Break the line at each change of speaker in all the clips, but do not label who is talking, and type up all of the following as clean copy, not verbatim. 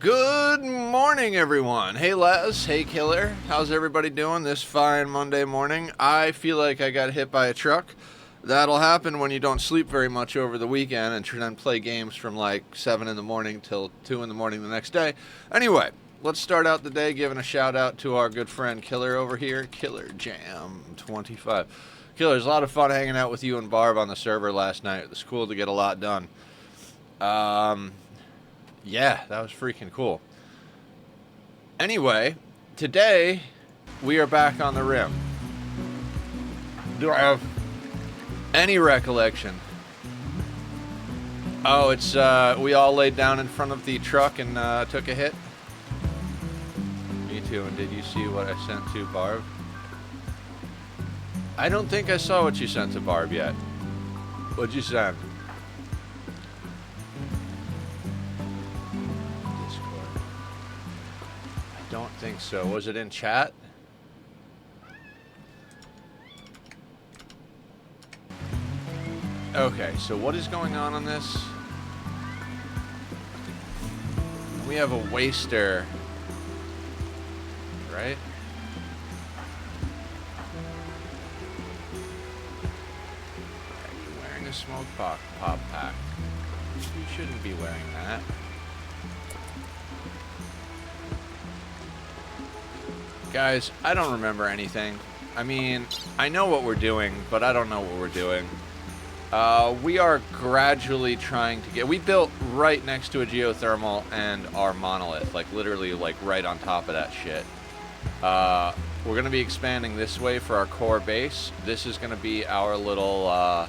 Good morning, everyone. Hey, Les. Hey, Killer. How's everybody doing this fine Monday morning? I feel like I got hit by a truck. That'll happen when you don't sleep very much over the weekend and then play games from like 7 in the morning till 2 in the morning the next day. Anyway, let's start out the day giving a shout out to our good friend Killer over here. Killer Jam 25. Killer, it's a lot of fun hanging out with you and Barb on the server last night. It was cool to get a lot done. Yeah, that was freaking cool. Anyway, today we are back on the rim. Do I have any recollection? Oh, it's, we all laid down in front of the truck and took a hit? Me too, and did you see what I sent to Barb? I don't think I saw what you sent to Barb yet. What'd you send? Don't think so. Was it in chat? Okay, so what is going on this? We have a waster, right? Are you wearing a smoke pop pack? You shouldn't be wearing that. Guys, I don't remember anything. I mean, I know what we're doing, but I don't know what we're doing. We are gradually trying to get... We built right next to a geothermal and our monolith, like literally like right on top of that shit. We're going to be expanding this way for our core base. This is going to be our little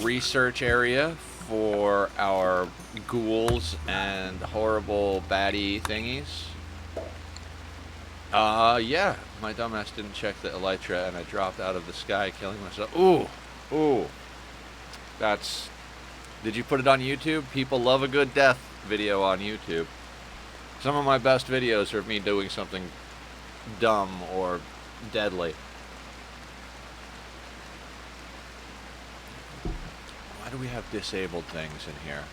research area for our ghouls and horrible baddie thingies. Yeah, my dumbass didn't check the elytra and I dropped out of the sky killing myself. Ooh. That's... Did you put it on YouTube? People love a good death video on YouTube. Some of my best videos are of me doing something dumb or deadly. Why do we have disabled things in here?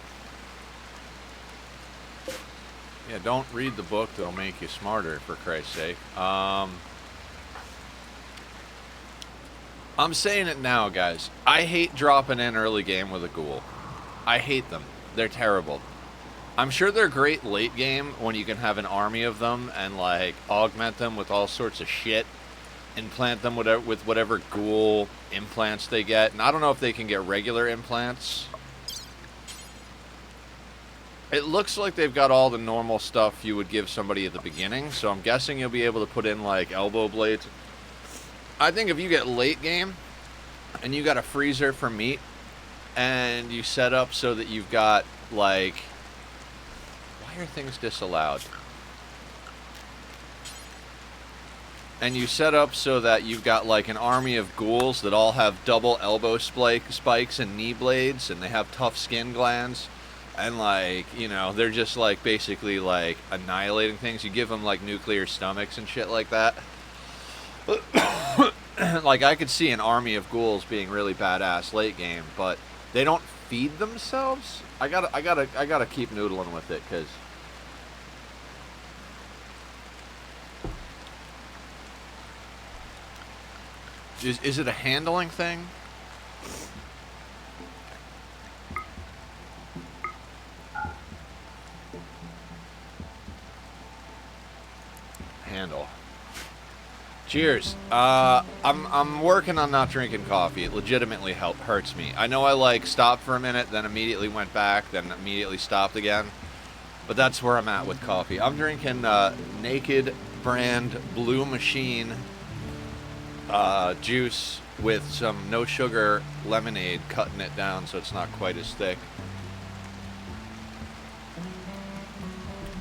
Yeah, don't read the book that'll make you smarter, for Christ's sake. I'm saying it now, guys. I hate dropping in early game with a ghoul. I hate them. They're terrible. I'm sure they're great late game when you can have an army of them and, like, augment them with all sorts of shit. Implant them with whatever ghoul implants they get. And I don't know if they can get regular implants. It looks like they've got all the normal stuff you would give somebody at the beginning, so I'm guessing you'll be able to put in, like, elbow blades. I think if you get late game, and you got a freezer for meat, and you set up so that you've got, like... Why are things disallowed? And you set up so that you've got, like, an army of ghouls that all have double elbow spikes and knee blades, and they have tough skin glands. And, like, you know, they're just, like, basically, like, annihilating things. You give them, like, nuclear stomachs and shit like that. Like, I could see an army of ghouls being really badass late game, but they don't feed themselves? I gotta keep noodling with it, because... Is it a handling thing? Handle. Cheers. I'm working on not drinking coffee. It legitimately hurts me. I know I like stopped for a minute, then immediately went back, then immediately stopped again. But that's where I'm at with coffee. I'm drinking Naked brand Blue Machine juice with some no sugar lemonade, cutting it down so it's not quite as thick.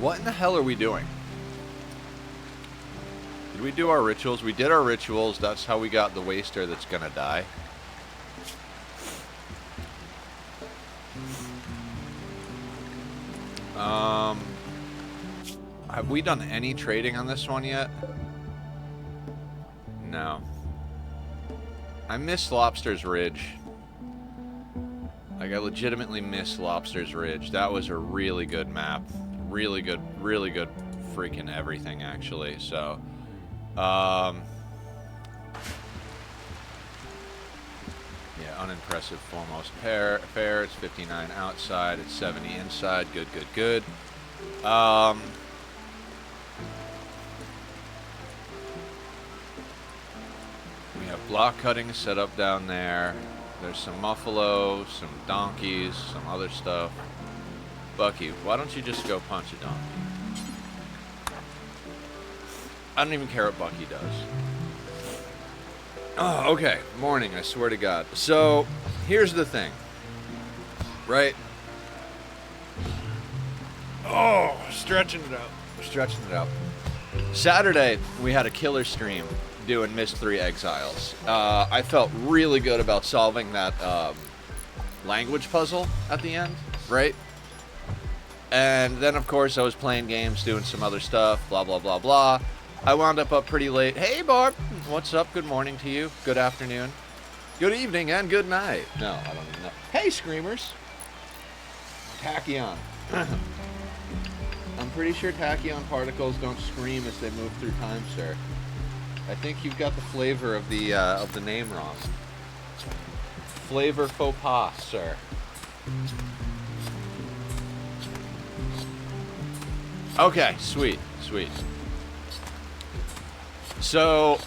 What in the hell are we doing? Did we do our rituals? We did our rituals. That's how we got the waster that's gonna die. Have we done any trading on this one yet? No. I miss Lobster's Ridge. Like, I legitimately miss Lobster's Ridge. That was a really good map. Really good freaking everything, actually. So, yeah, unimpressive foremost fair. It's 59 outside. It's 70 inside. Good. We have block cutting set up down there. There's some muffalo, some donkeys, some other stuff. Bucky, why don't you just go punch a donkey? I don't even care what Bucky does. Oh, okay. Morning, I swear to God. So, here's the thing. Right? Oh, stretching it out. Saturday, we had a killer stream doing Mist 3 Exiles. I felt really good about solving that language puzzle at the end, right? And then, of course, I was playing games, doing some other stuff, blah, blah, blah, blah. I wound up pretty late. Hey, Barb. What's up? Good morning to you. Good afternoon. Good evening and good night. No, I don't even know. Hey, Screamers. Tachyon. I'm pretty sure tachyon particles don't scream as they move through time, sir. I think you've got the flavor of the name wrong. Flavor faux pas, sir. Okay, sweet. So,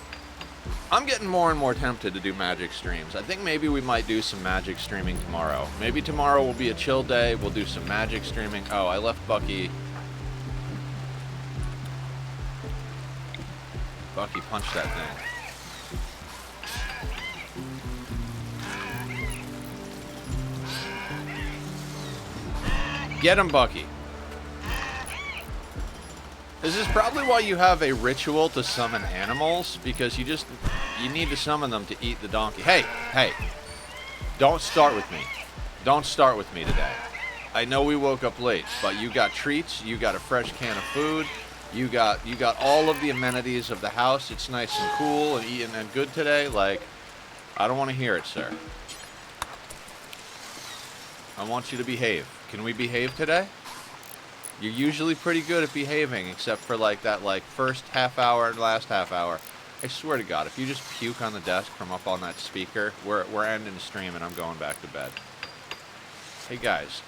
I'm getting more and more tempted to do magic streams. I think maybe we might do some magic streaming tomorrow. Maybe tomorrow will be a chill day. We'll do some magic streaming. Oh, I left Bucky. Bucky, punch that thing. Get him, Bucky. This is probably why you have a ritual to summon animals, because you need to summon them to eat the donkey. Hey, don't start with me. Don't start with me today. I know we woke up late, but you got treats, you got a fresh can of food, you got all of the amenities of the house. It's nice and cool and eating and good today. Like, I don't want to hear it, sir. I want you to behave. Can we behave today? You're usually pretty good at behaving, except for that first half hour and last half hour. I swear to God, if you just puke on the desk from up on that speaker, we're ending the stream and I'm going back to bed. Hey guys,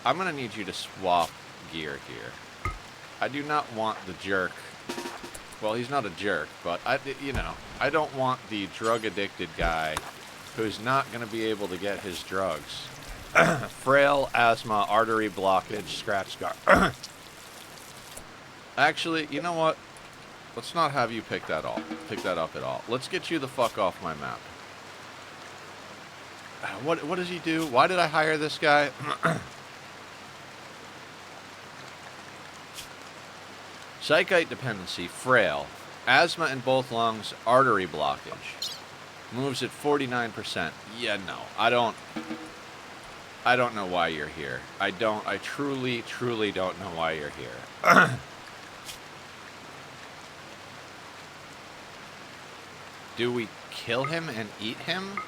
I'm gonna need you to swap gear here. I do not want the jerk. Well, he's not a jerk, but I don't want the drug-addicted guy who's not gonna be able to get his drugs. Frail, asthma, artery blockage, scratch scar. Actually, you know what? Let's not have you pick that up at all. Let's get you the fuck off my map. What does he do? Why did I hire this guy? Psychite dependency, frail. Asthma in both lungs, artery blockage. Moves at 49%. Yeah, no. I don't know why you're here. I truly don't know why you're here. Do we kill him and eat him?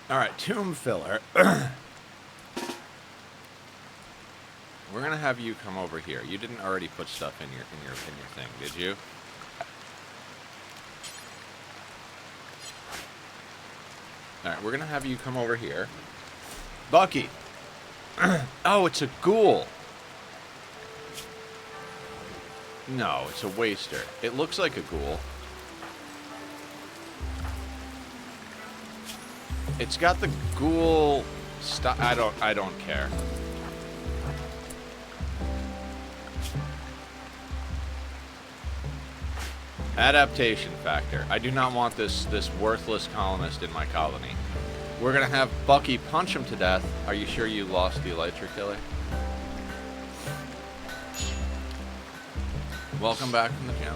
Alright, tomb filler. We're gonna have you come over here. You didn't already put stuff in your thing, did you? Alright, we're gonna have you come over here. Bucky! Oh, it's a ghoul! No, it's a waster. It looks like a ghoul. It's got the ghoul stuff. I don't care. Adaptation factor. I do not want this worthless colonist in my colony. We're gonna have Bucky punch him to death. Are you sure you lost the Elytra Killer? Welcome back from the gym.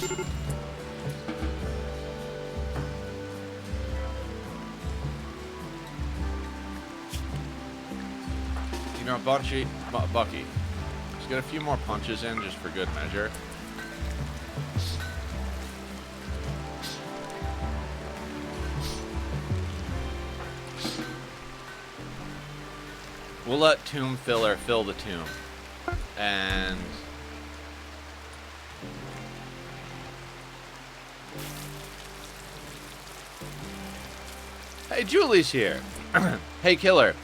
You know, Bucky, let's get a few more punches in just for good measure. We'll let Tomb Filler fill the tomb. And... Hey, Julie's here. Hey, Killer.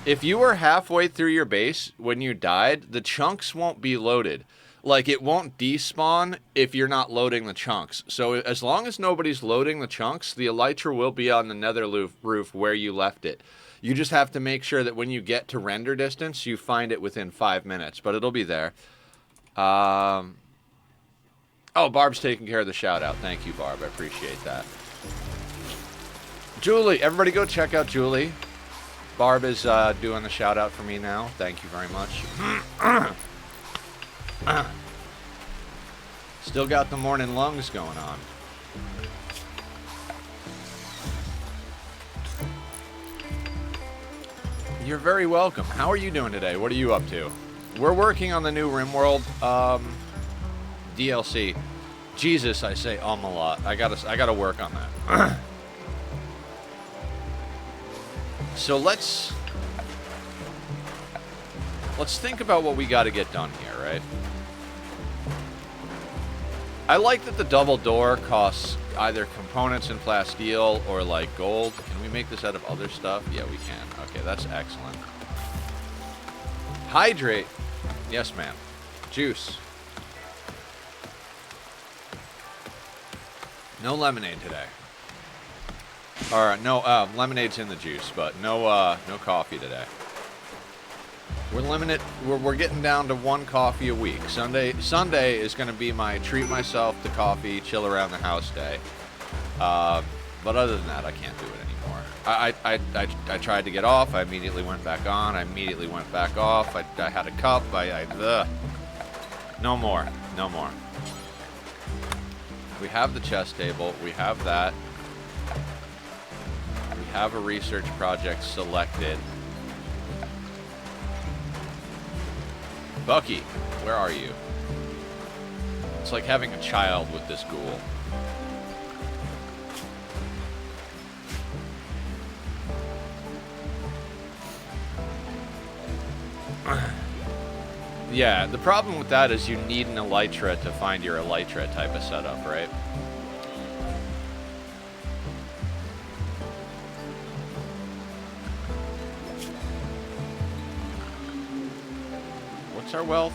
If you were halfway through your base when you died, the chunks won't be loaded. Like, it won't despawn if you're not loading the chunks. So as long as nobody's loading the chunks, the elytra will be on the nether roof where you left it. You just have to make sure that when you get to render distance, you find it within 5 minutes. But it'll be there. Oh, Barb's taking care of the shout-out. Thank you, Barb. I appreciate that. Julie. Everybody go check out Julie. Barb is doing the shout-out for me now. Thank you very much. Still got the morning lungs going on. You're very welcome. How are you doing today? What are you up to? We're working on the new Rimworld DLC. Jesus, I say a lot. I gotta work on that. So let's think about what we got to get done here, right? I like that the double door costs either components in plasteel or like gold. Can we make this out of other stuff? Yeah, we can. Okay, that's excellent. Hydrate. Yes, ma'am. Juice. No lemonade today. Alright, no, lemonade's in the juice, but no coffee today. We're getting down to 1 coffee a week. Sunday is going to be my treat myself to coffee, chill around the house day. But other than that, I can't do it anymore. I tried to get off. I immediately went back on. I immediately went back off. I had a cup. No more. No more. We have the chess table. We have that. We have a research project selected. Bucky, where are you? It's like having a child with this ghoul. Yeah, the problem with that is you need an elytra to find your elytra type of setup, right? What's our wealth?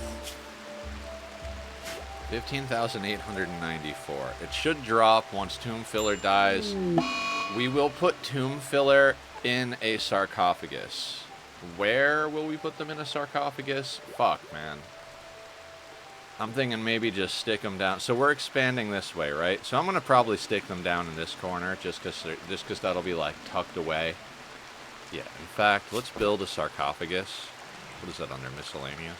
15,894. It should drop once Tomb Filler dies. We will put Tomb Filler in a sarcophagus. Where will we put them in a sarcophagus? Fuck, man. I'm thinking maybe just stick them down. So we're expanding this way, right? So I'm going to probably stick them down in this corner just because that'll be, like, tucked away. Yeah, in fact, let's build a sarcophagus. What is that under miscellaneous?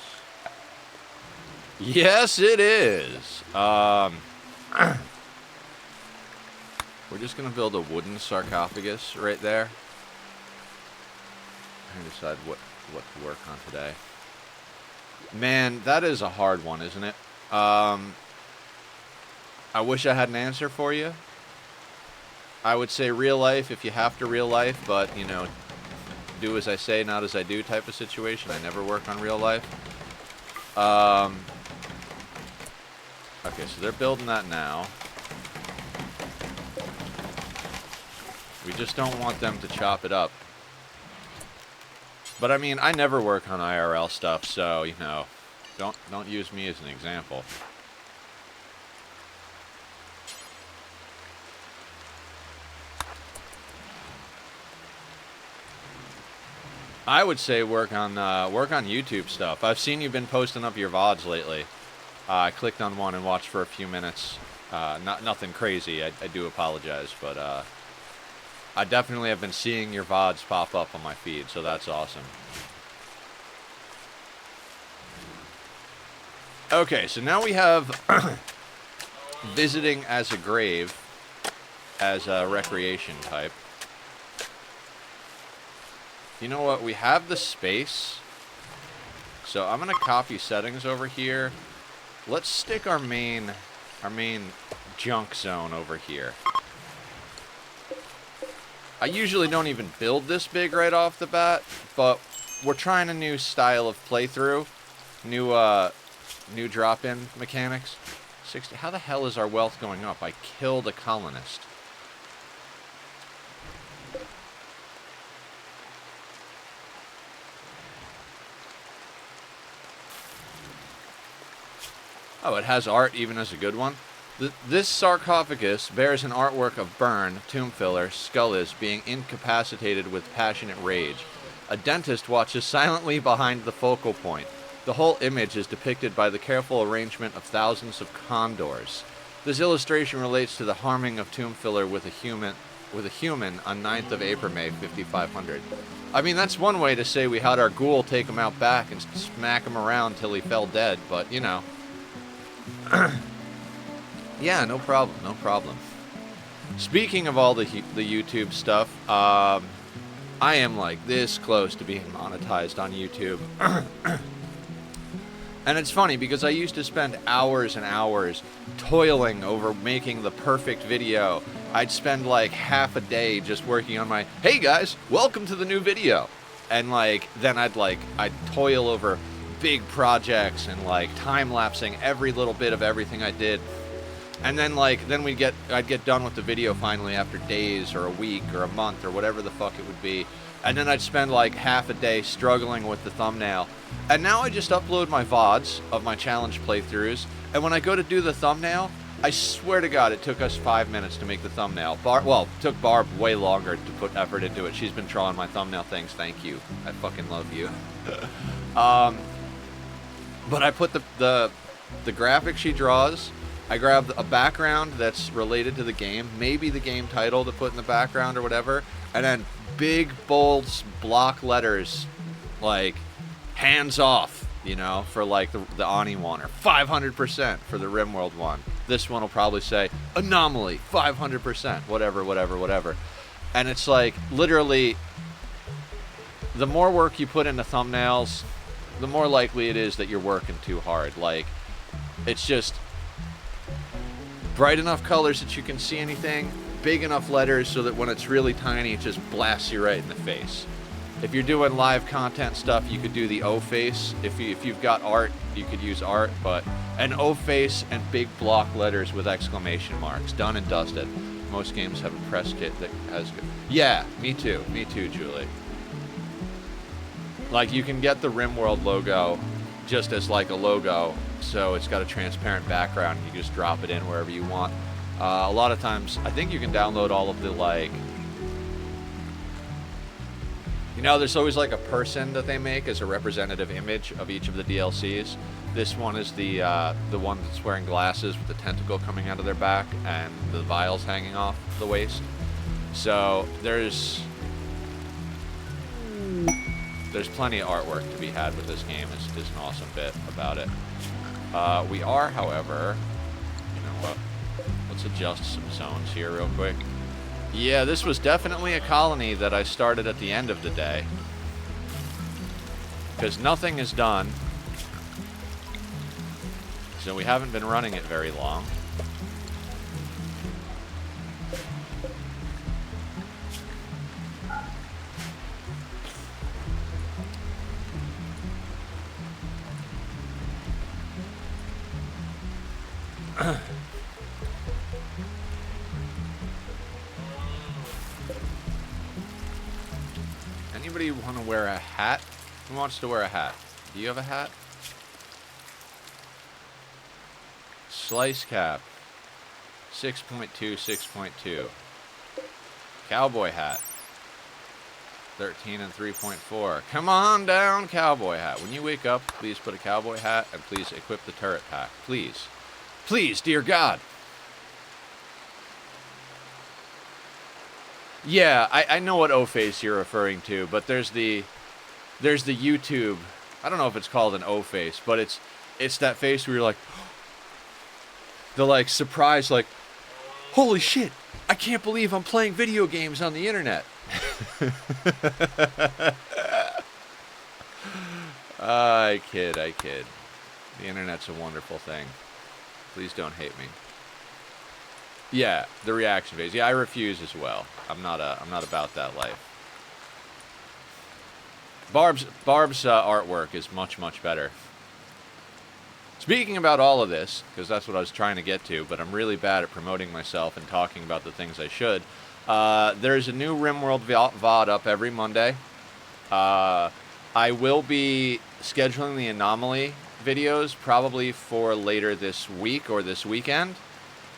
Yes, it is. We're just going to build a wooden sarcophagus right there. And decide what to work on today. Man, that is a hard one, isn't it? I wish I had an answer for you. I would say real life if you have to real life, but, you know, do as I say, not as I do type of situation. I never work on real life. Okay, so they're building that now. We just don't want them to chop it up. But I mean, I never work on IRL stuff, so, you know, don't use me as an example. I would say work on YouTube stuff. I've seen you've been posting up your VODs lately. I clicked on one and watched for a few minutes. Nothing crazy. I do apologize, but I definitely have been seeing your VODs pop up on my feed, so that's awesome. Okay, so now we have visiting as a grave, as a recreation type. You know what? We have the space. So I'm going to copy settings over here. Let's stick our main junk zone over here. I usually don't even build this big right off the bat, but we're trying a new style of playthrough. New drop-in mechanics. 60. How the hell is our wealth going up? I killed a colonist. Oh, it has art even as a good one. This sarcophagus bears an artwork of Burn, tomb filler, Skullis being incapacitated with passionate rage. A dentist watches silently behind the focal point. The whole image is depicted by the careful arrangement of thousands of condors. This illustration relates to the harming of tomb filler with a human on 9th of April, May 5500. I mean, that's one way to say we had our ghoul take him out back and smack him around till he fell dead, but, you know. Yeah, no problem, no problem. Speaking of all the YouTube stuff, I am like this close to being monetized on YouTube. And it's funny because I used to spend hours and hours toiling over making the perfect video. I'd spend like half a day just working on my, hey guys, welcome to the new video. And like, then I'd toil over big projects and like time-lapsing every little bit of everything I did. And then I'd get done with the video finally after days or a week or a month or whatever the fuck it would be. And then I'd spend like half a day struggling with the thumbnail. And now I just upload my VODs of my challenge playthroughs. And when I go to do the thumbnail, I swear to God, it took us 5 minutes to make the thumbnail. It took Barb way longer to put effort into it. She's been drawing my thumbnail things. Thank you. I fucking love you. But I put the graphic she draws. I grab a background that's related to the game, maybe the game title to put in the background or whatever, and then big, bold block letters, like, hands off, you know, for, like, the Ani one, or 500% for the Rimworld one. This one will probably say, Anomaly, 500%, whatever. And it's, like, literally, the more work you put into thumbnails, the more likely it is that you're working too hard. Like, it's just bright enough colors that you can see anything, big enough letters so that when it's really tiny, it just blasts you right in the face. If you're doing live content stuff, you could do the O face. If you've got art, you could use art, but an O face and big block letters with exclamation marks, done and dusted. Most games have a press kit that has good. Yeah, me too, Julie. Like, you can get the Rimworld logo just as like a logo, so it's got a transparent background. You just drop it in wherever you want. A lot of times, I think you can download all of the, like, you know, there's always like a person that they make as a representative image of each of the DLCs. This one is the one that's wearing glasses with the tentacle coming out of their back and the vials hanging off the waist. So there's plenty of artwork to be had with this game. Is an awesome bit about it. We are, however, you know what? Let's adjust some zones here real quick. Yeah, this was definitely a colony that I started at the end of the day, because nothing is done. So we haven't been running it very long. Anybody want to wear a hat? Who wants to wear a hat? Do you have a hat? Slice cap. 6.2, 6.2. Cowboy hat. 13 and 3.4. Come on down, cowboy hat. When you wake up, please put a cowboy hat and please equip the turret pack. Please. Please, dear God. Yeah, I know what O-face you're referring to, but there's the YouTube. I don't know if it's called an O-face, but it's that face where you're like, The, like, surprise, like, holy shit, I can't believe I'm playing video games on the internet. I kid. The internet's a wonderful thing. Please don't hate me. Yeah, the reaction phase. Yeah, I refuse as well. I'm not about that life. Barb's artwork is much better. Speaking about all of this, because that's what I was trying to get to, but I'm really bad at promoting myself and talking about the things I should. There's a new Rimworld VOD up every Monday. I will be scheduling the Anomaly videos probably for later this week or this weekend.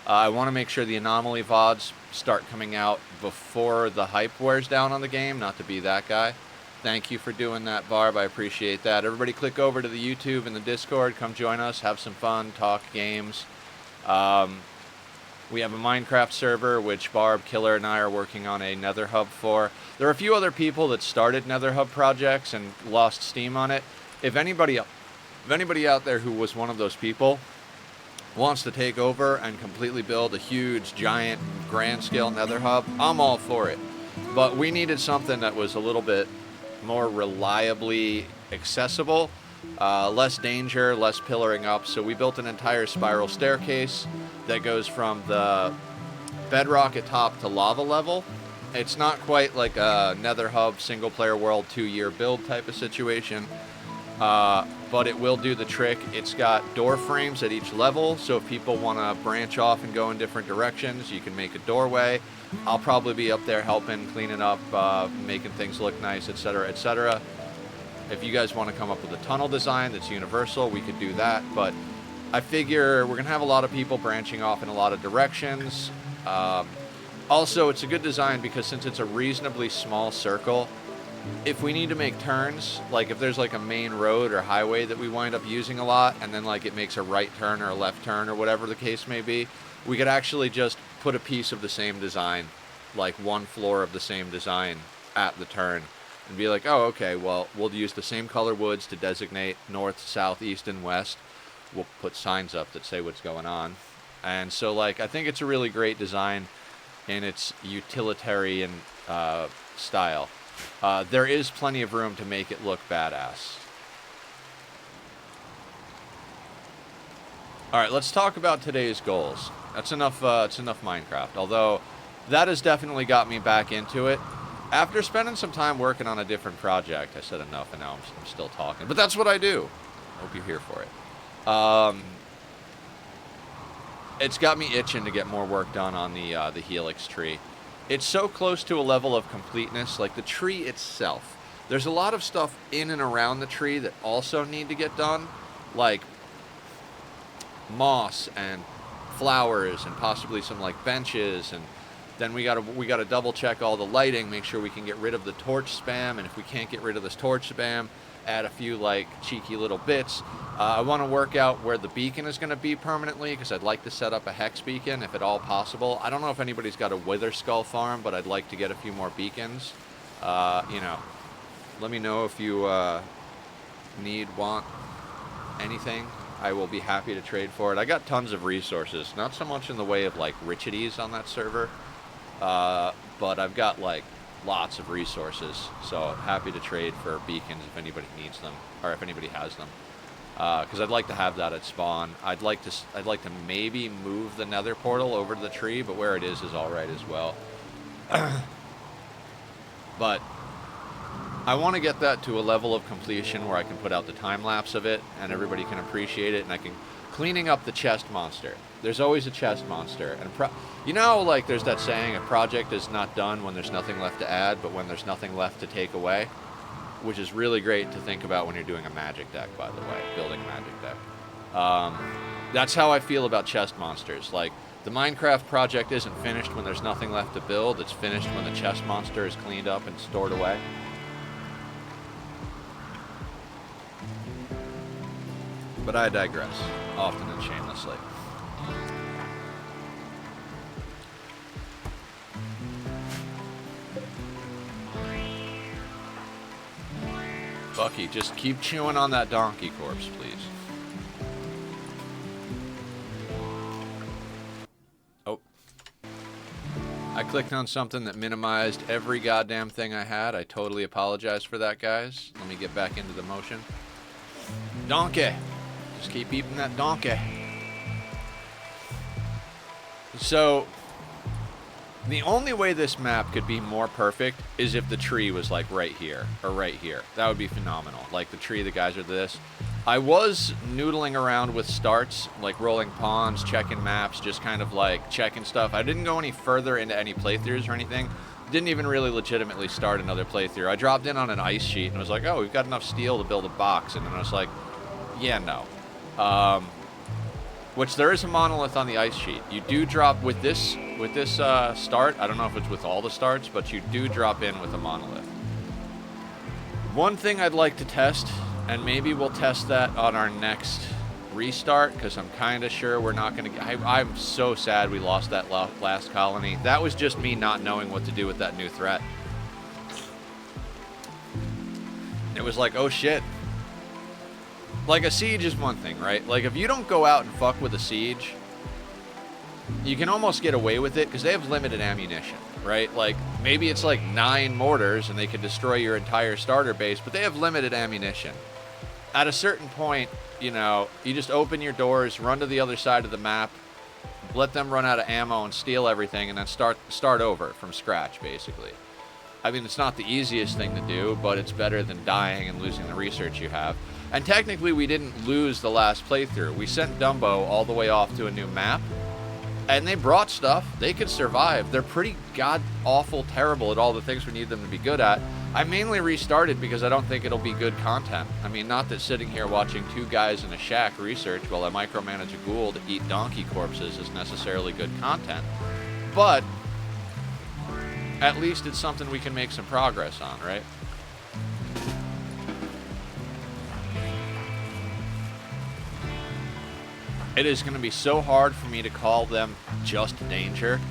I want to make sure the Anomaly VODs start coming out before the hype wears down on the game, not to be that guy. Thank you for doing that, Barb. I appreciate that. Everybody click over to the YouTube and the Discord. Come join us. Have some fun. Talk games. We have a Minecraft server, which Barb, Killer, and I are working on a Nether Hub for. There are a few other people that started Nether Hub projects and lost steam on it. If anybody out there who was one of those people wants to take over and completely build a huge, giant, grand-scale Nether Hub, I'm all for it. But we needed something that was a little bit more reliably accessible, less danger, less pillaring up. So we built an entire spiral staircase that goes from the bedrock at top to lava level. It's not quite like a Nether Hub single-player world 2-year build type of situation, but it will do the trick. It's got door frames at each level, so if people want to branch off and go in different directions, you can make a doorway. I'll probably be up there helping, cleaning up, making things look nice, etc., etc. If you guys want to come up with a tunnel design that's universal, we could do that, but I figure we're going to have a lot of people branching off in a lot of directions. Also, it's a good design because since it's a reasonably small circle, if we need to make turns, like if there's like a main road or highway that we wind up using a lot, and then like it makes a right turn or a left turn or whatever the case may be, we could actually just put a piece of the same design, like one floor of the same design at the turn, and be like, oh, okay, well, we'll use the same color woods to designate north, south, east, and west. We'll put signs up that say what's going on. And so, like, I think it's a really great design in its utilitarian style. There is plenty of room to make it look badass. All right, let's talk about today's goals. That's enough. It's enough Minecraft. Although that has definitely got me back into it. After spending some time working on a different project, I said enough, and now I'm still talking. But that's what I do. Hope you're here for it. It's got me itching to get more work done on the Helix tree. It's so close to a level of completeness, like the tree itself. There's a lot of stuff in and around the tree that also need to get done, like moss and flowers and possibly some like benches, and then we gotta double check all the lighting, make sure we can get rid of the torch spam, and if we can't get rid of this torch spam, add a few like cheeky little bits. I want to work out where the beacon is going to be permanently, because I'd like to set up a hex beacon if at all possible. I don't know if anybody's got a wither skull farm, but I'd like to get a few more beacons. You know, let me know if you want anything. I will be happy to trade for it. I got tons of resources, not so much in the way of like richities on that server, but I've got like lots of resources, so happy to trade for beacons if anybody needs them, or if anybody has them. Because I'd like to have that at spawn. I'd like to maybe move the nether portal over to the tree, but where it is all right as well. But I want to get that to a level of completion where I can put out the time lapse of it and everybody can appreciate it, and I can cleaning up the chest monster. There's always a chest monster, and you know, like there's that saying, a project is not done when there's nothing left to add, but when there's nothing left to take away, which is really great to think about when you're doing a magic deck, by the way, building a magic deck. That's how I feel about chest monsters. Like, the Minecraft project isn't finished when there's nothing left to build, it's finished when the chest monster is cleaned up and stored away. But I digress, often and shamelessly. Bucky, just keep chewing on that donkey corpse, please. clicked on something that minimized every goddamn thing I had. I totally apologize for that, guys. Let me get back into the motion. Donkey. Just keep eating that donkey. So, the only way this map could be more perfect is if the tree was like right here or right here. That would be phenomenal. Like the tree, the guys are this. I was noodling around with starts, like rolling pawns, checking maps, just kind of like checking stuff. I didn't go any further into any playthroughs or anything. Didn't even really legitimately start another playthrough. I dropped in on an ice sheet and was like, oh, we've got enough steel to build a box. And then I was like, yeah, no. Which there is a monolith on the ice sheet. You do drop with this start. I don't know if it's with all the starts, but you do drop in with a monolith. One thing I'd like to test, and maybe we'll test that on our next restart, because I'm kind of sure we're not going to... I'm so sad we lost that last colony. That was just me not knowing what to do with that new threat. It was like, oh shit. Like, a siege is one thing, right? Like, if you don't go out and fuck with a siege, you can almost get away with it because they have limited ammunition, right? Like, maybe it's like 9 mortars and they can destroy your entire starter base, but they have limited ammunition. At a certain point, you know, you just open your doors, run to the other side of the map, let them run out of ammo and steal everything, and then start over from scratch, basically. I mean, it's not the easiest thing to do, but it's better than dying and losing the research you have. And technically, we didn't lose the last playthrough. We sent Dumbo all the way off to a new map, and they brought stuff. They could survive. They're pretty god-awful terrible at all the things we need them to be good at. I mainly restarted because I don't think it'll be good content. I mean, not that sitting here watching 2 guys in a shack research while I micromanage a ghoul to eat donkey corpses is necessarily good content. But at least it's something we can make some progress on, right? It is going to be so hard for me to call them just danger,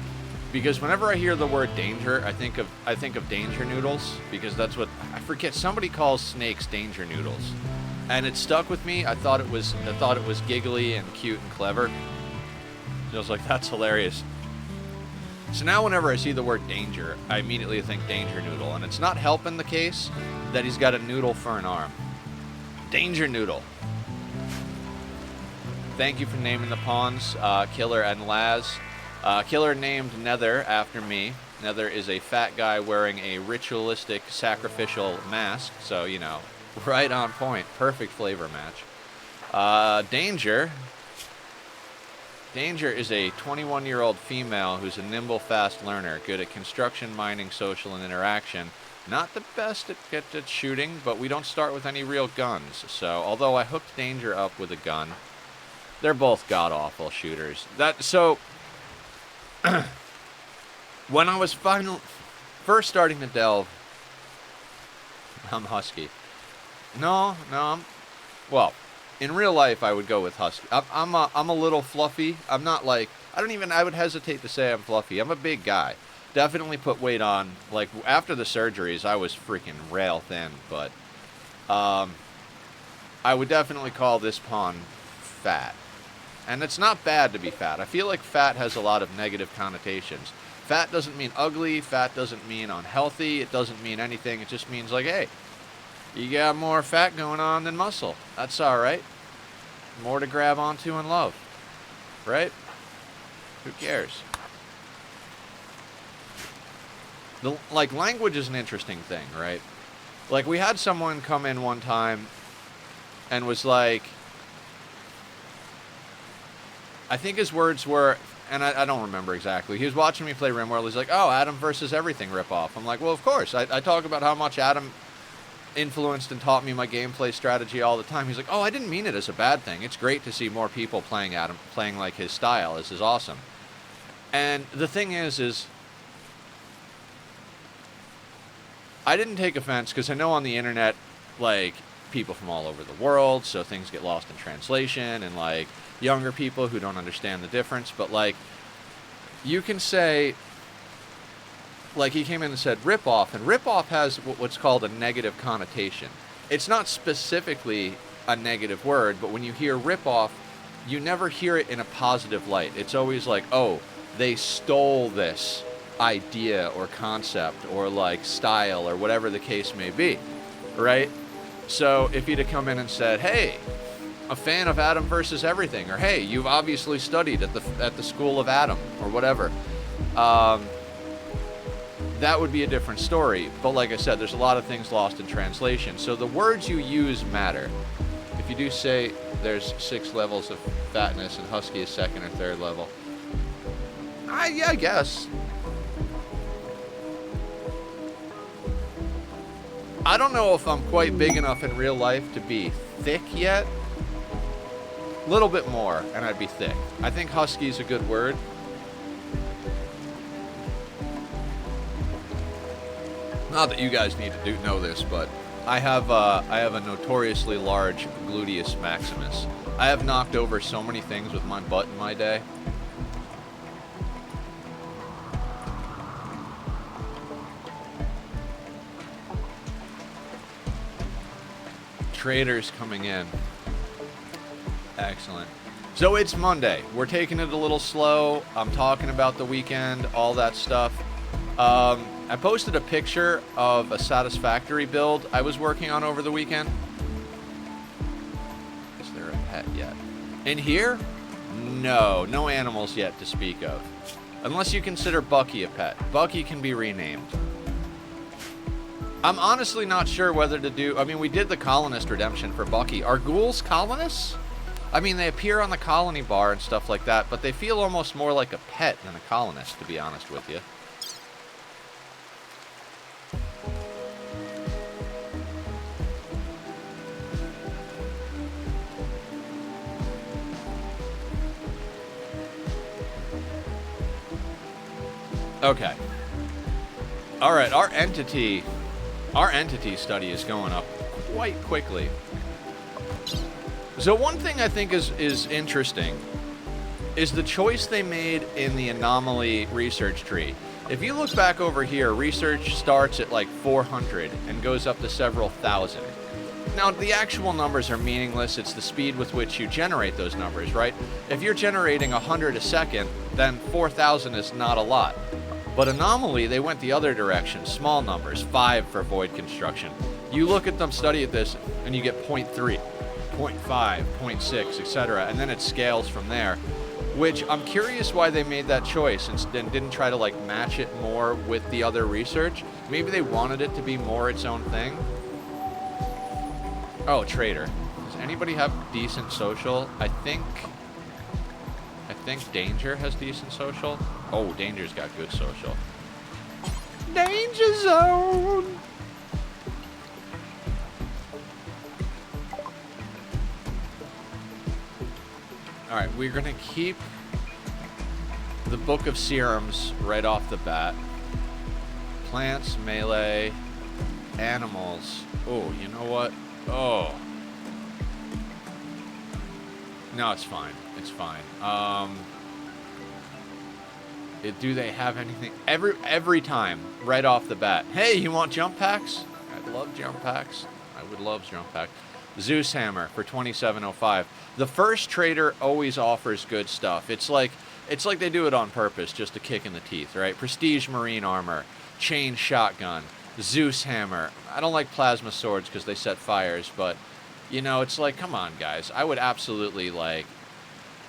because whenever I hear the word danger, I think of danger noodles, because that's what I forget. Somebody calls snakes danger noodles, and it stuck with me. I thought it was giggly and cute and clever. I was like, that's hilarious. So now whenever I see the word danger, I immediately think danger noodle, and it's not helping the case that he's got a noodle for an arm. Danger noodle. Thank you for naming the pawns, Killer and Laz. Killer named Nether after me. Nether is a fat guy wearing a ritualistic sacrificial mask, so, you know, right on point. Perfect flavor match. Danger. Danger is a 21-year-old female who's a nimble, fast learner, good at construction, mining, social, and interaction. Not the best at shooting, but we don't start with any real guns, so although I hooked Danger up with a gun, they're both god-awful shooters. When I was first starting to delve... I'm husky. Well, in real life, I would go with husky. I'm a little fluffy. I'm not like... I would hesitate to say I'm fluffy. I'm a big guy. Definitely put weight on. Like, after the surgeries, I was freaking rail thin, but... I would definitely call this pawn fat. And it's not bad to be fat. I feel like fat has a lot of negative connotations. Fat doesn't mean ugly. Fat doesn't mean unhealthy. It doesn't mean anything. It just means like, hey, you got more fat going on than muscle. That's all right. More to grab onto and love. Right? Who cares? Like, language is an interesting thing, right? Like, we had someone come in one time and was like... I think his words were, and I don't remember exactly. He was watching me play Rimworld. He's like, oh, Adam versus everything ripoff. I'm like, well, of course. I talk about how much Adam influenced and taught me my gameplay strategy all the time. He's like, oh, I didn't mean it as a bad thing. It's great to see more people playing Adam, playing like his style. This is awesome. And the thing is I didn't take offense because I know on the internet, like, people from all over the world, so things get lost in translation, and, like, younger people who don't understand the difference, but, like, you can say, like, he came in and said rip-off, and rip-off has what's called a negative connotation. It's not specifically a negative word, but when you hear rip-off, you never hear it in a positive light. It's always like, oh, they stole this idea or concept or like style or whatever the case may be, right? So if he'd have come in and said, hey, a fan of Adam versus everything, or hey, you've obviously studied at the school of Adam or whatever, that would be a different story. But like I said, there's a lot of things lost in translation, so the words you use matter. If you do say there's 6 levels of fatness and husky is 2nd or 3rd level, yeah, I guess. I don't know if I'm quite big enough in real life to be thick yet. A little bit more, and I'd be thick. I think husky is a good word. Not that you guys need to know this, but I have a notoriously large gluteus maximus. I have knocked over so many things with my butt in my day. Traders coming in. Excellent. So it's Monday. We're taking it a little slow. I'm talking about the weekend, all that stuff. I posted a picture of a satisfactory build I was working on over the weekend. Is there a pet yet? In here? No animals yet to speak of. Unless you consider Bucky a pet. Bucky can be renamed. I'm honestly not sure whether to do... I mean, we did the colonist redemption for Bucky. Are ghouls colonists? I mean, they appear on the colony bar and stuff like that, but they feel almost more like a pet than a colonist, to be honest with you. Okay. All right, our entity study is going up quite quickly. So one thing I think is interesting is the choice they made in the Anomaly research tree. If you look back over here, research starts at like 400 and goes up to several thousand. Now, the actual numbers are meaningless. It's the speed with which you generate those numbers, right? If you're generating 100 a second, then 4,000 is not a lot. But Anomaly, they went the other direction. Small numbers, 5 for void construction. You look at them, study at this, and you get 0.3, 0.5, 0.6, etc. And then it scales from there. Which, I'm curious why they made that choice and didn't try to, like, match it more with the other research. Maybe they wanted it to be more its own thing. Oh, Trader. Does anybody have decent social? I think Danger has decent social. Oh, Danger's got good social. Danger Zone! Alright, we're gonna keep the Book of Serums right off the bat. Plants, melee, animals. Oh, you know what? Oh. No, it's fine. It's fine. Do they have anything? Every time, right off the bat. Hey, you want jump packs? I'd love jump packs. I would love jump packs. Zeus Hammer for 2705. The first trader always offers good stuff. It's like they do it on purpose, just a kick in the teeth, right? Prestige Marine Armor, Chain Shotgun, Zeus Hammer. I don't like plasma swords because they set fires, but, you know, it's like, come on, guys. I would absolutely, like,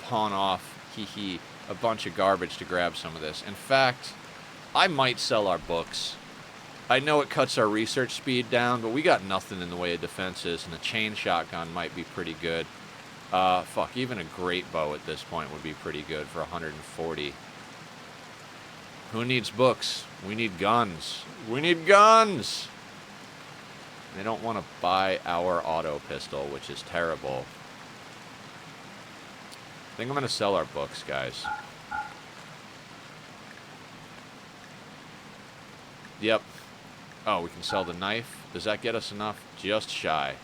pawn off, a bunch of garbage to grab some of this. In fact, I might sell our books. I know it cuts our research speed down, but we got nothing in the way of defenses, and a chain shotgun might be pretty good. Fuck, even a great bow at this point would be pretty good for 140. Who needs books? We need guns. We need guns! They don't want to buy our auto pistol, which is terrible. I think I'm going to sell our books, guys. Yep. Oh, we can sell the knife. Does that get us enough? Just shy.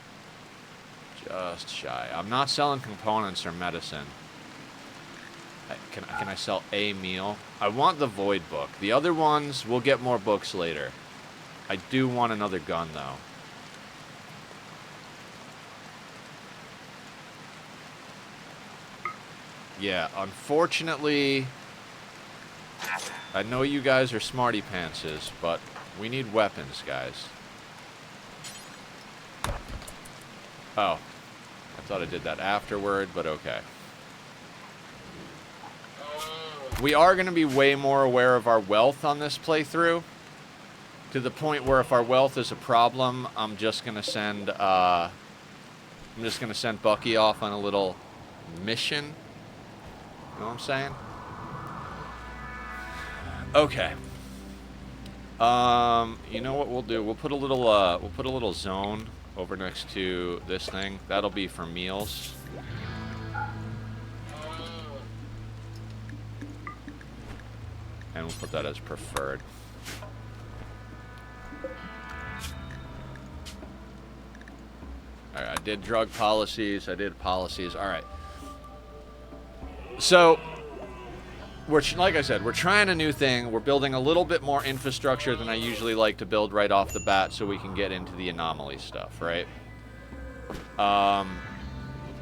Just shy. I'm not selling components or medicine. Can I sell a meal? I want the Void book. The other ones, we'll get more books later. I do want another gun, though. Yeah, unfortunately, I know you guys are smarty pantses, but we need weapons, guys. Oh. I thought I did that afterward, but okay. We are going to be way more aware of our wealth on this playthrough. To the point where if our wealth is a problem, I'm just going to send Bucky off on a little mission. You know what I'm saying? Okay. You know what we'll do? We'll put a little zone over next to this thing. That'll be for meals. And we'll put that as preferred. Alright, I did drug policies. I did policies. Alright. So, like I said, we're trying a new thing. We're building a little bit more infrastructure than I usually like to build right off the bat so we can get into the anomaly stuff, right?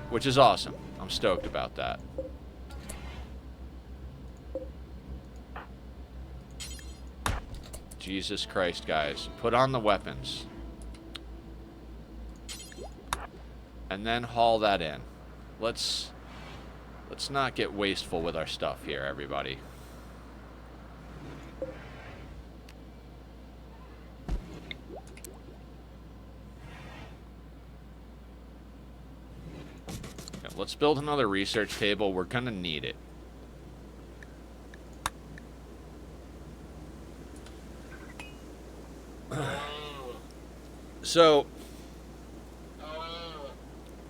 Which is awesome. I'm stoked about that. Jesus Christ, guys. Put on the weapons. And then haul that in. Let's not get wasteful with our stuff here, everybody. Okay, let's build another research table. We're gonna need it. So,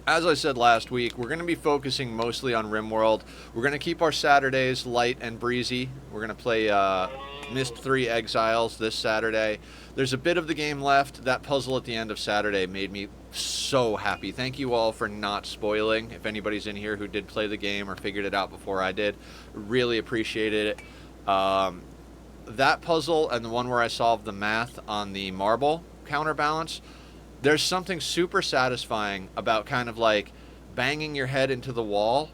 as I said last week, we're going to be focusing mostly on Rimworld. We're going to keep our Saturdays light and breezy. We're going to play Myst 3 Exiles this Saturday. There's a bit of the game left. That puzzle at the end of Saturday made me so happy. Thank you all for not spoiling. If anybody's in here who did play the game or figured it out before I did, really appreciated it. That puzzle and the one where I solved the math on the marble counterbalance, there's something super satisfying about kind of like banging your head into the wall,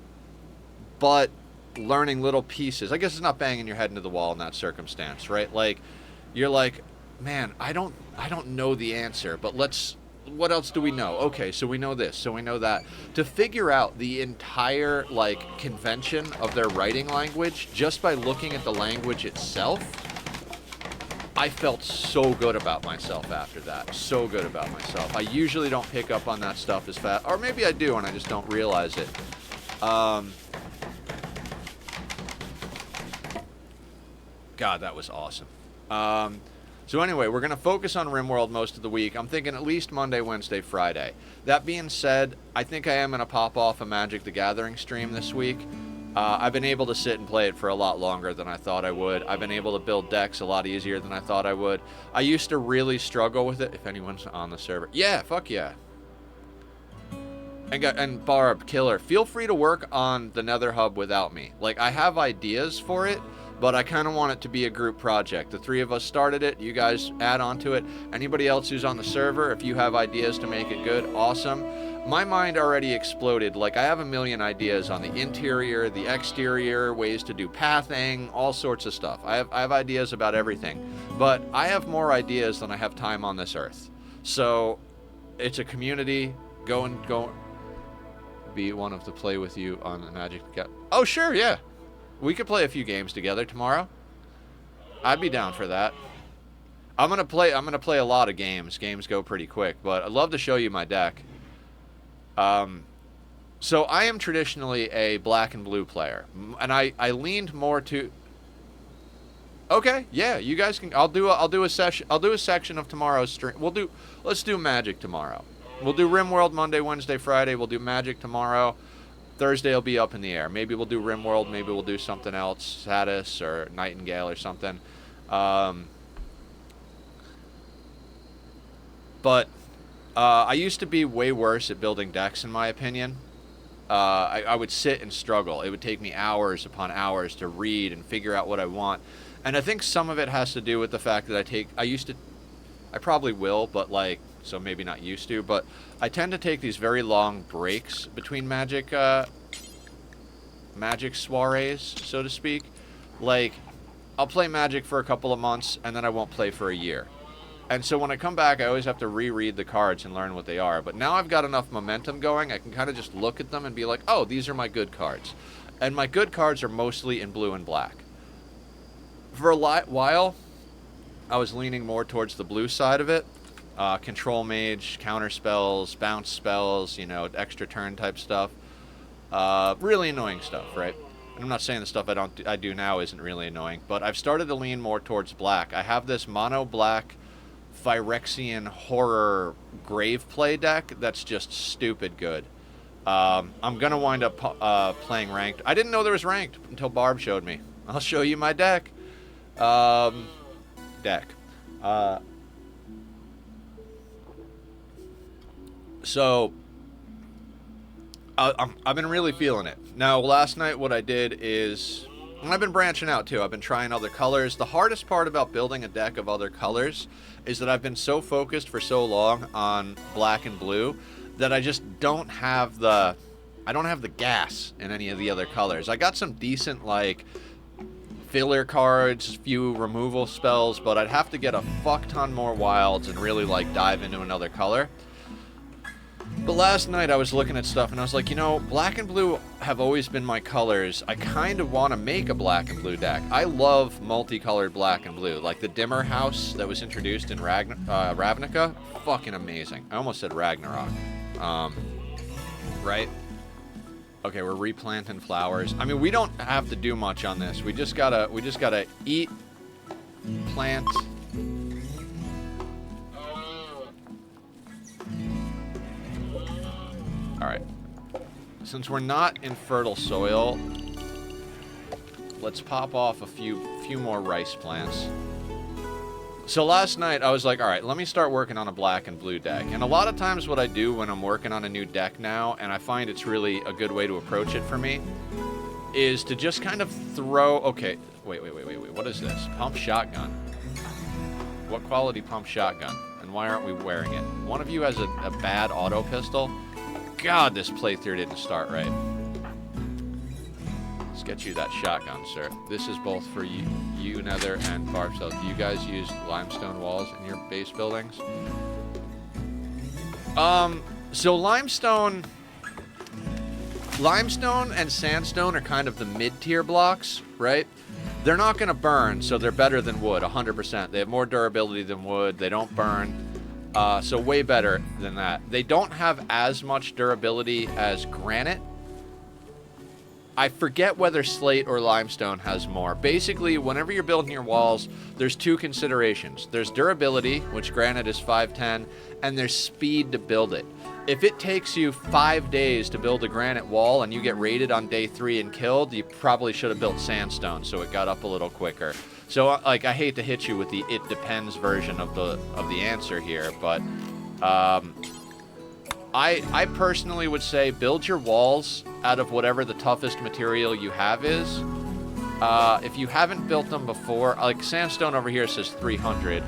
but learning little pieces. I guess it's not banging your head into the wall in that circumstance, right? Like, you're like, man, I don't know the answer, but what else do we know? Okay, so we know this, so we know that. To figure out the entire, like, convention of their writing language just by looking at the language itself, I felt so good about myself after that. So good about myself. I usually don't pick up on that stuff as fast. Or maybe I do and I just don't realize it. God, that was awesome. So anyway, we're going to focus on Rimworld most of the week. I'm thinking at least Monday, Wednesday, Friday. That being said, I think I am going to pop off a Magic the Gathering stream this week. I've been able to sit and play it for a lot longer than I thought I would. I've been able to build decks a lot easier than I thought I would. I used to really struggle with it. If anyone's on the server. Yeah, fuck yeah. And Barb, Killer, feel free to work on the Nether Hub without me. Like, I have ideas for it, but I kind of want it to be a group project. The three of us started it. You guys add on to it. Anybody else who's on the server, if you have ideas to make it good, awesome. My mind already exploded. Like, I have a million ideas on the interior, the exterior, ways to do pathing, all sorts of stuff. I have ideas about everything. But I have more ideas than I have time on this earth. So, it's a community. Go be one of to play with you on the Magic. Oh, sure, yeah. We could play a few games together tomorrow. I'd be down for that. I'm gonna play a lot of games. Games go pretty quick, but I'd love to show you my deck. So I am traditionally a black and blue player, and I leaned more to. Okay, yeah, you guys can. I'll do a section of tomorrow's stream. Let's do Magic tomorrow. We'll do Rimworld Monday, Wednesday, Friday. We'll do Magic tomorrow. Thursday will be up in the air. Maybe we'll do Rimworld. Maybe we'll do something else, Satis or Nightingale or something. But I used to be way worse at building decks, in my opinion. I would sit and struggle. It would take me hours upon hours to read and figure out what I want. And I think some of it has to do with the fact that I probably will, but like, so maybe not used to, but I tend to take these very long breaks between magic soirees, so to speak. Like, I'll play Magic for a couple of months, and then I won't play for a year. And so when I come back, I always have to reread the cards and learn what they are. But now I've got enough momentum going, I can kind of just look at them and be like, oh, these are my good cards. And my good cards are mostly in blue and black. For a while, I was leaning more towards the blue side of it. Control mage, counter spells, bounce spells, you know, extra turn type stuff. Really annoying stuff, right? And I'm not saying the stuff I do now isn't really annoying, but I've started to lean more towards black. I have this mono black Phyrexian horror grave play deck that's just stupid good. I'm gonna wind up playing ranked. I didn't know there was ranked until Barb showed me. I'll show you my deck. So I've been really feeling it. Now, last night what I did is, and I've been branching out too. I've been trying other colors. The hardest part about building a deck of other colors is that I've been so focused for so long on black and blue that I just don't have the gas in any of the other colors. I got some decent like filler cards, few removal spells, but I'd have to get a fuck ton more wilds and really like dive into another color. But last night I was looking at stuff and I was like, you know, black and blue have always been my colors. I kind of want to make a black and blue deck. I love multicolored black and blue. Like the dimmer house that was introduced in Ravnica. Fucking amazing. I almost said Ragnarok. Right? Okay, we're replanting flowers. I mean, we don't have to do much on this. We just gotta eat, plant. Alright. Since we're not in fertile soil, let's pop off a few more rice plants. So last night I was like, alright, let me start working on a black and blue deck. And a lot of times what I do when I'm working on a new deck now, and I find it's really a good way to approach it for me, is to just kind of throw... Okay, wait, what is this? Pump shotgun. What quality pump shotgun? And why aren't we wearing it? One of you has a bad auto pistol? God, this playthrough didn't start right. Let's get you that shotgun, sir. This is both for you Nether, and Barbcell. Do you guys use limestone walls in your base buildings? So limestone and sandstone are kind of the mid-tier blocks, right? They're not going to burn, so they're better than wood, 100%. They have more durability than wood. They don't burn. So way better than that. They don't have as much durability as granite. I forget whether slate or limestone has more. Basically, whenever you're building your walls, there's two considerations. There's durability, which granite is 510, and there's speed to build it. If it takes you 5 days to build a granite wall and you get raided on day 3 and killed, you probably should have built sandstone so it got up a little quicker. So, like, I hate to hit you with the "it depends" version of the answer here, but I personally would say build your walls out of whatever the toughest material you have is. If you haven't built them before, like sandstone over here says 300.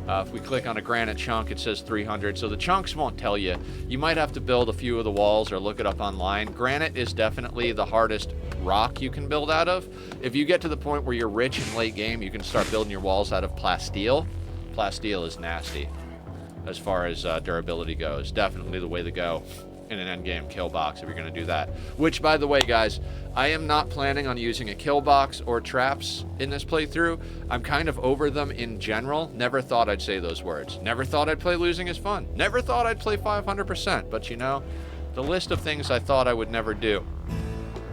If we click on a granite chunk, it says 300. So the chunks won't tell you. You might have to build a few of the walls or look it up online. Granite is definitely the hardest rock you can build out of. If you get to the point where you're rich in late game, you can start building your walls out of plasteel. Plasteel is nasty as far as durability goes. Definitely the way to go in an endgame kill box if you're going to do that. Which, by the way, guys, I am not planning on using a kill box or traps in this playthrough. I'm kind of over them in general. Never thought I'd say those words. Never thought I'd play losing is fun. Never thought I'd play 500%. But, you know, the list of things I thought I would never do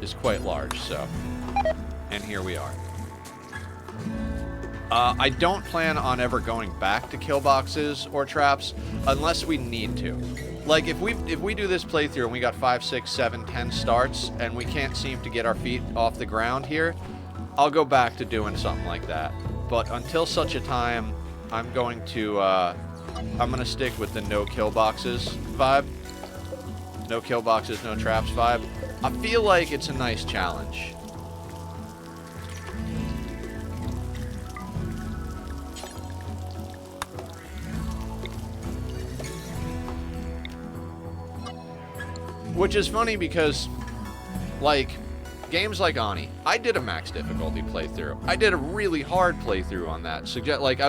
is quite large, so. And here we are. I don't plan on ever going back to kill boxes or traps unless we need to. Like, if we do this playthrough and we got 5, 6, 7, 10 starts and we can't seem to get our feet off the ground here, I'll go back to doing something like that. But until such a time, I'm going to stick with the no kill boxes vibe. No kill boxes, no traps vibe. I feel like it's a nice challenge. Which is funny because, like, games like Ani, I did a max difficulty playthrough. I did a really hard playthrough on that. Like,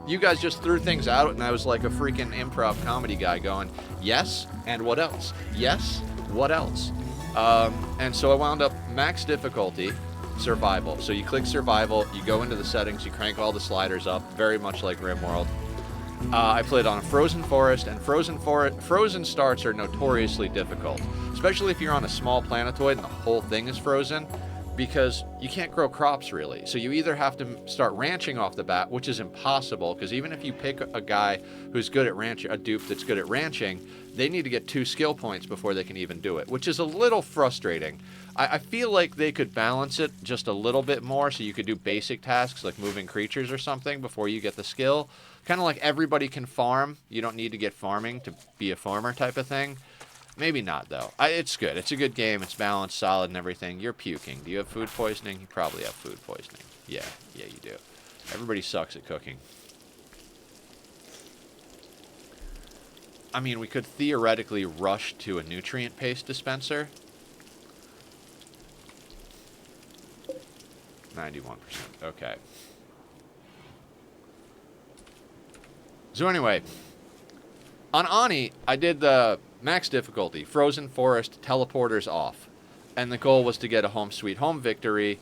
you guys just threw things out, and I was like a freaking improv comedy guy going, yes, and what else? Yes, what else? And so I wound up max difficulty, survival. So you click survival, you go into the settings, you crank all the sliders up, very much like Rimworld. I played on a frozen forest, and frozen starts are notoriously difficult, especially if you're on a small planetoid and the whole thing is frozen, because you can't grow crops really. So you either have to start ranching off the bat, which is impossible, because even if you pick a guy who's good at ranching, a dupe that's good at ranching, they need to get 2 skill points before they can even do it, which is a little frustrating. I feel like they could balance it just a little bit more, so you could do basic tasks like moving creatures or something before you get the skill. Kind of like everybody can farm. You don't need to get farming to be a farmer type of thing. Maybe not, though. It's good. It's a good game. It's balanced, solid, and everything. You're puking. Do you have food poisoning? You probably have food poisoning. Yeah, you do. Everybody sucks at cooking. I mean, we could theoretically rush to a nutrient paste dispenser. 91%. Okay. So anyway, on Ani, I did the max difficulty, frozen forest, teleporters off. And the goal was to get a home sweet home victory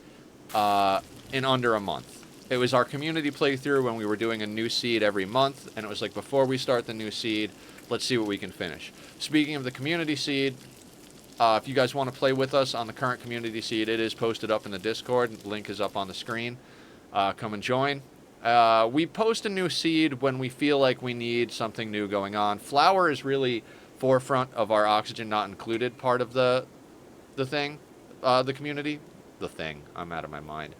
in under a month. It was our community playthrough when we were doing a new seed every month, and it was like, before we start the new seed, let's see what we can finish. Speaking of the community seed, if you guys want to play with us on the current community seed, it is posted up in the Discord. The link is up on the screen. Come and join. We post a new seed when we feel like we need something new going on. Flower is really forefront of our oxygen not included part of the thing, the community. The thing. I'm out of my mind.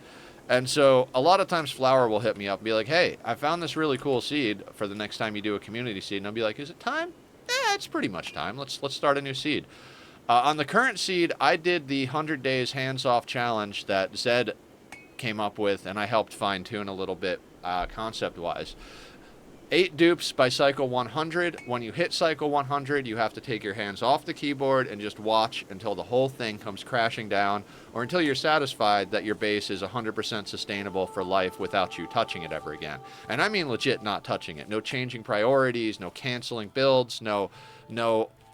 And so a lot of times Flower will hit me up and be like, hey, I found this really cool seed for the next time you do a community seed. And I'll be like, is it time? It's pretty much time. Let's start a new seed. On the current seed, I did the 100 days hands-off challenge that Zed came up with, and I helped fine-tune a little bit concept-wise. 8 dupes by cycle 100. When you hit cycle 100, you have to take your hands off the keyboard and just watch until the whole thing comes crashing down, or until you're satisfied that your base is 100% sustainable for life without you touching it ever again. And I mean legit not touching it. No changing priorities, no canceling builds, no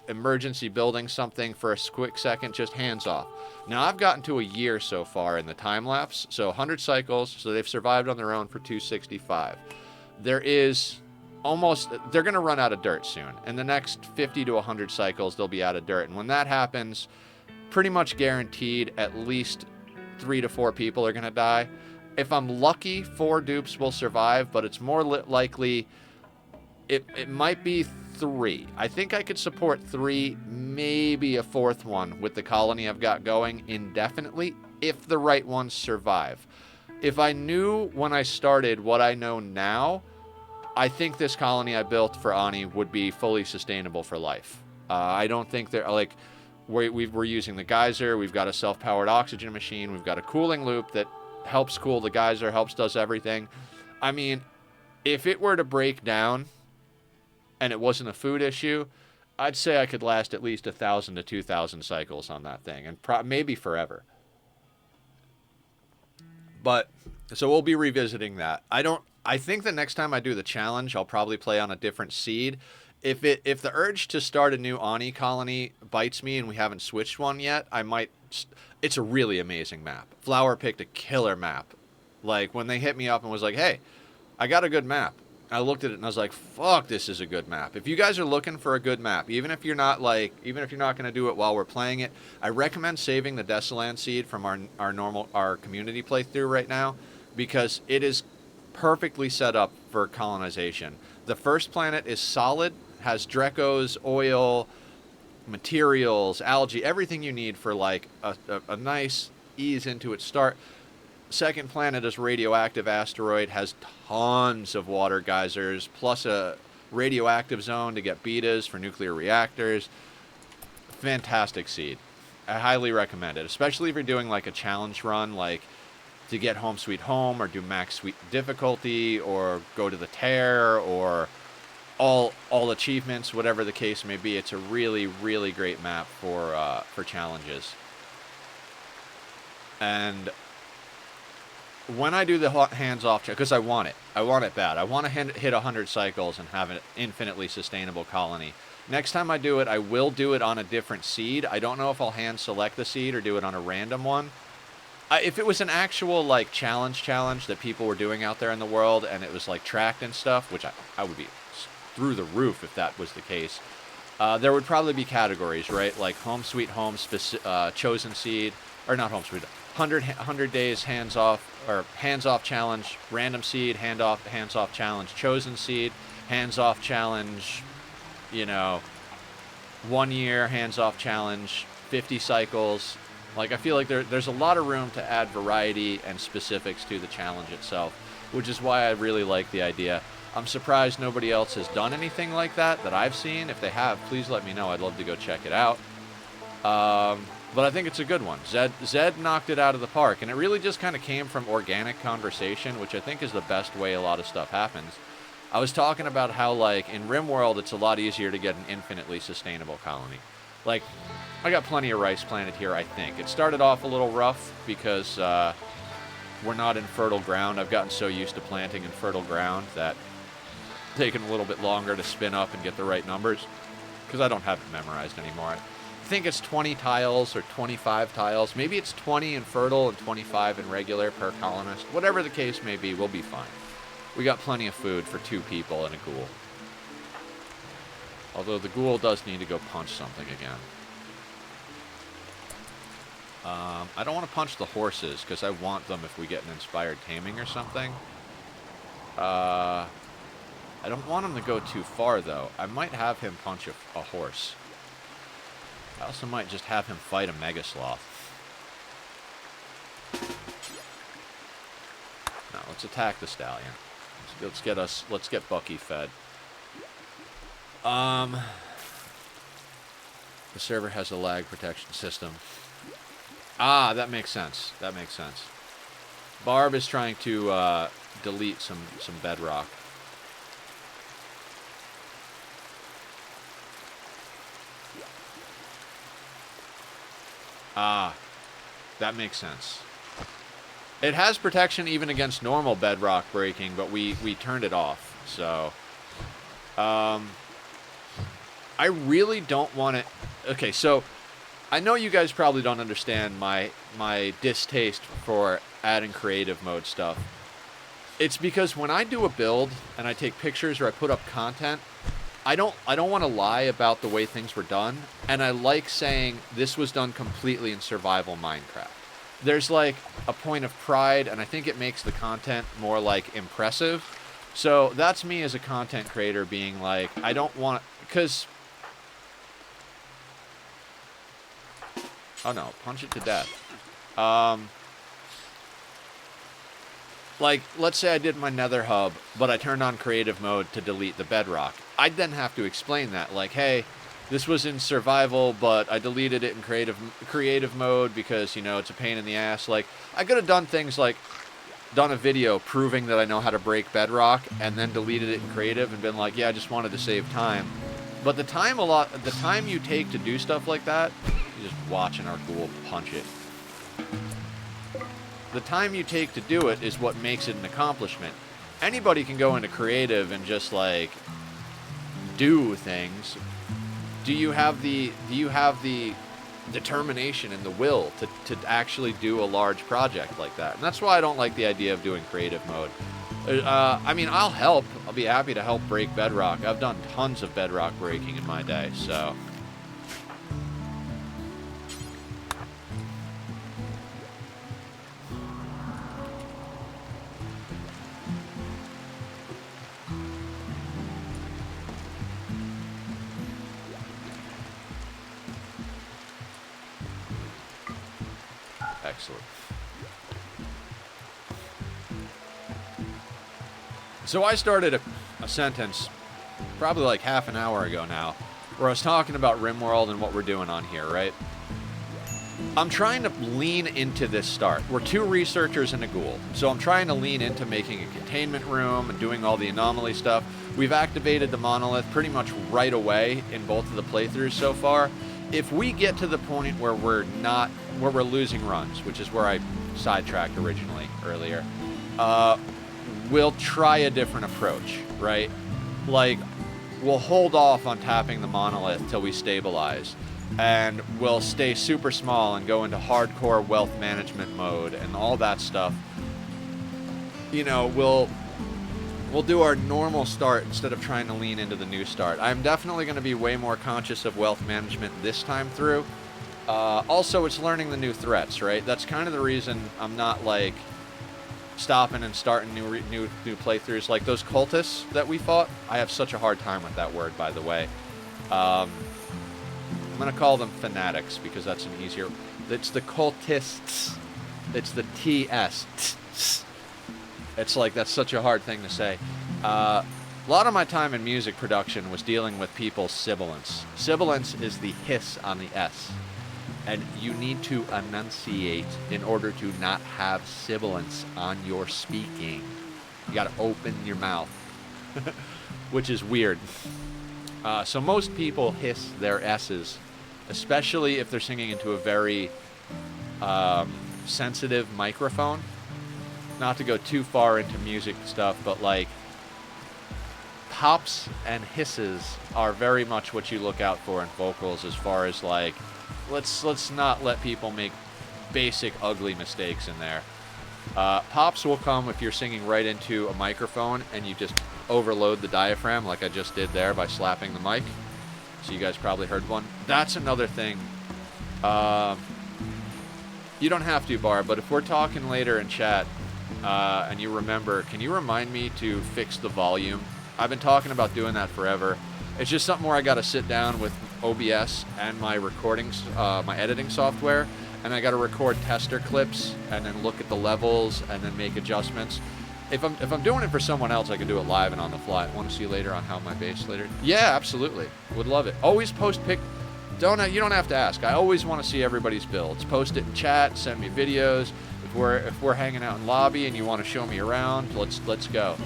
emergency building something for a quick second, just hands off. Now, I've gotten to a year so far in the time lapse, so 100 cycles, so they've survived on their own for 265. There is they're going to run out of dirt soon. In the next 50 to 100 cycles, they'll be out of dirt. And when that happens, pretty much guaranteed at least 3 to 4 people are going to die. If I'm lucky, 4 dupes will survive, but it's more likely it might be 3. I think I could support 3, maybe a 4th one with the colony I've got going indefinitely, if the right ones survive. If I knew when I started what I know now, I think this colony I built for Ani would be fully sustainable for life. I don't think they're like, we're using the geyser, we've got a self-powered oxygen machine, we've got a cooling loop that helps cool the geyser, does everything. I mean, if it were to break down and it wasn't a food issue, I'd say I could last at least 1,000 to 2,000 cycles on that thing, and maybe forever. But, so we'll be revisiting that. I think the next time I do the challenge, I'll probably play on a different seed. If the urge to start a new Ani colony bites me and we haven't switched one yet, I might. It's a really amazing map. Flower picked a killer map. Like, when they hit me up and was like, hey, I got a good map. I looked at it and I was like, fuck, this is a good map. If you guys are looking for a good map, even if you're not going to do it while we're playing it, I recommend saving the Desoland seed from our community playthrough right now, because it is perfectly set up for colonization. The first planet is solid, has Drecos, oil, materials, algae, everything you need for like a nice ease into its start. Second planet is radioactive asteroid, has tons of water geysers, plus a radioactive zone to get betas for nuclear reactors. Fantastic seed. I highly recommend it, especially if you're doing like a challenge run, like to get home sweet home, or do max sweet difficulty, or go to the tear, or all achievements, whatever the case may be. It's a really, really great map for challenges. And when I do the hands-off, because I want it bad. I want to hit 100 cycles and have an infinitely sustainable colony. Next time I do it, I will do it on a different seed. I don't know if I'll hand select the seed or do it on a random one. If it was an actual, like, challenge that people were doing out there in the world, and it was, like, tracked and stuff, which I would be through the roof if that was the case, there would probably be categories, right? Like Home Sweet Home, chosen seed, or not Home Sweet, 100 days hands-off, or hands-off challenge, random seed, hands-off challenge, chosen seed, hands-off challenge, you know, 1 year hands-off challenge, 50 cycles. Like, I feel like there's a lot of room to add variety and specifics to the challenge itself, which is why I really like the idea. I'm surprised nobody else has done anything like that I've seen. If they have, please let me know. I'd love to go check it out. But I think it's a good one. Zed knocked it out of the park, and it really just kind of came from organic conversation, which I think is the best way a lot of stuff happens. I was talking about how, like, in Rimworld, it's a lot easier to get an infinitely sustainable colony. Like, I got plenty of rice planted here, I think. It started off a little rough because we're not in fertile ground. I've gotten so used to planting in fertile ground that it's taken a little bit longer to spin up and get the right numbers because I don't have it memorized anymore. I think it's 20 tiles or 25 tiles. Maybe it's 20 in fertile and 25 in regular per colonist. Whatever the case may be, we'll be fine. We got plenty of food for 2 people and a ghoul. Although the ghoul does need to go punch something again. I don't want to punch the horses because I want them if we get an inspired taming or something. I don't want him to go too far, though. I might have him punch a horse. I also might just have him fight a Mega Sloth. No, let's attack the stallion. Let's get Bucky fed. The server has a lag protection system. Ah, that makes sense. That makes sense. Barb is trying to delete some bedrock. Ah, that makes sense. It has protection even against normal bedrock breaking, but we turned it off. So, I really don't want it. Okay, so I know you guys probably don't understand my distaste for adding creative mode stuff. It's because when I do a build and I take pictures or I put up content, I don't want to lie about the way things were done, and I like saying this was done completely in survival Minecraft. There's like a point of pride, and I think it makes the content more like impressive. So that's me as a content creator being like, I don't want, because, oh no, punch it to death. Like, let's say I did my nether hub, but I turned on creative mode to delete the bedrock. I'd then have to explain that, like, hey, this was in survival, but I deleted it in creative mode because, you know, it's a pain in the ass. Like, I could have done things like done a video proving that I know how to break bedrock and then deleted it in creative and been like, yeah, I just wanted to save time. But the time you take to do stuff like that, you're just watching our ghoul punch it. The time you take to do it is what makes it an accomplishment. Anybody can go into creative and just, like, do things. Do you have the determination and the will to actually do a large project like that? And that's why I don't like the idea of doing creative mode. I mean, I'll help. I'll be happy to help break bedrock. I've done tons of bedrock breaking in my day, so. Excellent. So I started a sentence probably like half an hour ago now where I was talking about Rimworld and what we're doing on here, right? I'm trying to lean into this start. We're 2 researchers and a ghoul, so I'm trying to lean into making a containment room and doing all the anomaly stuff. We've activated the monolith pretty much right away in both of the playthroughs so far. If we get to the point where we're not where we're losing runs, which is where I sidetracked earlier, we'll try a different approach, right? Like, we'll hold off on tapping the monolith till we stabilize, and we'll stay super small and go into hardcore wealth management mode and all that stuff. You know, we'll do our normal start instead of trying to lean into the new start. I'm definitely going to be way more conscious of wealth management this time through. Also, it's learning the new threats, right? That's kind of the reason I'm not, like, stopping and starting new playthroughs. Like those cultists that we fought, I have such a hard time with that word, by the way. I'm going to call them fanatics because that's an easier... It's the cultists. It's the TS. It's like, that's such a hard thing to say. A lot of my time in music production was dealing with people's sibilance. Sibilance is the hiss on the S. And you need to enunciate in order to not have sibilance on your speaking. You got to open your mouth, which is weird. So most people hiss their S's, especially if they're singing into a very sensitive microphone. Not to go too far into music stuff, but like pops and hisses are very much what you look out for in vocals, as far as like, let's not let people make basic ugly mistakes in there. Pops will come if you're singing right into a microphone and you just overload the diaphragm like I just did there by slapping the mic. So you guys probably heard one. That's another thing. You don't have to, Barb, but if we're talking later in chat and you remember, can you remind me to fix the volume? I've been talking about doing that forever. It's just something where I got to sit down with OBS and my recordings, my editing software, and I got to record tester clips and then look at the levels and then make adjustments. If I'm doing it for someone else, I can do it live and on the fly. Want to see later on how my bass later? Yeah, absolutely. Would love it. Always post pic. You don't have to ask. I always want to see everybody's builds. Post it in chat. Send me videos. If we're hanging out in lobby and you want to show me around, let's go.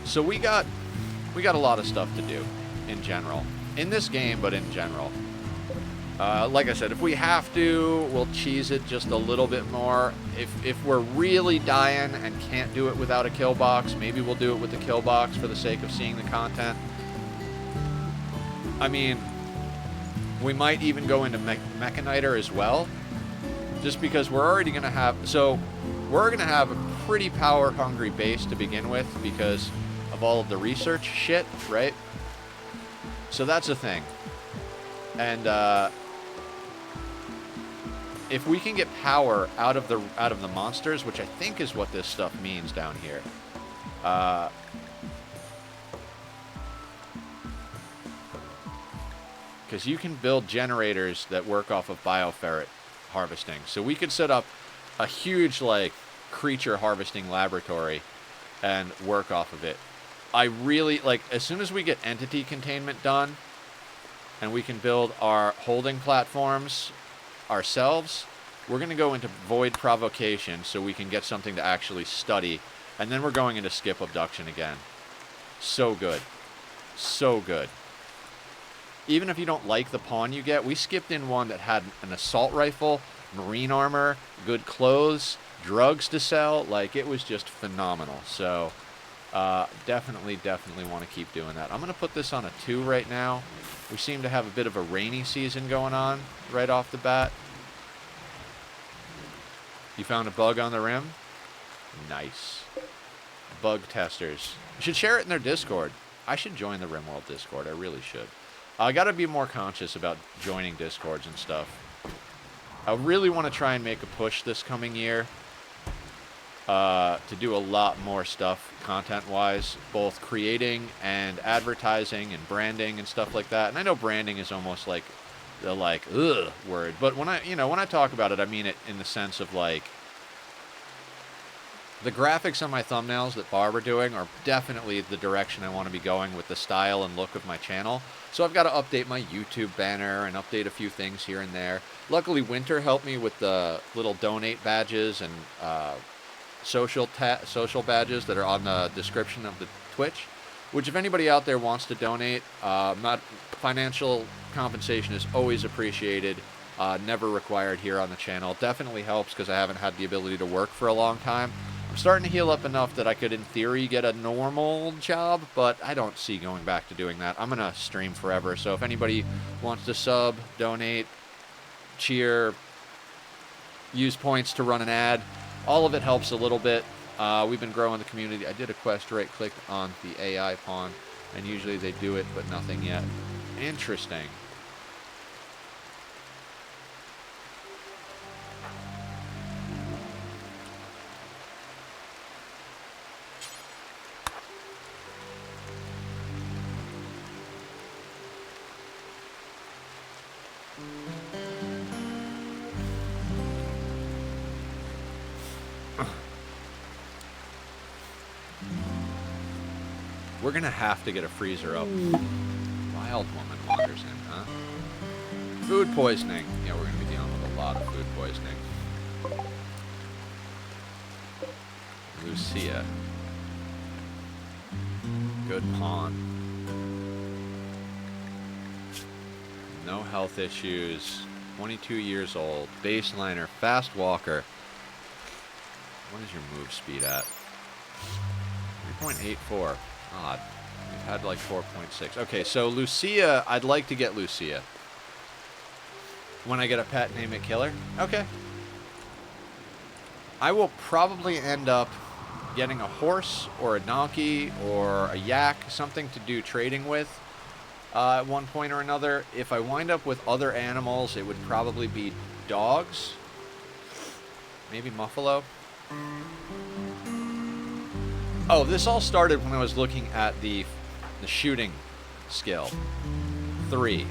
So we got a lot of stuff to do in general. In this game, but in general. Like I said, if we have to, we'll cheese it just a little bit more. If we're really dying and can't do it without a kill box, maybe we'll do it with the kill box for the sake of seeing the content. I mean, we might even go into Mechaniter as well, just because we're already going to have... So, we're going to have a pretty power-hungry base to begin with because of all of the research shit, right? So that's a thing. And, if we can get power out of the monsters, which I think is what this stuff means down here, because you can build generators that work off of bioferret harvesting. So we could set up a huge, like, creature harvesting laboratory and work off of it. I really, like, as soon as we get entity containment done and we can build our holding platforms ourselves, we're going to go into void provocation so we can get something to actually study, and then we're going into skip abduction again. So good. So good. Even if you don't like the pawn you get, we skipped in one that had an assault rifle, marine armor, good clothes, drugs to sell. Like, it was just phenomenal. So, definitely want to keep doing that. I'm going to put this on a 2 right now. We seem to have a bit of a rainy season going on right off the bat. You found a bug on the rim? Nice. Bug testers. You should share it in their Discord. I should join the Rimworld Discord. I really should. I got to be more conscious about joining Discords and stuff. I really want to try and make a push this coming year to do a lot more stuff content-wise, both creating and advertising and branding and stuff like that. And I know branding is almost like the ugh word, but when I talk about it, I mean it in the sense of like the graphics on my thumbnails that Barb are doing are definitely the direction I want to be going with the style and look of my channel. So I've got to update my YouTube banner and update a few things here and there. Luckily, Winter helped me with the little donate badges and social badges that are on the description of the Twitch. which if anybody out there wants to donate, financial compensation is always appreciated, never required here on the channel. Definitely helps because I haven't had the ability to work for a long time. I'm starting to heal up enough that I could, in theory, get a normal job, but I don't see going back to doing that. I'm going to stream forever, so if anybody wants to sub, donate, cheer, use points to run an ad, all of it helps a little bit. We've been growing the community. I did a quest, right-clicked on the AI pawn, and usually they do it, but nothing yet. Interesting. We're gonna have to get a freezer up. Wild woman wanders in, huh? Food poisoning. Yeah, we're gonna be dealing with a lot of food poisoning. Lucia. Good pawn. No health issues. 22 years old. Baseliner. Fast walker. What is your move speed at? 3.84. Odd. We've had like 4.6. Okay, so Lucia, I'd like to get Lucia. When I get a pet, name it Killer? Okay. I will probably end up getting a horse or a donkey or a yak, something to do trading with at one point or another. If I wind up with other animals, it would probably be dogs. Maybe Muffalo. Oh, this all started when I was looking at the shooting skill. 3.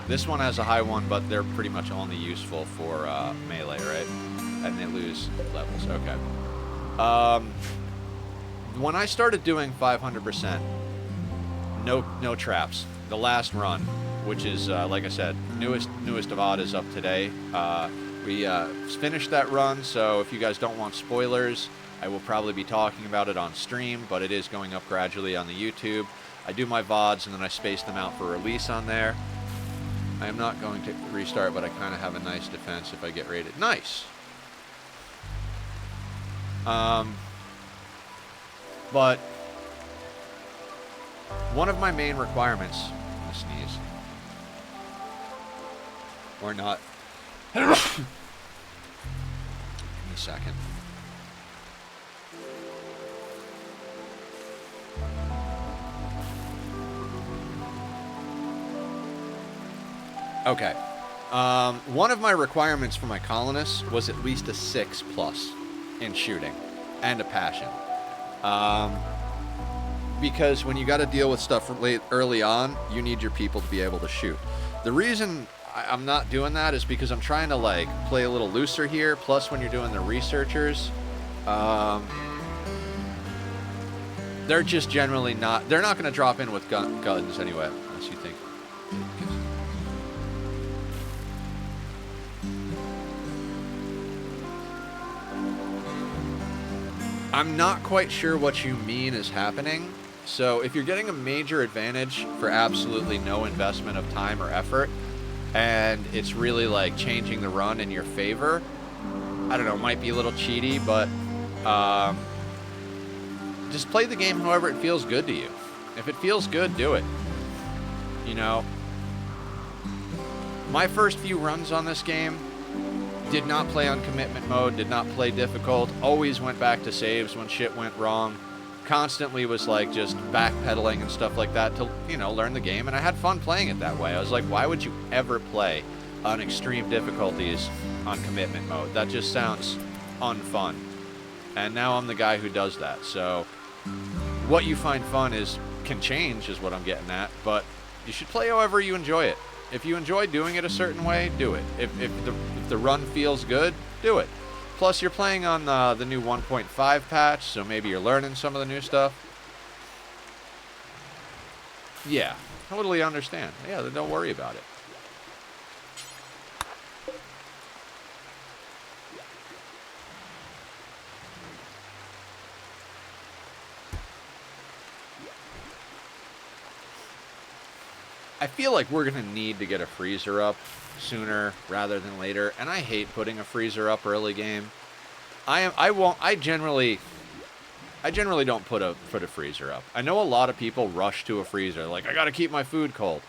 This one has a high one, but they're pretty much only useful for melee, right? And they lose levels. Okay. When I started doing 500%, no traps. The last run, which is like I said, newest of odd is up today. We finished that run, so if you guys don't want spoilers, I will probably be talking about it on stream, but it is going up gradually on the YouTube. I do my VODs and then I space them out for release on there. I am not going to restart, but I kind of have a nice defense if I get raided. Nice! But one of my main requirements, I'm gonna sneeze, or not. Give me a second. Okay. One of my requirements for my colonists was at least a 6+ in shooting and a passion. Because when you got to deal with stuff early on, you need your people to be able to shoot. The reason I'm not doing that is because I'm trying to like play a little looser here. Plus, when you're doing the researchers, they're just generally not. They're not going to drop in with guns anyway, unless you think. I'm not quite sure what you mean is happening. So if you're getting a major advantage for absolutely no investment of time or effort, and it's really like changing the run in your favor, I don't know, it might be a little cheaty, but just play the game however it feels good to you. If it feels good, do it. You know, my first few runs on this game did not play on commitment mode, did not play difficult, always went back to saves when shit went wrong, constantly was like just backpedaling and stuff like that to, you know, learn the game, and I had fun playing it that way. I was like, why would you ever play on extreme difficulties on commitment mode? That just sounds unfun. And now I'm the guy who does that. So what you find fun can change is what I'm getting at, but you should play however you enjoy it. If you enjoy doing it a certain way, do it. If the run feels good, do it. Plus, you're playing on the new 1.5 patch, so maybe you're learning some of the new stuff. Yeah, totally understand. Yeah, then don't worry about it. I feel like we're going to need to get a freezer up sooner rather than later, and I hate putting a freezer up early game. I generally don't put a freezer up. I know a lot of people rush to a freezer, like, I gotta keep my food cold.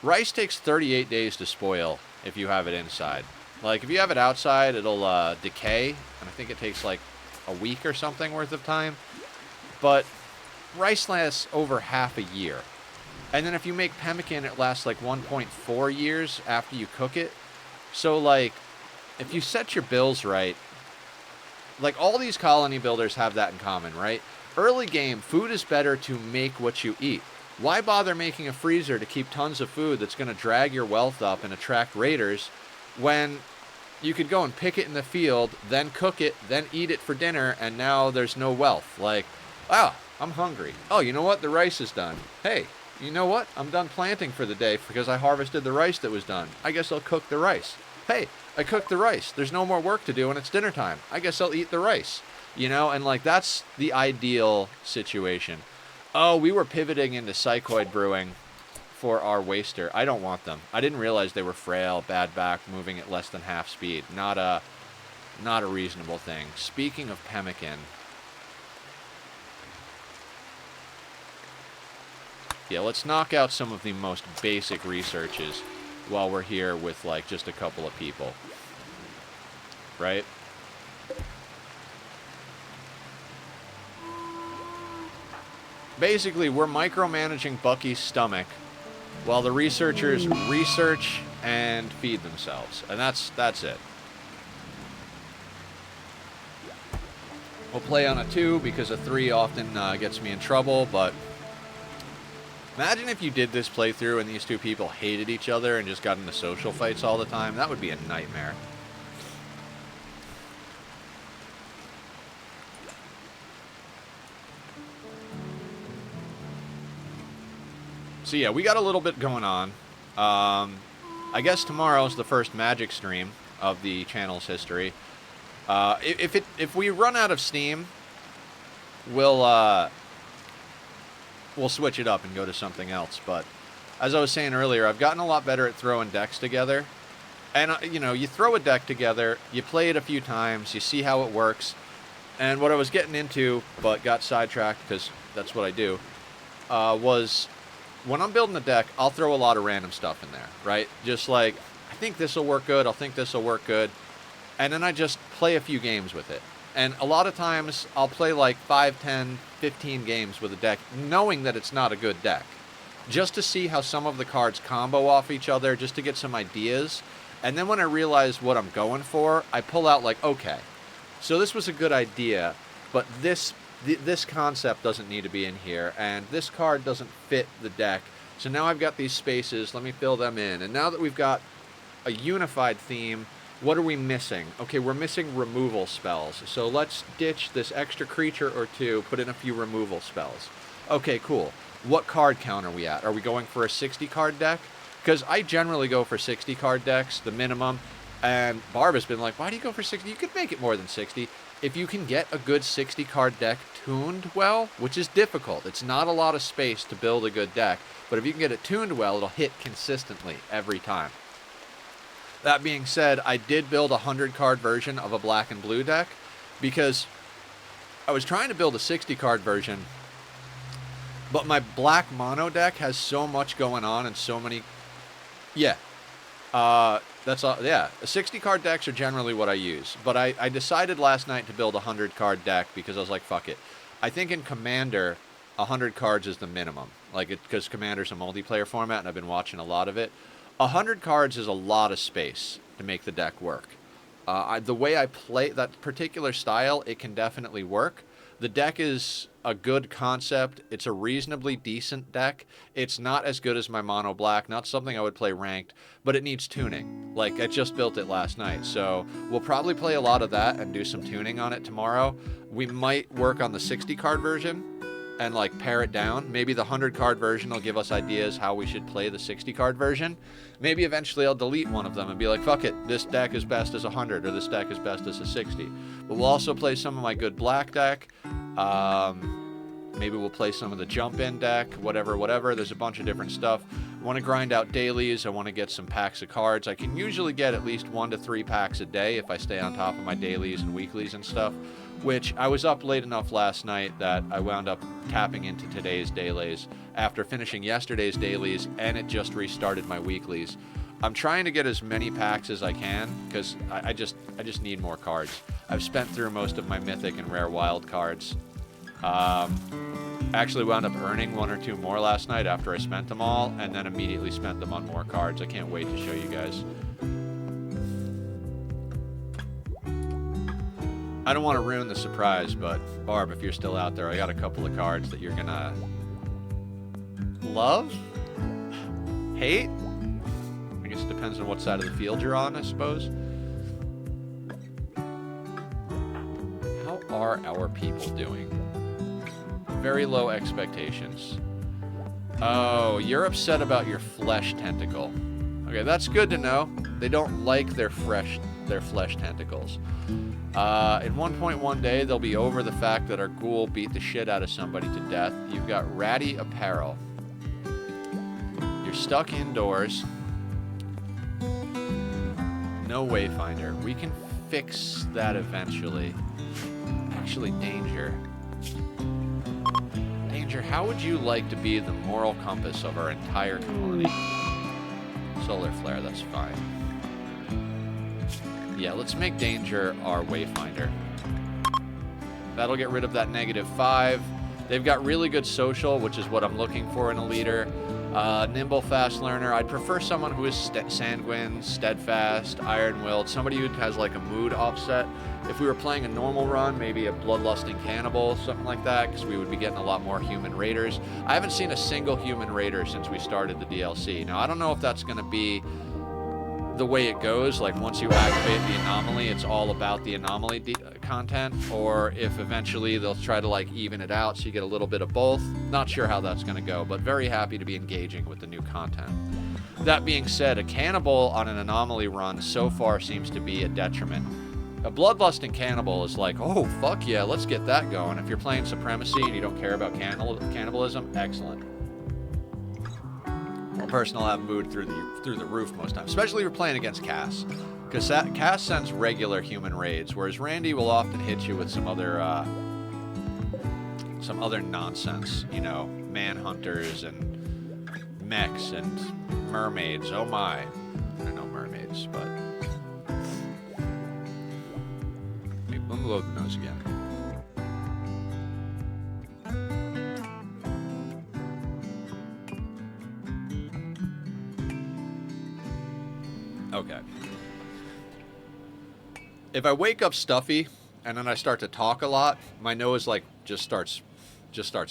Rice takes 38 days to spoil if you have it inside. Like, if you have it outside, it'll decay, and I think it takes like a week or something worth of time. But rice lasts over half a year. And then if you make pemmican, it lasts like 1.4 years after you cook it. So, like, if you set your bills right, like, all these colony builders have that in common, right? Early game, food is better to make what you eat. Why bother making a freezer to keep tons of food that's going to drag your wealth up and attract raiders when you could go and pick it in the field, then cook it, then eat it for dinner, and now there's no wealth? Like, wow, I'm hungry. Oh, you know what? The rice is done. Hey, you know what? I'm done planting for the day because I harvested the rice that was done. I guess I'll cook the rice. Hey, I cooked the rice. There's no more work to do and it's dinner time. I guess I'll eat the rice. You know, and like, that's the ideal situation. Oh, we were pivoting into psychoid brewing for our waster. I don't want them. I didn't realize they were frail, bad back, moving at less than half speed. Not a reasonable thing. Speaking of pemmican, yeah, let's knock out some of the most basic researches while we're here with, like, just a couple of people. Right? Basically, we're micromanaging Bucky's stomach while the researchers research and feed themselves. And that's it. We'll play on a 2 because a 3 often gets me in trouble, but imagine if you did this playthrough and these two people hated each other and just got into social fights all the time. That would be a nightmare. So yeah, we got a little bit going on. I guess tomorrow's the first Magic stream of the channel's history. If we run out of steam, we'll switch it up and go to something else. But as I was saying earlier, I've gotten a lot better at throwing decks together. And you know, you throw a deck together, you play it a few times, you see how it works. And what I was getting into, but got sidetracked because that's what I do, was when I'm building a deck, I'll throw a lot of random stuff in there, right? Just like, I think this will work good, I'll think this will work good. And then I just play a few games with it. And a lot of times, I'll play like 5, 10, 15 games with a deck, knowing that it's not a good deck. Just to see how some of the cards combo off each other, just to get some ideas. And then when I realize what I'm going for, I pull out like, okay, so this was a good idea, but this concept doesn't need to be in here, and this card doesn't fit the deck. So now I've got these spaces, let me fill them in. And now that we've got a unified theme, what are we missing? Okay, we're missing removal spells. So let's ditch this extra creature or two, put in a few removal spells. Okay, cool. What card count are we at? Are we going for a 60 card deck? Because I generally go for 60 card decks, the minimum. And Barb has been like, why do you go for 60? You could make it more than 60. If you can get a good 60 card deck tuned well, which is difficult. It's not a lot of space to build a good deck. But if you can get it tuned well, it'll hit consistently every time. That being said, I did build a 100 card version of a black and blue deck because I was trying to build a 60 card version, but my black mono deck has so much going on and so many... Yeah. That's all. Yeah. 60 card decks are generally what I use, but I decided last night to build a 100 card deck because I was like, fuck it. I think in Commander, 100 cards is the minimum. Like, because Commander's a multiplayer format and I've been watching a lot of it. 100 cards is a lot of space to make the deck work. The way I play that particular style, it can definitely work. The deck is a good concept. It's a reasonably decent deck. It's not as good as my mono black, not something I would play ranked, but it needs tuning. Like, I just built it last night, so we'll probably play a lot of that and do some tuning on it tomorrow. We might work on the 60 card version and like pare it down. Maybe the 100 card version will give us ideas how we should play the 60 card version. Maybe eventually I'll delete one of them and be like, fuck it, this deck is best as a 100 or this deck is best as a 60. But we'll also play some of my good black deck. Maybe we'll play some of the jump in deck, whatever. There's a bunch of different stuff. I want to grind out dailies. I want to get some packs of cards. I can usually get at least 1 to 3 packs a day if I stay on top of my dailies and weeklies and stuff, which I was up late enough last night that I wound up tapping into today's dailies after finishing yesterday's dailies, and it just restarted my weeklies. I'm trying to get as many packs as I can because I just need more cards. I've spent through most of my mythic and rare wild cards. Actually wound up earning 1 or 2 more last night after I spent them all, and then immediately spent them on more cards. I can't wait to show you guys. I don't want to ruin the surprise, but Barb, if you're still out there, I got a couple of cards that you're gonna love? Hate? I guess it depends on what side of the field you're on, I suppose. How are our people doing? Very low expectations. Oh, you're upset about your flesh tentacle. Okay, that's good to know. They don't like their flesh tentacles. In 1.1 day, they'll be over the fact that our ghoul beat the shit out of somebody to death. You've got ratty apparel. You're stuck indoors. No wayfinder. We can fix that eventually. Actually, danger. How would you like to be the moral compass of our entire colony? Solar flare, that's fine. Yeah, let's make danger our wayfinder. That'll get rid of that -5. They've got really good social, which is what I'm looking for in a leader. Nimble, fast learner. I'd prefer someone who is sanguine, steadfast, iron-willed, somebody who has like a mood offset. If we were playing a normal run, maybe a bloodlusting cannibal, something like that, because we would be getting a lot more human raiders. I haven't seen a single human raider since we started the DLC. Now, I don't know if that's going to be the way it goes, like once you activate the anomaly, it's all about the anomaly content, or if eventually they'll try to like even it out so you get a little bit of both. Not sure how that's going to go, but very happy to be engaging with the new content. That being said, a cannibal on an anomaly run so far seems to be a detriment. A bloodlusting cannibal is like, oh, fuck yeah, let's get that going. If you're playing Supremacy and you don't care about cannibalism, excellent. Well, person will have mood through the roof most times, especially if you're playing against Cass. Because Cass sends regular human raids, whereas Randy will often hit you with some other nonsense, you know, manhunters and mechs and mermaids. Oh my. I don't know mermaids, but... Let me load the nose again. Okay. If I wake up stuffy and then I start to talk a lot, my nose like just starts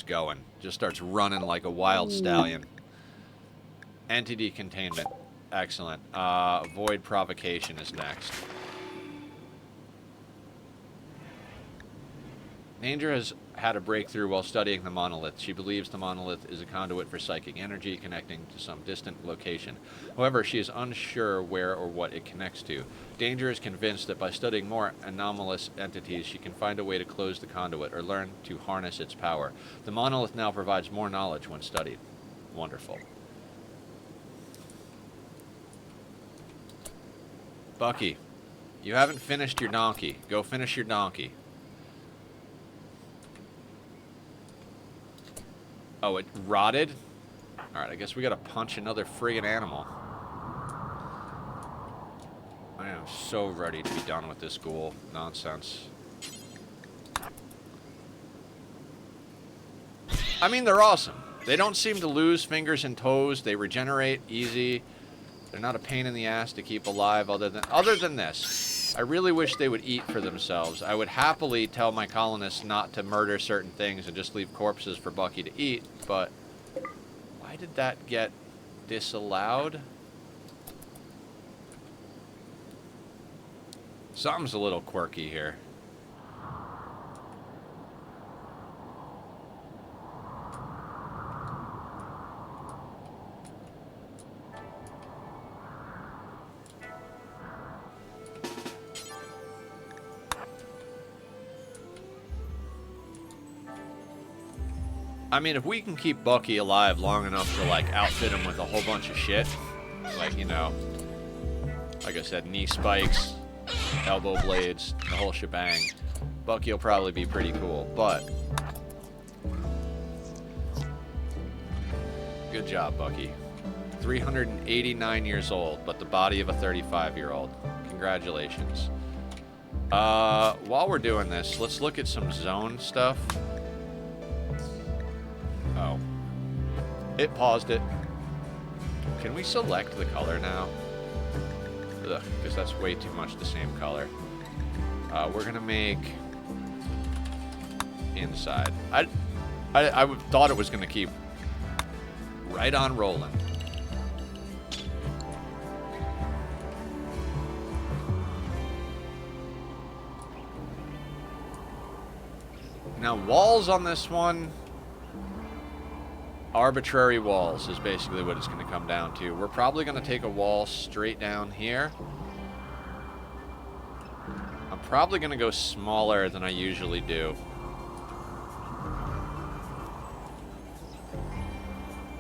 going, just starts running like a wild stallion. Entity containment, excellent. Avoid provocation is next. Danger has had a breakthrough while studying the monolith. She believes the monolith is a conduit for psychic energy connecting to some distant location. However, she is unsure where or what it connects to. Danger is convinced that by studying more anomalous entities, she can find a way to close the conduit or learn to harness its power. The monolith now provides more knowledge when studied. Wonderful. Bucky, you haven't finished your donkey. Go finish your donkey. Oh, it rotted? Alright, I guess we gotta punch another friggin' animal. I am so ready to be done with this ghoul nonsense. I mean, they're awesome. They don't seem to lose fingers and toes. They regenerate easy. They're not a pain in the ass to keep alive other than this. I really wish they would eat for themselves. I would happily tell my colonists not to murder certain things and just leave corpses for Bucky to eat, but why did that get disallowed? Something's a little quirky here. I mean, if we can keep Bucky alive long enough to, like, outfit him with a whole bunch of shit, like, you know, like I said, knee spikes, elbow blades, the whole shebang, Bucky will probably be pretty cool, but good job, Bucky. 389 years old, but the body of a 35-year-old. Congratulations. While we're doing this, let's look at some zone stuff. Oh. It paused it. Can we select the color now? Ugh, because that's way too much the same color. We're gonna make inside. I thought it was gonna keep right on rolling. Now, walls on this one, arbitrary walls is basically what it's going to come down to. We're probably going to take a wall straight down here. I'm probably going to go smaller than I usually do.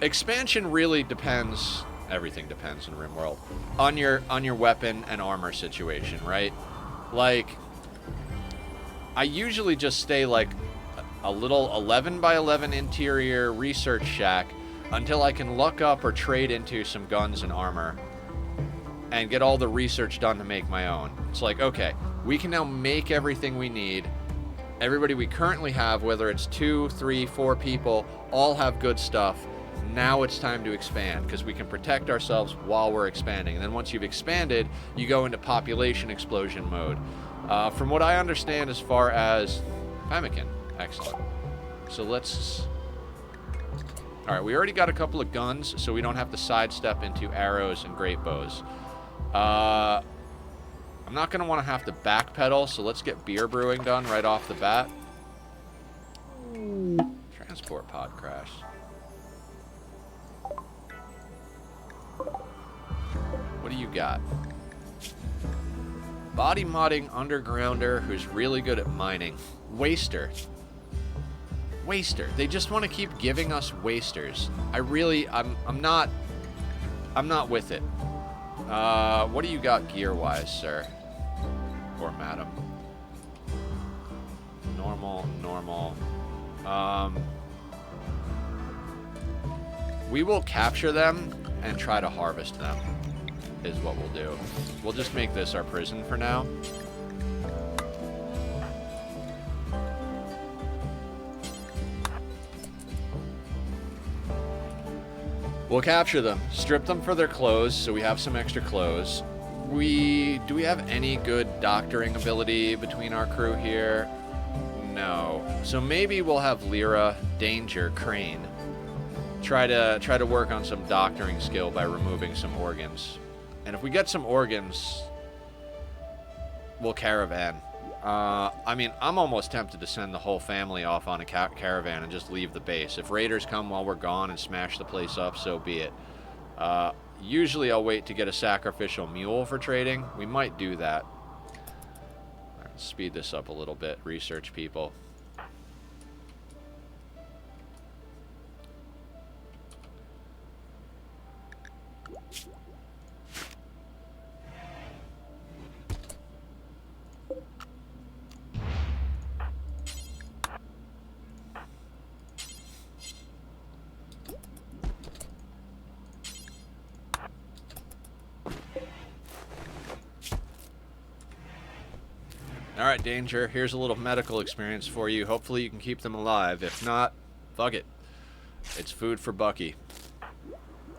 Expansion really depends, everything depends in Rimworld, on your weapon and armor situation, right? Like, I usually just stay like a little 11 by 11 interior research shack until I can luck up or trade into some guns and armor and get all the research done to make my own. It's like, okay, we can now make everything we need. Everybody we currently have, whether it's 2, 3, 4 people, all have good stuff. Now it's time to expand because we can protect ourselves while we're expanding. And then once you've expanded, you go into population explosion mode. From what I understand as far as Pemmican. Excellent. So let's... Alright, we already got a couple of guns, so we don't have to sidestep into arrows and great bows. I'm not going to want to have to backpedal, so let's get beer brewing done right off the bat. Transport pod crash. What do you got? Body modding undergrounder who's really good at mining. Waster. Waster. They just want to keep giving us wasters. I'm not with it. What do you got gear-wise, sir? Or madam? Normal, normal. We will capture them and try to harvest them, is what we'll do. We'll just make this our prison for now. We'll capture them, strip them for their clothes, so we have some extra clothes. Do we have any good doctoring ability between our crew here? No. So maybe we'll have Lyra, Danger, Crane. Try to work on some doctoring skill by removing some organs. And if we get some organs, we'll caravan. I mean, I'm almost tempted to send the whole family off on a caravan and just leave the base. If raiders come while we're gone and smash the place up, so be it. Usually I'll wait to get a sacrificial mule for trading. We might do that. All right, speed this up a little bit, research people. Alright, Danger, here's a little medical experience for you. Hopefully you can keep them alive. If not, fuck it. It's food for Bucky.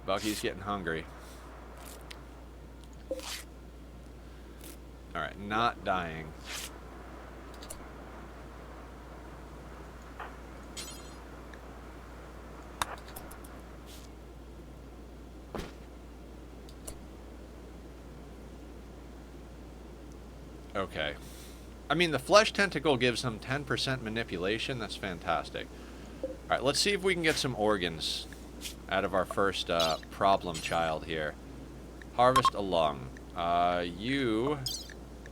Bucky's getting hungry. Alright, not dying. Okay. I mean, the flesh tentacle gives them 10% manipulation. That's fantastic. Alright, let's see if we can get some organs out of our first problem child here. Harvest a lung. You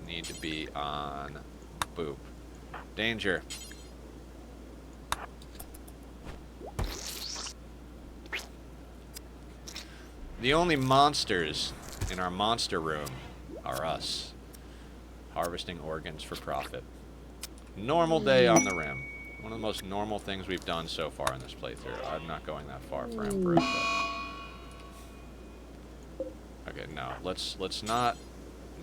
need to be on boop. Danger. The only monsters in our monster room are us. Harvesting organs for profit. Normal day on the rim. One of the most normal things we've done so far in this playthrough. I'm not going that far for improvement. Okay, no. Let's not...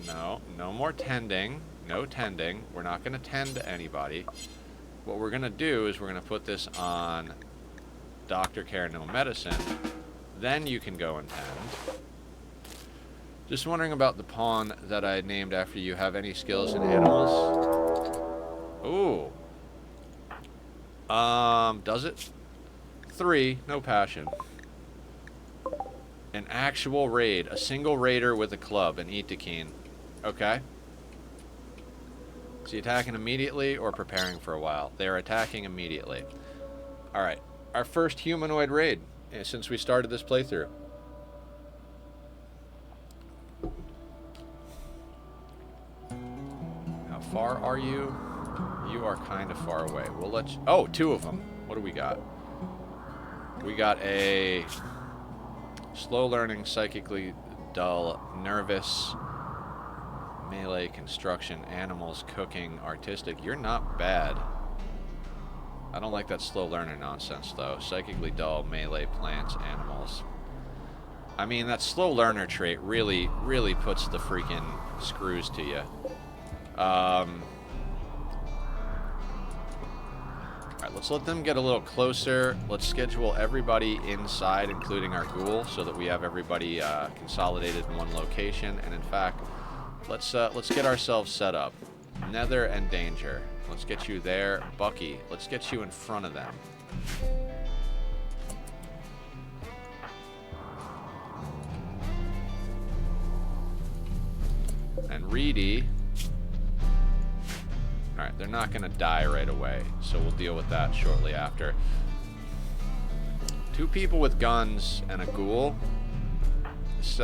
No more tending. No tending. We're not going to tend to anybody. What we're going to do is we're going to put this on doctor care, no medicine. Then you can go and tend. Just wondering about the pawn that I named after you. Have any skills in animals? Ooh. Does it? 3, no passion. An actual raid. A single raider with a club, an Itakeen. Okay. Is he attacking immediately or preparing for a while? They are attacking immediately. Alright. Our first humanoid raid since we started this playthrough. How far are you? You are kind of far away. We'll let you... Oh, 2 of them. What do we got? We got a slow learning, psychically dull, nervous, melee, construction, animals, cooking, artistic. You're not bad. I don't like that slow learner nonsense, though. Psychically dull, melee, plants, animals. I mean, that slow learner trait really, really puts the freaking screws to you. Alright, let's let them get a little closer. Let's schedule everybody inside, including our ghoul, so that we have everybody consolidated in one location. And in fact, let's get ourselves set up. Nether and Danger. Let's get you there. Bucky, let's get you in front of them. And Reedy. Alright, they're not going to die right away, so we'll deal with that shortly after. 2 people with guns and a ghoul. This,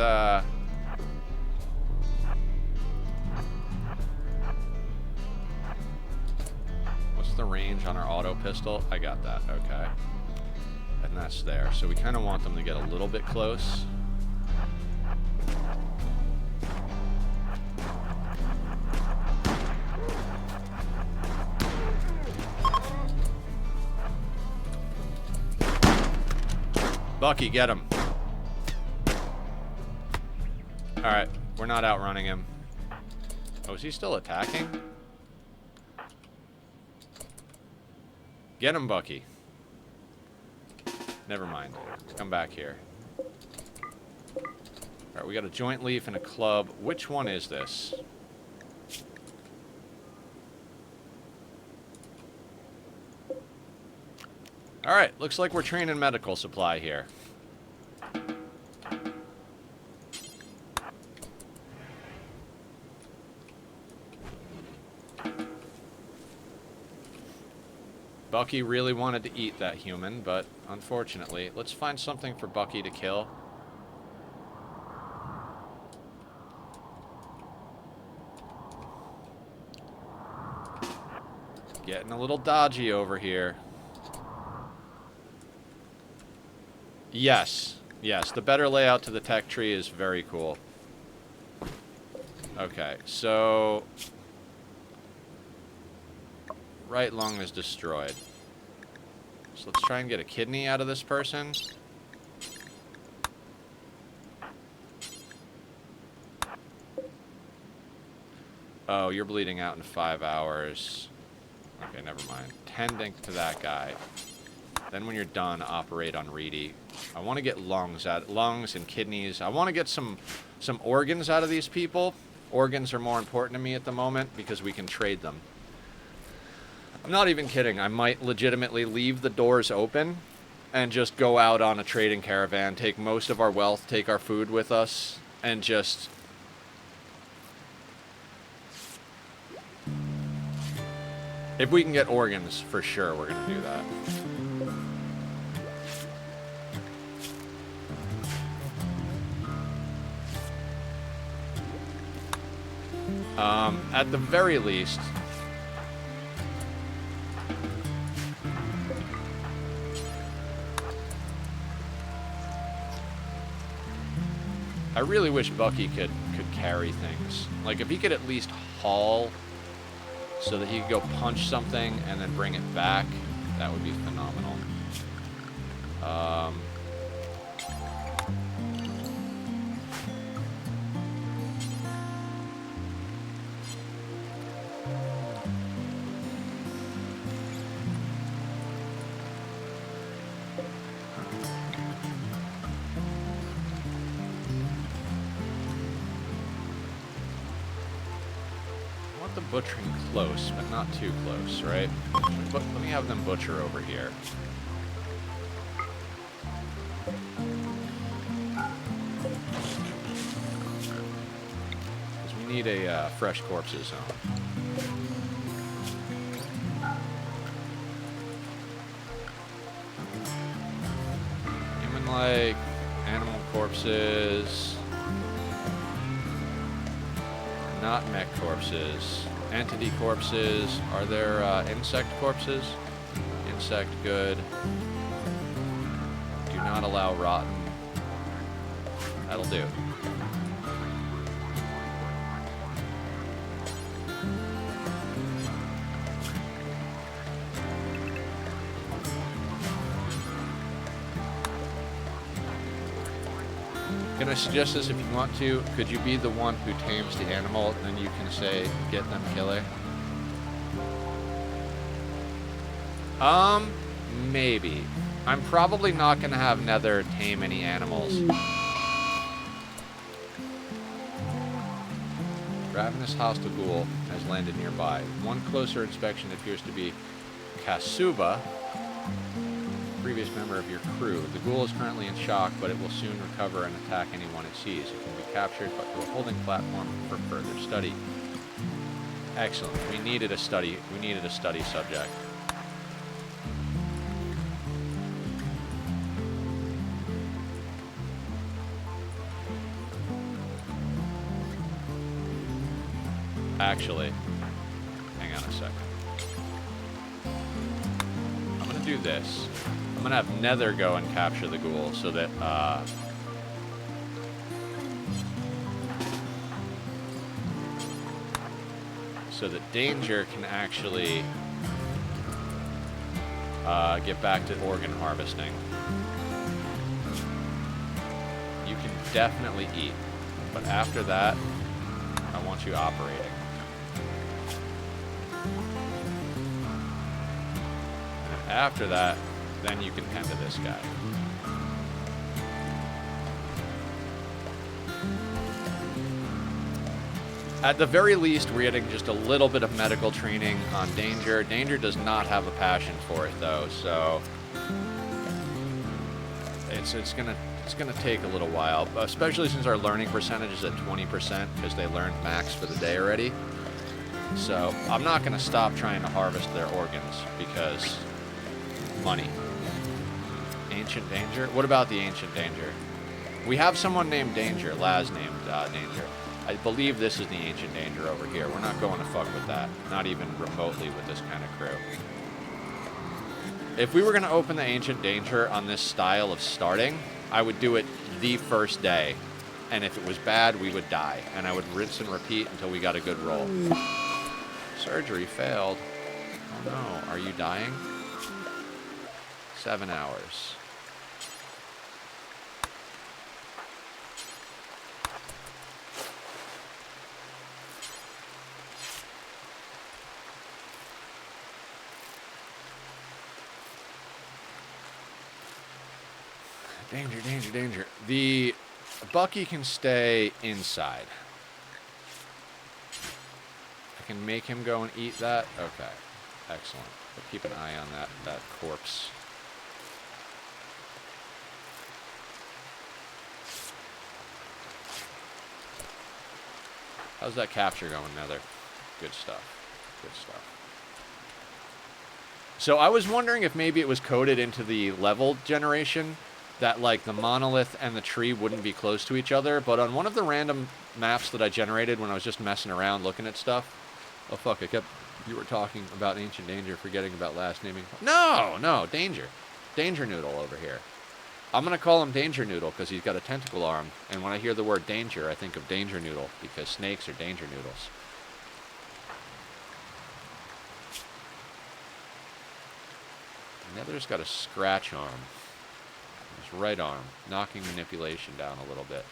what's the range on our auto pistol? I got that, okay. And that's there. So we kind of want them to get a little bit close. Bucky, get him. Alright, we're not outrunning him. Oh, is he still attacking? Get him, Bucky. Never mind. Come back here. Alright, we got a joint leaf and a club. Which one is this? Alright, looks like we're training medical supply here. Bucky really wanted to eat that human, but unfortunately, let's find something for Bucky to kill. Getting a little dodgy over here. Yes, yes, the better layout to the tech tree is very cool. Okay, so... right lung is destroyed. So let's try and get a kidney out of this person. Oh, you're bleeding out in 5 hours. Okay, never mind. Tending to that guy. Then when you're done, operate on Reedy. I want to get lungs and kidneys. I want to get some organs out of these people. Organs are more important to me at the moment because we can trade them. I'm not even kidding. I might legitimately leave the doors open and just go out on a trading caravan, take most of our wealth, take our food with us, and just... if we can get organs, for sure we're going to do that. At the very least... I really wish Bucky could carry things. Like, if he could at least haul so that he could go punch something and then bring it back, that would be phenomenal. The butchering close, but not too close, right? Let me have them butcher over here. Because we need a fresh corpses zone. Human-like, animal corpses. Not mech corpses. Entity corpses. Are there insect corpses? Insect, good. Do not allow rotten. That'll do. Can I suggest this if you want to? Could you be the one who tames the animal, then you can say, get them killer? Maybe. I'm probably not going to have Nether tame any animals. Ravenous hostile ghoul has landed nearby. One closer inspection appears to be Kasuba, previous member of your crew. The ghoul is currently in shock, but it will soon recover and attack anyone it sees. It can be captured, but to a holding platform for further study. Excellent. We needed a study subject. Actually, hang on a second. I'm gonna do this. I'm gonna have Nether go and capture the ghoul so that Danger can actually get back to organ harvesting. You can definitely eat, but after that, I want you operating. And after that, then you can tend to this guy. At the very least, we're getting just a little bit of medical training on Danger. Danger does not have a passion for it, though, so it's gonna take a little while, especially since our learning percentage is at 20% because they learned max for the day already. So I'm not gonna stop trying to harvest their organs because money. Ancient Danger? What about the Ancient Danger? We have someone named Danger, Laz named Danger. I believe this is the Ancient Danger over here. We're not going to fuck with that. Not even remotely with this kind of crew. If we were going to open the Ancient Danger on this style of starting, I would do it the first day. And if it was bad, we would die. And I would rinse and repeat until we got a good roll. Surgery failed. Oh no, are you dying? 7 hours. Danger, danger, danger. The Bucky can stay inside. I can make him go and eat that. Okay, excellent. But keep an eye on that corpse. How's that capture going, Nether? Good stuff. Good stuff. So I was wondering if maybe it was coded into the level generation that, like, the monolith and the tree wouldn't be close to each other, but on one of the random maps that I generated when I was just messing around looking at stuff... Oh, fuck, you were talking about Ancient Danger, forgetting about last naming... No, Danger. Danger Noodle over here. I'm going to call him Danger Noodle because he's got a tentacle arm. And when I hear the word danger, I think of Danger Noodle because snakes are danger noodles. Nether's got a scratch arm. His right arm. Knocking manipulation down a little bit.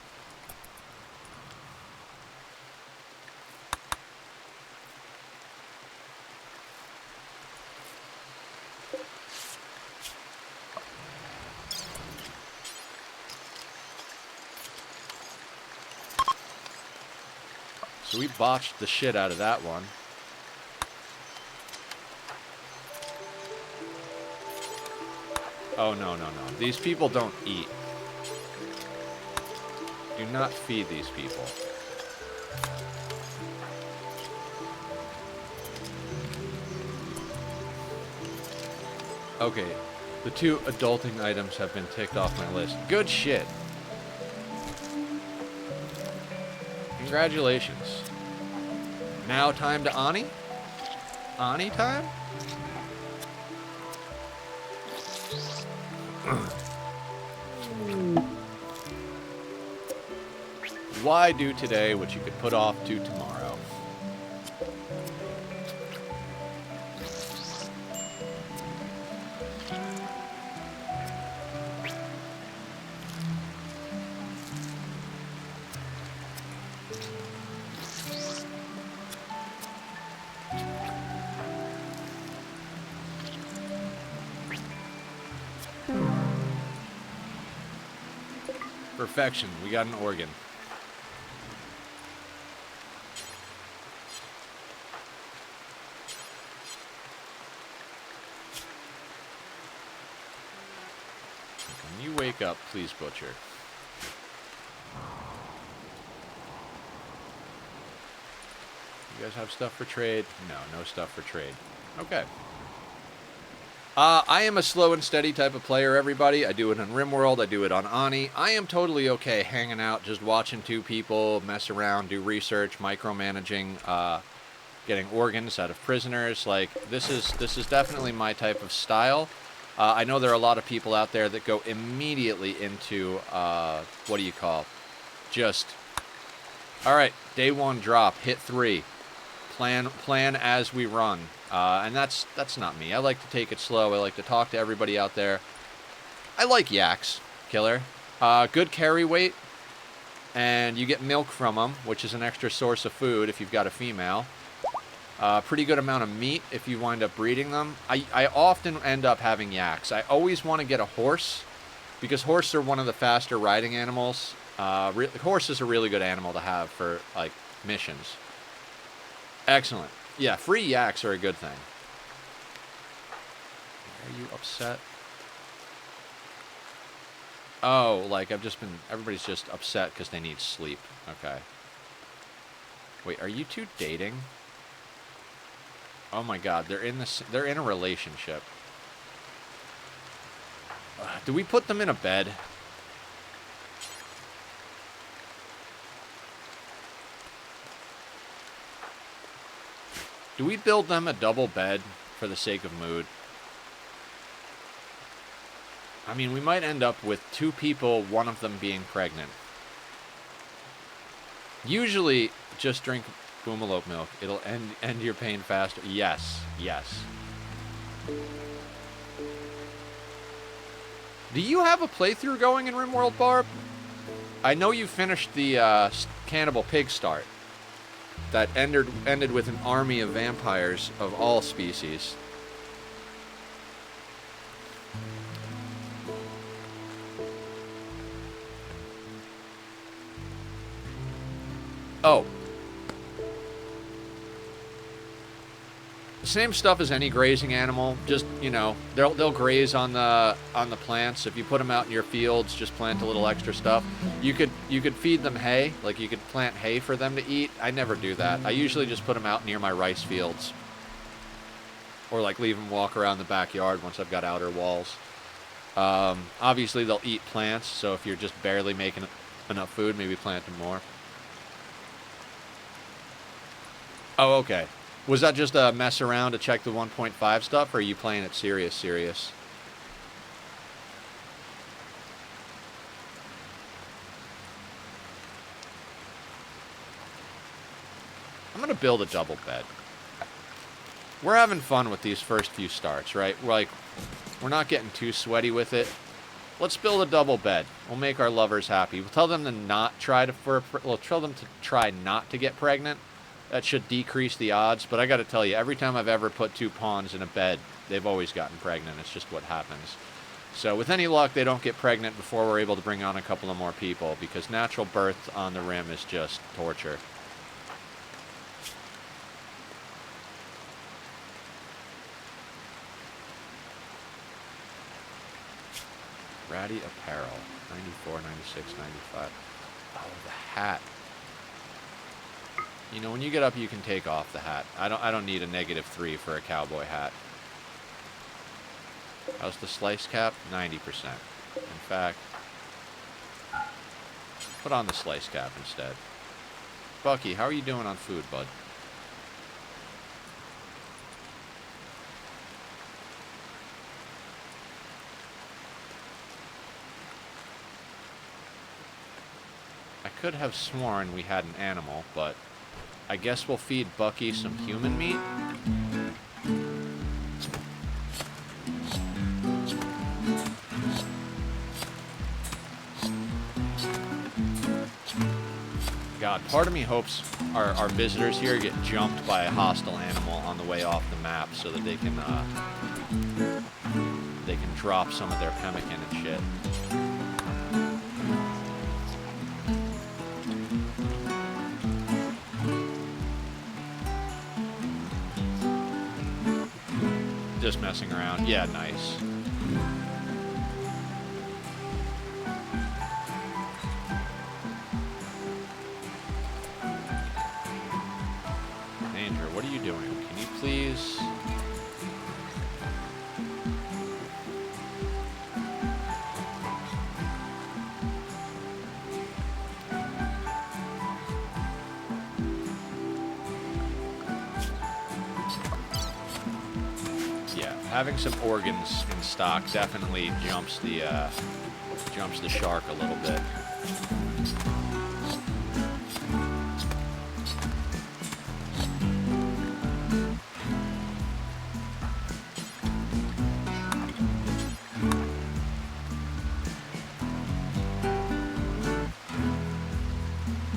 So we botched the shit out of that one. Oh, no, no, no. These people don't eat. Do not feed these people. Okay, the 2 adulting items have been ticked off my list. Good shit. Congratulations. Now time to Ani? Ani time? Why do today what you could put off to tomorrow? Perfection. We got an organ. When you wake up, please, Butcher. You guys have stuff for trade? No, no stuff for trade. Okay. I am a slow and steady type of player, everybody. I do it on Rimworld. I do it on Ani. I am totally okay hanging out, just watching 2 people mess around, do research, micromanaging, getting organs out of prisoners. Like, this is definitely my type of style. I know there are a lot of people out there that go immediately into, what do you call? Just, all right, day 1 drop, hit 3. Plan as we run. And that's not me. I like to take it slow. I like to talk to everybody out there. I like yaks, Killer. Good carry weight, and you get milk from them, which is an extra source of food if you've got a female. Pretty good amount of meat if you wind up breeding them. I often end up having yaks. I always want to get a horse, because horses are one of the faster riding animals. Horse is a really good animal to have for, like, missions. Excellent. Yeah, free yaks are a good thing. Are you upset? Oh, like everybody's just upset because they need sleep. Okay. Wait, are you 2 dating? Oh my god, they're in a relationship. Do we put them in a bed? Do we build them a double bed for the sake of mood? I mean, we might end up with 2 people, one of them being pregnant. Usually, just drink Boomalope milk. It'll end your pain faster. Yes, yes. Do you have a playthrough going in Rimworld, Barb? I know you finished the Cannibal Pig start. That ended with an army of vampires of all species. Oh. Same stuff as any grazing animal. Just, you know, they'll graze on the plants. If you put them out in your fields, just plant a little extra stuff. You could feed them hay, like you could plant hay for them to eat. I never do that. I usually just put them out near my rice fields, or like leave them walk around the backyard once I've got outer walls. Obviously they'll eat plants, so if you're just barely making enough food, maybe plant them more. Oh, okay. Was that just a mess around to check the 1.5 stuff, or are you playing it serious? I'm going to build a double bed. We're having fun with these first few starts, right? We're not getting too sweaty with it. Let's build a double bed. We'll make our lovers happy. We'll tell them to not try to... We'll tell them to try not to get pregnant. That should decrease the odds. But I got to tell you, every time I've ever put 2 pawns in a bed, they've always gotten pregnant. It's just what happens. So with any luck, they don't get pregnant before we're able to bring on a couple of more people, because natural birth on the rim is just torture. Ratty apparel, 94, 96, 95. Oh, the hat. You know, when you get up, you can take off the hat. I don't need a -3 for a cowboy hat. How's the slice cap? 90%. In fact, put on the slice cap instead. Bucky, how are you doing on food, bud? I could have sworn we had an animal, but I guess we'll feed Bucky some human meat. God, part of me hopes our visitors here get jumped by a hostile animal on the way off the map so that they can drop some of their pemmican and shit. Just messing around. Yeah, nice. Danger, what are you doing? Can you please... Having some organs in stock definitely jumps the shark a little bit.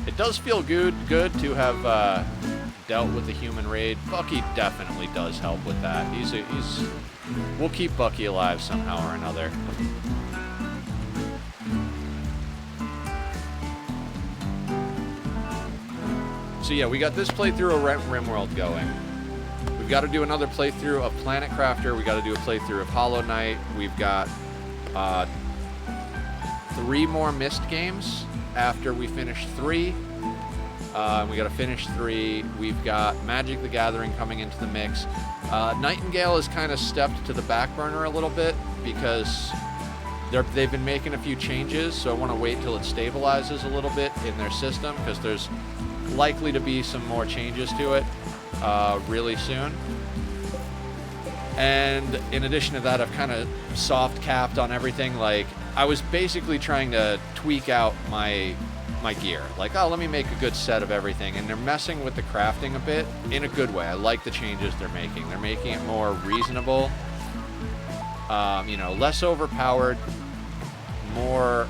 It does feel good to have dealt with the human raid. Bucky definitely does help with that. We'll keep Bucky alive somehow or another. So yeah, we got this playthrough of Rimworld going. We've got to do another playthrough of Planet Crafter. We got to do a playthrough of Hollow Knight. We've got 3 more missed games after we finish 3. We got to finish 3. We've got Magic the Gathering coming into the mix. Nightingale has kind of stepped to the back burner a little bit because they've been making a few changes, so I want to wait till it stabilizes a little bit in their system because there's likely to be some more changes to it really soon. And in addition to that, I've kind of soft capped on everything. Like, I was basically trying to tweak out my gear. Like, oh, let me make a good set of everything. And they're messing with the crafting a bit in a good way. I like the changes they're making. They're making it more reasonable, you know, less overpowered, more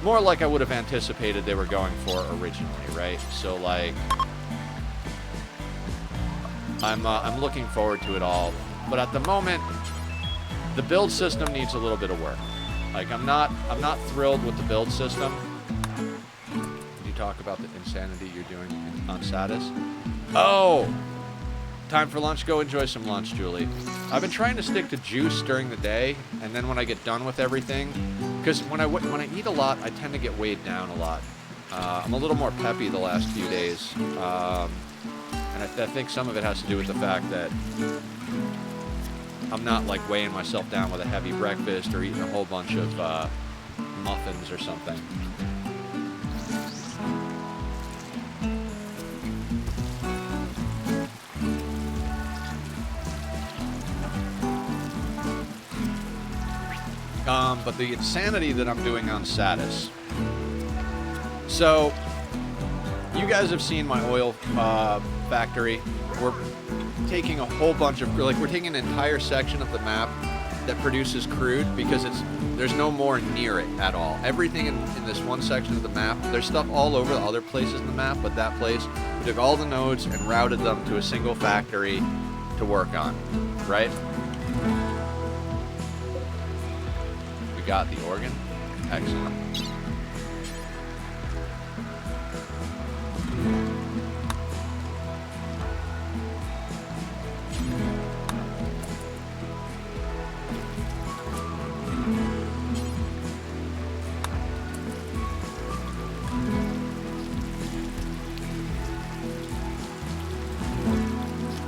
like I would have anticipated they were going for originally, right? So, like, I'm looking forward to it all. But at the moment, the build system needs a little bit of work. Like, I'm not thrilled with the build system. Can you talk about the insanity you're doing on Satis? Oh! Time for lunch? Go enjoy some lunch, Julie. I've been trying to stick to juice during the day, and then when I get done with everything, because when I eat a lot, I tend to get weighed down a lot. I'm a little more peppy the last few days, and I think some of it has to do with the fact that I'm not, like, weighing myself down with a heavy breakfast or eating a whole bunch of muffins or something. But the insanity that I'm doing on Satis. So, you guys have seen my oil factory, we're taking a whole bunch of, like, we're taking an entire section of the map that produces crude because there's no more near it at all. Everything in this one section of the map, there's stuff all over the other places in the map, but that place, we took all the nodes and routed them to a single factory to work on, right? We got the organ. Excellent.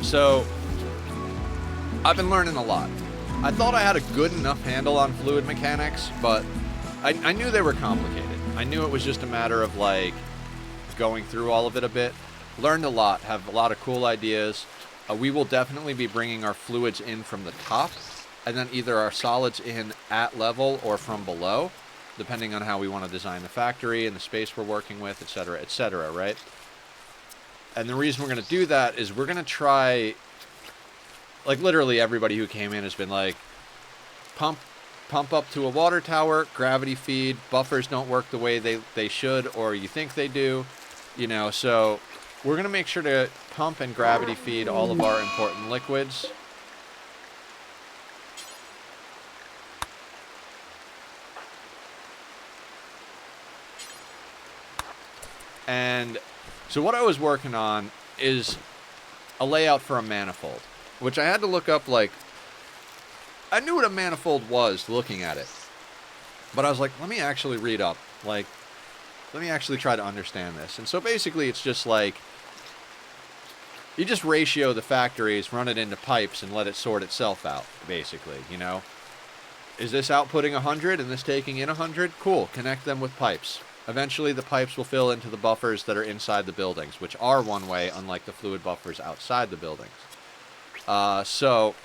So, I've been learning a lot. I thought I had a good enough handle on fluid mechanics, but I knew they were complicated. I knew it was just a matter of, like, going through all of it a bit. Learned a lot, have a lot of cool ideas. We will definitely be bringing our fluids in from the top, and then either our solids in at level or from below, depending on how we want to design the factory and the space we're working with, etc., right? And the reason we're going to do that is we're going to try, like, literally everybody who came in has been like, pump up to a water tower, gravity feed, buffers don't work the way they should or you think they do, you know, so we're going to make sure to pump and gravity feed all of our important liquids. And so what I was working on is a layout for a manifold, which I had to look up. Like, I knew what a manifold was looking at it, but I was like, let me actually read up. Like, let me actually try to understand this. And so basically it's just like, you just ratio the factories, run it into pipes, and let it sort itself out, basically, you know? Is this outputting 100 and this taking in 100? Cool, connect them with pipes. Eventually, the pipes will fill into the buffers that are inside the buildings, which are one way, unlike the fluid buffers outside the buildings. So,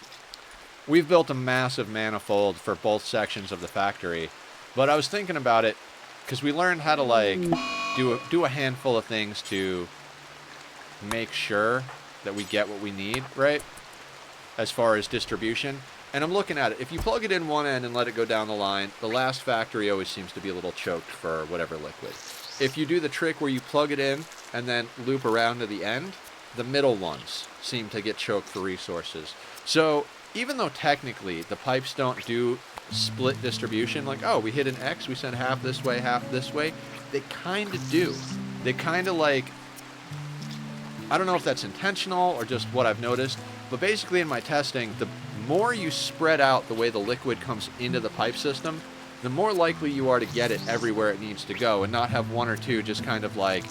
we've built a massive manifold for both sections of the factory, but I was thinking about it, because we learned how to, like, do a handful of things to make sure that we get what we need, right? As far as distribution. And I'm looking at it. If you plug it in one end and let it go down the line, the last factory always seems to be a little choked for whatever liquid. If you do the trick where you plug it in and then loop around to the end, the middle ones seem to get choked for resources. So even though technically the pipes don't do split distribution, like, oh, we hit an X, we send half this way, they kind of do. They kind of, like, I don't know if that's intentional or just what I've noticed, but basically in my testing, the more you spread out the way the liquid comes into the pipe system, the more likely you are to get it everywhere it needs to go and not have one or two just kind of, like,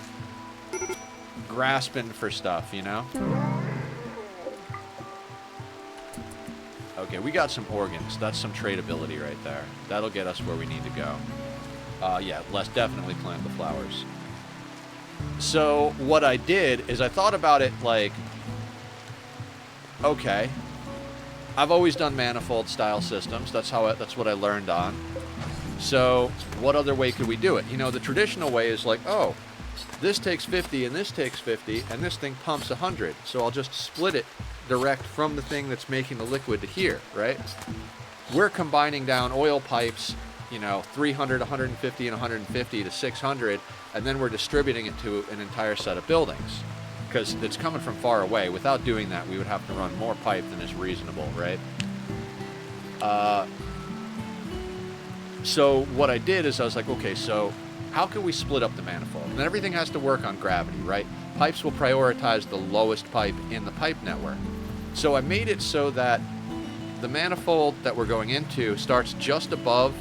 grasping for stuff, you know? Okay, we got some organs. That's some tradability right there. That'll get us where we need to go. Yeah, let's definitely plant the flowers. So what I did is I thought about it like, okay, I've always done manifold style systems. That's what I learned on. So what other way could we do it? You know, the traditional way is like, oh, this takes 50 and this takes 50 and this thing pumps 100. So I'll just split it direct from the thing that's making the liquid to here, right? We're combining down oil pipes, you know, 300, 150, and 150 to 600, and then we're distributing it to an entire set of buildings. Because it's coming from far away. Without doing that, we would have to run more pipe than is reasonable, right? So what I did is I was like, okay, so how can we split up the manifold? And everything has to work on gravity, right? Pipes will prioritize the lowest pipe in the pipe network. So I made it so that the manifold that we're going into starts just above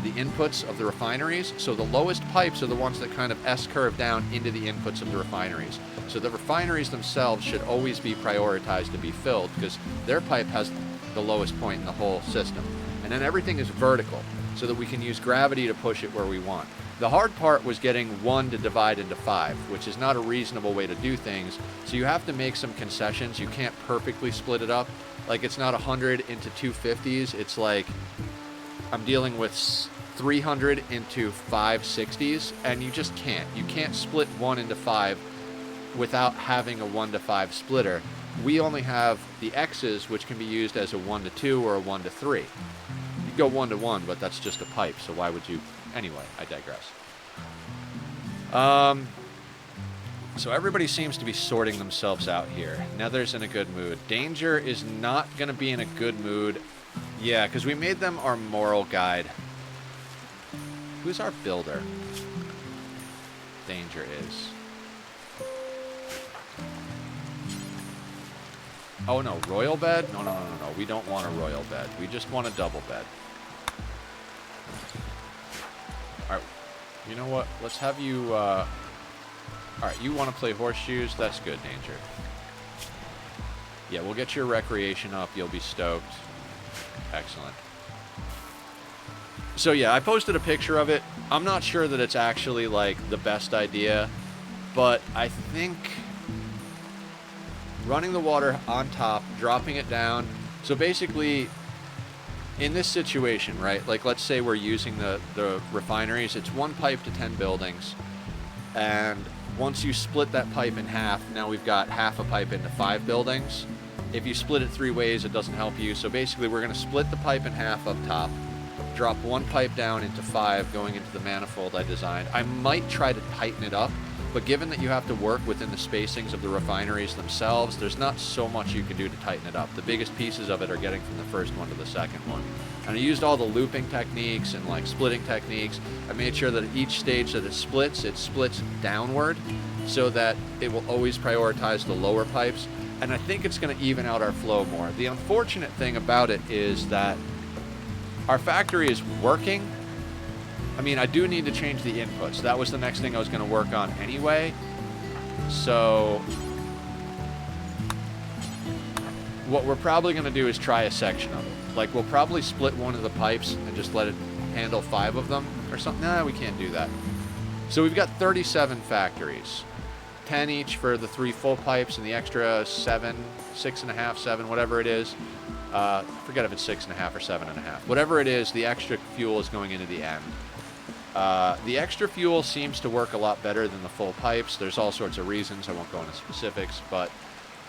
the inputs of the refineries. So the lowest pipes are the ones that kind of S-curve down into the inputs of the refineries. So the refineries themselves should always be prioritized to be filled because their pipe has the lowest point in the whole system. And then everything is vertical so that we can use gravity to push it where we want. The hard part was getting 1 to divide into 5, which is not a reasonable way to do things. So you have to make some concessions. You can't perfectly split it up. Like, it's not 100 into 250s. It's like I'm dealing with 300 into 560s, and you just can't. You can't split 1 into 5 without having a 1 to 5 splitter. We only have the X's, which can be used as a 1 to 2 or a 1 to 3. You go 1 to 1, but that's just a pipe, so why would you? Anyway, I digress. So everybody seems to be sorting themselves out here. Nether's in a good mood. Danger is not going to be in a good mood. Yeah, because we made them our moral guide. Who's our builder? Danger is. Oh no, royal bed? No. We don't want a royal bed. We just want a double bed. Alright, you know what? Let's have you, alright, you want to play horseshoes? That's good, Danger. Yeah, we'll get your recreation up. You'll be stoked. Excellent. So yeah, I posted a picture of it. I'm not sure that it's actually, like, the best idea, but I think running the water on top, dropping it down. So basically, in this situation, right, like let's say we're using the refineries, it's 1 pipe to 10 buildings, and once you split that pipe in half, now we've got half a pipe into 5 buildings. If you split it 3 ways, it doesn't help you. So basically, we're going to split the pipe in half up top, drop 1 pipe down into 5 going into the manifold I designed. I might try to tighten it up, but given that you have to work within the spacings of the refineries themselves, there's not so much you can do to tighten it up. The biggest pieces of it are getting from the first one to the second one. And I used all the looping techniques and like splitting techniques. I made sure that at each stage that it splits downward so that it will always prioritize the lower pipes. And I think it's going to even out our flow more. The unfortunate thing about it is that our factory is working. I mean, I do need to change the inputs. That was the next thing I was going to work on anyway. So what we're probably going to do is try a section of it. Like, we'll probably split one of the pipes and just let it handle 5 of them or something. Nah, we can't do that. So we've got 37 factories. 10 each for the 3 full pipes and the extra 7, 6.5, 7, whatever it is. Forget if it's 6.5 or 7.5. Whatever it is, the extra fuel is going into the end. The extra fuel seems to work a lot better than the full pipes. There's all sorts of reasons. I won't go into specifics, but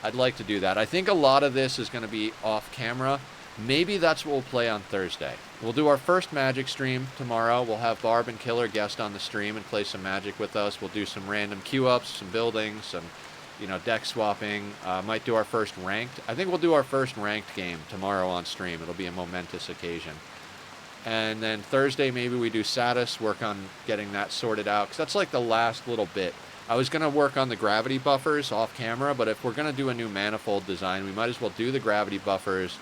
I'd like to do that. I think a lot of this is going to be off camera. Maybe that's what we'll play on Thursday. We'll do our first Magic stream tomorrow. We'll have Barb and Killer guest on the stream and play some Magic with us. We'll do some random queue-ups, some buildings, some, deck swapping. Might do our first ranked. I think we'll do our first ranked game tomorrow on stream. It'll be a momentous occasion. And then Thursday, maybe we do Satis, work on getting that sorted out, because that's like the last little bit. I was going to work on the gravity buffers off camera, but if we're going to do a new manifold design, we might as well do the gravity buffers,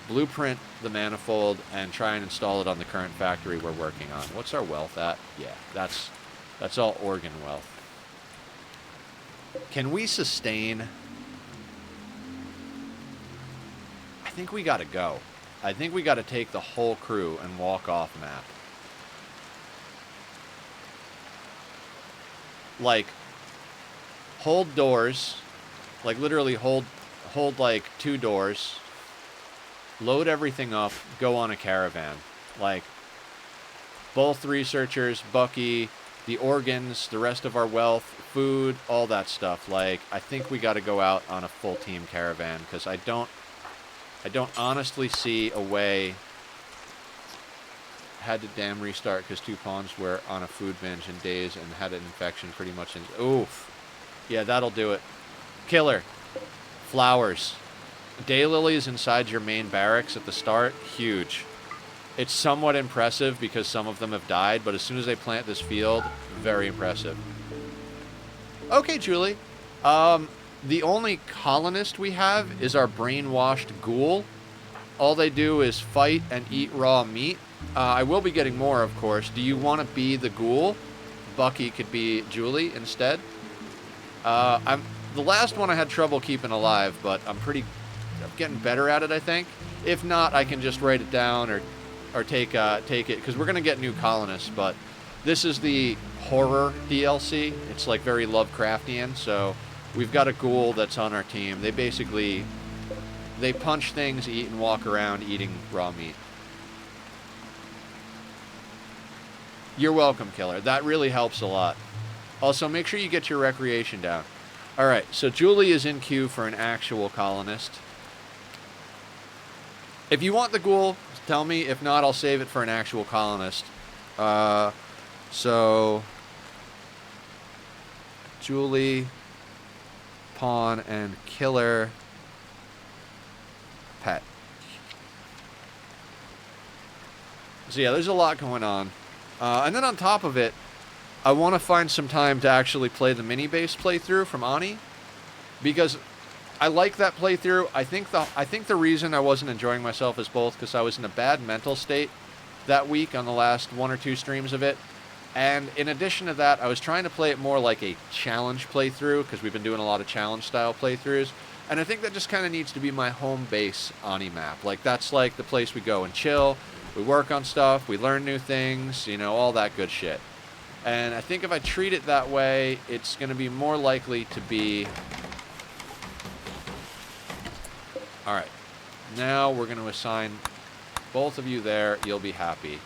blueprint the manifold, and try and install it on the current factory we're working on. What's our wealth at? Yeah, that's all organ wealth. Can we sustain? I think we got to go. I think we got to take the whole crew and walk off map. Like, hold doors, like literally hold like 2 doors, load everything up, go on a caravan. Like, both researchers, Bucky, the organs, the rest of our wealth, food, all that stuff. Like, I think we got to go out on a full team caravan, because I don't honestly see a way. Had to damn restart because 2 pawns were on a food binge in days and had an infection pretty much in. Oof. Yeah, that'll do it. Killer. Flowers. Daylilies inside your main barracks at the start, huge. It's somewhat impressive because some of them have died, but as soon as they plant this field, very impressive. Okay, Julie. The only colonist we have is our brainwashed ghoul. All they do is fight and eat raw meat. I will be getting more, of course. Do you want to be the ghoul? Bucky could be Julie instead. The last one I had trouble keeping alive, but I'm getting better at it, I think. If not, I can just write it down or take it, because we're going to get new colonists, but this is the horror DLC. It's like very Lovecraftian, so we've got a ghoul that's on our team. They punch things, eat, and walk around eating raw meat. You're welcome, Killer. That really helps a lot. Also, make sure you get your recreation down. Alright, so Julie is in queue for an actual colonist. If you want the ghoul, tell me. If not, I'll save it for an actual colonist. So... Julie, Pawn, and Killer... Pet. So yeah, there's a lot going on. And then on top of it, I want to find some time to actually play the mini-base playthrough from Ani. Because I like that playthrough. I think the reason I wasn't enjoying myself is both because I was in a bad mental state that week on the last 1 or 2 streams of it. And in addition to that, I was trying to play it more like a challenge playthrough, because we've been doing a lot of challenge-style playthroughs. And I think that just kind of needs to be my home base Ani map. Like, that's like the place we go and chill. We work on stuff. We learn new things. You know, all that good shit. And I think if I treat it that way, it's going to be more likely to be... Alright. Now we're going to assign both of you there. You'll be happy.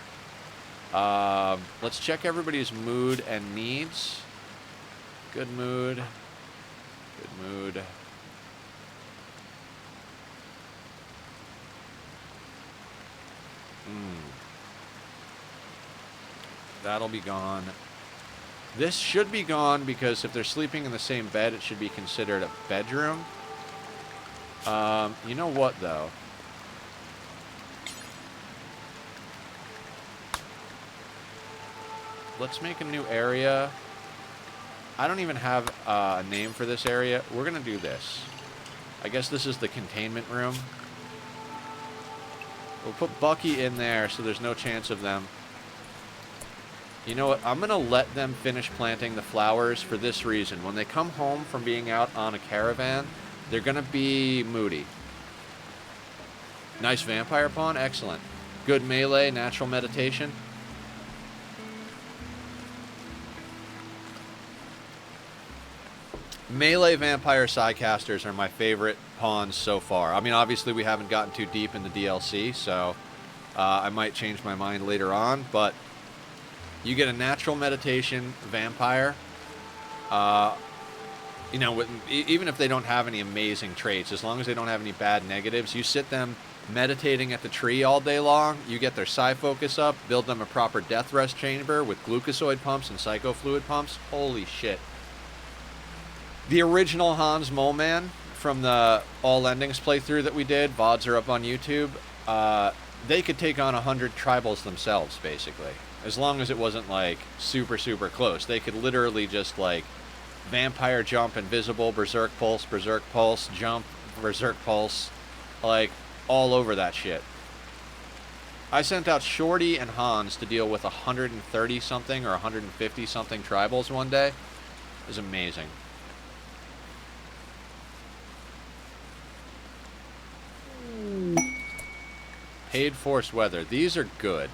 Let's check everybody's mood and needs. Good mood. Good mood. That'll be gone. This should be gone because if they're sleeping in the same bed, it should be considered a bedroom. You know what, though? Let's make a new area. I don't even have a name for this area. We're going to do this. I guess this is the containment room. We'll put Bucky in there so there's no chance of them. You know what? I'm going to let them finish planting the flowers for this reason. When they come home from being out on a caravan, they're going to be moody. Nice vampire pawn. Excellent. Good melee, natural meditation. Melee vampire sidecasters are my favorite pawns so far. I mean, obviously we haven't gotten too deep in the DLC, so I might change my mind later on, but you get a natural meditation vampire. You know, even if they don't have any amazing traits, as long as they don't have any bad negatives, you sit them meditating at the tree all day long, you get their psi focus up, build them a proper death rest chamber with glucosoid pumps and psychofluid pumps. Holy shit. The original Hans Moleman from the All Endings playthrough that we did, VODs are up on YouTube, they could take on 100 tribals themselves, basically. As long as it wasn't, like, super, super close. They could literally just, like, vampire jump, invisible, berserk pulse, jump, berserk pulse, like, all over that shit. I sent out Shorty and Hans to deal with 130-something or 150-something tribals one day. It was amazing. Paid Force Weather. These are good.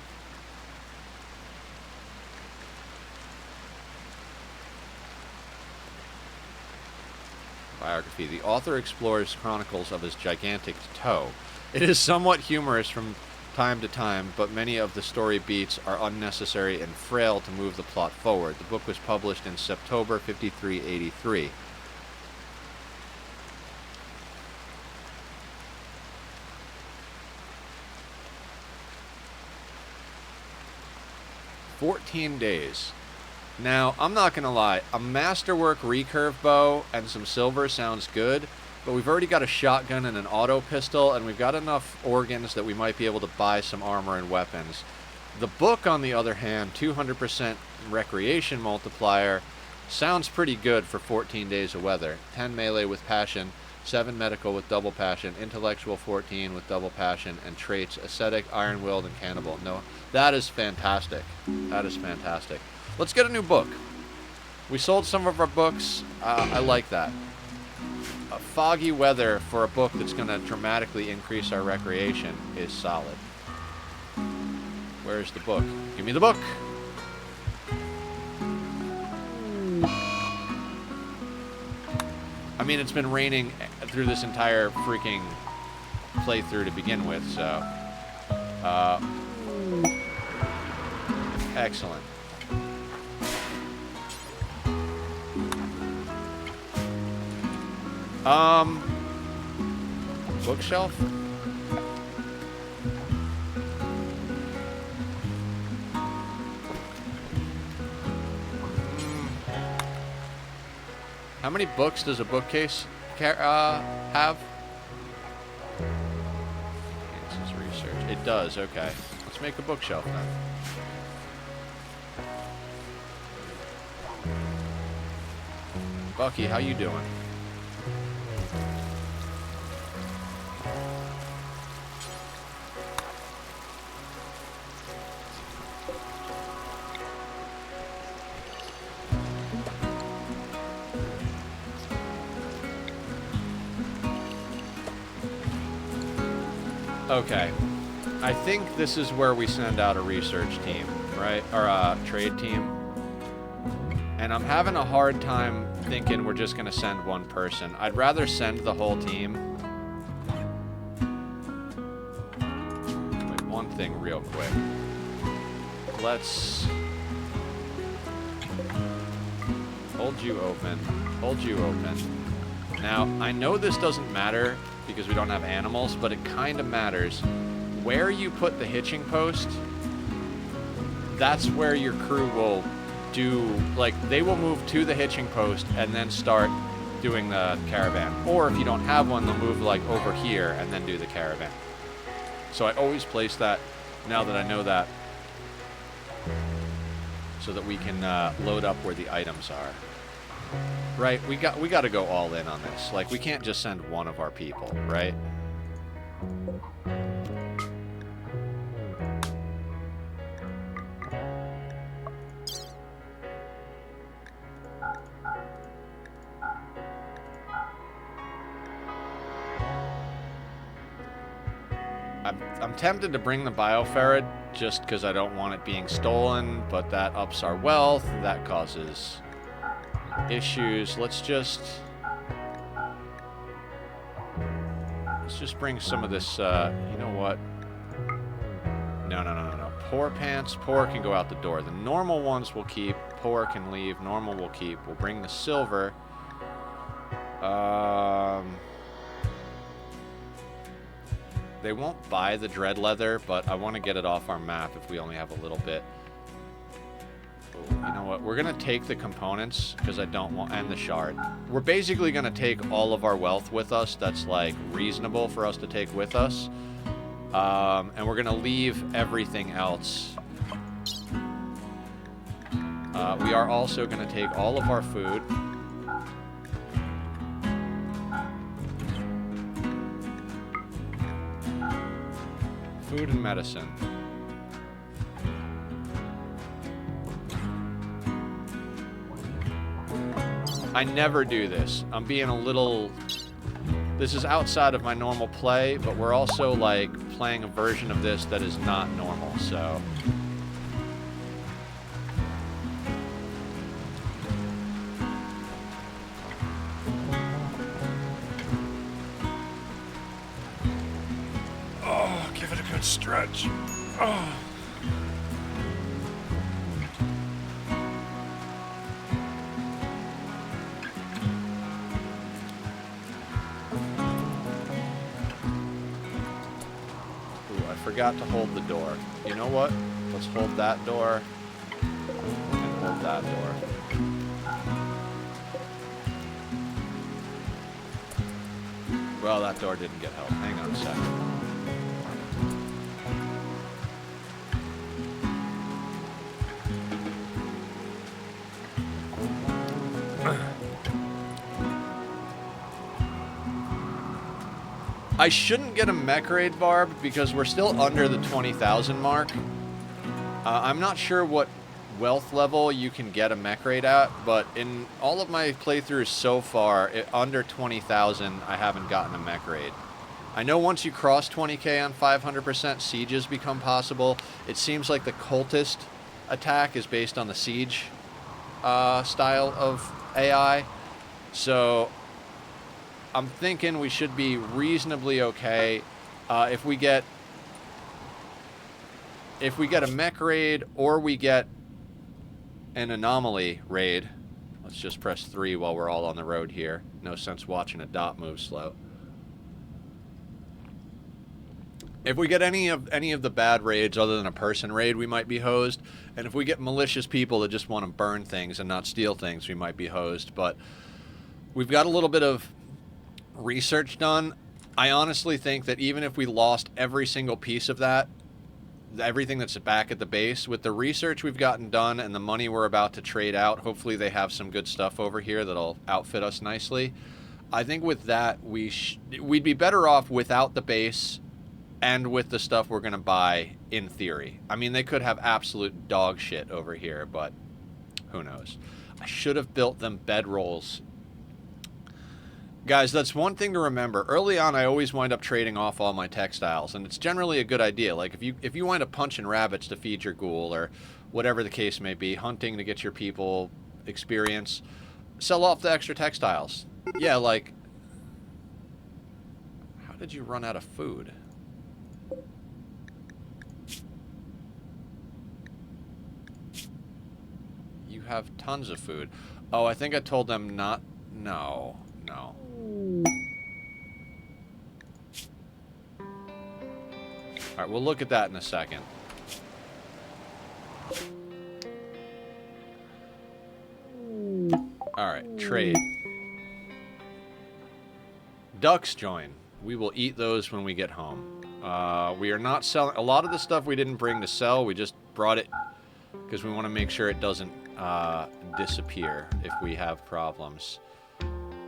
Biography. The author explores chronicles of his gigantic toe. It is somewhat humorous from time to time, but many of the story beats are unnecessary and frail to move the plot forward. The book was published in September 5383. "14 days. Now, I'm not going to lie, a Masterwork recurve bow and some silver sounds good, but we've already got a shotgun and an auto pistol, and we've got enough organs that we might be able to buy some armor and weapons. The book, on the other hand, 200% recreation multiplier, sounds pretty good for 14 days of weather. 10 melee with passion, 7 medical with double passion, intellectual 14 with double passion, and traits ascetic, iron-willed, and cannibal. No, that is fantastic. That is fantastic. Let's get a new book. We sold some of our books. I like that. Foggy weather for a book that's going to dramatically increase our recreation is solid. Where's the book? Give me the book. I mean, it's been raining through this entire freaking playthrough to begin with, so... excellent. Bookshelf? How many books does a bookcase have? This is research. It does, okay. Let's make a bookshelf then. Bucky, how you doing? Okay, I think this is where we send out a research team, right? Or a trade team. And I'm having a hard time thinking we're just gonna send one person. I'd rather send the whole team. Wait, one thing real quick. Let's hold you open. Hold you open. Now, I know this doesn't matter because we don't have animals, but it kind of matters. Where you put the hitching post, that's where your crew will do, like, they will move to the hitching post and then start doing the caravan. Or if you don't have one, they'll move, like, over here and then do the caravan. So I always place that, now that I know that, so that we can load up where the items are. Right, we got to go all in on this. Like, we can't just send one of our people, right? I'm tempted to bring the bioferret just because I don't want it being stolen, but that ups our wealth, that causes issues. Let's just bring some of this, you know what? No. Poor pants, poor can go out the door. The normal ones we'll keep, poor can leave, normal we'll keep. We'll bring the silver. They won't buy the dread leather, but I want to get it off our map if we only have a little bit. You know what? We're going to take the components because I don't want... and the shard. We're basically going to take all of our wealth with us that's, like, reasonable for us to take with us. And we're going to leave everything else. We are also going to take all of our food. Food and medicine. I never do this. I'm being a little... This is outside of my normal play, but we're also, like, playing a version of this that is not normal, so...
Oh, give it a good stretch. Oh.
Forgot to hold the door. You know what? Let's hold that door and hold that door. Well, that door didn't get help. Hang on a second. I shouldn't get a mech raid, Barb, because we're still under the 20,000 mark. I'm not sure what wealth level you can get a mech raid at, but in all of my playthroughs so far, under 20,000, I haven't gotten a mech raid. I know once you cross 20k on 500%, sieges become possible. It seems like the cultist attack is based on the siege style of AI. So I'm thinking we should be reasonably okay. If we get a mech raid or we get an anomaly raid, Let's just press 3 while we're all on the road here. No sense watching a dot move slow. If we get any of the bad raids other than a person raid, we might be hosed. And if we get malicious people that just want to burn things and not steal things, we might be hosed. But we've got a little bit of research done. I honestly think that even if we lost every single piece of that, everything that's back at the base, with the research we've gotten done and the money we're about to trade out, hopefully they have some good stuff over here that'll outfit us nicely. I think with that, we'd be better off without the base and with the stuff we're going to buy, in theory. I mean, they could have absolute dog shit over here, but who knows. I should have built them bedrolls. Guys, that's one thing to remember. Early on, I always wind up trading off all my textiles, and it's generally a good idea. Like, if you wind up punching rabbits to feed your ghoul, or whatever the case may be, hunting to get your people experience, sell off the extra textiles. Yeah, like, how did you run out of food? You have tons of food. Oh, I think I told them not... No. Alright, we'll look at that in a second. Alright, trade. Ducks join. We will eat those when we get home. We are not selling... A lot of the stuff we didn't bring to sell, we just brought it because we want to make sure it doesn't disappear if we have problems.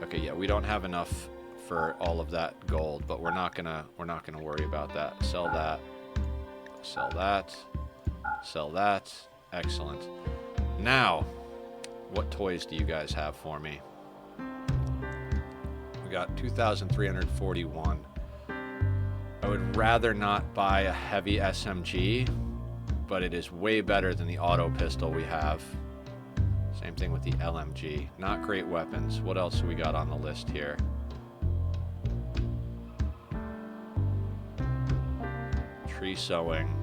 Okay, yeah, we don't have enough for all of that gold, but we're not gonna worry about that. Sell that. Sell that. Sell that. Excellent. Now, what toys do you guys have for me? We got 2,341. I would rather not buy a heavy SMG, but it is way better than the auto pistol we have. Same thing with the LMG. Not great weapons. What else have we got on the list here? Tree sowing.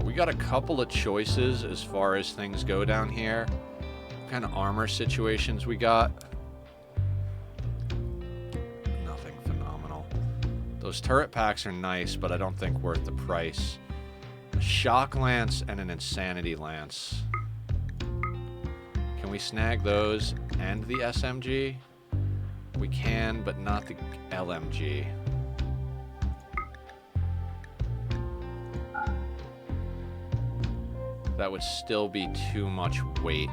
We got a couple of choices as far as things go down here. What kind of armor situations we got? Nothing phenomenal. Those turret packs are nice, but I don't think worth the price. A shock lance and an insanity lance. Can we snag those and the SMG? We can, but not the LMG. That would still be too much weight.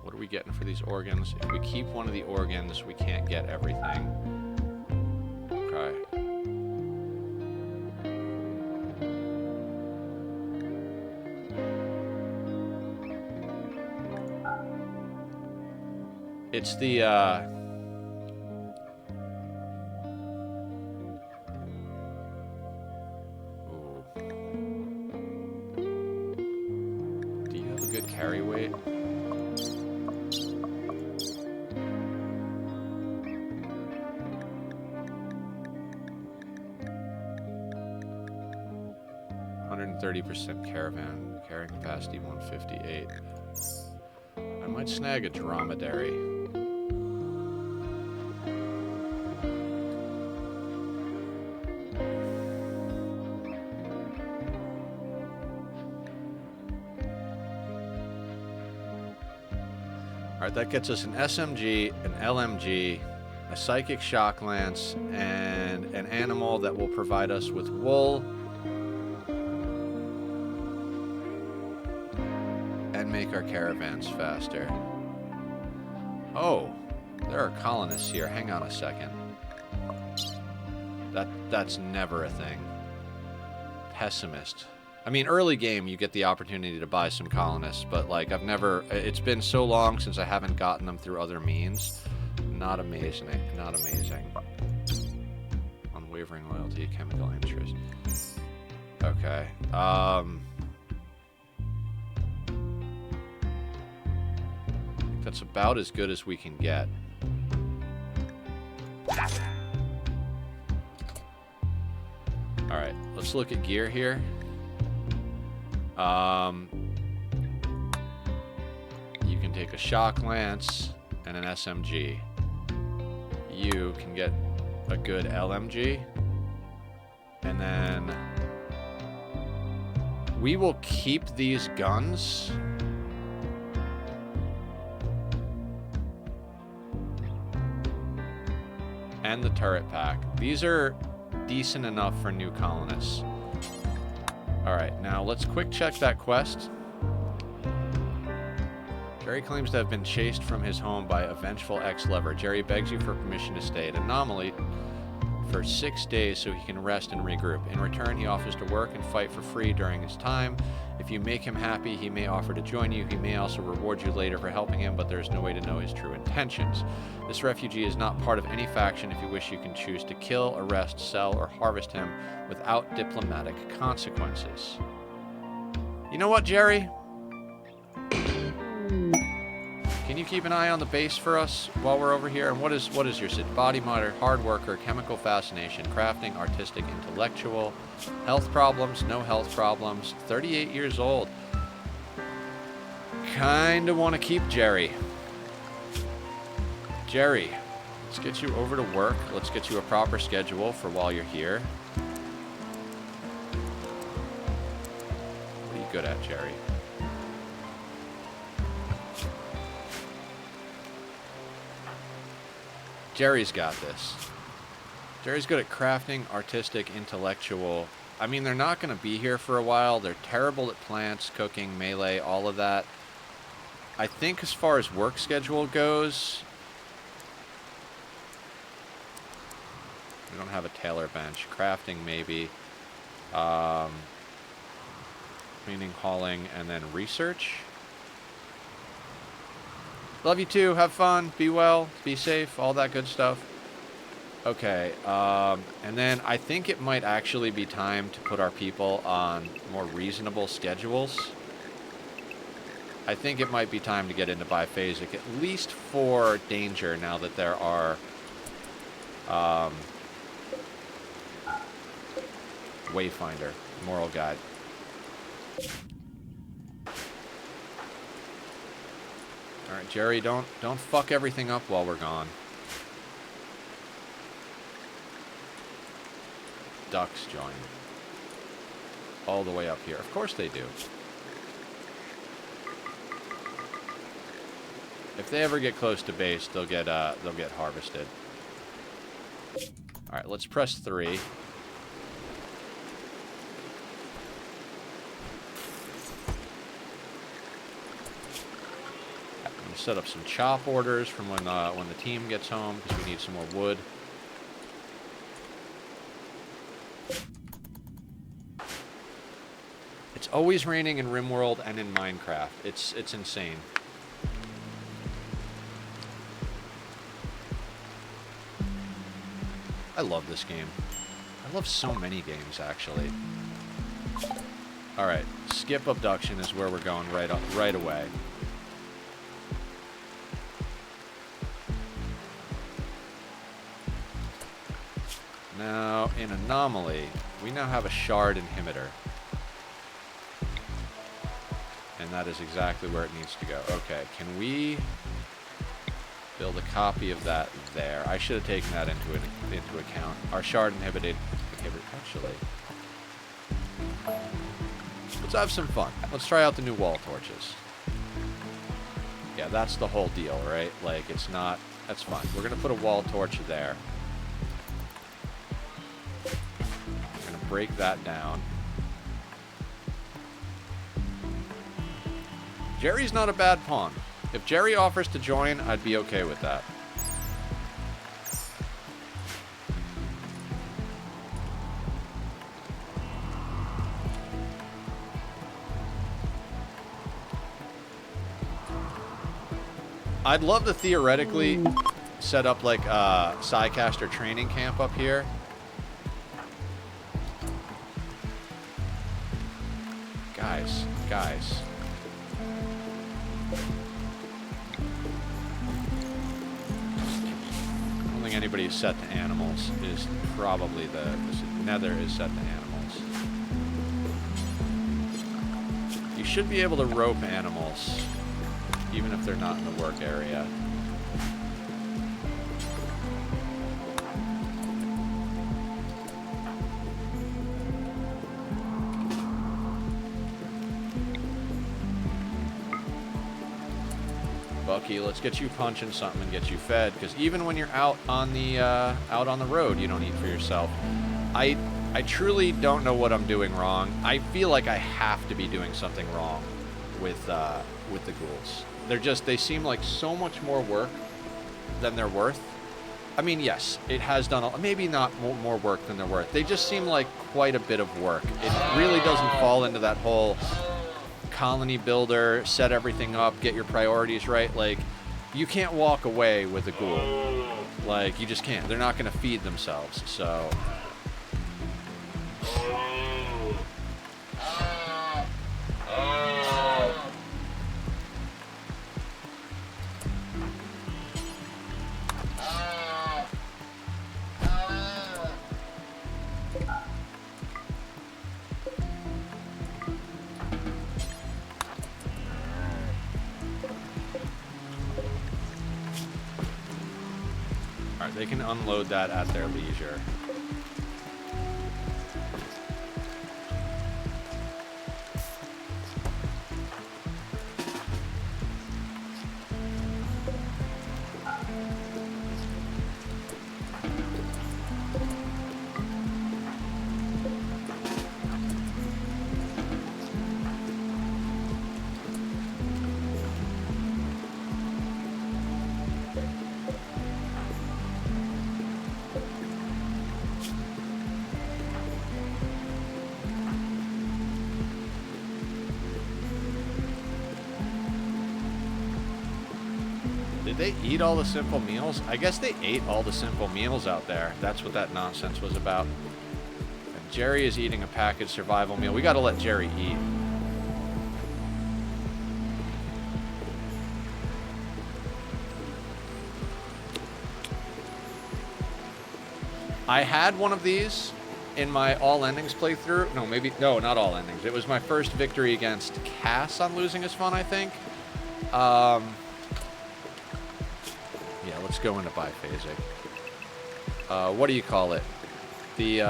What are we getting for these organs? If we keep one of the organs, we can't get everything. Okay. It's the, carry weight. %, caravan carrying capacity 158. I might snag a dromedary. Alright, that gets us an SMG, an LMG, a psychic shock lance, and an animal that will provide us with wool and make our caravans faster. Oh, there are colonists here. Hang on a second. That's never a thing. Pessimist. I mean, early game, you get the opportunity to buy some colonists, but, like, I've never... It's been so long since I haven't gotten them through other means. Not amazing. Not amazing. Unwavering loyalty, chemical interest. Okay. that's about as good as we can get. Alright, let's look at gear here. You can take a shock lance and an SMG. You can get a good LMG. And then we will keep these guns. And the turret pack. These are decent enough for new colonists. Alright, now let's quick check that quest. Jerry claims to have been chased from his home by a vengeful ex-lover. Jerry begs you for permission to stay at Anomaly for 6 days so he can rest and regroup. In return, he offers to work and fight for free during his time. If you make him happy, he may offer to join you. He may also reward you later for helping him, but there's no way to know his true intentions. This refugee is not part of any faction. If you wish, you can choose to kill, arrest, sell, or harvest him without diplomatic consequences. You know what, Jerry? Can you keep an eye on the base for us while we're over here? And what is your sit? Body modder, hard worker, chemical fascination, crafting, artistic, intellectual, health problems, no health problems, 38 years old. Kinda want to keep Jerry. Jerry, let's get you over to work. Let's get you a proper schedule for while you're here. What are you good at, Jerry? Jerry's got this. Jerry's good at crafting, artistic, intellectual. I mean, they're not going to be here for a while. They're terrible at plants, cooking, melee, all of that. I think as far as work schedule goes, we don't have a tailor bench. Crafting, maybe. Cleaning, hauling, and then research. Love you too. Have fun. Be well. Be safe. All that good stuff. Okay. And then I think it might actually be time to put our people on more reasonable schedules. I think it might be time to get into biphasic, at least for danger, now that there are Wayfinder, Moral Guide. Alright, Jerry, don't fuck everything up while we're gone. Ducks join. All the way up here. Of course they do. If they ever get close to base, they'll get harvested. Alright, let's press 3. Set up some chop orders from when the team gets home, because we need some more wood. It's always raining in Rimworld and in Minecraft. It's insane. I love this game. I love so many games, actually. Alright, skip abduction is where we're going right away. Now, in Anomaly, we now have a shard inhibitor. And that is exactly where it needs to go. Okay, can we build a copy of that there? I should have taken that into account. Our shard inhibitor, actually. Let's have some fun. Let's try out the new wall torches. Yeah, that's the whole deal, right? Like, it's not... That's fine. We're going to put a wall torch there. We're going to break that down. Jerry's not a bad pawn. If Jerry offers to join, I'd be okay with that. I'd love to theoretically set up like a Psycaster training camp up here. Guys. anybody is set to animals is probably the nether is set to animals. You should be able to rope animals, even if they're not in the work area. Bucky, let's get you punching something and get you fed, because even when you're out on the road, you don't eat for yourself. I truly don't know what I'm doing wrong. I feel like I have to be doing something wrong with the ghouls. They seem like so much more work than they're worth. I mean, yes, it has done maybe not more work than they're worth. They just seem like quite a bit of work. It really doesn't fall into that whole colony builder, set everything up, get your priorities right. Like, you can't walk away with a ghoul. Like, you just can't. They're not going to feed themselves, so... They can unload that at their leisure. Did they eat all the simple meals? I guess they ate all the simple meals out there. That's what that nonsense was about. And Jerry is eating a packaged survival meal. We gotta let Jerry eat. I had one of these in my all endings playthrough. No, not all endings. It was my first victory against Cass on Losing Is Fun, I think. Yeah, let's go into biphasic. What do you call it? It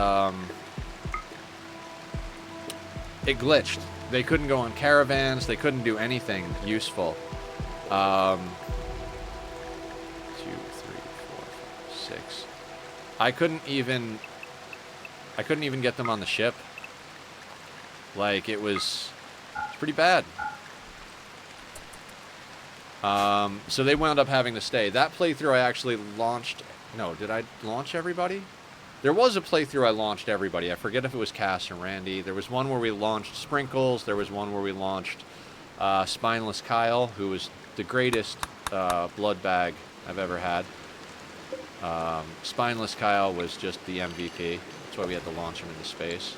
glitched. They couldn't go on caravans. They couldn't do anything useful. 2, 3, 4, 5, 6. I couldn't even get them on the ship. Like, it's pretty bad. So they wound up having to stay. That playthrough I actually launched... No, did I launch everybody? There was a playthrough I launched everybody. I forget if it was Cass or Randy. There was one where we launched Sprinkles. There was one where we launched Spineless Kyle, who was the greatest blood bag I've ever had. Spineless Kyle was just the MVP. That's why we had to launch him into space.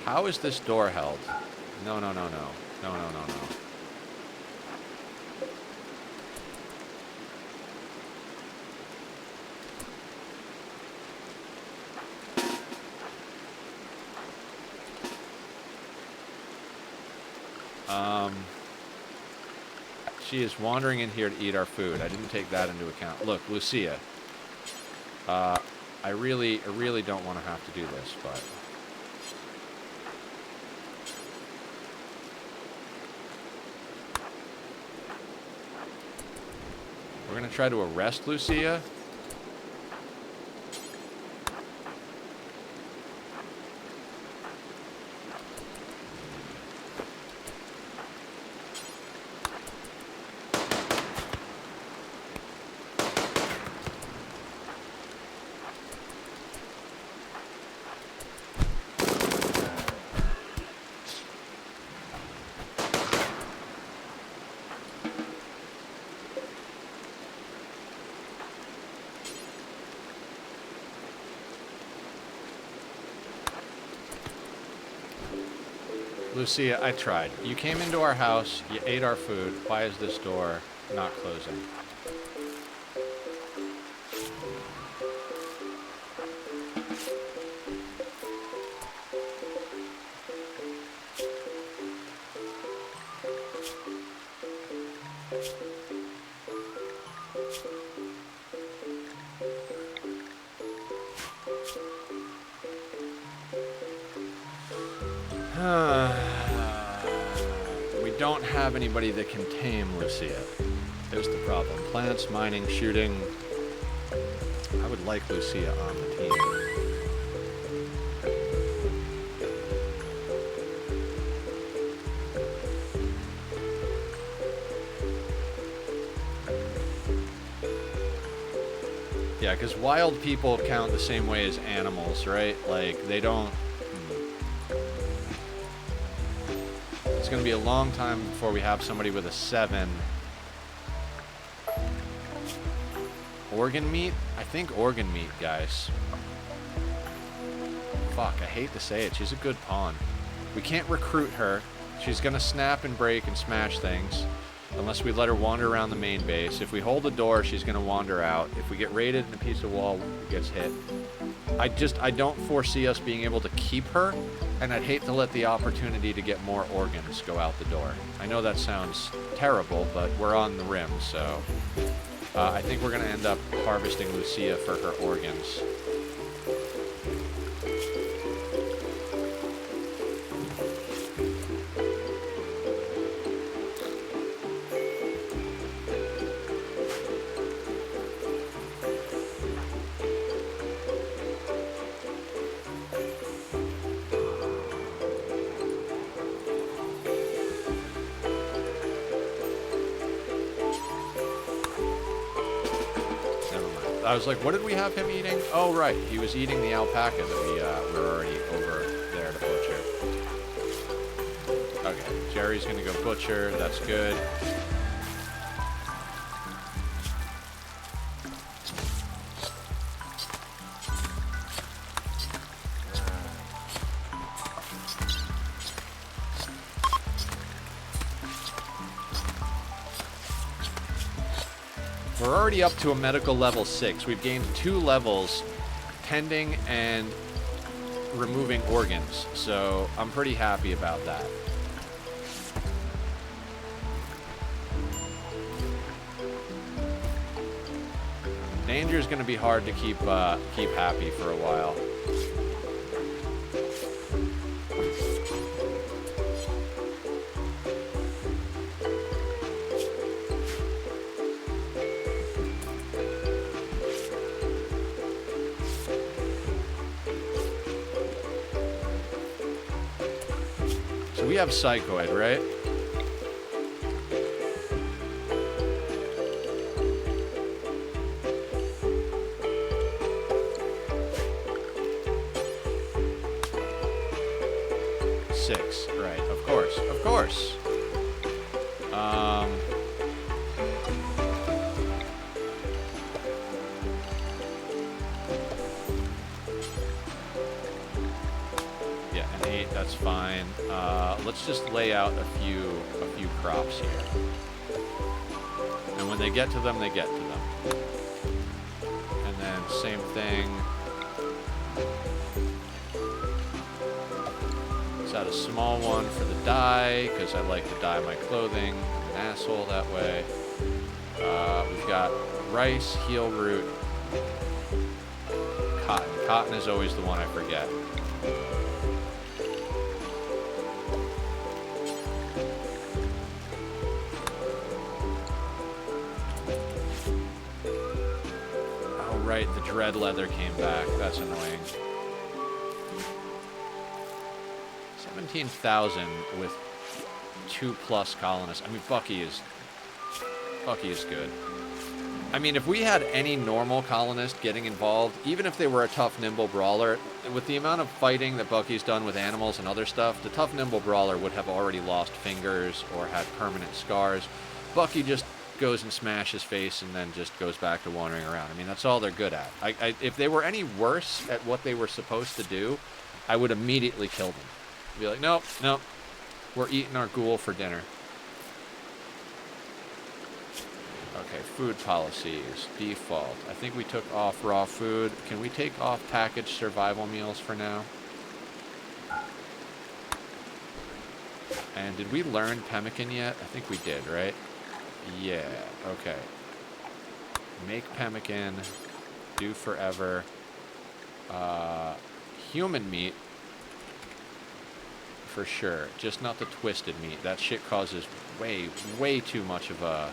How is this door held? No. She is wandering in here to eat our food. I didn't take that into account. Look, Lucia. I really don't want to have to do this, but... We're going to try to arrest Lucia. Lucia, I tried. You came into our house, you ate our food. Why is this door not closing? We don't have anybody that can tame Lucia. There's the problem. Plants, mining, shooting. I would like Lucia on the team. Yeah, because wild people count the same way as animals, right? Like, they don't... It's going to be a long time before we have somebody with a 7. Organ meat? I think organ meat, guys. Fuck, I hate to say it. She's a good pawn. We can't recruit her. She's going to snap and break and smash things. Unless we let her wander around the main base. If we hold the door, she's going to wander out. If we get raided and a piece of wall gets hit. I don't foresee us being able to keep her, and I'd hate to let the opportunity to get more organs go out the door. I know that sounds terrible, but we're on the rim, so... I think we're going to end up harvesting Lucia for her organs. I was like, what did we have him eating? Oh, right. He was eating the alpaca that we were already over there to butcher. Okay, Jerry's going to go butcher. That's good. We're already up to a medical level 6. We've gained 2 levels tending and removing organs, so I'm pretty happy about that. Danger's going to be hard to keep happy for a while. We have Psychoid, right? Six, right? Of course, of course. Yeah, an 8. That's fine. Let's just lay out a few crops here. And when they get to them, they get to them. And then same thing. Let's add a small one for the dye, because I like to dye my clothing. I'm an asshole that way. We've got rice, heel root, cotton. Cotton is always the one I forget. Right, the dread leather came back. That's annoying. 17,000 with 2+ colonists. I mean, Bucky is good. I mean, if we had any normal colonist getting involved, even if they were a tough, nimble brawler, with the amount of fighting that Bucky's done with animals and other stuff, the tough, nimble brawler would have already lost fingers or had permanent scars. Bucky just goes and smashes face and then just goes back to wandering around. I mean, that's all they're good at. If they were any worse at what they were supposed to do, I would immediately kill them. Be like, nope, nope, We're eating our ghoul for dinner. Okay, food policies. Default. I think we took off raw food. Can we take off packaged survival meals for now? And did we learn pemmican yet? I think we did, right? Yeah, okay. Make pemmican. Do forever. Human meat. For sure. Just not the twisted meat. That shit causes way, way too much of a...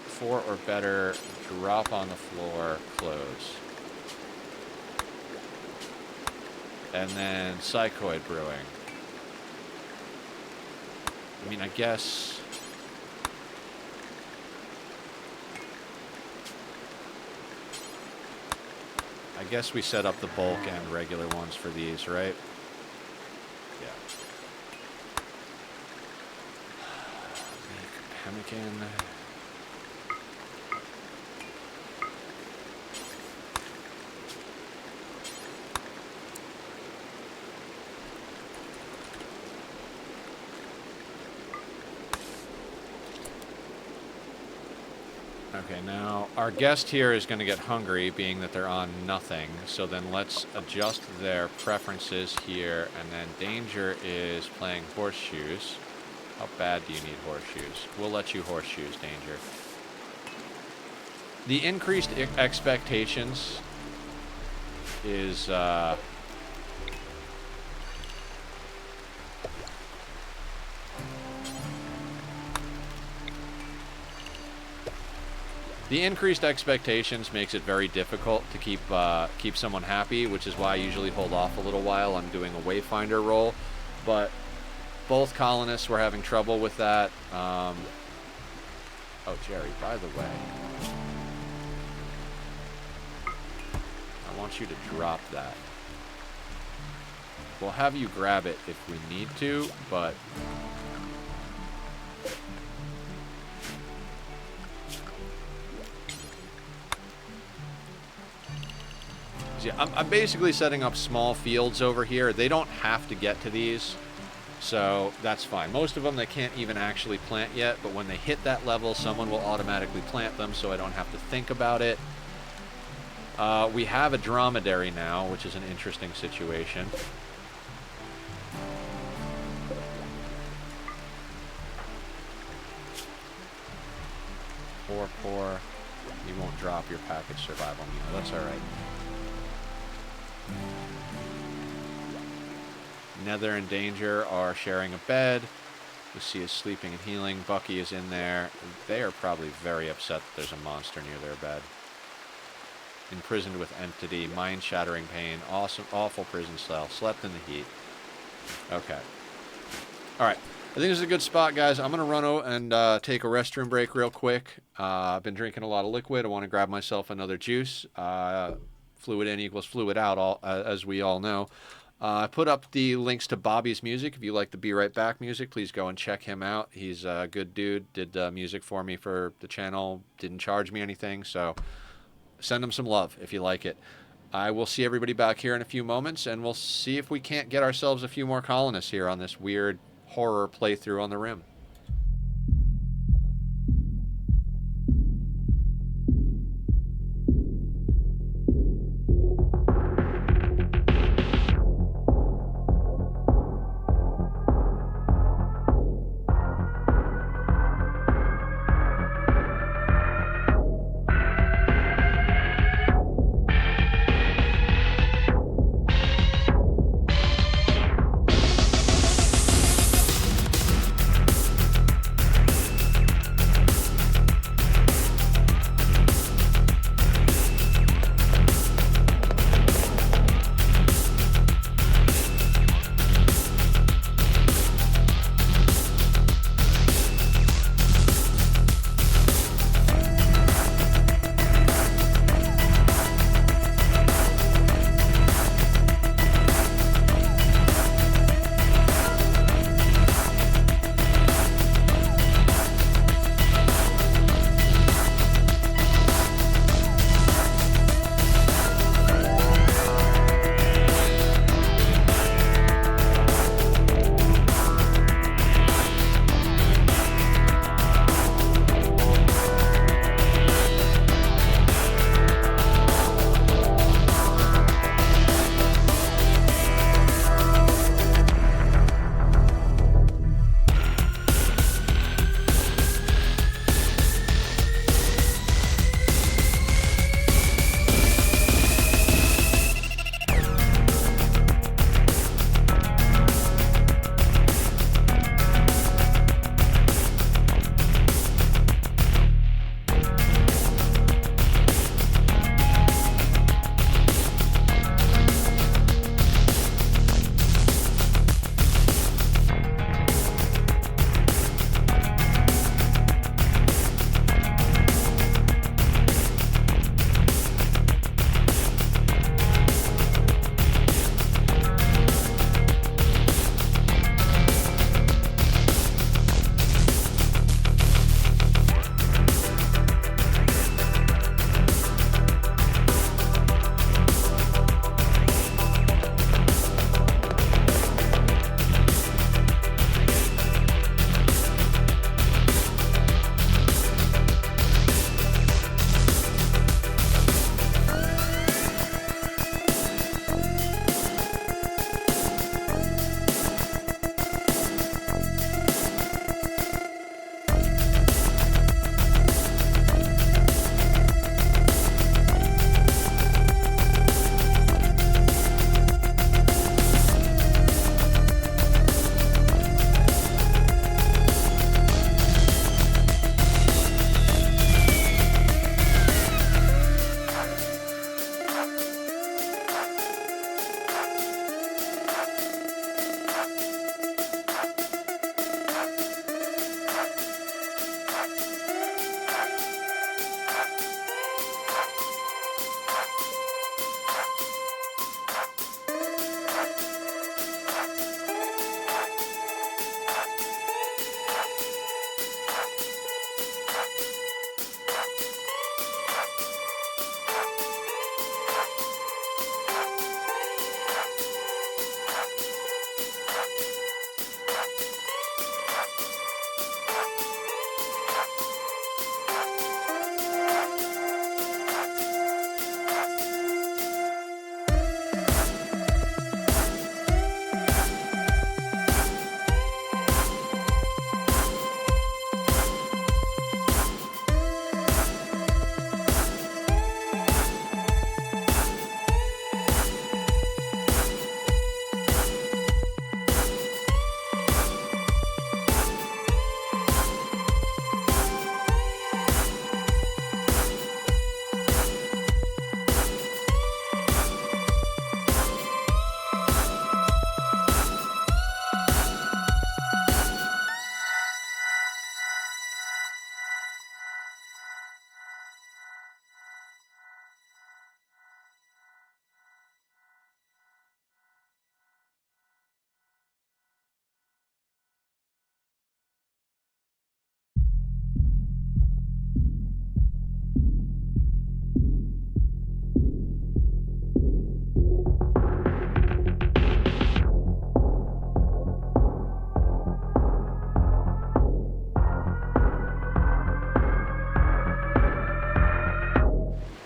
4 or better, drop on the floor, close. And then psychoid brewing. I mean, I guess we set up the bulk and regular ones for these, right? Yeah. Make pemmican. Okay, now our guest here is going to get hungry, being that they're on nothing. So then let's adjust their preferences here. And then Danger is playing horseshoes. How bad do you need horseshoes? We'll let you horseshoes, Danger. The increased expectations is... The increased expectations makes it very difficult to keep someone happy, which is why I usually hold off a little while on doing a wayfinder roll. But both colonists were having trouble with that. Oh, Jerry, by the way, I want you to drop that. We'll have you grab it if we need to, but... Yeah, I'm basically setting up small fields over here. They don't have to get to these, so that's fine. Most of them they can't even actually plant yet, but when they hit that level, someone will automatically plant them, so I don't have to think about it. We have a dromedary now, which is an interesting situation. Poor. You won't drop your package survival meal. That's all right. Nether and Danger are sharing a bed. Lucy is sleeping and healing. Bucky is in there. They are probably very upset that there's a monster near their bed. Imprisoned with entity. Mind-shattering pain. Awesome, awful prison cell. Slept in the heat. Okay. Alright. I think this is a good spot, guys. I'm going to run out and take a restroom break real quick. I've been drinking a lot of liquid. I want to grab myself another juice. Fluid in equals fluid out, as we all know. I put up the links to Bobby's music. If you like the Be Right Back music, please go and check him out. He's a good dude. Did music for me for the channel. Didn't charge me anything, so send him some love if you like it. I will see everybody back here in a few moments, and we'll see if we can't get ourselves a few more colonists here on this weird horror playthrough on the Rim.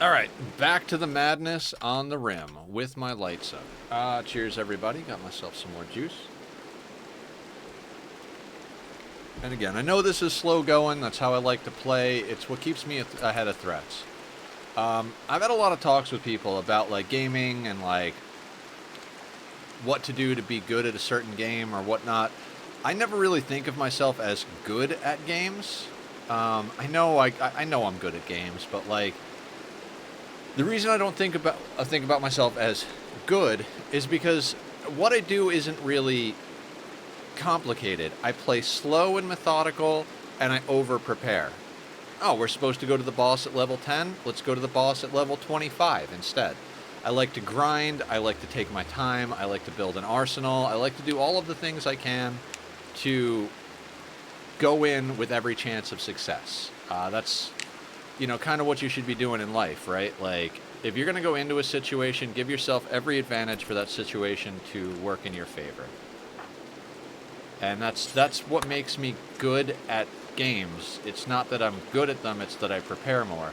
Alright, back to the madness on the rim with my lights up. Cheers, everybody. Got myself some more juice. And again, I know this is slow going. That's how I like to play. It's what keeps me ahead of threats. I've had a lot of talks with people about, like, gaming and, like, what to do to be good at a certain game or whatnot. I never really think of myself as good at games. I know I'm good at games, but, like, the reason I don't think about myself as good is because what I do isn't really complicated. I play slow and methodical, and I over-prepare. Oh, we're supposed to go to the boss at level 10? Let's go to the boss at level 25 instead. I like to grind, I like to take my time, I like to build an arsenal, I like to do all of the things I can to go in with every chance of success. That's, you know, kind of what you should be doing in life, right? Like, if you're going to go into a situation, give yourself every advantage for that situation to work in your favor. And that's what makes me good at games. It's not that I'm good at them, it's that I prepare more.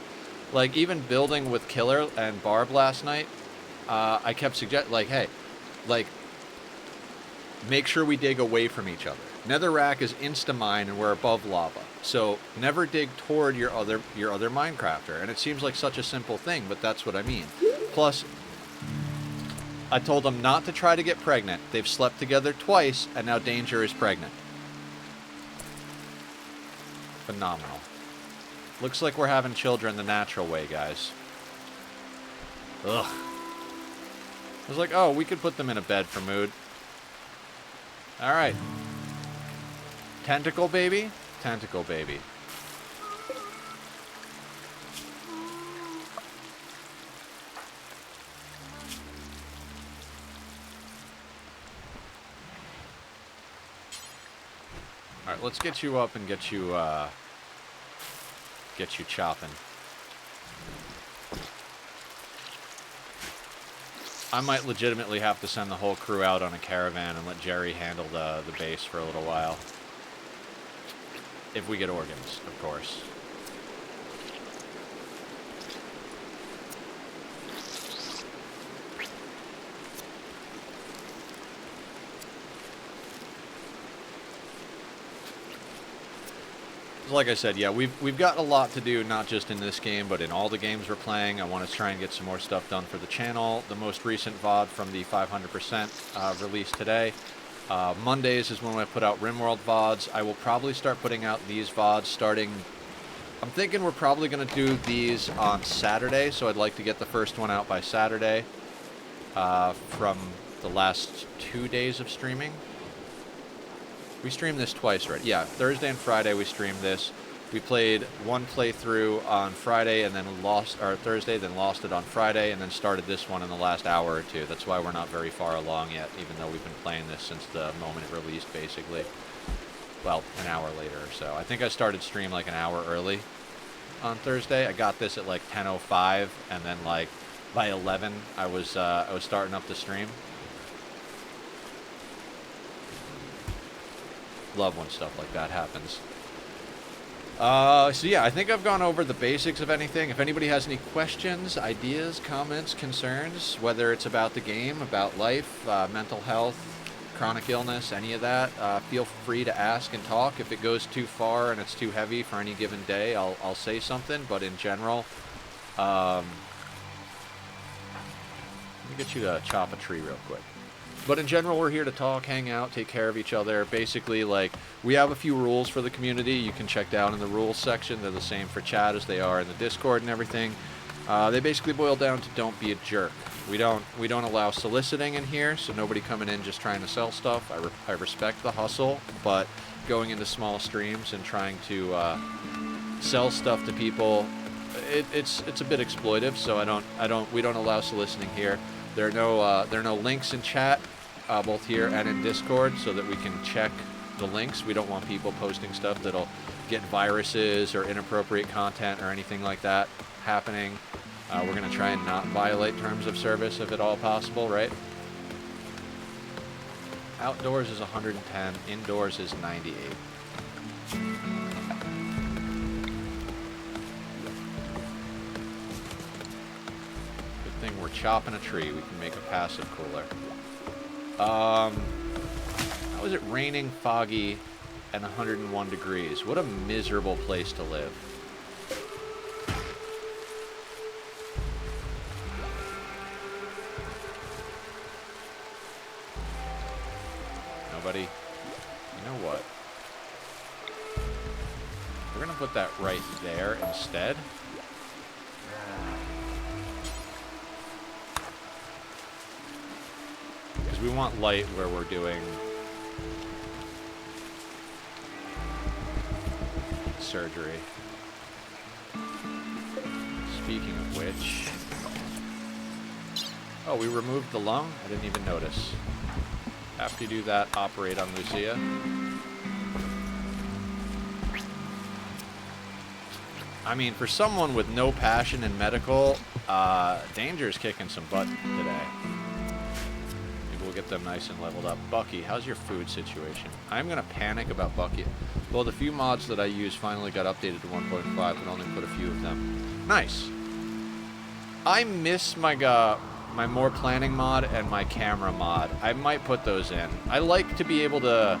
Like, even building with Killer and Barb last night, I kept suggesting, like, hey, like, make sure we dig away from each other. Netherrack is insta-mine and we're above lava. So never dig toward your other Minecrafter. And it seems like such a simple thing, but that's what I mean. Plus, I told them not to try to get pregnant. They've slept together twice, and now Danger is pregnant. Phenomenal. Looks like we're having children the natural way, guys. Ugh. I was like, oh, we could put them in a bed for mood. Alright. Tentacle baby? Tentacle baby. Alright, let's get you up and get you chopping. I might legitimately have to send the whole crew out on a caravan and let Jerry handle the base for a little while. If we get organs, of course. Like I said, yeah, we've got a lot to do, not just in this game, but in all the games we're playing. I want to try and get some more stuff done for the channel. The most recent VOD from the 500% released today. Mondays is when I put out Rimworld VODs. I will probably start putting out these VODs starting... I'm thinking we're probably going to do these on Saturday, so I'd like to get the first one out by Saturday from the last 2 days of streaming. We streamed this twice, right? Yeah, Thursday and Friday we streamed this. We played one playthrough on Friday and then Thursday, then lost it on Friday, and then started this one in the last hour or two. That's why we're not very far along yet, even though we've been playing this since the moment it released, basically. Well, an hour later or so. I think I started stream like an hour early on Thursday. I got this at like 10:05, and then like by 11 I was starting up the stream. Love when stuff like that happens. So yeah, I think I've gone over the basics of anything. If anybody has any questions, ideas, comments, concerns, whether it's about the game, about life, mental health, chronic illness, any of that, feel free to ask and talk. If it goes too far and it's too heavy for any given day, I'll say something. But in general, let me get you to chop a tree real quick. But in general, we're here to talk, hang out, take care of each other. Basically, like, we have a few rules for the community you can check down in the rules section. They're the same for chat as they are in the Discord and everything. They basically boil down to don't be a jerk. We don't allow soliciting in here, so nobody coming in just trying to sell stuff. I respect the hustle, but going into small streams and trying to sell stuff to people, it's a bit exploitive. So we don't allow soliciting here. There are no links in chat, both here and in Discord, so that we can check the links. We don't want people posting stuff that'll get viruses or inappropriate content or anything like that happening. We're going to try and not violate terms of service if at all possible, right? Outdoors is 110, indoors is 98. chopping a tree. We can make a passive cooler. How is it raining, foggy, and 101 degrees? What a miserable place to live. Nobody? You know what? We're gonna put that right there instead. Because we want light where we're doing surgery. Speaking of which... Oh, we removed the lung? I didn't even notice. After you do that, operate on Lucia. I mean, for someone with no passion in medical, Danger's kicking some butt today. Maybe we'll get them nice and leveled up. Bucky, how's your food situation? I'm going to panic about Bucky. Well, the few mods that I use finally got updated to 1.5, but only put a few of them. Nice. I miss my my more planning mod and my camera mod. I might put those in. I like to be able to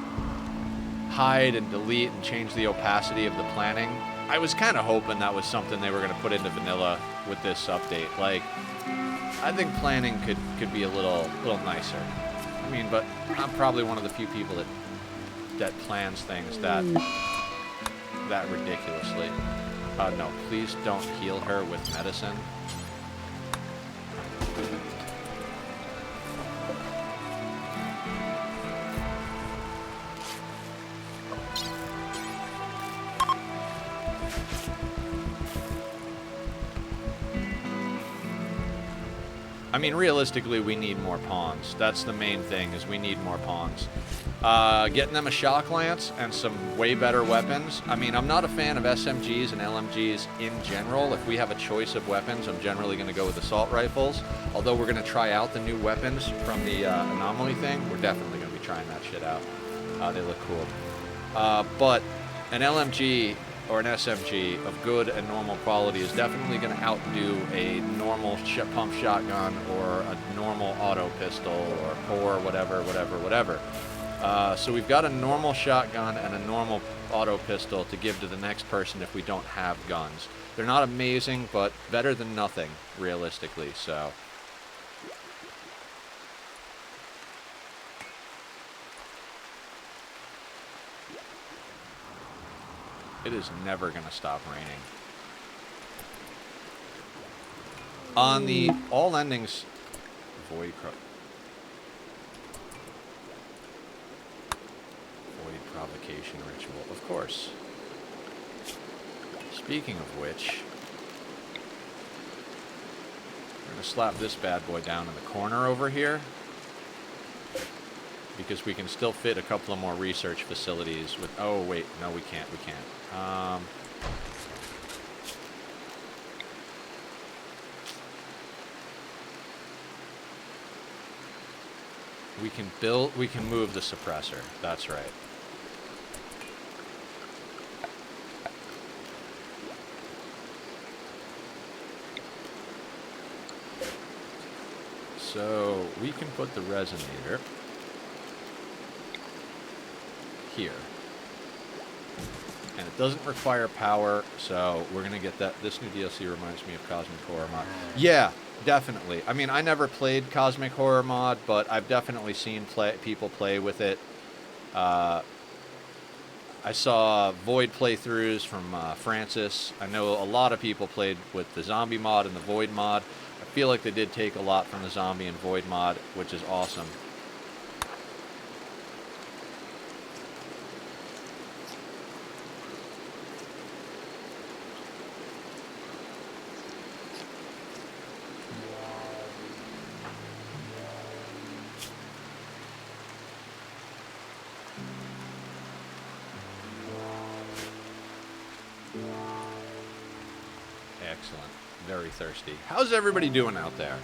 hide and delete and change the opacity of the planning. I was kind of hoping that was something they were going to put into vanilla with this update. Like, I think planning could be a little nicer. I mean, but I'm probably one of the few people that plans things that ridiculously. No, please don't heal her with medicine. I mean, realistically, we need more pawns. That's the main thing, is we need more pawns. Getting them a shock lance and some way better weapons. I mean, I'm not a fan of SMGs and LMGs in general. If we have a choice of weapons, I'm generally going to go with assault rifles. Although we're going to try out the new weapons from the Anomaly thing. We're definitely going to be trying that shit out. They look cool. But an LMG or an SMG of good and normal quality is definitely going to outdo a normal pump shotgun or a normal auto pistol or whatever. So we've got a normal shotgun and a normal auto pistol to give to the next person if we don't have guns. They're not amazing, but better than nothing, realistically, so... It is never going to stop raining. On the all endings... Void provocation ritual, of course. Speaking of which... We're going to slap this bad boy down in the corner over here. Because we can still fit a couple of more research facilities with... Oh, wait. No, we can't. We can move the suppressor. That's right. So, we can put the resonator here. And it doesn't require power, so we're going to get that. This new DLC reminds me of Cosmic Horror Mod. Yeah, definitely. I mean, I never played Cosmic Horror Mod, but I've definitely seen people play with it. I saw Void playthroughs from Francis. I know a lot of people played with the Zombie mod and the Void mod. I feel like they did take a lot from the Zombie and Void mod, which is awesome. Excellent. Very thirsty. How's everybody doing out there?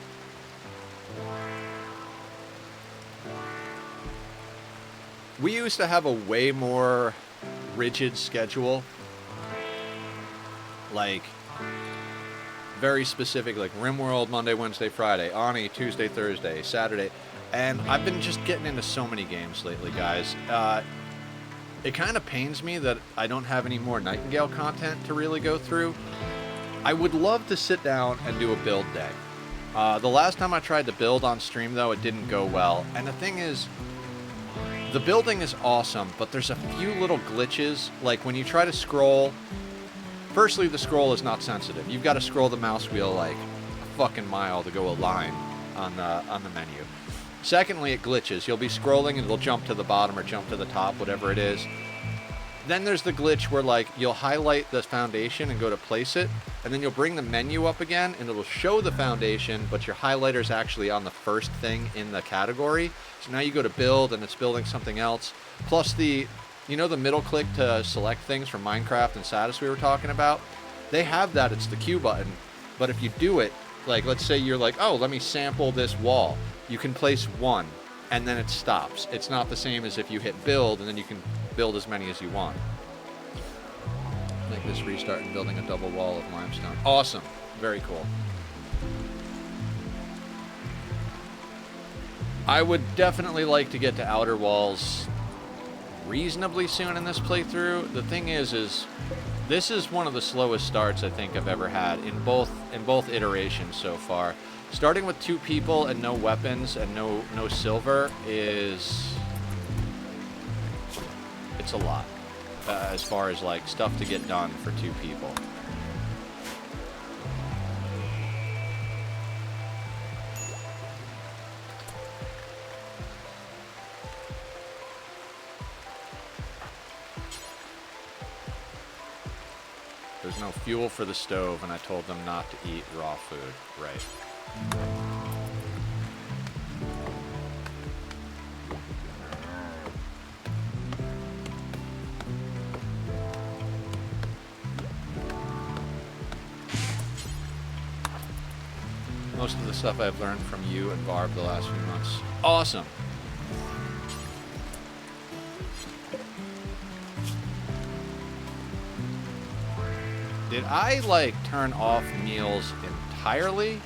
We used to have a way more rigid schedule. Like, very specific, like Rimworld Monday, Wednesday, Friday, Ani Tuesday, Thursday, Saturday, and I've been just getting into so many games lately, guys. It kind of pains me that I don't have any more Nightingale content to really go through. I would love to sit down and do a build day. The last time I tried to build on stream, though, it didn't go well. And the thing is, the building is awesome, but there's a few little glitches. Like when you try to scroll, firstly, the scroll is not sensitive. You've got to scroll the mouse wheel like a fucking mile to go a line on the menu. Secondly, it glitches. You'll be scrolling and it'll jump to the bottom or jump to the top, whatever it is. Then there's the glitch where, like, you'll highlight the foundation and go to place it, and then you'll bring the menu up again, and it'll show the foundation, but your highlighter's actually on the first thing in the category. So now you go to build, and it's building something else. Plus the, you know, the middle click to select things from Minecraft and Satis we were talking about? They have that. It's the Q button. But if you do it, like, let's say you're like, oh, let me sample this wall. You can place one, and then it stops. It's not the same as if you hit build, and then you can build as many as you want. Make this restart and building a double wall of limestone. Awesome. Very cool. I would definitely like to get to outer walls reasonably soon in this playthrough. The thing is this is one of the slowest starts I think I've ever had in both iterations so far. Starting with 2 people and no weapons and no silver is... it's a lot. As far as, like, stuff to get done for 2 people. There's no fuel for the stove, and I told them not to eat raw food. Right. Most of the stuff I've learned from you and Barb the last few months. Awesome. Did I, like, turn off meals entirely?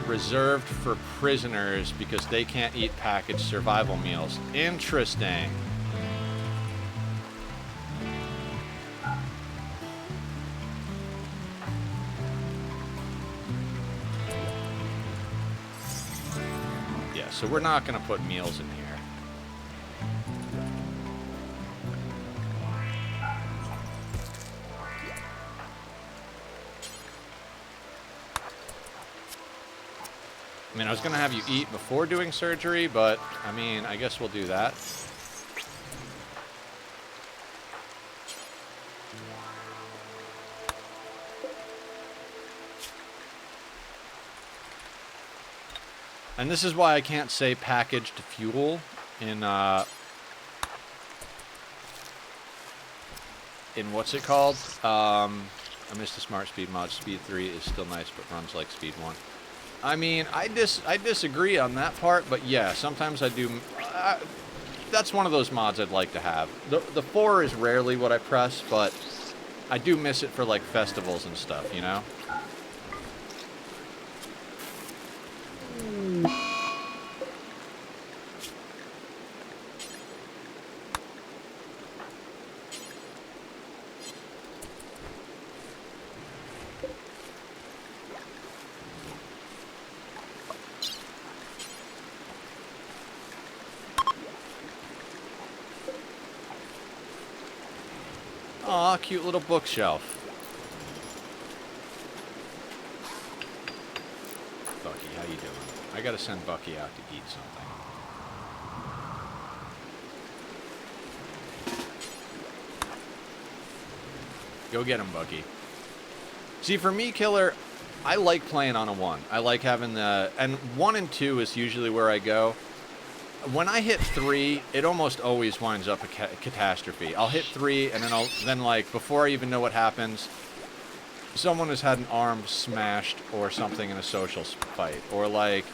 Reserved for prisoners because they can't eat packaged survival meals. Interesting. Yeah, so we're not going to put meals in here. I mean, I was going to have you eat before doing surgery, but, I mean, I guess we'll do that. And this is why I can't say packaged fuel in what's it called? I missed the smart speed mod. Speed 3 is still nice, but runs like speed 1. I mean, I disagree on that part, but yeah, sometimes I do. That's one of those mods I'd like to have. The 4 is rarely what I press, but I do miss it for, like, festivals and stuff, you know? Aw, cute little bookshelf. Bucky, how you doing? I gotta send Bucky out to eat something. Go get him, Bucky. See, for me, Killer, I like playing on a 1. I like having the... And 1 and 2 is usually where I go. When I hit 3, it almost always winds up a catastrophe. I'll hit 3, and then like, before I even know what happens, someone has had an arm smashed or something in a social fight, or like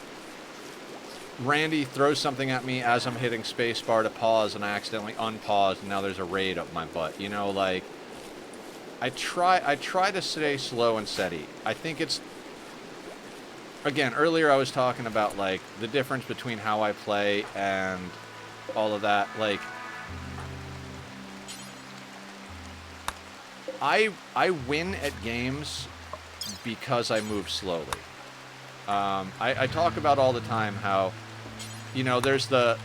Randy throws something at me as I'm hitting spacebar to pause and I accidentally unpause and now there's a raid up my butt. You know, like I try to stay slow and steady. I think it's, again, earlier I was talking about like the difference between how I play and all of that. Like I win at games because I move slowly. I talk about all the time how, you know, there's the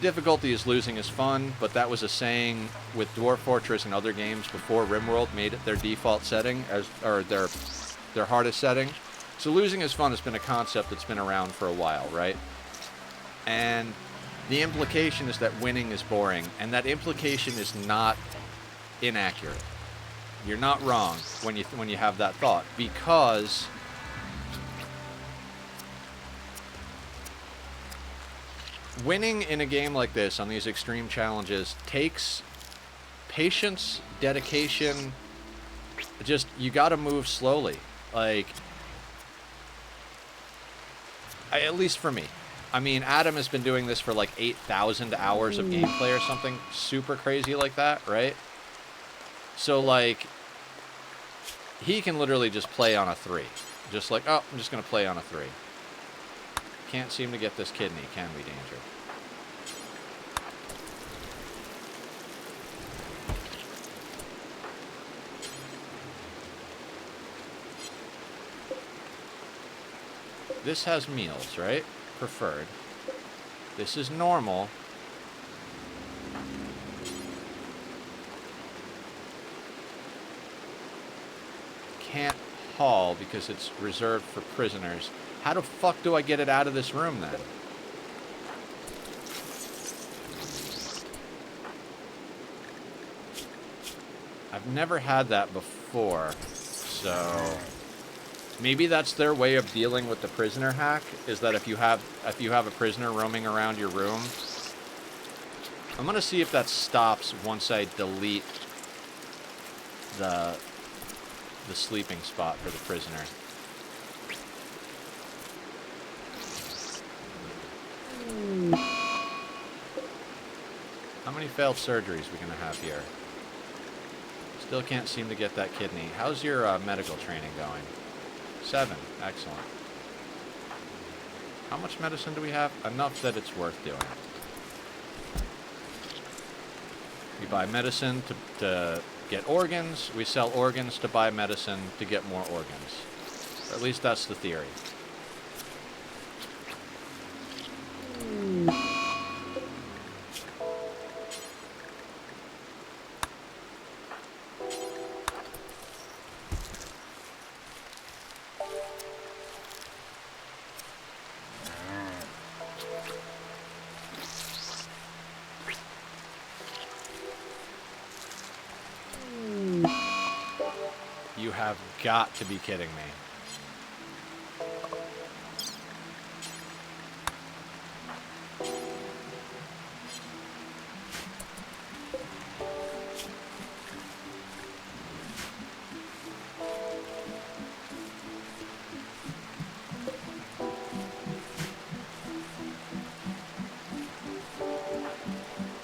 difficulty is losing is fun, but that was a saying with Dwarf Fortress and other games before Rimworld made it their default setting, or their hardest setting. So losing is fun has been a concept that's been around for a while, right? And the implication is that winning is boring, and that implication is not inaccurate. You're not wrong when you have that thought, because winning in a game like this on these extreme challenges takes patience, dedication. Just, you gotta move slowly. Like, at least for me. I mean, Adam has been doing this for like 8,000 hours of gameplay or something super crazy like that, right? So, like, he can literally just play on a 3. Just like, oh, I'm just going to play on a 3. Can't seem to get this kidney, can we, Danger? This has meals, right? Preferred. This is normal. Can't haul because it's reserved for prisoners. How the fuck do I get it out of this room then? I've never had that before, so maybe that's their way of dealing with the prisoner hack, is that if you have a prisoner roaming around your room. I'm gonna see if that stops once I delete the sleeping spot for the prisoner. How many failed surgeries are we gonna have here? Still can't seem to get that kidney. How's your medical training going? 7. Excellent. How much medicine do we have? Enough that it's worth doing. We buy medicine to get organs. We sell organs to buy medicine to get more organs. Or at least that's the theory. You have got to be kidding me.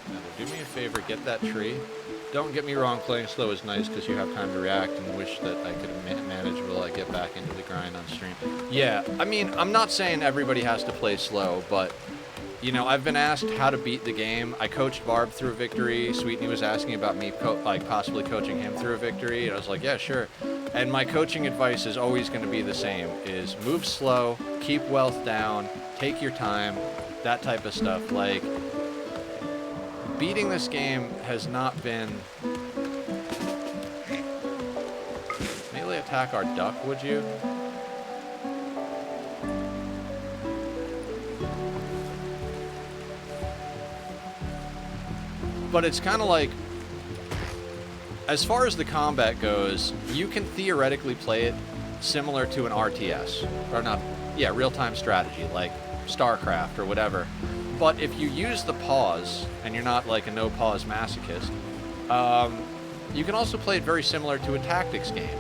Now, do me a favor, get that tree. Don't get me wrong, playing slow is nice because you have time to react and wish that I could have managed while I get back into the grind on stream. Yeah, I mean, I'm not saying everybody has to play slow, but, you know, I've been asked how to beat the game. I coached Barb through a victory. Sweetney was asking about me possibly coaching him through a victory, and I was like, yeah, sure. And my coaching advice is always going to be the same, is move slow, keep wealth down, take your time, that type of stuff. Like, beating this game has not been... Melee attack our duck, would you? But it's kind of like, as far as the combat goes, you can theoretically play it similar to an RTS. Or not, yeah, real-time strategy, like StarCraft or whatever. But if you use the pause, and you're not like a no-pause masochist, you can also play it very similar to a tactics game.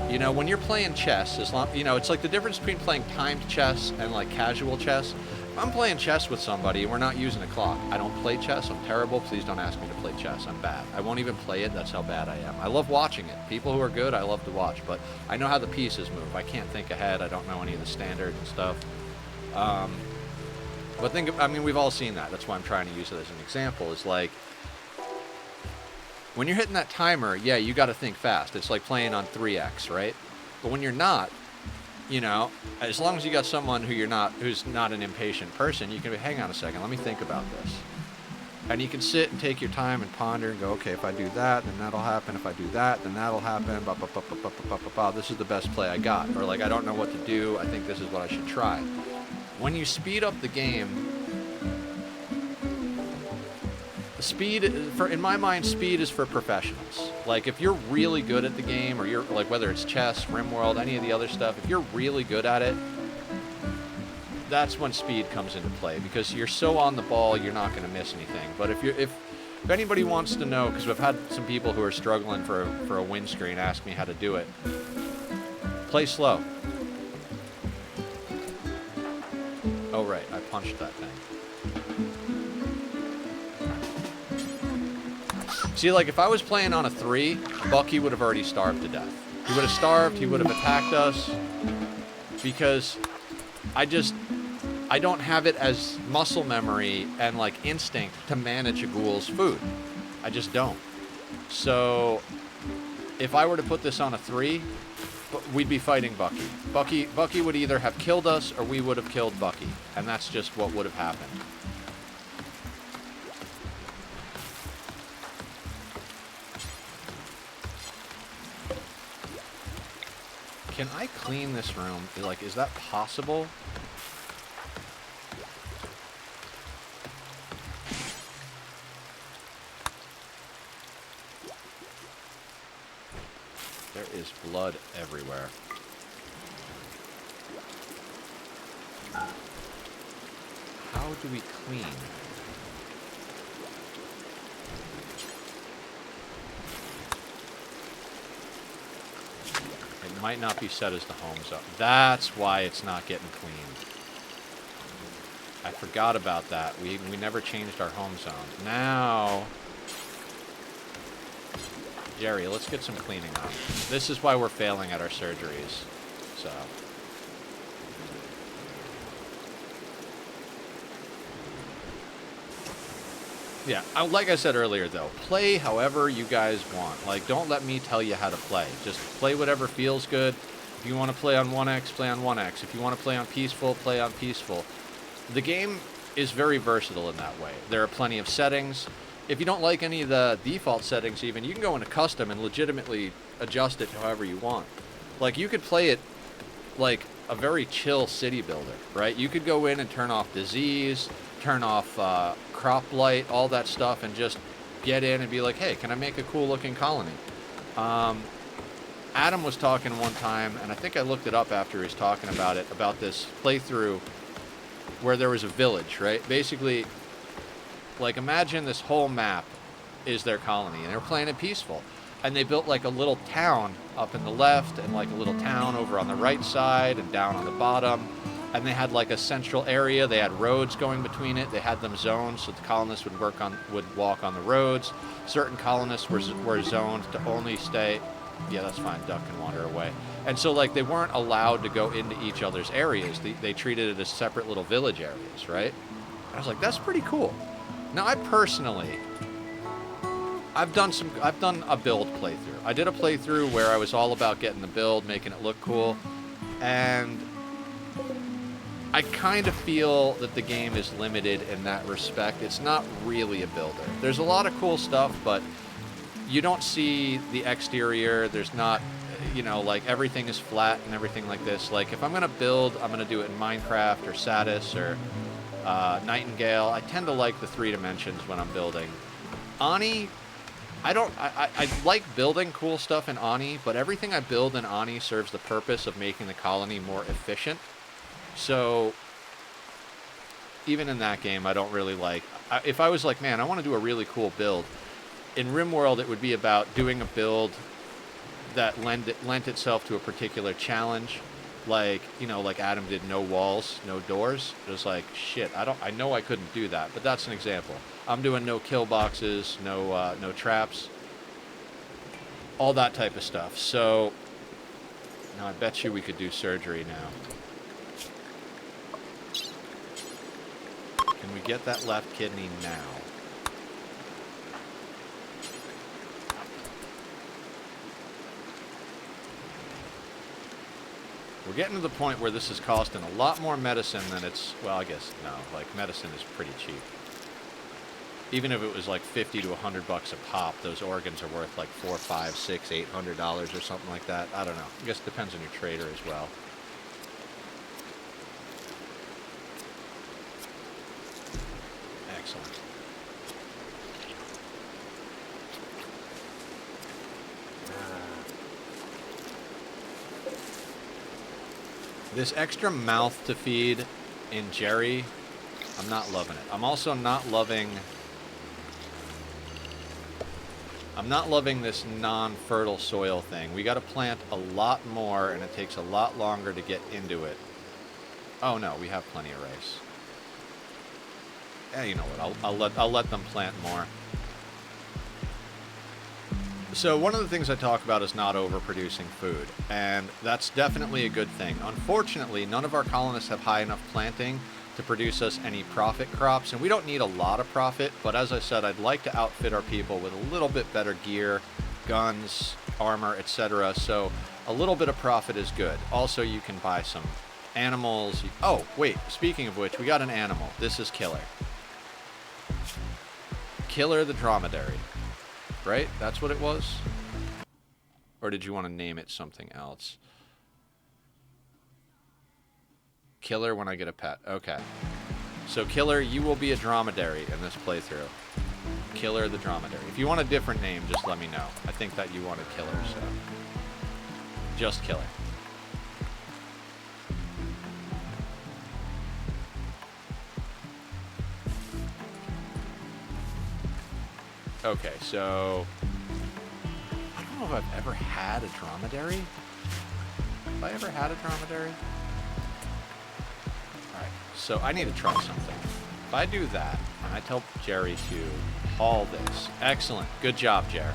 You know, when you're playing chess, as long, you know, it's like the difference between playing timed chess and like casual chess. If I'm playing chess with somebody and we're not using a clock, I don't play chess. I'm terrible. Please don't ask me to play chess. I'm bad. I won't even play it. That's how bad I am. I love watching it. People who are good, I love to watch, but I know how the pieces move. I can't think ahead. I don't know any of the standards and stuff. But I mean, we've all seen that. That's why I'm trying to use it as an example. Is like, when you're hitting that timer, yeah, you got to think fast. It's like playing on 3x, right? But when you're not, you know, as long as you got someone who's not an impatient person, you can be, hang on a second, let me think about this. And you can sit and take your time and ponder and go, okay, if I do that, then that'll happen. If I do that, then that'll happen. This is the best play I got. Or like, I don't know what to do. I think this is what I should try. When you speed up the game, in my mind, speed is for professionals. Like, if you're really good at the game, or you're like, whether it's chess, Rimworld, any of the other stuff, if you're really good at it, that's when speed comes into play, because you're so on the ball, you're not going to miss anything. But if anybody wants to know, because we've had some people who are struggling for a win screen ask me how to do it, play slow. Oh right, I punched that thing. See, like, if I was playing on a 3, Bucky would have already starved to death. He would have starved, he would have attacked us, because I don't have it as muscle memory and, like, instinct to manage a ghoul's food. I just don't. So, if I were to put this on a 3, we'd be fighting Bucky. Bucky would either have killed us, or we would have killed Bucky. And that's just what would have happened. Can I clean this room? Like, is that possible? There is blood everywhere. How do we clean? It might not be set as the home zone. That's why it's not getting cleaned. I forgot about that. We never changed our home zone. Now, Jerry, let's get some cleaning on. This is why we're failing at our surgeries. So. Yeah, like I said earlier, though, play however you guys want. Like, don't let me tell you how to play. Just play whatever feels good. If you want to play on 1x, play on 1x. If you want to play on peaceful, play on peaceful. The game is very versatile in that way. There are plenty of settings. If you don't like any of the default settings even, you can go into custom and legitimately adjust it however you want. Like, you could play it like a very chill city builder, right? You could go in and turn off disease, turn off crop blight, all that stuff, and just get in and be like, hey, can I make a cool looking colony? Adam was talking one time, and I think I looked it up after he was talking about it, about this playthrough where there was a village, right? Basically, like, imagine this whole map is their colony, and they're playing it peaceful. And they built like a little town up in the left, and like a little town over on the right side, and down on the bottom. And they had like a central area. They had roads going between it. They had them zoned so the colonists would walk on the roads. Certain colonists were zoned to only stay. Yeah, that's fine. Duck can wander away. And so, like, they weren't allowed to go into each other's areas. They treated it as separate little village areas, right? And I was like, that's pretty cool. Now, I personally, I've done a build playthrough. I did a playthrough where I was all about getting the build, making it look cool, and I kind of feel that the game is limited in that respect. It's not really a builder. There's a lot of cool stuff, but you don't see the exterior. There's not, you know, like, everything is flat and everything like this. Like, if I'm going to build, I'm going to do it in Minecraft or Satis or Nightingale. I tend to like the 3 dimensions when I'm building. Ani, I like building cool stuff in Ani, but everything I build in Ani serves the purpose of making the colony more efficient. So, even in that game, I don't really like... if I was like, man, I want to do a really cool build, in Rimworld, it would be about doing a build that lent itself to a particular challenge. Like, you know, like Adam did, no walls, no doors. It was like, shit, I know I couldn't do that, but that's an example. I'm doing no kill boxes, no traps, all that type of stuff. So, now I bet you we could do surgery now. Can we get that left kidney now? We're getting to the point where this is costing a lot more medicine than it's, well, I guess, no, like, medicine is pretty cheap. Even if it was like 50 to $100 a pop, those organs are worth like $4, $5, $6, $800 or something like that. I don't know. I guess it depends on your trader as well. Excellent. This extra mouth to feed in Jerry, I'm not loving it. I'm also not loving... I'm not loving this non-fertile soil thing. We got to plant a lot more, and it takes a lot longer to get into it. Oh no, we have plenty of rice. Yeah, you know what? I'll let them plant more. So one of the things I talk about is not overproducing food, and that's definitely a good thing. Unfortunately, none of our colonists have high enough planting to produce us any profit crops, and we don't need a lot of profit, but as I said, I'd like to outfit our people with a little bit better gear, guns, armor, etc. So a little bit of profit is good. Also, you can buy some animals. Oh, wait, speaking of which, we got an animal. This is Killer. Killer the dromedary. Right? That's what it was? Or did you want to name it something else? Killer when I get a pet. Okay. So, Killer, you will be a dromedary in this playthrough. Killer the dromedary. If you want a different name, just let me know. I think that you want a Killer, so... just Killer. Okay, so... I don't know if I've ever had a dromedary. Have I ever had a dromedary? Alright, so I need to try something. If I do that, and I tell Jerry to haul this. Excellent. Good job, Jer.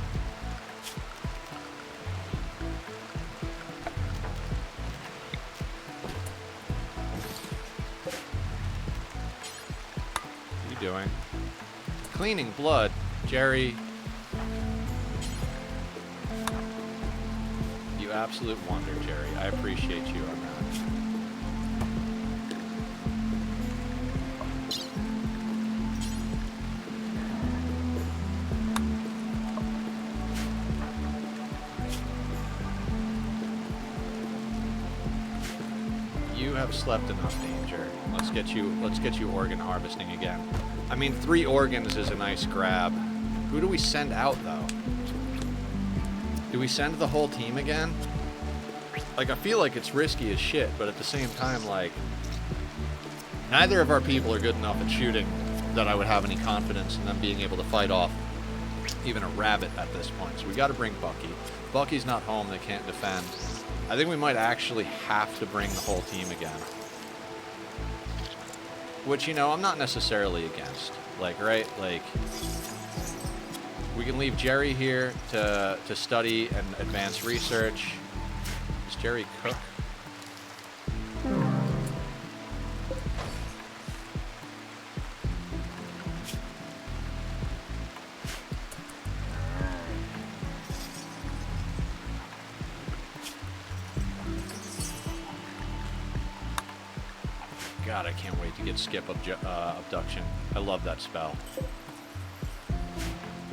What are you doing? Cleaning blood. Jerry, you absolute wonder, Jerry. I appreciate you on that. You have slept enough, Danger. Let's get you organ harvesting again. I mean, 3 organs is a nice grab. Who do we send out, though? Do we send the whole team again? Like, I feel like it's risky as shit, but at the same time, like... neither of our people are good enough at shooting that I would have any confidence in them being able to fight off even a rabbit at this point. So we gotta bring Bucky. Bucky's not home, they can't defend. I think we might actually have to bring the whole team again. Which, you know, I'm not necessarily against. Like, right? Like... we can leave Jerry here to study and advance research. Does Jerry cook? God, I can't wait to get Skip Abduction. I love that spell.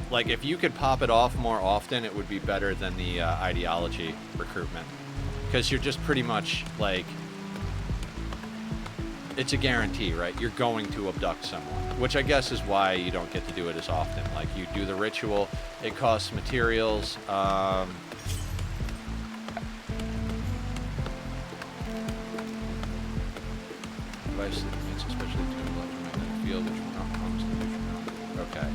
Like, if you could pop it off more often, it would be better than the ideology recruitment. Because you're just pretty much, like... it's a guarantee, right? You're going to abduct someone. Which I guess is why you don't get to do it as often. Like, you do the ritual, it costs materials, device that emits especially to an electromagnetic field, which will not harm the okay.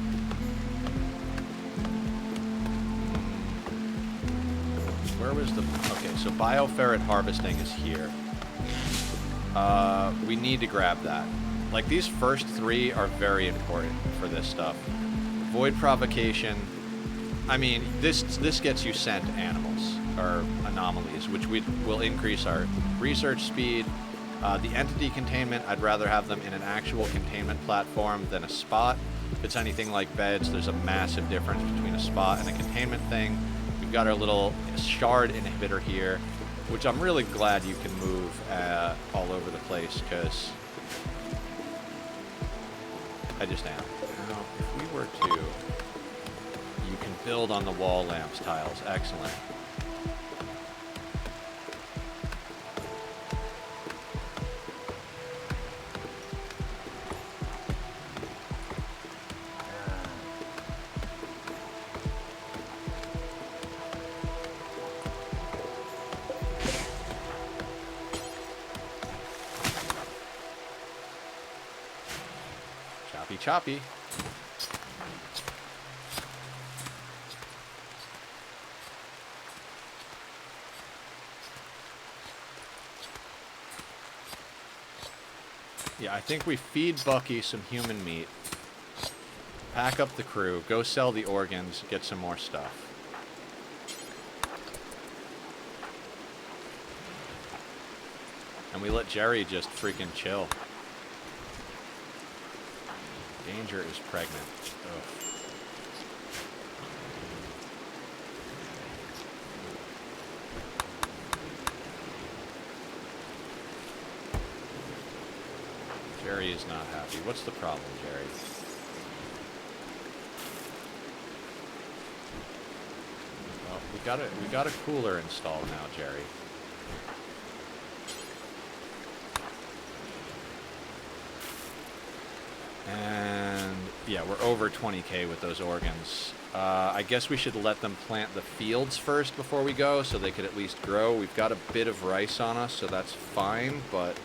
was the... Okay, so bioferret harvesting is here. We need to grab that. Like, these first 3 are very important for this stuff. Void provocation. I mean, this gets you sent animals, or anomalies, which will increase our research speed. The entity containment, I'd rather have them in an actual containment platform than a spot. If it's anything like beds, there's a massive difference between a spot and a containment thing. We've got our little shard inhibitor here, which I'm really glad you can move all over the place, because I just am. Now, if we were to... You can build on the wall lamps tiles. Excellent. Choppy. Yeah, I think we feed Bucky some human meat, pack up the crew, go sell the organs, get some more stuff. And we let Jerry just freaking chill. Danger is pregnant. Ugh. Jerry is not happy. What's the problem, Jerry? Well, we got a cooler installed now, Jerry. And yeah, we're over 20k with those organs. I guess we should let them plant the fields first before we go, so they could at least grow. We've got a bit of rice on us, so that's fine, but...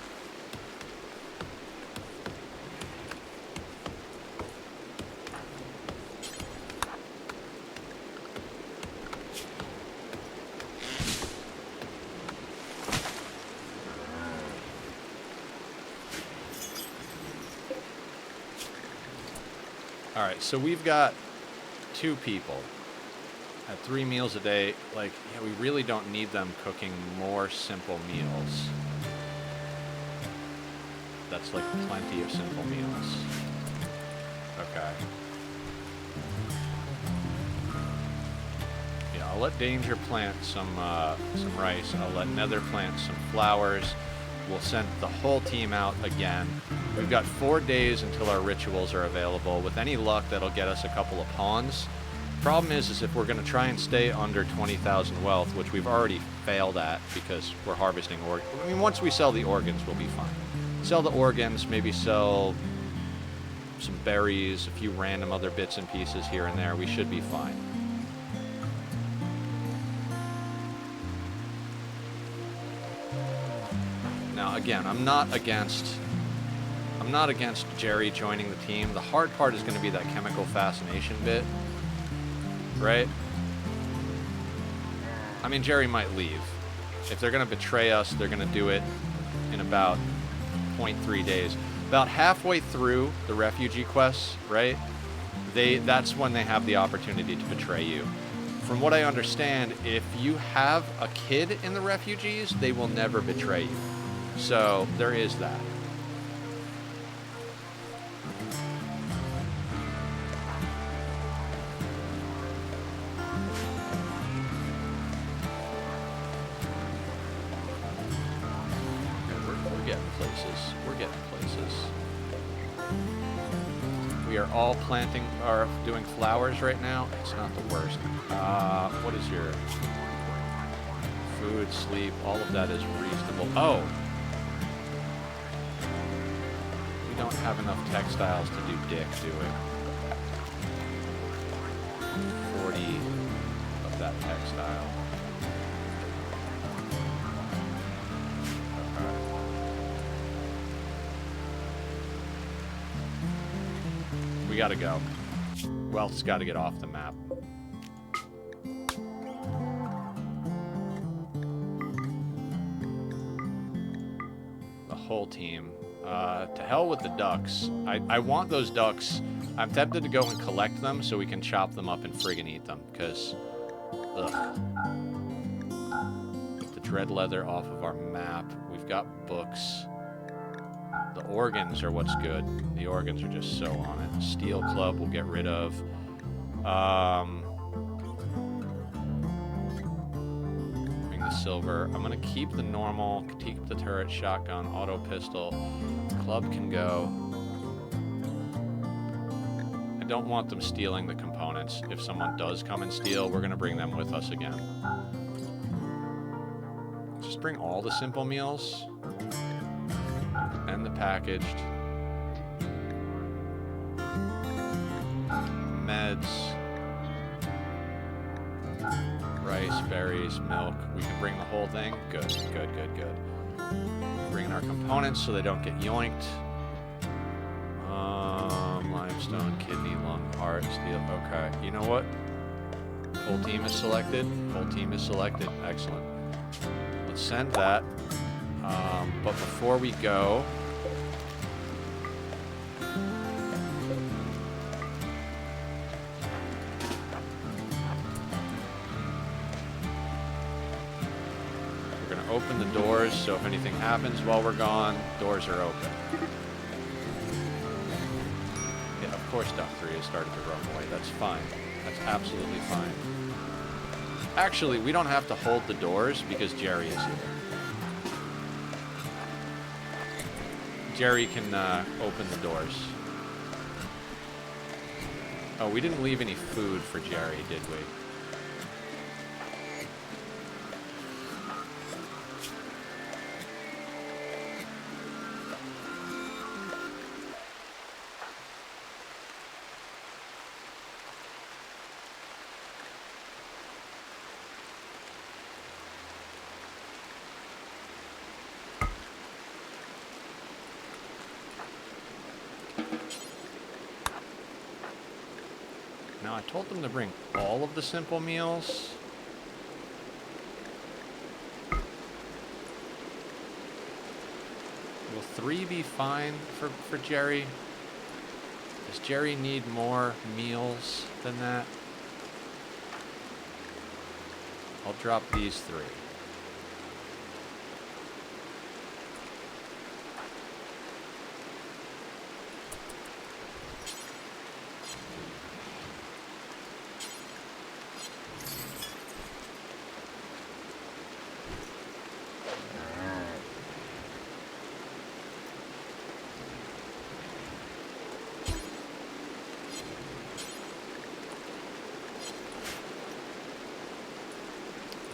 Alright, so we've got 2 people at 3 meals a day. Like, yeah, we really don't need them cooking more simple meals. That's like plenty of simple meals. Okay. Yeah, I'll let Danger plant some rice. I'll let Nether plant some flowers. We'll send the whole team out again. We've got 4 days until our rituals are available. With any luck, that'll get us a couple of pawns. Problem is if we're going to try and stay under 20,000 wealth, which we've already failed at because we're harvesting organs. I mean, once we sell the organs, we'll be fine. Sell the organs, maybe sell some berries, a few random other bits and pieces here and there. We should be fine. Now, again, I'm not against Jerry joining the team. The hard part is going to be that chemical fascination bit, right? I mean, Jerry might leave. If they're going to betray us, they're going to do it in about 0.3 days. About halfway through the refugee quests, right? That's when they have the opportunity to betray you. From what I understand, if you have a kid in the refugees, they will never betray you. So, there is that. We're getting places. We're getting places. We are all planting, or doing flowers right now. It's not the worst. What is your food, sleep? All of that is reasonable. Oh! We don't have enough textiles to do dick, do we? 40 of that textile. Okay. We gotta go. Wealth's gotta get off the map. whole team. To hell with the ducks. I want those ducks. I'm tempted to go and collect them so we can chop them up and friggin' eat them, because, ugh. Get the dread leather off of our map. We've got books. The organs are what's good. The organs are just so on it. Steel club we'll get rid of. Bring the silver. I'm gonna keep the normal, keep the turret, shotgun, auto pistol. Club can go. I don't want them stealing the components. If someone does come and steal, we're gonna bring them with us again. Just bring all the simple meals. And the packaged. Meds. Rice, berries, milk. We can bring the whole thing. Good, good, good, good. Bring our components so they don't get yoinked. Limestone, kidney, lung, heart, steel. Okay, you know what? Whole team is selected. Whole team is selected. Excellent. Let's send that. But before we go, we're going to open the doors, so if anything happens while we're gone, doors are open. Yeah, of course Duck 3 has started to run away. That's fine. That's absolutely fine. Actually, we don't have to hold the doors because Jerry is here. Jerry can open the doors. Oh, we didn't leave any food for Jerry, did we? Now, I told them to bring all of the simple meals. Will 3 be fine for Jerry? Does Jerry need more meals than that? I'll drop these 3.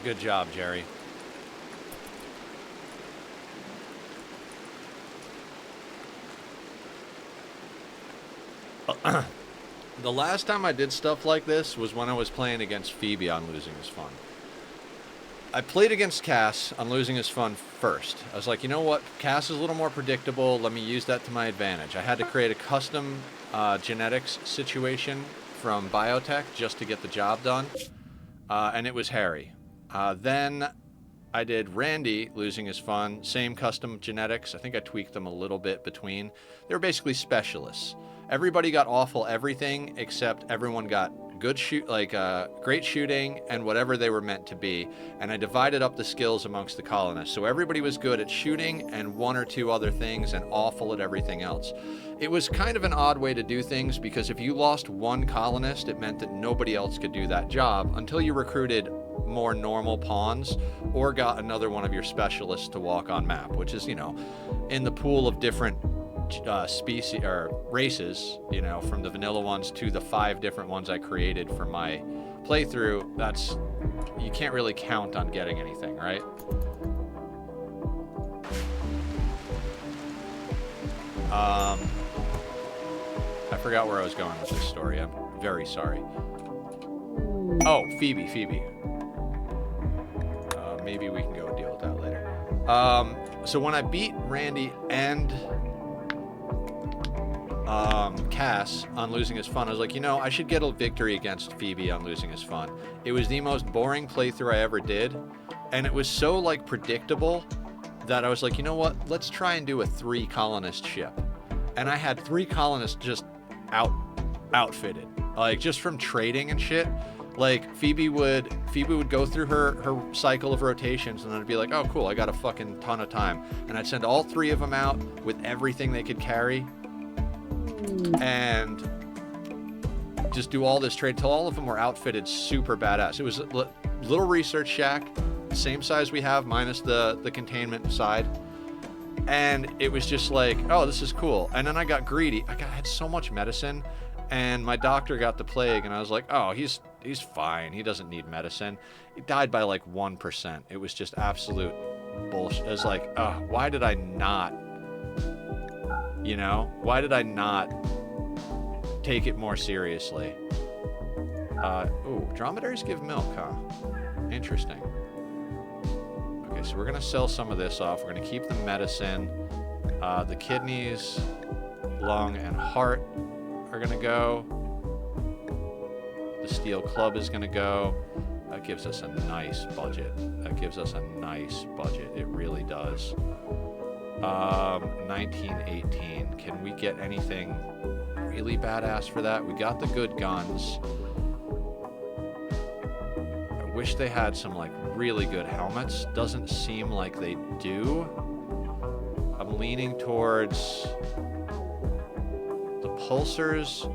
Good job, Jerry. The last time I did stuff like this was when I was playing against Phoebe on Losing Is Fun. I played against Cass on Losing Is Fun first. I was like, you know what? Cass is a little more predictable. Let me use that to my advantage. I had to create a custom genetics situation from biotech just to get the job done. And it was Harry. Then I did Randy, Losing Is Fun, same custom genetics. I think I tweaked them a little bit between. They were basically specialists. Everybody got awful everything, except everyone got good great shooting and whatever they were meant to be. And I divided up the skills amongst the colonists. So everybody was good at shooting and 1 or 2 other things and awful at everything else. It was kind of an odd way to do things because if you lost 1 colonist, it meant that nobody else could do that job until you recruited more normal pawns or got another one of your specialists to walk on map, which is, you know, in the pool of different species or races, you know, from the vanilla ones to the 5 different ones I created for my playthrough. That's, you can't really count on getting anything, right? I forgot where I was going with this story. I'm very sorry. Oh, Phoebe. Maybe we can go deal with that later. So when I beat Randy and Cass on Losing Is Fun, I was like, you know, I should get a victory against Phoebe on Losing Is Fun. It was the most boring playthrough I ever did, and it was so, like, predictable that I was like, you know what? Let's try and do a 3 colonist ship. And I had 3 colonists just outfitted, like just from trading and shit. Like Phoebe would go through her cycle of rotations, and then I'd be like, oh cool, I got a fucking ton of time, and I'd send all 3 of them out with everything they could carry, and just do all this trade till all of them were outfitted super badass. It was a little research shack, same size we have minus the containment side. And it was just like, oh, this is cool. And then I got greedy. I had so much medicine, and my doctor got the plague, and I was like, oh, he's fine. He doesn't need medicine. He died by like 1%. It was just absolute bullshit. It was like, oh, why did I not, why did I not take it more seriously? Ooh, dromedaries give milk, huh? Interesting. Okay, so we're going to sell some of this off. We're going to keep the medicine. The kidneys, lung, and heart are going to go. The steel club is going to go. That gives us a nice budget. It really does. 1918. Can we get anything really badass for that? We got the good guns. Wish they had some like really good helmets. Doesn't seem like they do. I'm leaning towards the pulsars.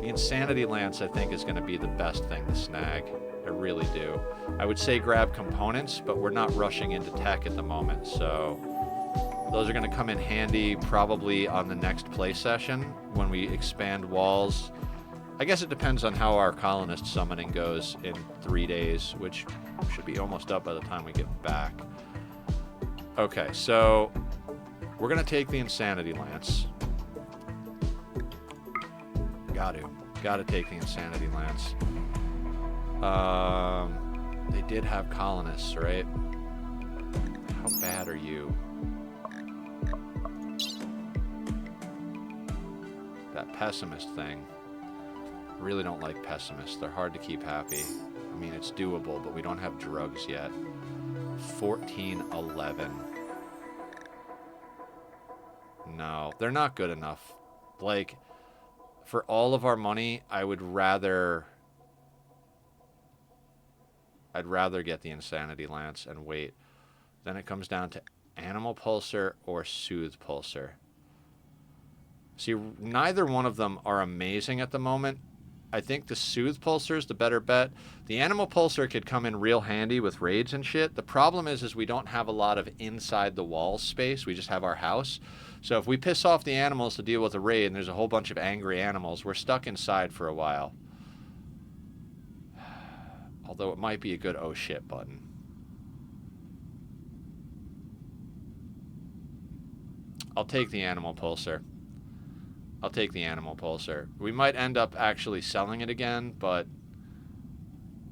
The Insanity Lance, I think, is going to be the best thing to snag. I really do. I would say grab components, but we're not rushing into tech at the moment, so those are going to come in handy probably on the next play session when we expand walls. I guess it depends on how our colonist summoning goes in 3 days, which should be almost up by the time we get back. Okay, so we're going to take the Insanity Lance. Gotta take the Insanity Lance. They did have colonists, right? How bad are you? That pessimist thing. Really don't like pessimists. They're hard to keep happy. I mean, it's doable, but we don't have drugs yet. 1411. No, they're not good enough. Like, for all of our money, I'd rather get the Insanity Lance and wait. Then it comes down to Animal Pulsar or Soothe Pulsar. See, neither one of them are amazing at the moment. I think the Soothe Pulsar is the better bet. The Animal Pulsar could come in real handy with raids and shit. The problem is we don't have a lot of inside the walls space. We just have our house. So if we piss off the animals to deal with a raid and there's a whole bunch of angry animals, we're stuck inside for a while. Although it might be a good oh shit button. I'll take the Animal Pulsar. We might end up actually selling it again, but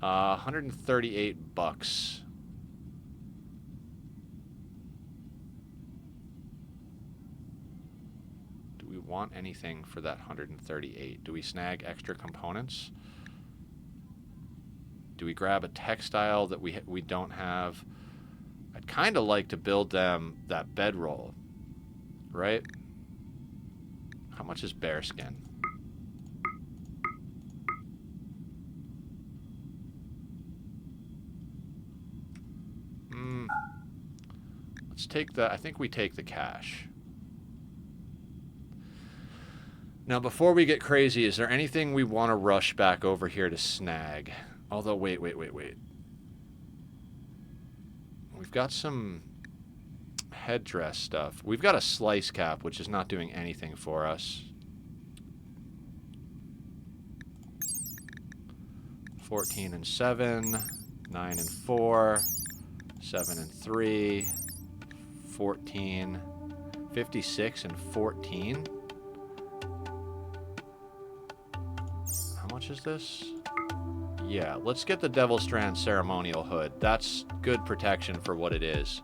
138 bucks. Do we want anything for that 138? Do we snag extra components? Do we grab a textile that we don't have? I'd kind of like to build them that bedroll, right? How much is bearskin? Let's take the... I think we take the cash. Now, before we get crazy, is there anything we want to rush back over here to snag? Although, wait. We've got some headdress stuff. We've got a slice cap, which is not doing anything for us. 14 and 7, 9 and 4, 7 and 3, 14, 56 and 14. How much is this? Yeah, let's get the Devil Strand Ceremonial Hood. That's good protection for what it is.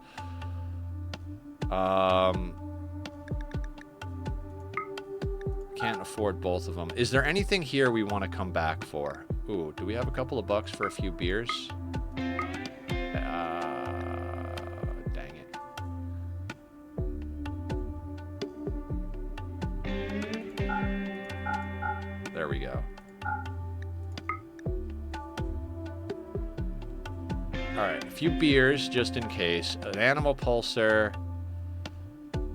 Can't afford both of them. Is there anything here we want to come back for? Ooh, do we have a couple of bucks for a few beers? Dang it. go. Alright, a few beers just in case. An animal pulsar.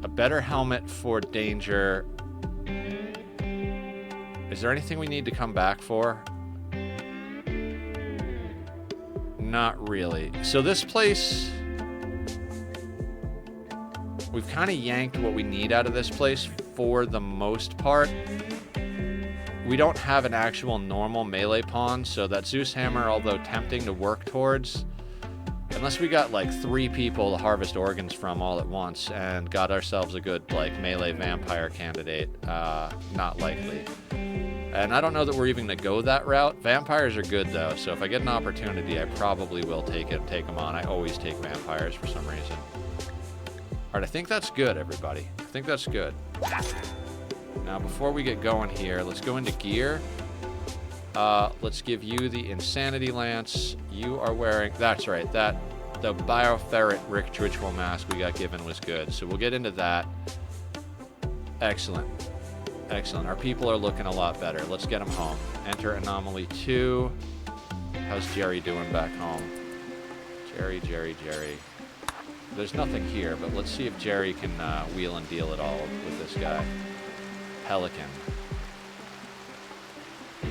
A better helmet for danger. Is there anything we need to come back for? Not really. So this place... We've kind of yanked what we need out of this place for the most part. We don't have an actual normal melee pawn, so that Zeus hammer, although tempting to work towards... Unless we got, like, 3 people to harvest organs from all at once and got ourselves a good, like, melee vampire candidate, not likely. And I don't know that we're even going to go that route. Vampires are good, though, so if I get an opportunity, I probably will take them on. I always take vampires for some reason. Alright, I think that's good, everybody. I think that's good. Now, before we get going here, let's go into gear. Let's give you the Insanity Lance. You are wearing... That's right, the Bioferret Ritual Mask we got given was good. So we'll get into that. Excellent. Excellent. Our people are looking a lot better. Let's get them home. Enter Anomaly 2. How's Jerry doing back home? Jerry. There's nothing here, but let's see if Jerry can wheel and deal at all with this guy. Pelican. Do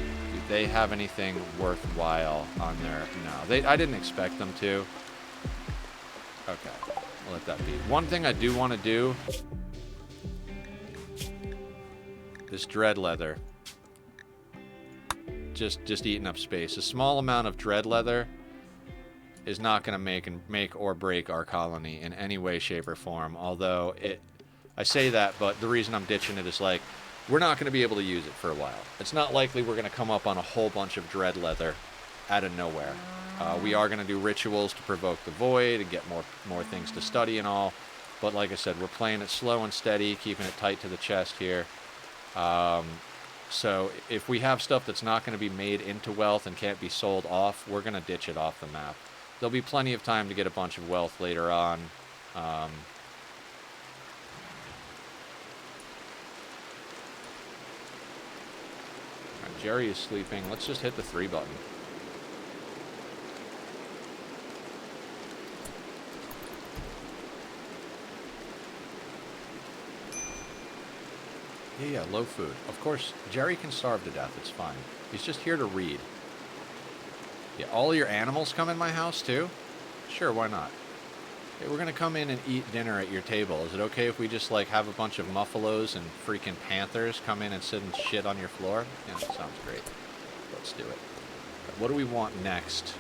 they have anything worthwhile on there? No. I didn't expect them to. Okay. We'll let that be. One thing I do want to do... This dread leather. Just eating up space. A small amount of dread leather is not going to make or break our colony in any way, shape, or form. Although I say that, but the reason I'm ditching it is like we're not going to be able to use it for a while. It's not likely we're going to come up on a whole bunch of dread leather out of nowhere. We are going to do rituals to provoke the void and get more things to study and all. But like I said, we're playing it slow and steady, keeping it tight to the chest here. So if we have stuff that's not going to be made into wealth and can't be sold off, we're going to ditch it off the map. There'll be plenty of time to get a bunch of wealth later on. Jerry is sleeping. Let's just hit the 3 button. Yeah, low food. Of course, Jerry can starve to death. It's fine. He's just here to read. Yeah, all your animals come in my house, too? Sure, why not? Hey, we're going to come in and eat dinner at your table. Is it okay if we just, like, have a bunch of muffalos and freaking panthers come in and sit and shit on your floor? Yeah, that sounds great. Let's do it. What do we want next?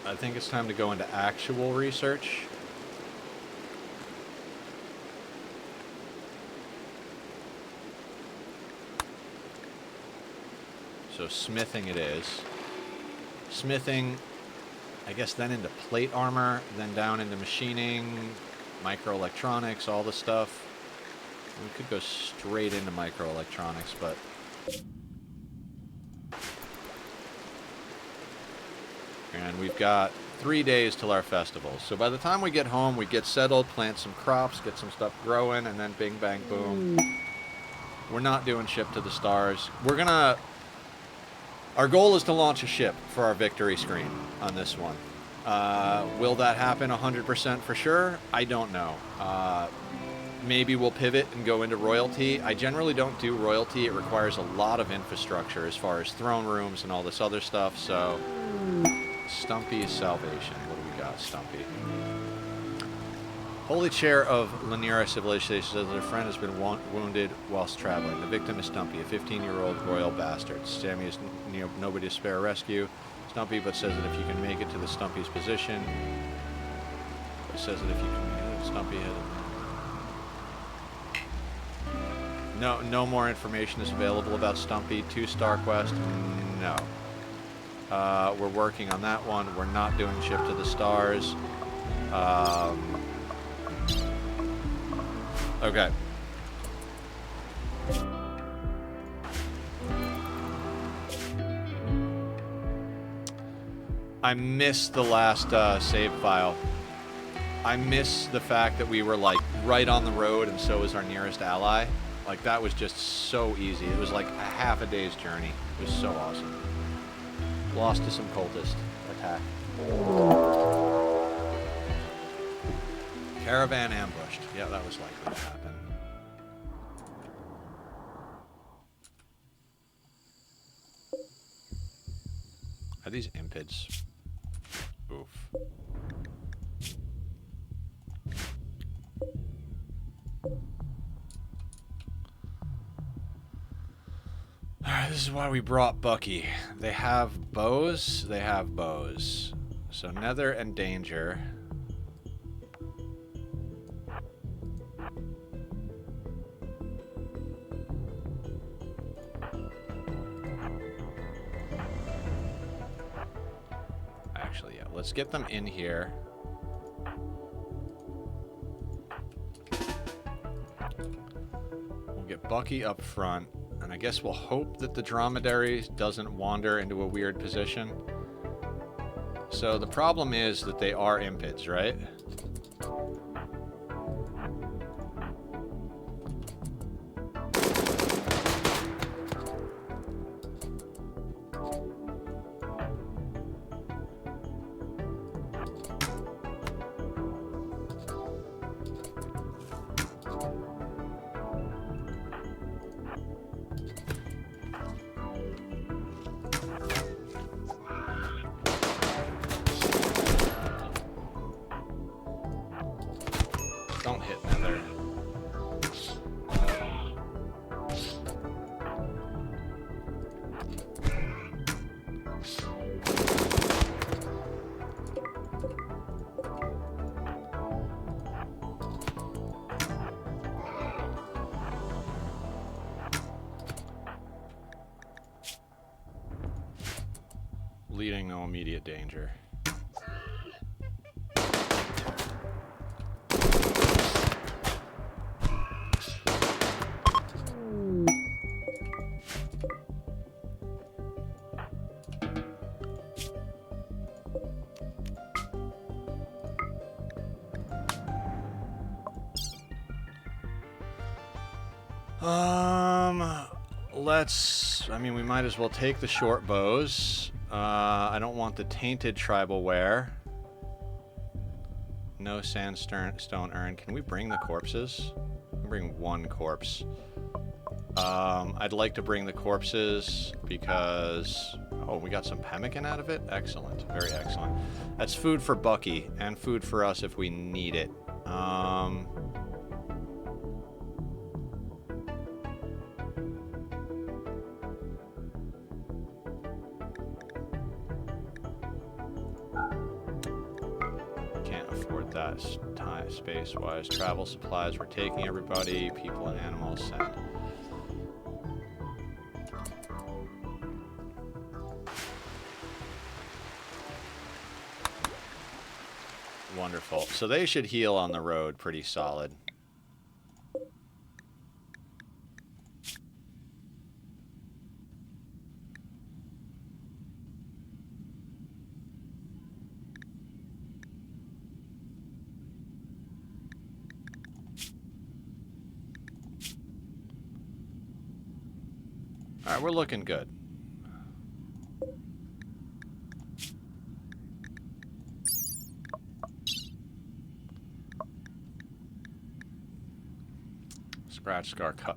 I think it's time to go into actual research. So smithing it is. Smithing, I guess then into plate armor, then down into machining, microelectronics, all the stuff. We could go straight into microelectronics, but... And we've got 3 days till our festival. So by the time we get home, we get settled, plant some crops, get some stuff growing, and then bing, bang, boom. We're not doing ship to the stars. We're gonna... Our goal is to launch a ship for our victory screen on this one. Will that happen 100% for sure? I don't know. Maybe we'll pivot and go into royalty. I generally don't do royalty. It requires a lot of infrastructure as far as throne rooms and all this other stuff, so... Stumpy's salvation. What do we got, Stumpy? Holy Chair of Lanira Civilization says that a friend has been wounded whilst traveling. The victim is Stumpy, a 15-year-old royal bastard. Sammy is nobody to spare rescue. Stumpy, but says that if you can make it to the Stumpy's position... It says that if you can... Stumpy has... No more information is available about Stumpy. 2-star quest? No. We're working on that one. We're not doing ship to the stars. Okay. I miss the last save file. I miss the fact that we were like right on the road, and so is our nearest ally. Like, that was just so easy. It was like a half a day's journey. It was so awesome. Lost to some cultist attack. Caravan ambushed. Yeah, that was likely to happen. Are these impids? Oof. Alright, this is why we brought Bucky. They have bows. They have bows. So Nether and Danger. Actually, yeah, let's get them in here. We'll get Bucky up front, and I guess we'll hope that the dromedary doesn't wander into a weird position. So the problem is that they are impids, right? Don't hit Nether. Leading no immediate danger. I mean, we might as well take the short bows. I don't want the tainted tribal wear. No sandstone urn. Can we bring the corpses? Bring one corpse. I'd like to bring the corpses because... Oh, we got some pemmican out of it? Excellent. Very excellent. That's food for Bucky, and food for us if we need it. Can't afford that space-wise. Travel supplies, we're taking everybody. People and animals, send. Wonderful. So they should heal on the road pretty solid. All right, we're looking good. Scratch Scar cut.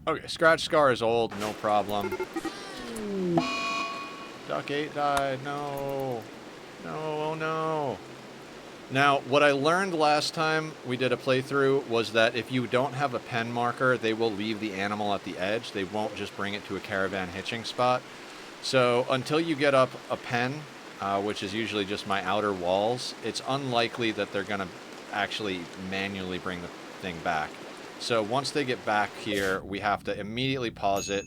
Okay, Scratch Scar is old, no problem. Duck 8 died, no. No, oh no. Now, what I learned last time we did a playthrough was that if you don't have a pen marker, they will leave the animal at the edge. They won't just bring it to a caravan hitching spot. So until you get up a pen, which is usually just my outer walls, it's unlikely that they're going to actually manually bring the thing back. So once they get back here, we have to immediately pause it,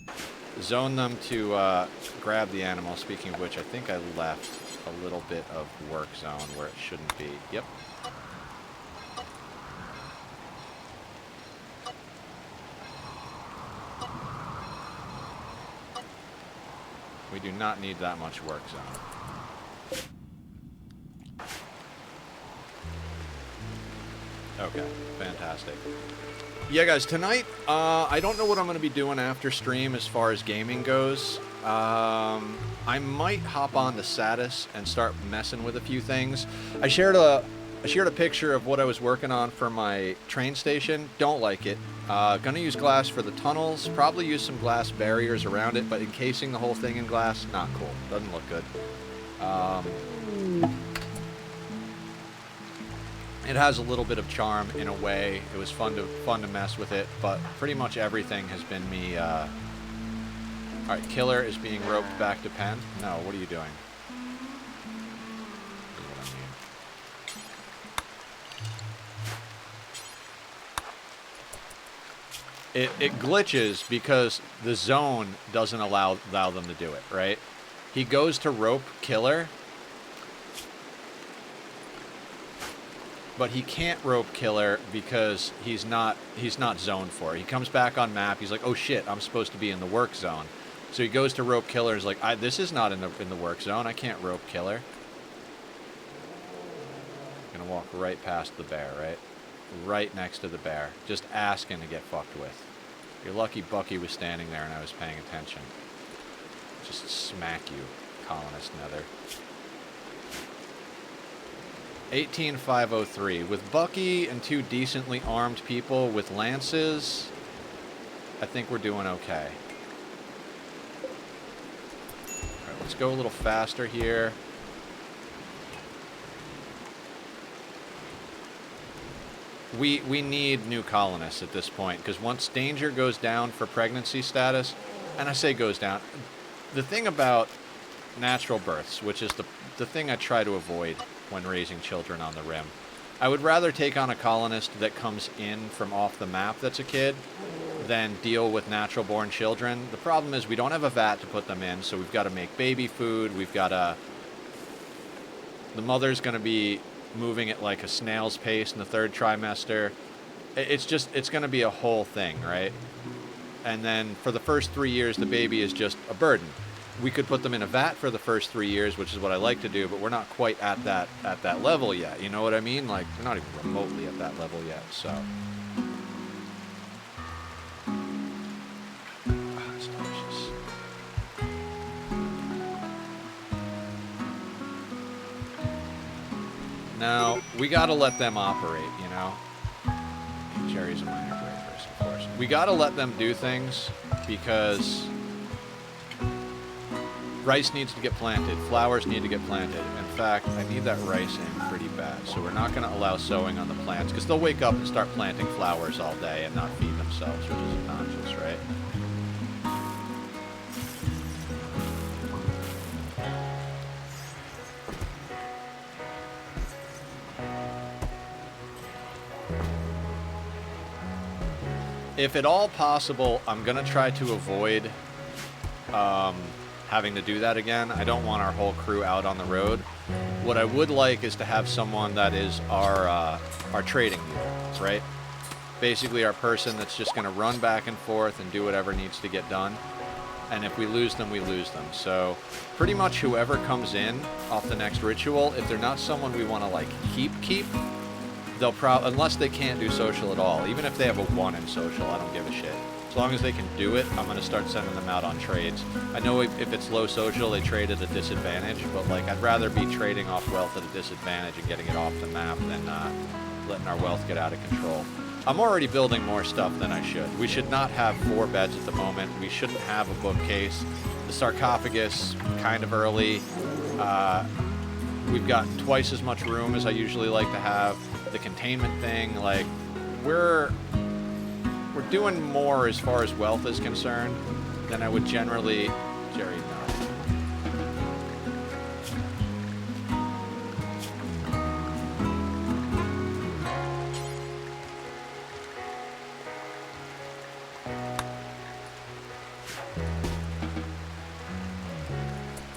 zone them to grab the animal. Speaking of which, I think I left a little bit of work zone where it shouldn't be. Yep. We do not need that much work zone. Okay, fantastic. Yeah, guys, tonight, I don't know what I'm going to be doing after stream as far as gaming goes. I might hop on to Satis and start messing with a few things. I shared a picture of what I was working on for my train station. Don't like it. Gonna use glass for the tunnels. Probably use some glass barriers around it, but encasing the whole thing in glass, not cool. Doesn't look good. It has a little bit of charm in a way. It was fun to mess with it, but pretty much everything has been me. All right, Killer is being roped back to pen. No, what are you doing? It glitches because the zone doesn't allow them to do it, right? He goes to rope Killer, but he can't rope Killer because he's not zoned for it. He comes back on map. He's like, oh shit, I'm supposed to be in the work zone. So he goes to rope Killer. He's like, this is not in the work zone. I can't rope Killer. Gonna walk right past the bear, right? Right next to the bear, just asking to get fucked with. You're lucky Bucky was standing there and I was paying attention. Just smack you, colonist nether. 18503. With Bucky and two decently armed people with lances, I think we're doing okay. Alright, let's go a little faster here. We need new colonists at this point, because once danger goes down for pregnancy status, and I say goes down, the thing about natural births, which is the thing I try to avoid when raising children on the Rim, I would rather take on a colonist that comes in from off the map that's a kid than deal with natural born children. The problem is we don't have a vat to put them in, so we've got to make baby food, we've got to... The mother's going to be moving at like a snail's pace in the third trimester. It's going to be a whole thing, right? And then for the first 3 years, the baby is just a burden. We could put them in a vat for the first 3 years, which is what I like to do, but we're not quite at that level yet. You know what I mean? Like, we're not even remotely at that level yet, so. It's delicious. Now, we gotta let them operate, you know? Jerry's a minor grade person, of course. We gotta let them do things, because rice needs to get planted, flowers need to get planted. In fact, I need that rice in pretty bad, so we're not gonna allow sowing on the plants, because they'll wake up and start planting flowers all day and not feed themselves, which is obnoxious, right? If at all possible, I'm going to try to avoid having to do that again. I don't want our whole crew out on the road. What I would like is to have someone that is our trading mule, right? Basically our person that's just going to run back and forth and do whatever needs to get done. And if we lose them, we lose them. So pretty much whoever comes in off the next ritual, if they're not someone we want to like keep, they'll unless they can't do social at all. Even if they have a 1 in social, I don't give a shit. As long as they can do it, I'm going to start sending them out on trades. I know if it's low social, they trade at a disadvantage, but like I'd rather be trading off wealth at a disadvantage and getting it off the map than letting our wealth get out of control. I'm already building more stuff than I should. We should not have 4 beds at the moment. We shouldn't have a bookcase. The sarcophagus, kind of early. We've got twice as much room as I usually like to have. The containment thing, like, we're doing more as far as wealth is concerned than I would generally... Jerry, no.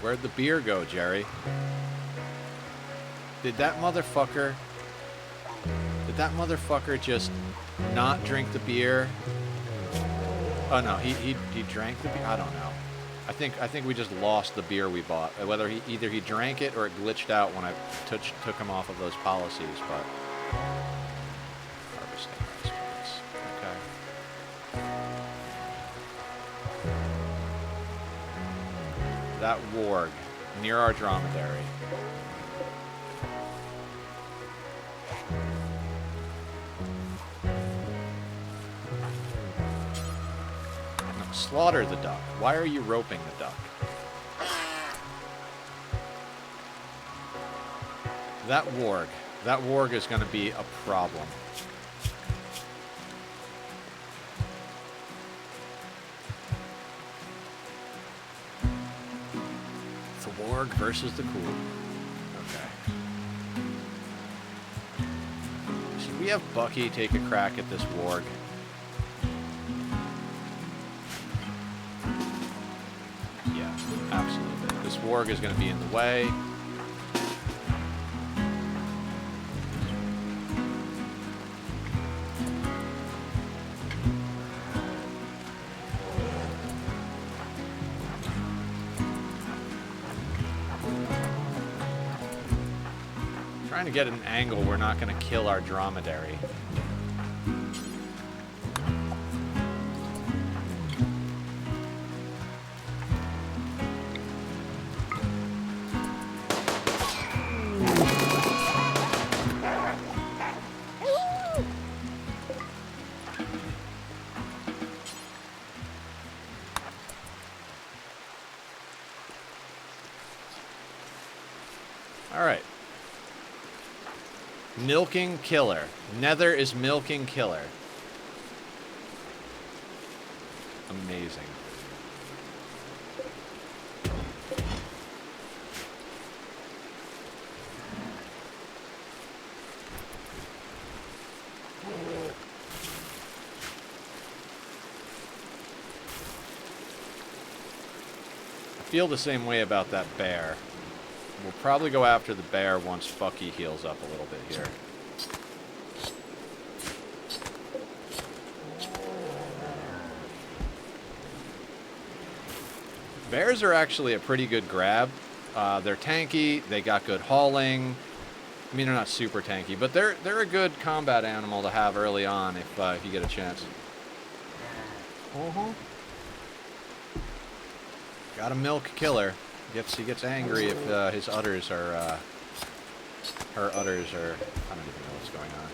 Where'd the beer go, Jerry? Did that motherfucker just not drink the beer? Oh no, he drank the beer? I don't know. I think we just lost the beer we bought. Whether either he drank it or it glitched out when I took him off of those policies, but
that warg near our dromedary. No, slaughter the duck. Why are you roping the duck? That warg is going to be a problem. The warg versus the cool. Okay. Should we have Bucky take a crack at this warg? Yeah, absolutely. This warg is going to be in the way. Trying to get an angle we're not going to kill our dromedary. All right. Milking killer. Nether is milking killer. Amazing. I feel the same way about that bear. We'll probably go after the bear once Bucky heals up a little bit here. Bears are actually a pretty good grab. They're tanky. They got good hauling. I mean, they're not super tanky, but they're a good combat animal to have early on if you get a chance. Got a milk killer. He gets angry if his udders are, her udders are, I don't even know what's going on.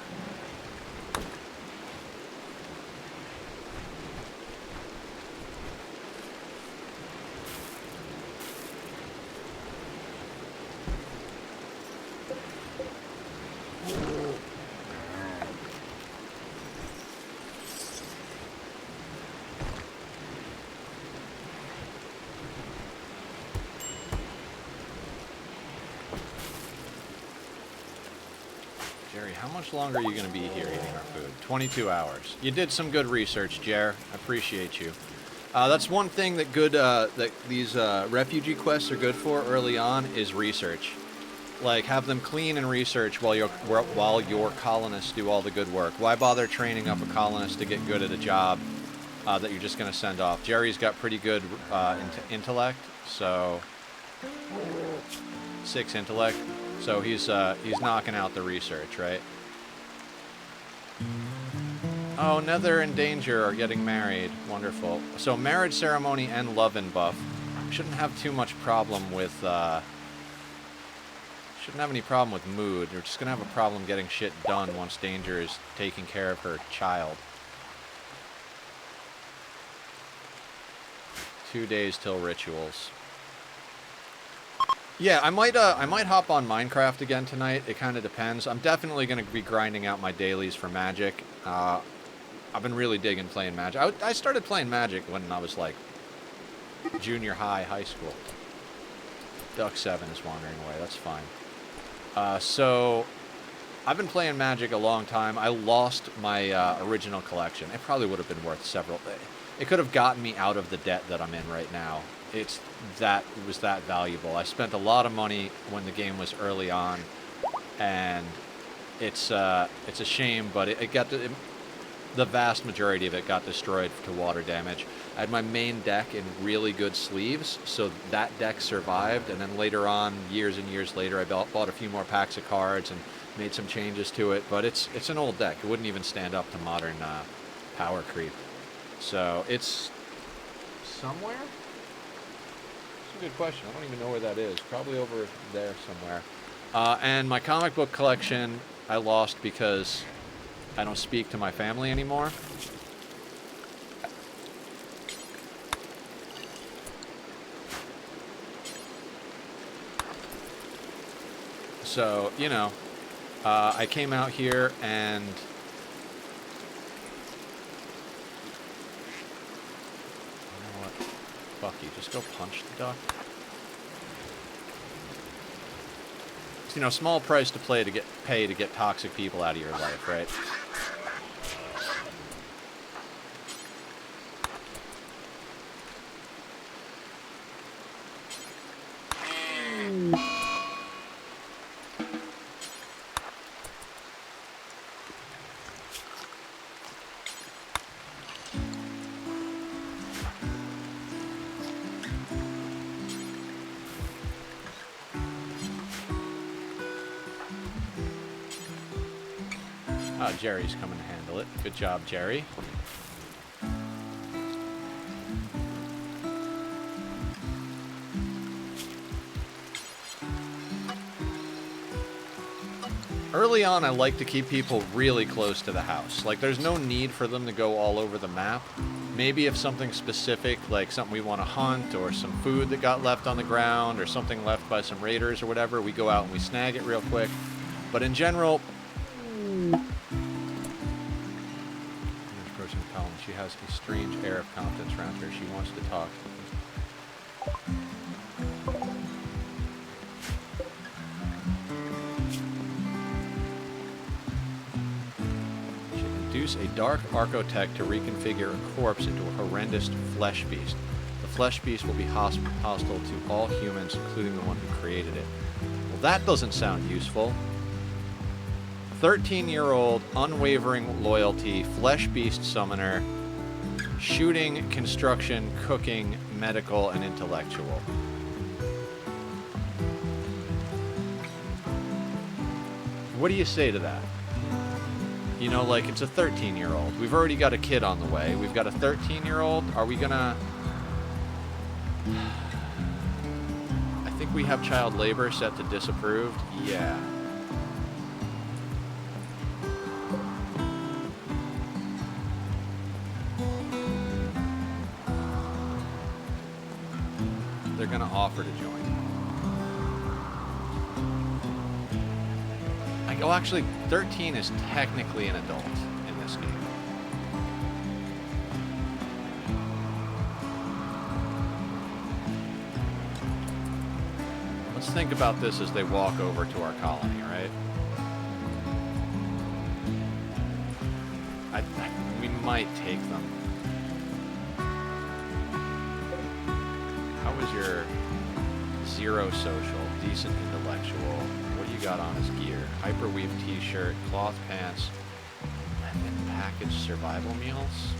Jerry, how much longer are you going to be here eating our food? 22 hours. You did some good research, Jer. I appreciate you. That's one thing that that these refugee quests are good for early on is research. Like, have them clean and research while your colonists do all the good work. Why bother training up a colonist to get good at a job that you're just going to send off? Jerry's got pretty good intellect, so 6 intellect. So he's knocking out the research, right? Oh, Nether and Danger are getting married. Wonderful. So marriage ceremony and love and buff. Shouldn't have too much problem with, shouldn't have any problem with mood. We're just gonna have a problem getting shit done once Danger is taking care of her child. 2 days till rituals. Yeah, I might hop on Minecraft again tonight. It kind of depends. I'm definitely going to be grinding out my dailies for Magic. I've been really digging playing Magic. I started playing Magic when I was like junior high, high school. Duck 7 is wandering away. That's fine. So I've been playing Magic a long time. I lost my original collection. It probably would have been worth several. It could have gotten me out of the debt that I'm in right now. It was that valuable. I spent a lot of money when the game was early on, and it's a shame, but the vast majority of it got destroyed to water damage. I had my main deck in really good sleeves, so that deck survived, and then later on, years and years later, I bought a few more packs of cards and made some changes to it, but it's an old deck. It wouldn't even stand up to modern power creep. So it's somewhere Good question. I don't even know where that is. Probably over there somewhere. And my comic book collection I lost because I don't speak to my family anymore. So, you know, I came out here and you know what? Fuck you, just go punch the duck. It's, you know, small price to pay to get toxic people out of your life, right? Jerry's coming to handle it. Good job, Jerry. Early on, I like to keep people really close to the house. Like, there's no need for them to go all over the map. Maybe if something specific, like something we want to hunt, or some food that got left on the ground, or something left by some raiders or whatever, we go out and we snag it real quick. But in general, she has a strange air of confidence around her. She wants to talk. She can induce a dark architect to reconfigure a corpse into a horrendous flesh beast. The flesh beast will be hostile to all humans, including the one who created it. Well, that doesn't sound useful. 13-year-old, unwavering loyalty, flesh beast summoner, shooting, construction, cooking, medical, and intellectual. What do you say to that? You know, like, it's a 13-year-old. We've already got a kid on the way. We've got a 13-year-old. Are we gonna... I think we have child labor set to disapproved. Yeah. They're going to offer to join. Oh, actually, 13 is technically an adult in this game. Let's think about this as they walk over to our colony, right? We might take them. How was your zero social, decent intellectual? What do you got on his gear? Hyperweave t-shirt, cloth pants, and then packaged survival meals,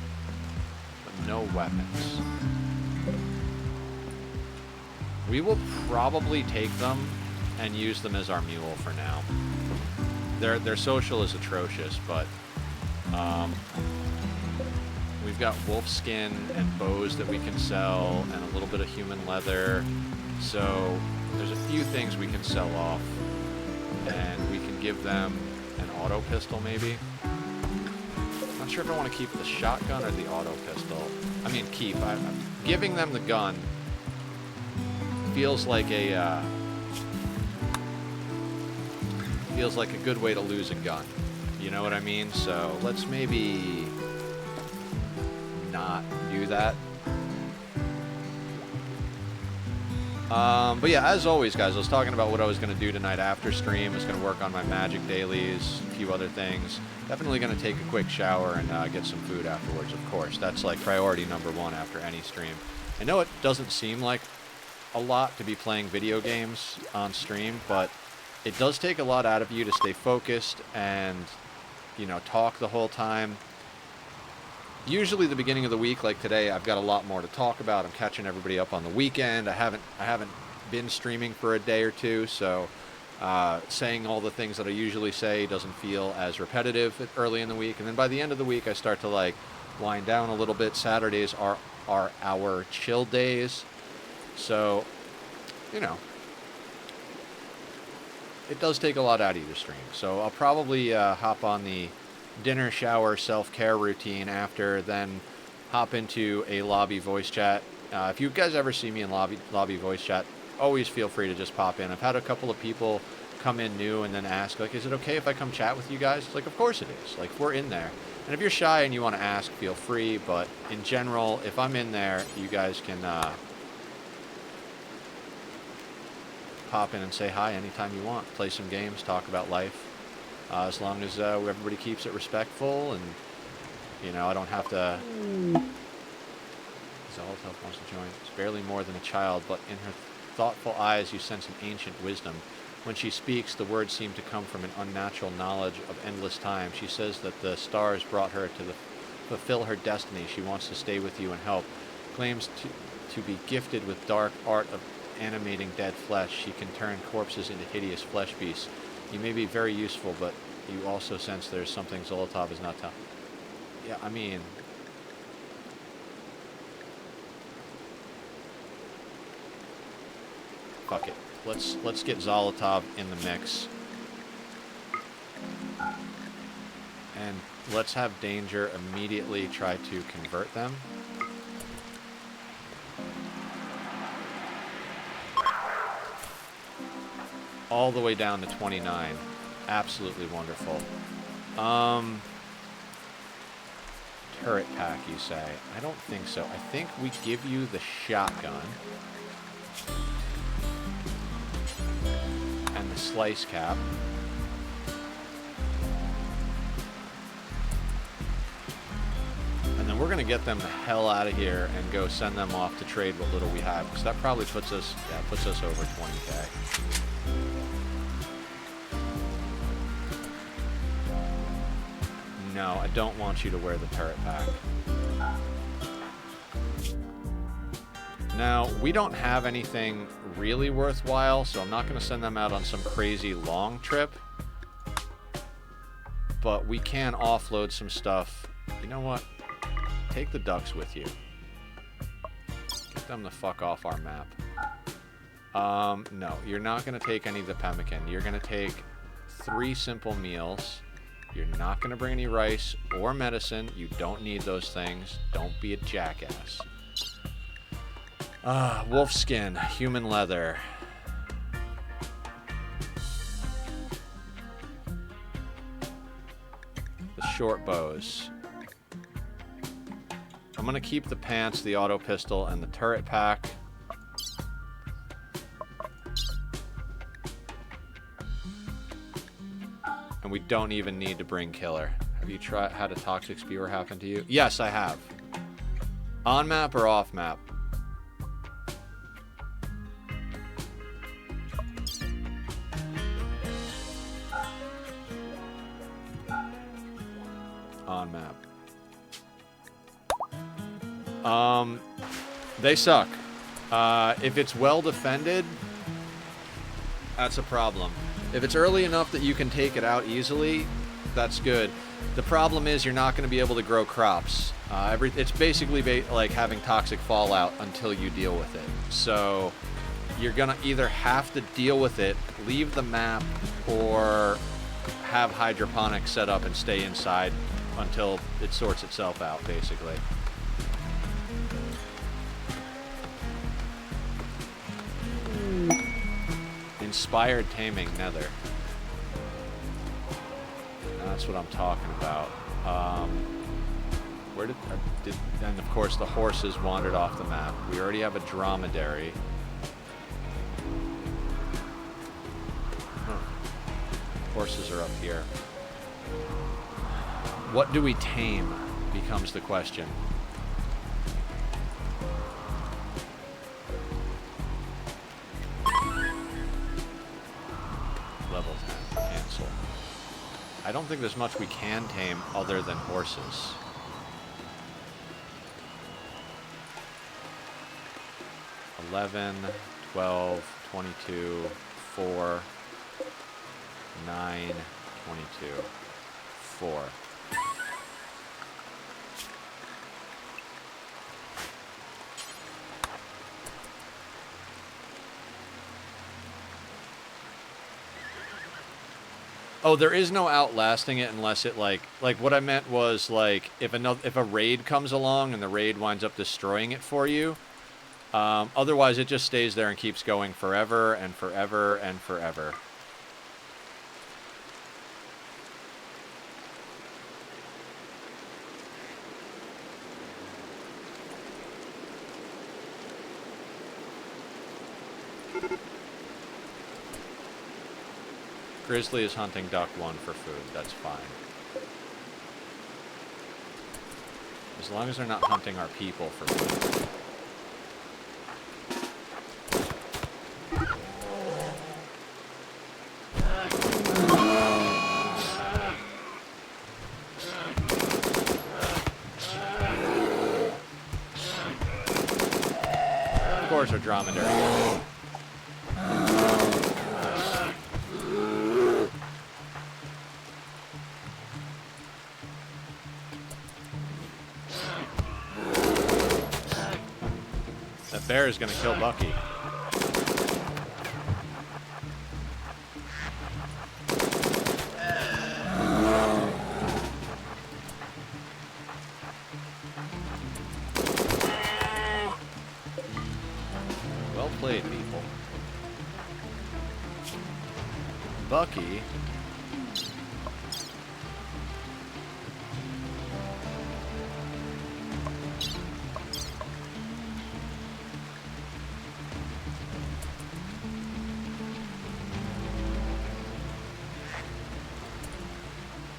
but no weapons. We will probably take them and use them as our mule for now. Their social is atrocious, but we've got wolf skin and bows that we can sell, and a little bit of human leather. So there's a few things we can sell off, and we can give them an auto pistol maybe. I'm not sure if I want to keep the shotgun or the auto pistol. I mean, giving them the gun feels like a good way to lose a gun. You know what I mean? So let's maybe not do that. But yeah, as always, guys, I was talking about what I was going to do tonight after stream. I was going to work on my magic dailies, a few other things. Definitely going to take a quick shower and get some food afterwards, of course. That's like priority number one after any stream. I know it doesn't seem like a lot to be playing video games on stream, but it does take a lot out of you to stay focused and, you know, talk the whole time. Usually the beginning of the week, like today, I've got a lot more to talk about. I'm catching everybody up on the weekend. I haven't been streaming for a day or two, so saying all the things that I usually say doesn't feel as repetitive early in the week. And then by the end of the week, I start to like wind down a little bit. Saturdays are our chill days. So you know, it does take a lot out of you to stream. So I'll probably hop on the dinner, shower, self-care routine after, then hop into a lobby voice chat. If you guys ever see me in lobby voice chat, always feel free to just pop in. I've had a couple of people come in new and then ask, like, is it okay if I come chat with you guys? It's like, of course it is. Like, we're in there. And if you're shy and you want to ask, feel free. But in general, if I'm in there, you guys can pop in and say hi anytime you want. Play some games, talk about life. As long as everybody keeps it respectful and, you know, I don't have to... Zolotov wants to join. It's barely more than a child, but in her thoughtful eyes you sense an ancient wisdom. When she speaks, the words seem to come from an unnatural knowledge of endless time. She says that the stars brought her to fulfill her destiny. She wants to stay with you and help. Claims to be gifted with dark art of animating dead flesh. She can turn corpses into hideous flesh beasts. You may be very useful, but you also sense there's something Zolotov is not telling. Yeah, I mean... Fuck it. Let's get Zolotov in the mix. And let's have Danger immediately try to convert them. All the way down to 29. Absolutely wonderful. Turret pack, you say? I don't think so. I think we give you the shotgun. And the slice cap. And then we're going to get them the hell out of here and go send them off to trade what little we have. Because that probably puts us over 20k. No, I don't want you to wear the turret pack. Now, we don't have anything really worthwhile, so I'm not going to send them out on some crazy long trip. But we can offload some stuff. You know what? Take the ducks with you. Get them the fuck off our map. No, you're not going to take any of the pemmican. You're going to take 3 simple meals. You're not going to bring any rice or medicine. You don't need those things. Don't be a jackass. Wolf skin, human leather. The short bows. I'm going to keep the pants, the auto pistol, and the turret pack. And we don't even need to bring killer. Have you had a toxic spewer happen to you? Yes, I have. On map or off map? On map. They suck. If it's well defended, that's a problem. If it's early enough that you can take it out easily, that's good. The problem is you're not going to be able to grow crops. It's basically like having toxic fallout until you deal with it. So you're going to either have to deal with it, leave the map, or have hydroponics set up and stay inside until it sorts itself out, basically. Inspired taming nether. That's what I'm talking about. Where did and of course the horses wandered off the map. We already have a dromedary. Huh. Horses are up here. What do we tame becomes the question. Level 10. Cancel. I don't think there's much we can tame other than horses. $11, $12, $22, $4, $9, $22, $4. Oh, there is no outlasting it unless it like what I meant was like if a raid comes along and the raid winds up destroying it for you. Otherwise, it just stays there and keeps going forever and forever and forever. Grizzly is hunting duck 1 for food. That's fine. As long as they're not hunting our people for food. Of course, our dromedary. That bear is going to kill Bucky. Well played, people. Bucky.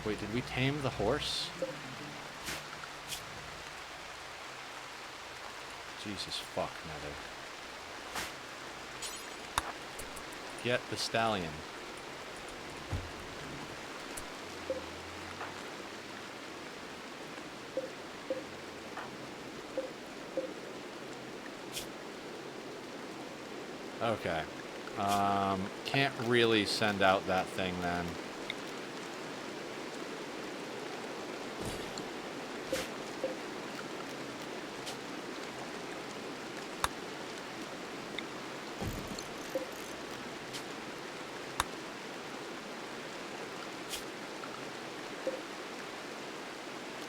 Wait, did we tame the horse? Jesus fuck, Nether. Get the stallion. Okay. Can't really send out that thing then.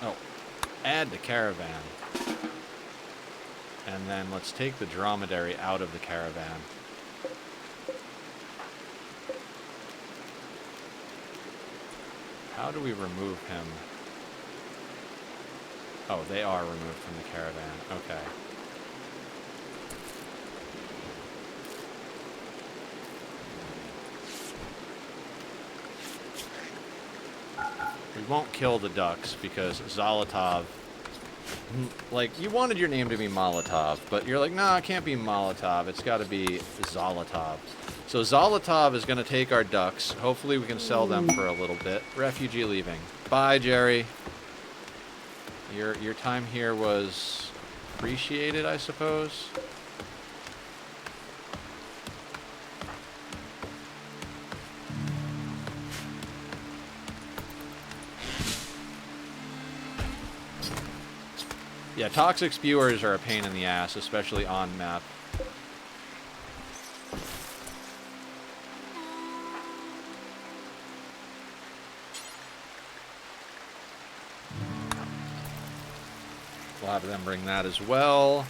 Oh, add the caravan. And then let's take the dromedary out of the caravan. How do we remove him? Oh, they are removed from the caravan. Okay. We won't kill the ducks because Zolotov... Like, you wanted your name to be Molotov, but you're like, nah, it can't be Molotov. It's got to be Zolotov. So Zolotov is going to take our ducks. Hopefully we can sell them for a little bit. Refugee leaving. Bye, Jerry. Your time here was appreciated, I suppose. Yeah, toxic spewers are a pain in the ass, especially on map. We'll have them bring that as well.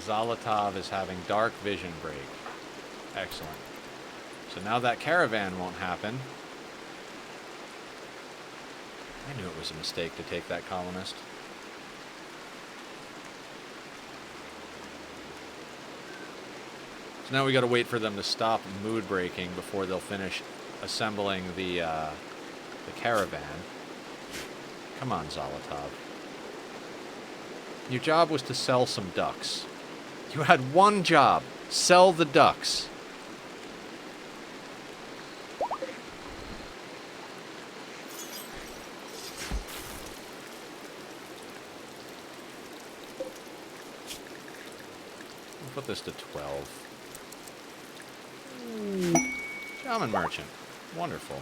Zolotov is having dark vision break. Excellent. So now that caravan won't happen. I knew it was a mistake to take that colonist. So now we got to wait for them to stop mood breaking before they'll finish assembling the caravan. Come on, Zolotov. Your job was to sell some ducks. You had one job. Sell the ducks. put this to 12. Shaman merchant. Wonderful.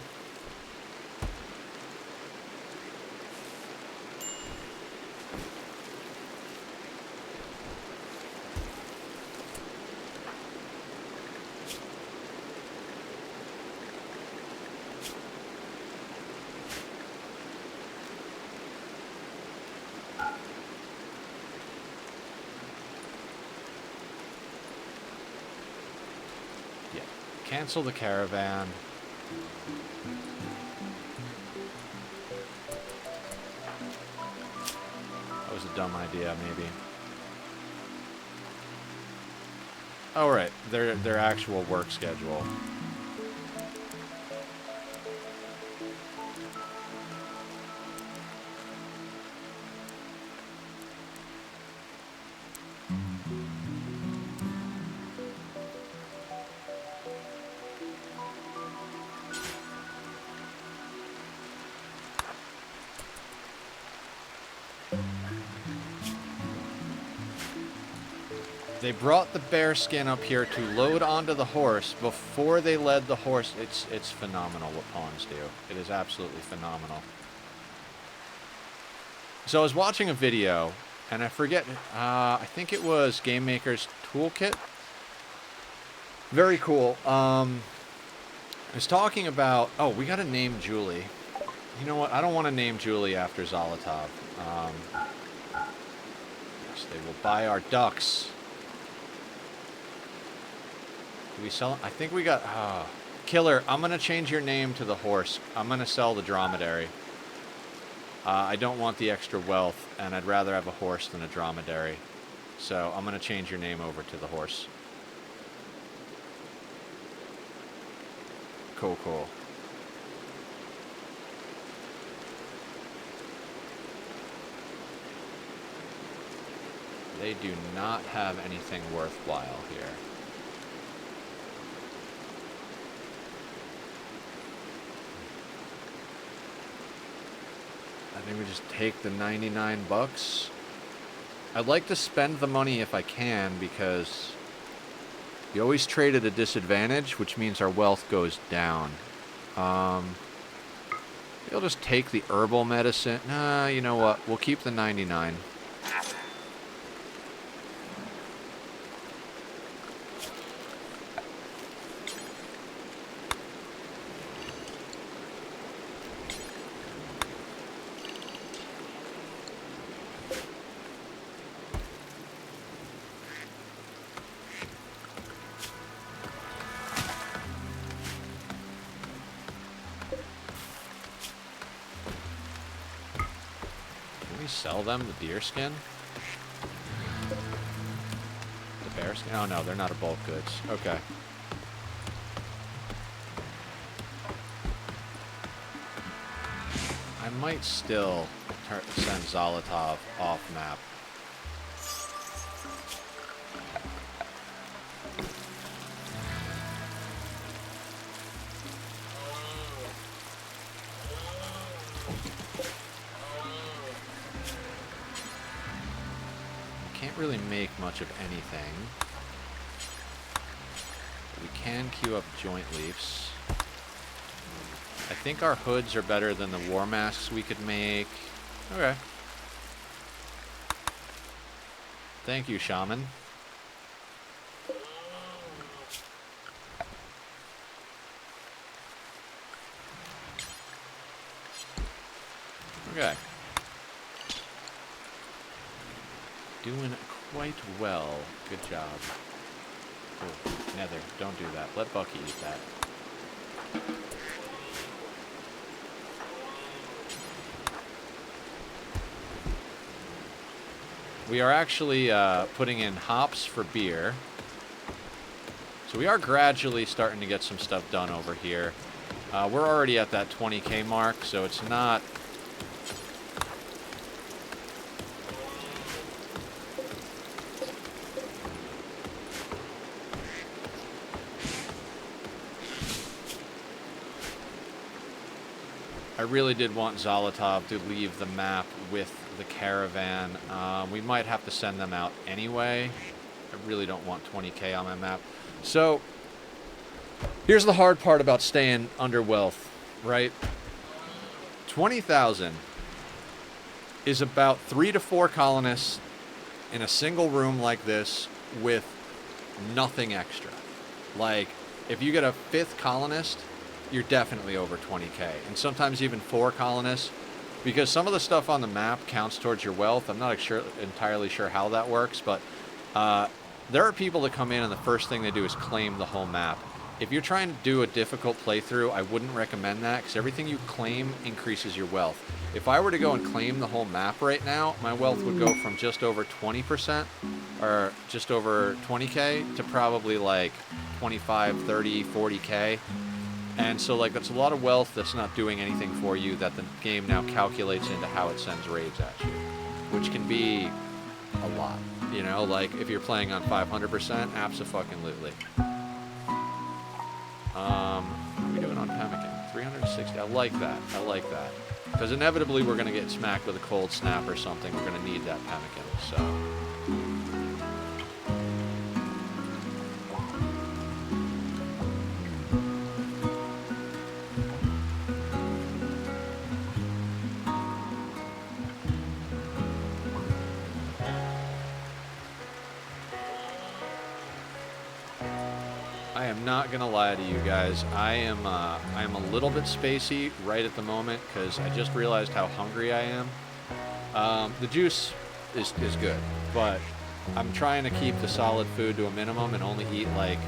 Cancel the caravan. That was a dumb idea, maybe. Oh, right. Their actual work schedule. They brought the bear skin up here to load onto the horse before they led the horse. It's phenomenal what pawns do. It is absolutely phenomenal. So I was watching a video, and I forget, I think it was Game Maker's Toolkit. Very cool. I was talking about, oh, we gotta name Julie. You know what? I don't want to name Julie after Zolotov. Yes, they will buy our ducks. Do we sell? I think we got... Killer, I'm going to change your name to the horse. I'm going to sell the dromedary. I don't want the extra wealth, and I'd rather have a horse than a dromedary. So I'm going to change your name over to the horse. Cool, cool. They do not have anything worthwhile here. I think we just take the 99 bucks. I'd like to spend the money if I can, because you always trade at a disadvantage, which means our wealth goes down. I'll just take the herbal medicine. Nah, you know what? We'll keep the 99. Sell them the deer skin? The bear skin? Oh no, they're not a bulk goods. Okay. I might still send Zolotov off map. Really make much of anything. We can queue up joint leafs. I think our hoods are better than the war masks we could make. Okay. Thank you, Shaman. Okay. Doing quite well. Good job. Oh, Nether, don't do that. Let Bucky eat that. We are actually putting in hops for beer. So we are gradually starting to get some stuff done over here. We're already at that 20k mark, so it's not... I really did want Zolotov to leave the map with the caravan. We might have to send them out anyway. I really don't want 20k on my map. So here's the hard part about staying under wealth, right? 20,000 is about 3 to 4 colonists in a single room like this with nothing extra. Like, if you get a 5th colonist, you're definitely over 20k, and sometimes even 4 colonists, because some of the stuff on the map counts towards your wealth. I'm not entirely sure how that works, but there are people that come in and the first thing they do is claim the whole map. If you're trying to do a difficult playthrough, I wouldn't recommend that, because everything you claim increases your wealth. If I were to go and claim the whole map right now, my wealth would go from just over 20%, or just over 20k, to probably like 25, 30, 40k. And so, like, that's a lot of wealth that's not doing anything for you, that the game now calculates into how it sends raids at you, which can be a lot. You know, like, if you're playing on 500%, abso-fucking-lutely. How are we doing on Pemmican? 360. I like that. I like that. Because inevitably we're going to get smacked with a cold snap or something. We're going to need that Pemmican, so... I am not gonna lie to you guys. I am a little bit spacey right at the moment because I just realized how hungry I am. The juice is good, but I'm trying to keep the solid food to a minimum and only eat like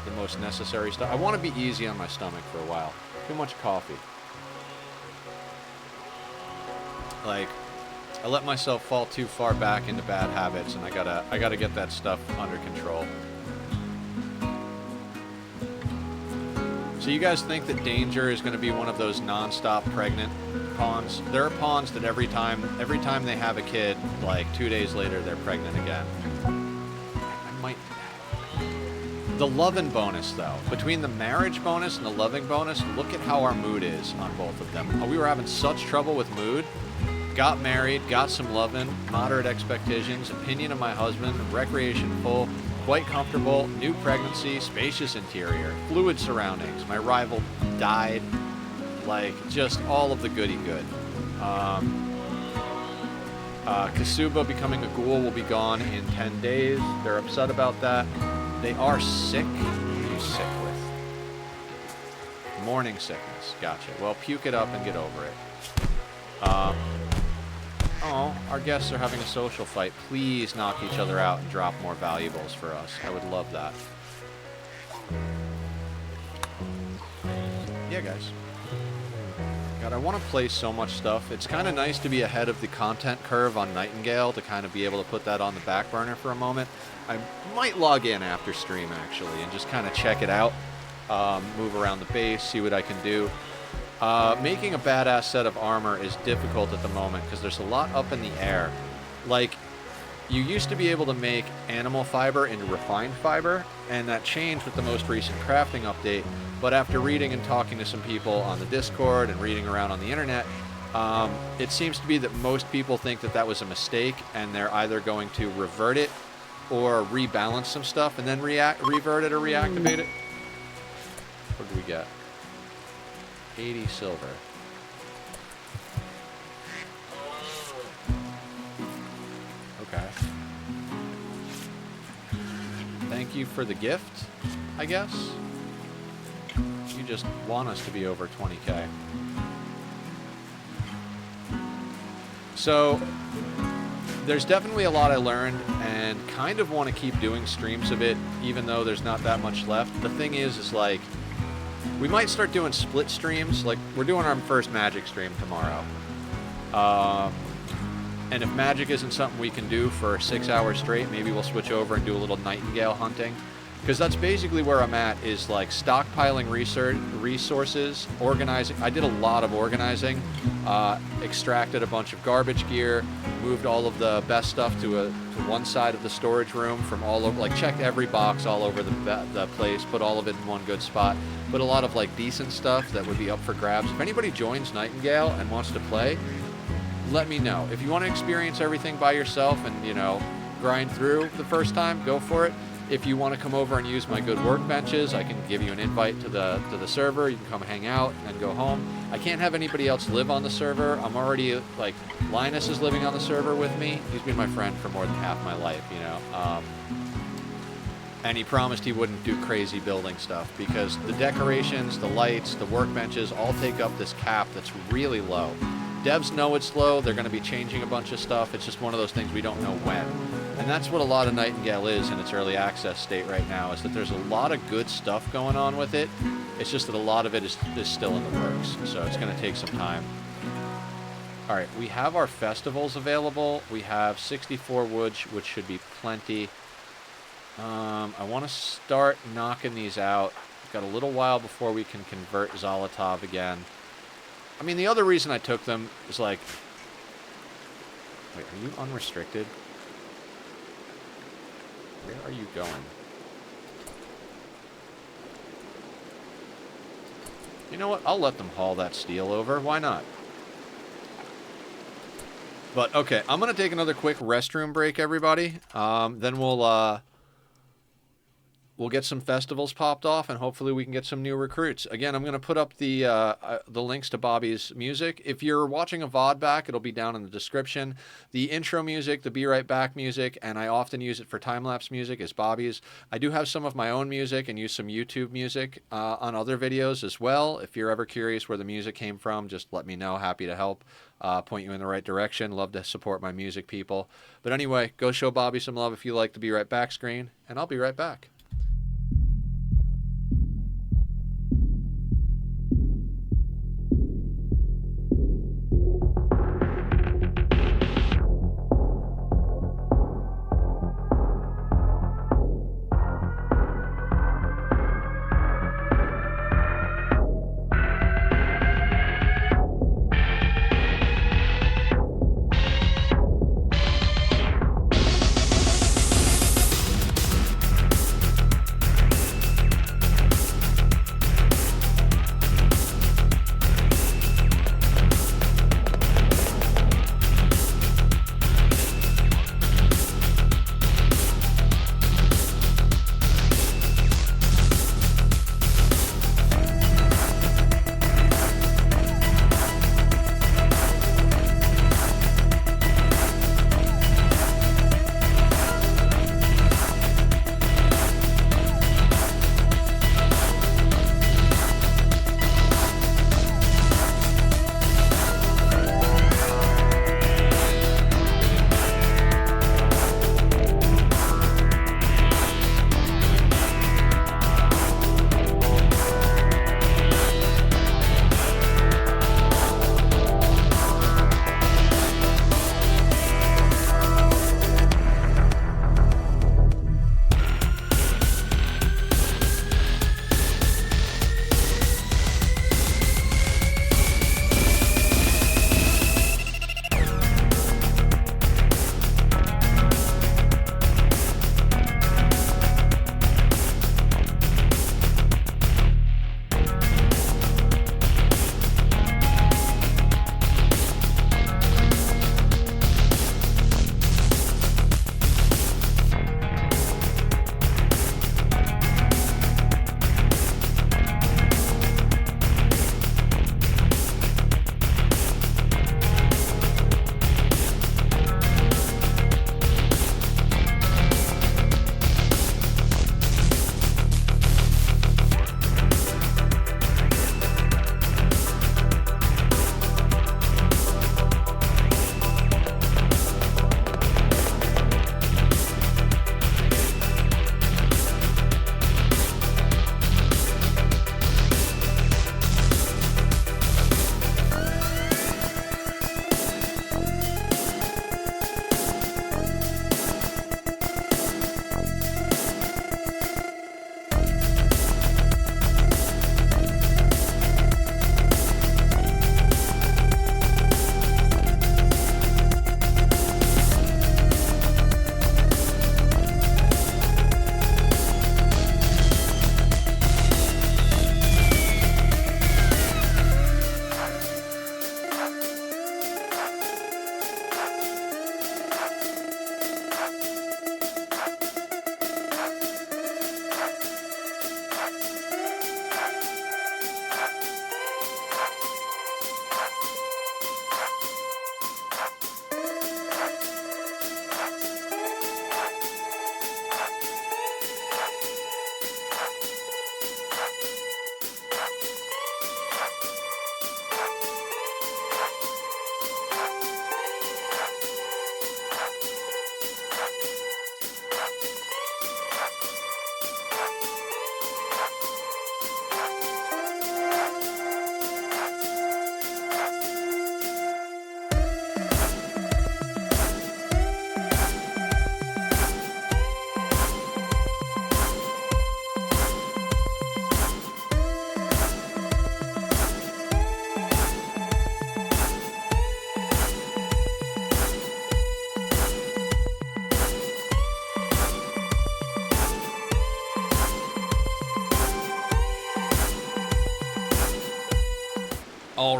the most necessary stuff. I want to be easy on my stomach for a while. Too much coffee. Like, I let myself fall too far back into bad habits, and I gotta get that stuff under control. So you guys think that Danger is going to be one of those non-stop pregnant pawns? There are pawns that every time they have a kid, like 2 days later, they're pregnant again. I might... The loving bonus, though. Between the marriage bonus and the loving bonus, look at how our mood is on both of them. We were having such trouble with mood. Got married, got some loving, moderate expectations, opinion of my husband, recreation full, quite comfortable, new pregnancy, spacious interior, fluid surroundings. My rival died, like, just all of the goody good. Kasuba becoming a ghoul will be gone in 10 days. They're upset about that. They are sick. What are you sick with? Morning sickness. Gotcha. Well, puke it up and get over it. Oh, our guests are having a social fight. Please knock each other out and drop more valuables for us. I would love that. Yeah, guys. God, I want to play so much stuff. It's kind of nice to be ahead of the content curve on Nightingale, to kind of be able to put that on the back burner for a moment. I might log in after stream, actually, and just kind of check it out. Move around the base, see what I can do. Making a badass set of armor is difficult at the moment because there's a lot up in the air. Like, you used to be able to make animal fiber into refined fiber, and that changed with the most recent crafting update. But after reading and talking to some people on the Discord and reading around on the internet, it seems to be that most people think that that was a mistake, and they're either going to revert it or rebalance some stuff and then revert it or reactivate it. What do we get? 80 silver. Okay. Thank you for the gift, I guess. You just want us to be over 20k. So, there's definitely a lot I learned, and kind of want to keep doing streams of it, even though there's not that much left. The thing is like, we might start doing split streams. Like, we're doing our first Magic stream tomorrow. And if Magic isn't something we can do for 6 hours straight, maybe we'll switch over and do a little Nightingale hunting. Because that's basically where I'm at, is like stockpiling resources, organizing. I did a lot of organizing, extracted a bunch of garbage gear, moved all of the best stuff to one side of the storage room from all over, like checked every box all over the place, put all of it in one good spot, put a lot of like decent stuff that would be up for grabs. If anybody joins Nightingale and wants to play, let me know. If you want to experience everything by yourself and, you know, grind through the first time, go for it. If you want to come over and use my good workbenches, I can give you an invite to the server. You can come hang out and go home. I can't have anybody else live on the server. I'm already, like, Linus is living on the server with me. He's been my friend for more than half my life, you know. And he promised he wouldn't do crazy building stuff because the decorations, the lights, the workbenches all take up this cap that's really low. Devs know it's low. They're going to be changing a bunch of stuff. It's just one of those things we don't know when. And that's what a lot of Nightingale is in its early access state right now, is that there's a lot of good stuff going on with it. It's just that a lot of it is still in the works, so it's going to take some time. All right, we have our festivals available. We have 64 wood, which should be plenty. I want to start knocking these out. We've got a little while before we can convert Zolotov again. I mean, the other reason I took them is like... Wait, are you unrestricted? Where are you going? You know what? I'll let them haul that steel over. Why not? But, okay, I'm going to take another quick restroom break, everybody. Then we'll get some festivals popped off, and hopefully we can get some new recruits. Again, I'm going to put up the links to Bobby's music. If you're watching a VOD back, it'll be down in the description. The intro music, the Be Right Back music, and I often use it for time-lapse music, is Bobby's. I do have some of my own music and use some YouTube music on other videos as well. If you're ever curious where the music came from, just let me know. Happy to help. Point you in the right direction. Love to support my music people. But anyway, go show Bobby some love if you like the Be Right Back screen, and I'll be right back.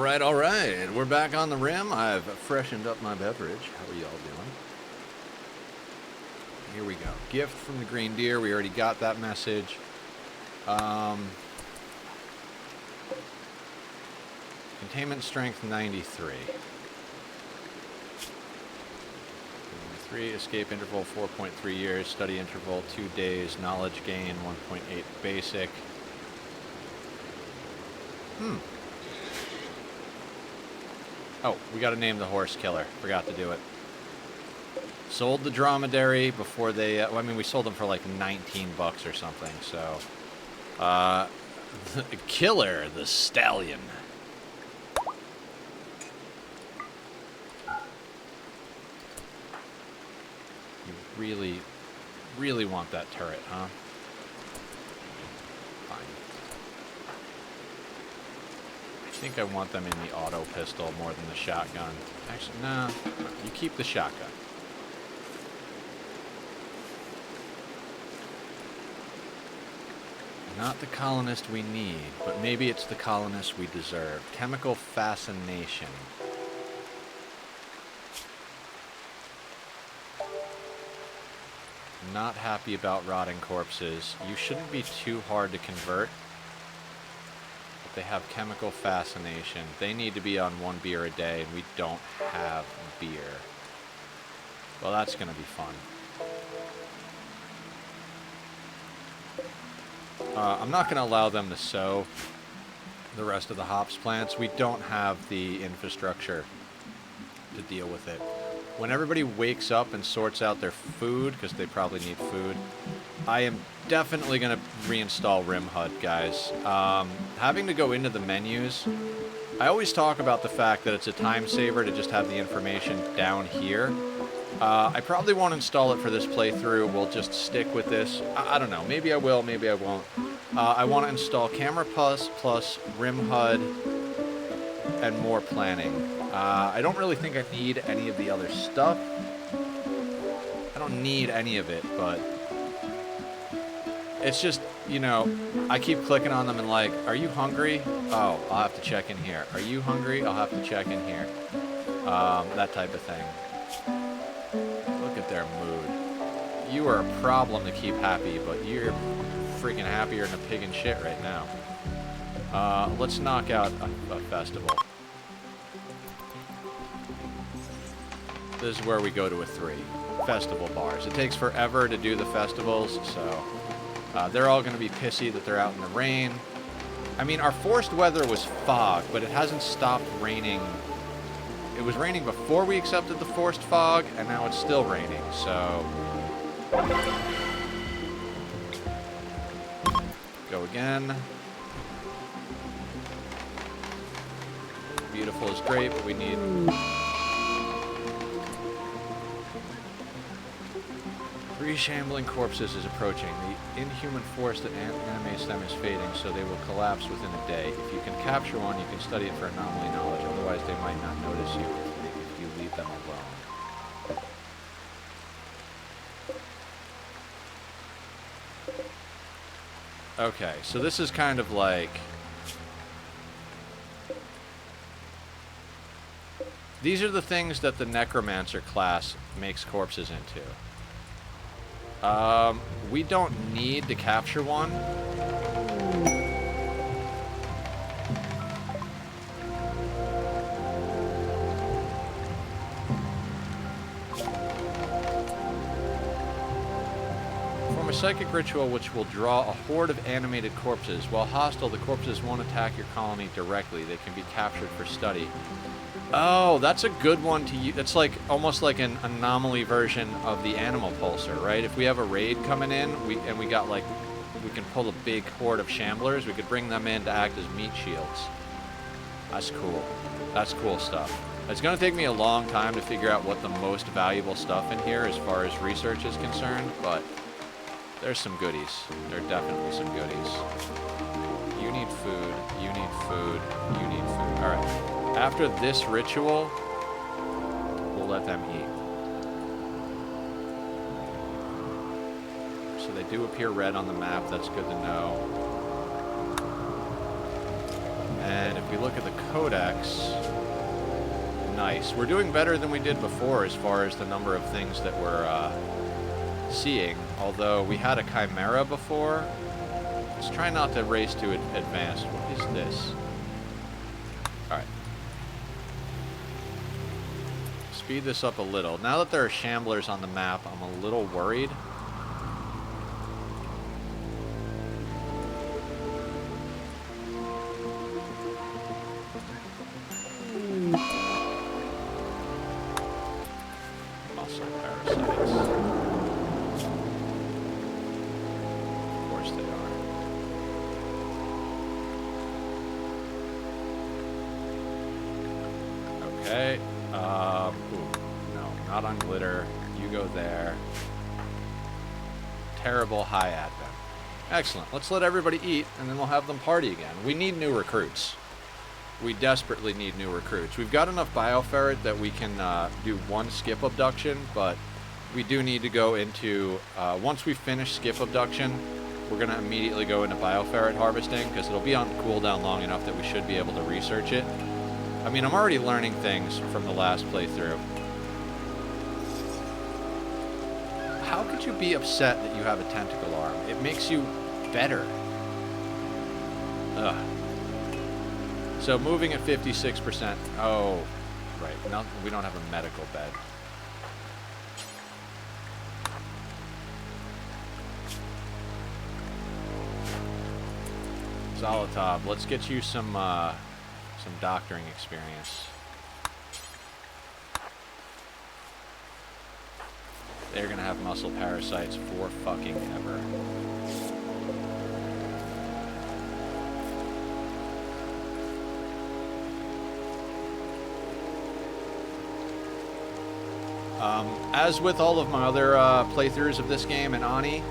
All right. We're back on the rim. I've freshened up my beverage. How are y'all doing? Here we go. Gift from the Green Deer. We already got that message. Containment strength 93. 93. Escape interval 4.3 years. Study interval 2 days. Knowledge gain 1.8 basic. Oh, we got to name the horse killer. Forgot to do it. Sold the dromedary before they... well, I mean, we sold them for like 19 bucks or something, so... the killer, the stallion. You really, really want that turret, huh? Fine. I think I want them in the auto pistol more than the shotgun. Actually, no. You keep the shotgun. Not the colonist we need, but maybe it's the colonist we deserve. Chemical fascination. Not happy about rotting corpses. You shouldn't be too hard to convert. But they have chemical fascination. They need to be on 1 beer a day, and we don't have beer. Well, that's going to be fun. I'm not going to allow them to sow the rest of the hops plants. We don't have the infrastructure to deal with it. When everybody wakes up and sorts out their food, because they probably need food, I am definitely going to reinstall Rimworld, guys. Having to go into the menus, I always talk about the fact that it's a time saver to just have the information down here. I probably won't install it for this playthrough. We'll just stick with this. I don't know. Maybe I will, maybe I won't. I want to install Camera plus Rimworld and more planning. I don't really think I need any of the other stuff. I don't need any of it, but it's just, you know, I keep clicking on them and like, are you hungry? Oh, I'll have to check in here. Are you hungry? I'll have to check in here. That type of thing. Look at their mood. You are a problem to keep happy, but you're freaking happier than a pig in shit right now. Let's knock out a festival. This is where we go to a 3. Festival bars. It takes forever to do the festivals, so they're all going to be pissy that they're out in the rain. I mean, our forced weather was fog, but it hasn't stopped raining. It was raining before we accepted the forced fog, and now it's still raining, so... Go again. Beautiful is great, but we need... Three shambling corpses is approaching. The inhuman force that animates them is fading, so they will collapse within a day. If you can capture one, you can study it for anomaly knowledge. Otherwise, they might not notice you if you leave them alone. Okay, so this is kind of like... These are the things that the Necromancer class makes corpses into. We don't need to capture one. Perform a psychic ritual which will draw a horde of animated corpses. While hostile, the corpses won't attack your colony directly. They can be captured for study. Oh, that's a good one to use. It's like almost like an anomaly version of the animal pulsar, right? If we have a raid coming in, we got like, we can pull a big horde of shamblers. We could bring them in to act as meat shields. That's cool. That's cool stuff. It's going to take me a long time to figure out what the most valuable stuff in here as far as research is concerned, but there's some goodies. There are definitely some goodies. You need food. You need food. You need food. All right. After this ritual, we'll let them eat. So they do appear red on the map. That's good to know. then if we look at the codex, nice. We're doing better than we did before as far as the number of things that we're seeing. Although we had a chimera before. Let's try not to race to advanced. What is this? Alright. Speed this up a little. Now that there are shamblers on the map, I'm a little worried. Muscle parasites. Of course they are. Okay. Ooh, no, not on glitter. You go there. Terrible high advent. Excellent. Let's let everybody eat, and then we'll have them party again. We need new recruits. We desperately need new recruits. We've got enough bioferret that we can do one skip abduction, but we do need to go into... once we finish skip abduction, we're going to immediately go into bioferret harvesting, because it'll be on cooldown long enough that we should be able to research it. I mean, I'm already learning things from the last playthrough. How could you be upset that you have a tentacle arm? It makes you better. Ugh. So moving at 56%. Oh, right. No, we don't have a medical bed. Zolotov, let's get you some doctoring experience. They're gonna have muscle parasites for fucking ever. As with all of my other playthroughs of this game and Ani,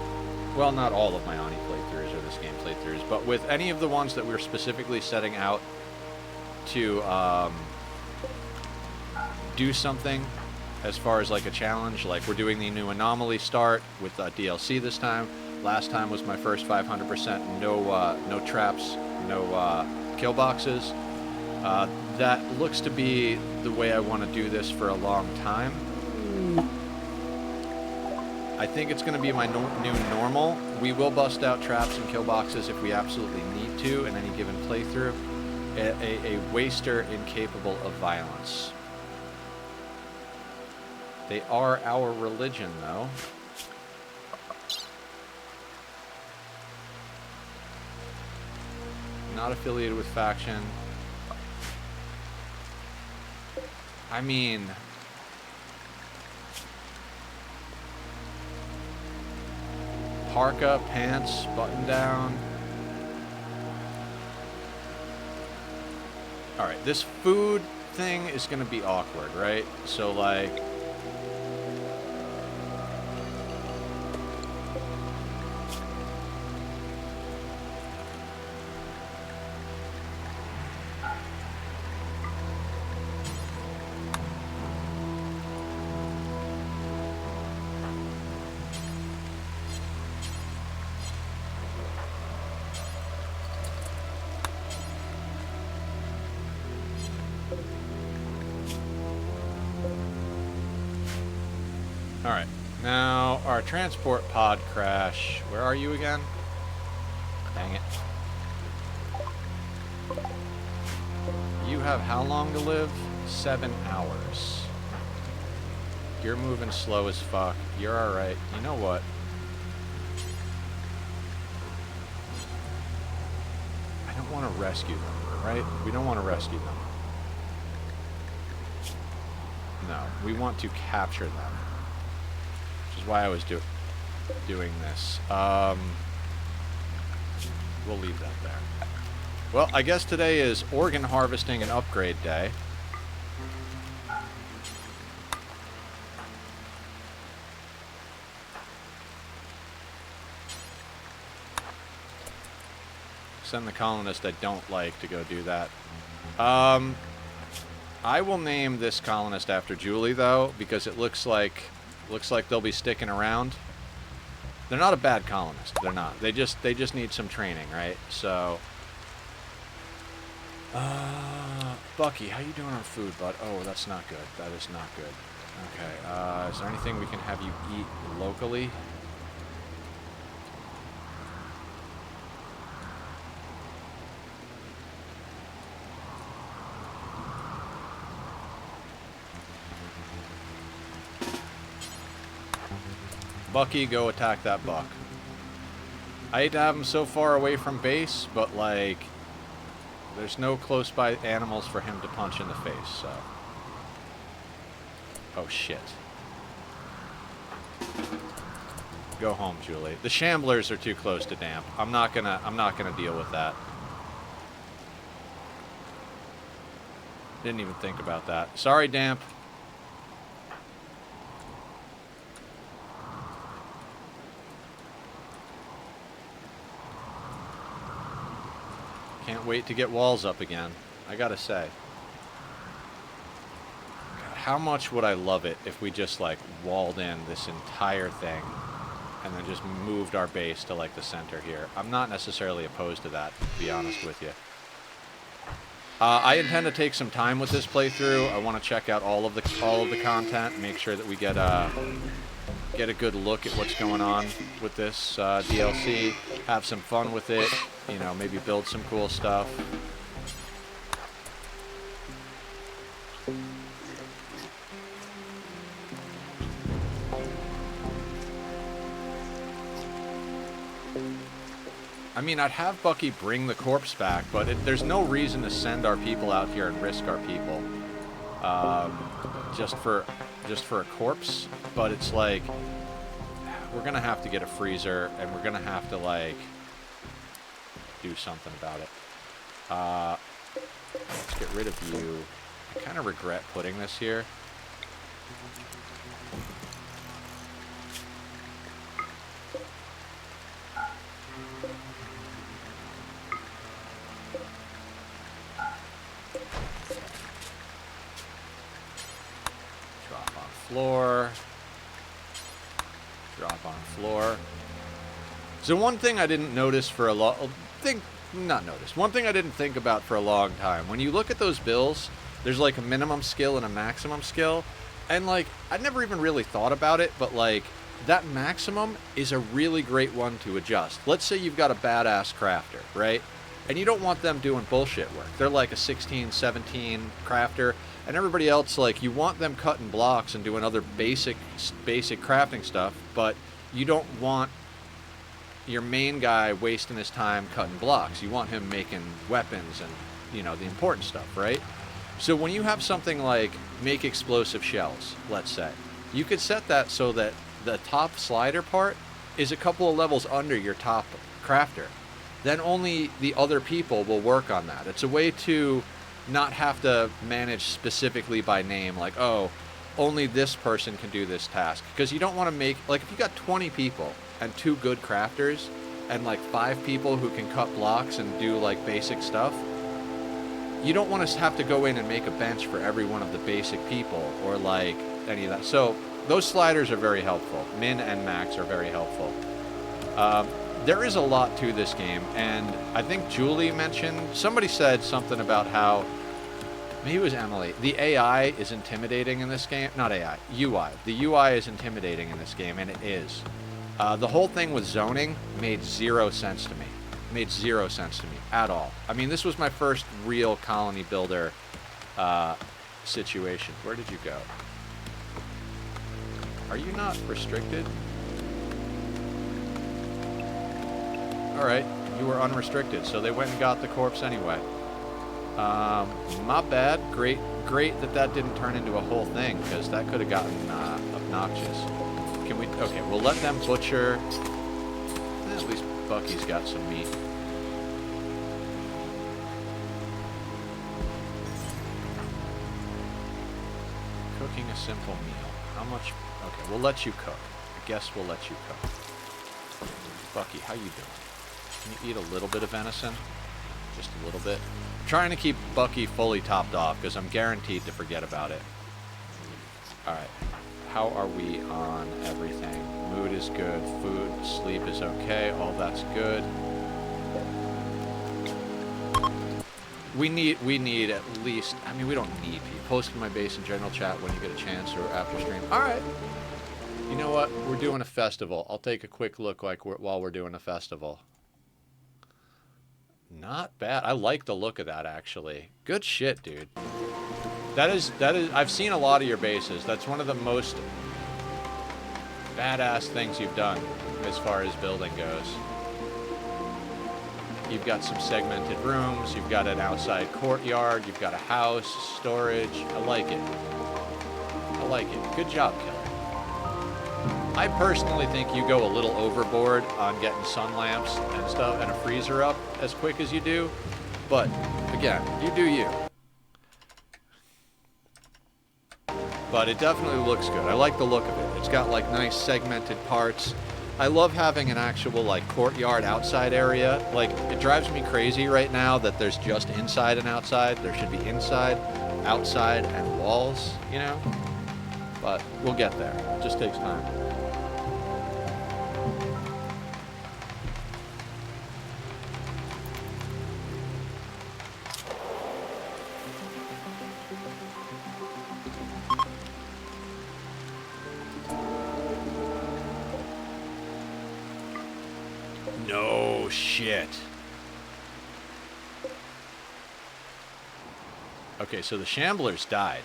well, not all of my Ani playthroughs or this game playthroughs, but with any of the ones that we're specifically setting out to do something as far as like a challenge, like we're doing the new Anomaly Start with DLC this time. Last time was my first 500% no traps, no kill boxes. That looks to be the way I want to do this for a long time. I think it's going to be my new normal. We will bust out traps and kill boxes if we absolutely need to in any given playthrough. A waster incapable of violence. They are our religion, though. Not affiliated with faction. I mean... Parka, pants, button down. Alright, this food thing is going to be awkward, right? So, like... Alright, now our transport pod crash. Where are you again? Dang it. You have how long to live? 7 hours. You're moving slow as fuck. You're alright. You know what? I don't want to rescue them, right? We don't want to rescue them. No, we want to capture them. Which is why I was doing this. We'll leave that there. Well, I guess today is organ harvesting and upgrade day. Send the colonist I don't like to go do that. I will name this colonist after Julie, though, because it looks like they'll be sticking around. They're not a bad colonist. They're not. They just need some training, right? So Bucky, how you doing on food, bud? Oh, that's not good. That is not good. Okay, is there anything we can have you eat locally? Bucky, go attack that buck. I hate to have him so far away from base, but, like, there's no close by animals for him to punch in the face, so. Oh, shit. Go home, Julie. The shamblers are too close to damp. I'm not gonna deal with that. Didn't even think about that. Sorry, damp. Can't wait to get walls up again, I gotta say. God, how much would I love it if we just, like, walled in this entire thing and then just moved our base to, like, the center here. I'm not necessarily opposed to that, to be honest with you. I intend to take some time with this playthrough. I want to check out all of the content, make sure that we get a good look at what's going on with this DLC, have some fun with it, you know, maybe build some cool stuff. I mean, I'd have Bucky bring the corpse back, but there's no reason to send our people out here and risk our people just for a corpse. But it's like, we're gonna have to get a freezer, and we're gonna have to, like, do something about it. Let's get rid of you. I kind of regret putting this here. Floor. Drop on floor. So one thing I didn't notice for a long... One thing I didn't think about for a long time. When you look at those bills, there's like a minimum skill and a maximum skill. And like, I'd never even really thought about it, but like, that maximum is a really great one to adjust. Let's say you've got a badass crafter, right? And you don't want them doing bullshit work. They're like a 16, 17 crafter. And everybody else, like, you want them cutting blocks and doing other basic crafting stuff, but you don't want your main guy wasting his time cutting blocks. You want him making weapons and, you know, the important stuff, right? So when you have something like make explosive shells, let's say, you could set that so that the top slider part is a couple of levels under your top crafter. Then only the other people will work on that. It's a way to not have to manage specifically by name, like, oh, only this person can do this task. Because you don't want to make, like, if you got 20 people and 2 good crafters and like 5 people who can cut blocks and do like basic stuff, you don't want to have to go in and make a bench for every one of the basic people or like any of that. So those sliders are very helpful. Min and max are very helpful. There is a lot to this game, and I think Julie mentioned, somebody said something about how, maybe it was Emily, the AI is intimidating in this game. Not AI, UI. The UI is intimidating in this game, and it is. The whole thing with zoning made 0 sense to me. Made 0 sense to me at all. I mean, this was my first real colony builder situation. Where did you go? Are you not restricted? Alright, you were unrestricted, so they went and got the corpse anyway. My bad. Great that didn't turn into a whole thing, because that could have gotten obnoxious. Can we... Okay, we'll let them butcher... At least Bucky's got some meat. Cooking a simple meal. How much... Okay, we'll let you cook. I guess we'll let you cook. Bucky, how you doing? Can you eat a little bit of venison? Just a little bit. I'm trying to keep Bucky fully topped off because I'm guaranteed to forget about it. Alright. How are we on everything? Mood is good. Food, sleep is okay. All that's good. We need at least, I mean, we don't need people. Post in my base and general chat when you get a chance or after stream. All right. You know what? We're doing a festival. I'll take a quick look while we're doing a festival. Not bad. I like the look of that, actually. Good shit, dude. That is, I've seen a lot of your bases. That's one of the most badass things you've done as far as building goes. You've got some segmented rooms, you've got an outside courtyard, you've got a house, storage. I like it. I like it. Good job, Killer. I personally think you go a little overboard on getting sun lamps and stuff and a freezer up as quick as you do. But, again, you do you. But it definitely looks good. I like the look of it. It's got, like, nice segmented parts. I love having an actual, like, courtyard outside area. Like, it drives me crazy right now that there's just inside and outside. There should be inside, outside, and walls, you know? But we'll get there. It just takes time. No shit. Okay, so the Shamblers died.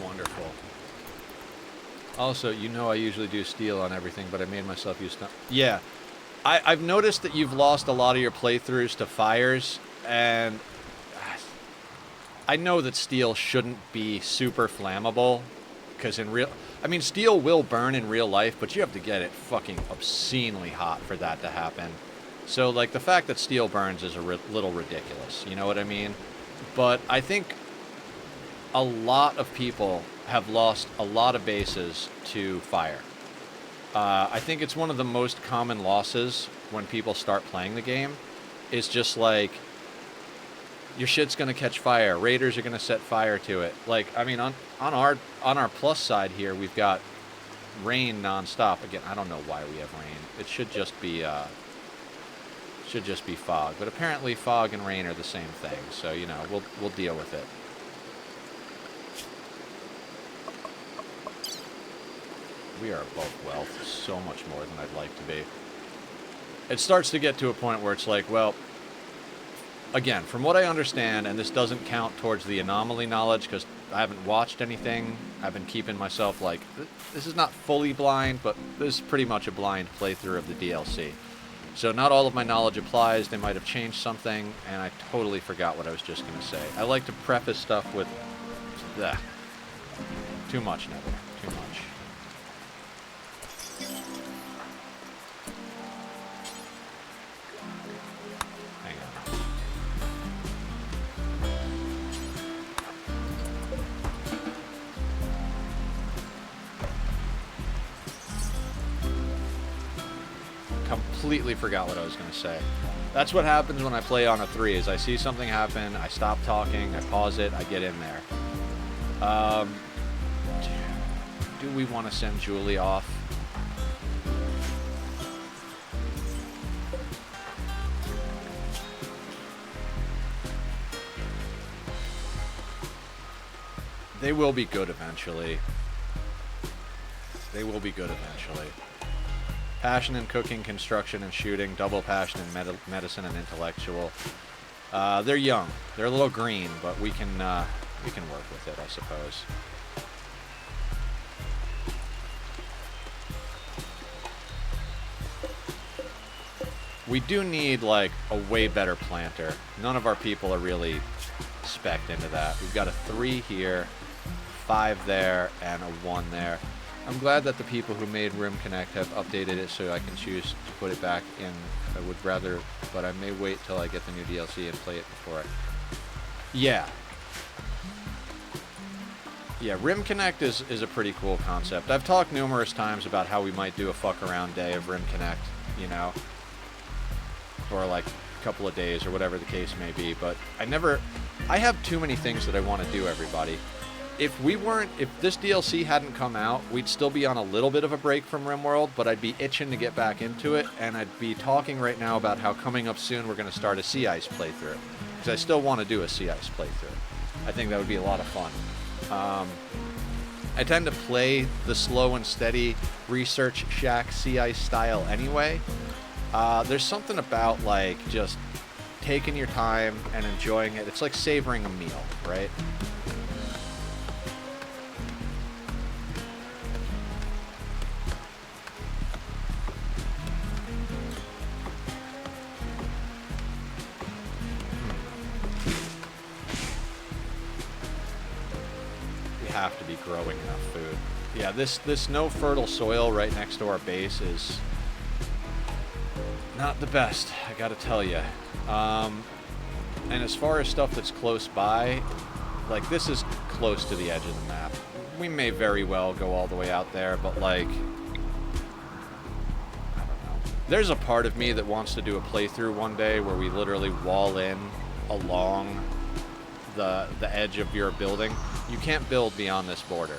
Wonderful. Also, you know I usually do steel on everything, but I made myself use... Yeah. I've noticed that you've lost a lot of your playthroughs to fires, and I know that steel shouldn't be super flammable, because in real... I mean, steel will burn in real life, but you have to get it fucking obscenely hot for that to happen. So, like, the fact that steel burns is a little ridiculous, you know what I mean? But I think a lot of people have lost a lot of bases to fire. I think it's one of the most common losses when people start playing the game. It's just like, your shit's gonna catch fire. Raiders are gonna set fire to it. Like, I mean, on our plus side here, we've got rain nonstop. Again, I don't know why we have rain. It should just be fog. But apparently, fog and rain are the same thing. So you know, we'll deal with it. We are above wealth so much more than I'd like to be. It starts to get to a point where it's like, well, again, from what I understand, and this doesn't count towards the anomaly knowledge because I haven't watched anything. I've been keeping myself like, this is not fully blind, but this is pretty much a blind playthrough of the DLC. So not all of my knowledge applies. They might have changed something, and I totally forgot what I was just going to say. I like to preface stuff with, too much, Nether, too much. Completely forgot what I was going to say. That's what happens when I play on a 3, is I see something happen, I stop talking, I pause it, I get in there. Do we want to send Julie off? They will be good eventually. They will be good eventually. Passion in cooking, construction, and shooting. Double passion in medicine and intellectual. They're young. They're a little green, but we can work with it, I suppose. We do need, like, a way better planter. None of our people are really spec'd into that. We've got a 3 here, 5 there, and a 1 there. I'm glad that the people who made Rim Connect have updated it so I can choose to put it back in. I would rather, but I may wait till I get the new DLC and play it before I... Yeah. Yeah, Rim Connect is a pretty cool concept. I've talked numerous times about how we might do a fuck-around day of Rim Connect, you know? Or, like, couple of days or whatever the case may be. But I have too many things that I want to do, everybody. If this DLC hadn't come out, we'd still be on a little bit of a break from Rimworld, but I'd be itching to get back into it, and I'd be talking right now about how coming up soon we're going to start a Sea Ice playthrough, because I still want to do a Sea Ice playthrough. I think that would be a lot of fun. I tend to play the slow and steady Research Shack Sea Ice style anyway. There's something about, like, just taking your time and enjoying it. It's like savoring a meal, right? Have to be growing enough food. Yeah, this no fertile soil right next to our base is not the best, I gotta tell you. And as far as stuff that's close by, like, this is close to the edge of the map. We may very well go all the way out there, but, like, I don't know. There's a part of me that wants to do a playthrough one day where we literally wall in along the edge of your building. You can't build beyond this border.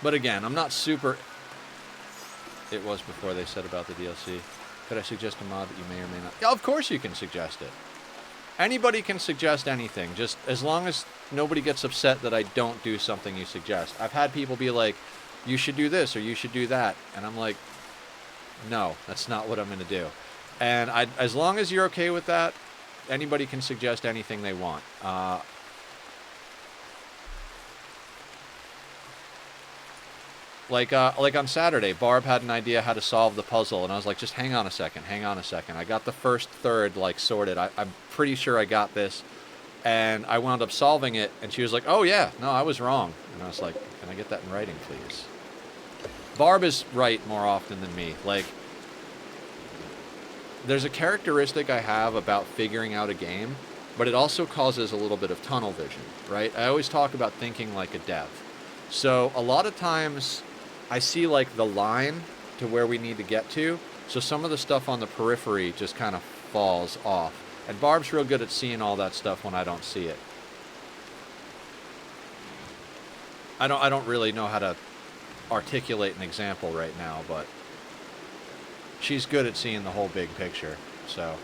But again, I'm not super... It was before they said about the DLC. Could I suggest a mod that you may or may not... Yeah, of course you can suggest it. Anybody can suggest anything, just as long as nobody gets upset that I don't do something you suggest. I've had people be like, you should do this or you should do that. And I'm like, no, that's not what I'm going to do. And as long as you're okay with that, anybody can suggest anything they want. Like on Saturday, Barb had an idea how to solve the puzzle, and I was like, just hang on a second. I got the first third, like, sorted. I'm pretty sure I got this. And I wound up solving it, and she was like, oh, yeah, no, I was wrong. And I was like, can I get that in writing, please? Barb is right more often than me. Like, there's a characteristic I have about figuring out a game, but it also causes a little bit of tunnel vision, right? I always talk about thinking like a dev. So a lot of times I see, like, the line to where we need to get to, so some of the stuff on the periphery just kind of falls off. And Barb's real good at seeing all that stuff when I don't see it. I don't really know how to articulate an example right now, but she's good at seeing the whole big picture. So,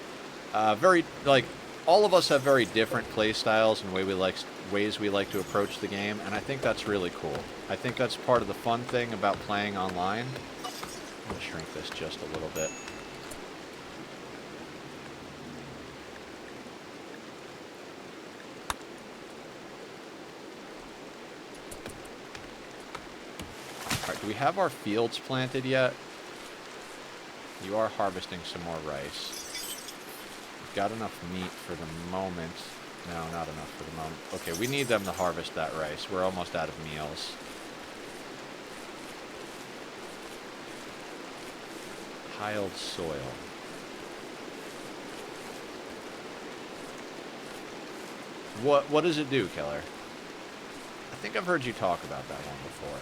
all of us have very different play styles and ways we like to approach the game, and I think that's really cool. I think that's part of the fun thing about playing online. I'm going to shrink this just a little bit. Alright, do we have our fields planted yet? You are harvesting some more rice. We've got enough meat for the moment. No, not enough for the moment. Okay, we need them to harvest that rice. We're almost out of meals. Tiled soil. What does it do, Keller? I think I've heard you talk about that one before.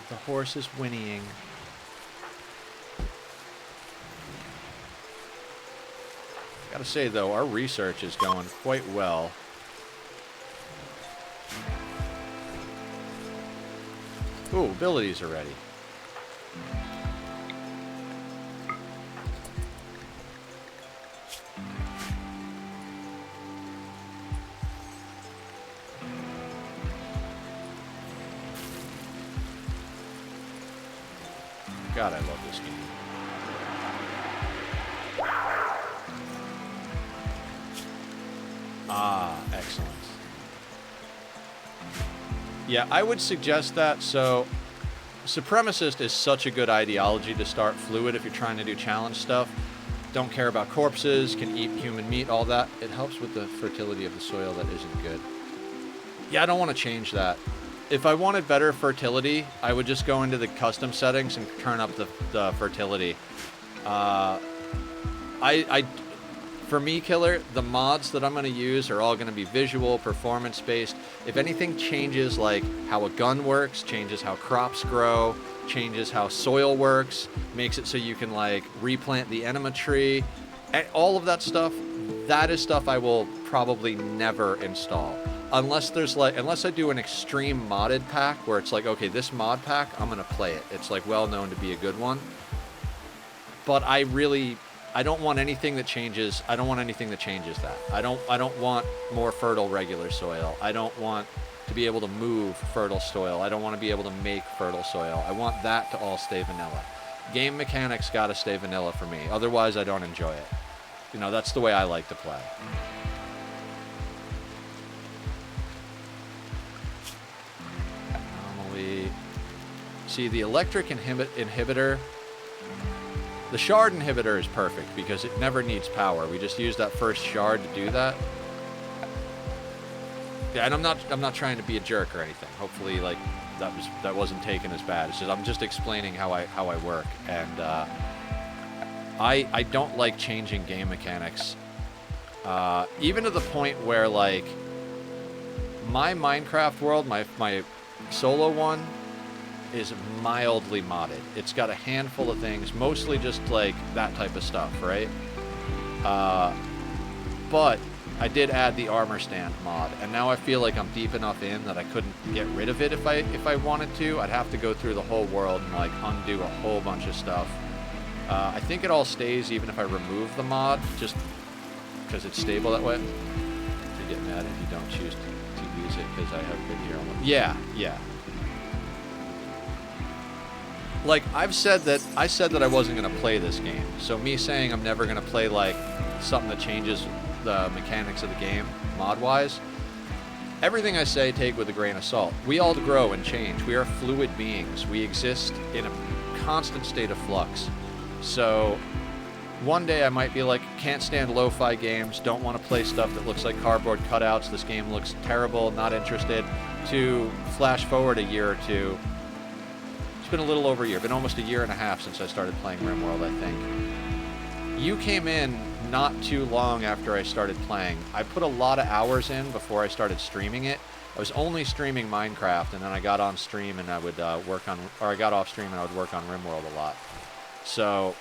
The horse is whinnying. Gotta say, though, our research is going quite well. Ooh, abilities are ready. God, I love this game. Ah, excellent. Yeah, I would suggest that. So, Supremacist is such a good ideology to start fluid if you're trying to do challenge stuff. Don't care about corpses, can eat human meat, all that. It helps with the fertility of the soil that isn't good. Yeah, I don't want to change that. If I wanted better fertility, I would just go into the custom settings and turn up the fertility. For me, Killer, the mods that I'm going to use are all going to be visual, performance-based. If anything changes, like how a gun works, changes how crops grow, changes how soil works, makes it so you can, like, replant the enema tree, all of that stuff, that is stuff I will probably never install. Unless I do an extreme modded pack where it's like, okay, this mod pack, I'm going to play it. It's, like, well known to be a good one. But I don't want anything that changes. I don't want anything that changes that. I don't want more fertile regular soil. I don't want to be able to move fertile soil. I don't want to be able to make fertile soil. I want that to all stay vanilla. Game mechanics gotta stay vanilla for me. Otherwise, I don't enjoy it. You know, that's the way I like to play. Anomaly. See, the electric inhibitor. The shard inhibitor is perfect because it never needs power. We just use that first shard to do that. Yeah, and I'm not trying to be a jerk or anything. Hopefully, like that wasn't taken as bad. It's just I'm just explaining how I work, and I don't like changing game mechanics, even to the point where, like, my Minecraft world, my solo one, is mildly modded. It's got a handful of things, mostly just like that type of stuff, right? But I did add the armor stand mod, and now I feel like I'm deep enough in that I couldn't get rid of it if I wanted to. I'd have to go through the whole world and, like, undo a whole bunch of stuff. I think it all stays even if I remove the mod, just because it's stable that way. You get mad if you don't choose to use it because I have been here on one. Yeah. Like, I said that I wasn't going to play this game. So me saying I'm never going to play, like, something that changes the mechanics of the game, mod-wise, everything I say, take with a grain of salt. We all grow and change. We are fluid beings. We exist in a constant state of flux. So one day I might be like, can't stand lo-fi games, don't want to play stuff that looks like cardboard cutouts, this game looks terrible, not interested, to flash forward a year or two. It's been a little over a year, been almost a year and a half since I started playing Rimworld, I think. You came in not too long after I started playing. I put a lot of hours in before I started streaming it. I was only streaming Minecraft, and then I got on stream and I would I got off stream and I would work on Rimworld a lot. So,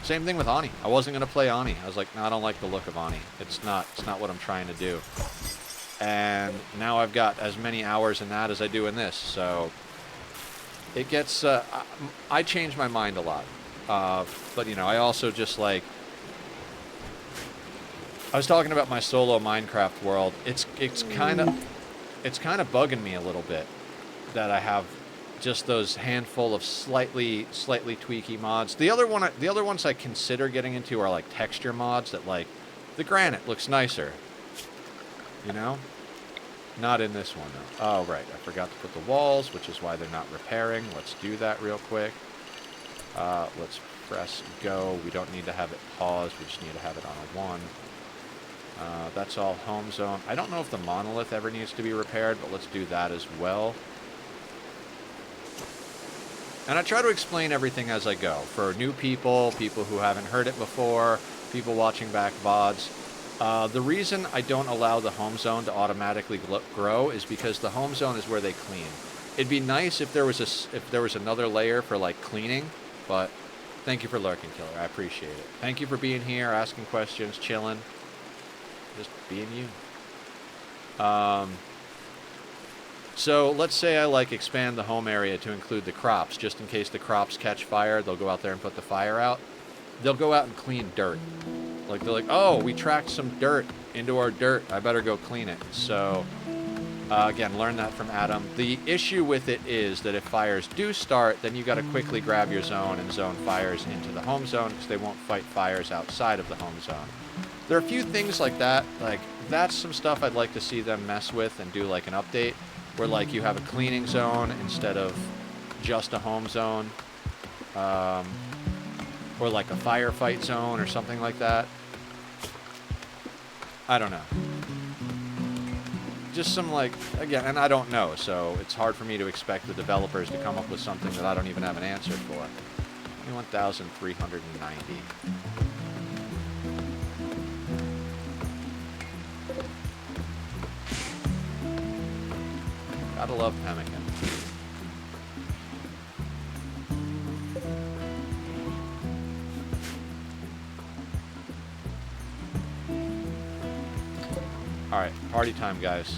same thing with Ani. I wasn't going to play Ani. I was like, no, I don't like the look of Ani. It's not what I'm trying to do. And now I've got as many hours in that as I do in this, so it gets, I change my mind a lot. But, you know, I also just, like, I was talking about my solo Minecraft world. It's kind of bugging me a little bit that I have just those handful of slightly tweaky mods. The other ones I consider getting into are, like, texture mods that, like, the granite looks nicer. You know? Not in this one, though. Oh, right. I forgot to put the walls, which is why they're not repairing. Let's do that real quick. Let's press go. We don't need to have it paused. We just need to have it on a 1. That's all home zone. I don't know if the monolith ever needs to be repaired, but let's do that as well. And I try to explain everything as I go. For new people who haven't heard it before, people watching back VODs. The reason I don't allow the home zone to automatically grow is because the home zone is where they clean. It'd be nice if there was another layer for, like, cleaning, but thank you for lurking, Killer. I appreciate it. Thank you for being here, asking questions, chilling, just being you. So let's say I, like, expand the home area to include the crops, just in case the crops catch fire. They'll go out there and put the fire out. They'll go out and clean dirt. Like, they're like, oh, we tracked some dirt into our dirt. I better go clean it. So, again, learn that from Adam. The issue with it is that if fires do start, then you got to quickly grab your zone and zone fires into the home zone because they won't fight fires outside of the home zone. There are a few things like that. Like, that's some stuff I'd like to see them mess with and do, like, an update where, like, you have a cleaning zone instead of just a home zone. Or, like, a firefight zone or something like that. I don't know. Just some, like, again, and I don't know, so it's hard for me to expect the developers to come up with something that I don't even have an answer for. 21,390. Gotta love pemmican. Alright, party time, guys.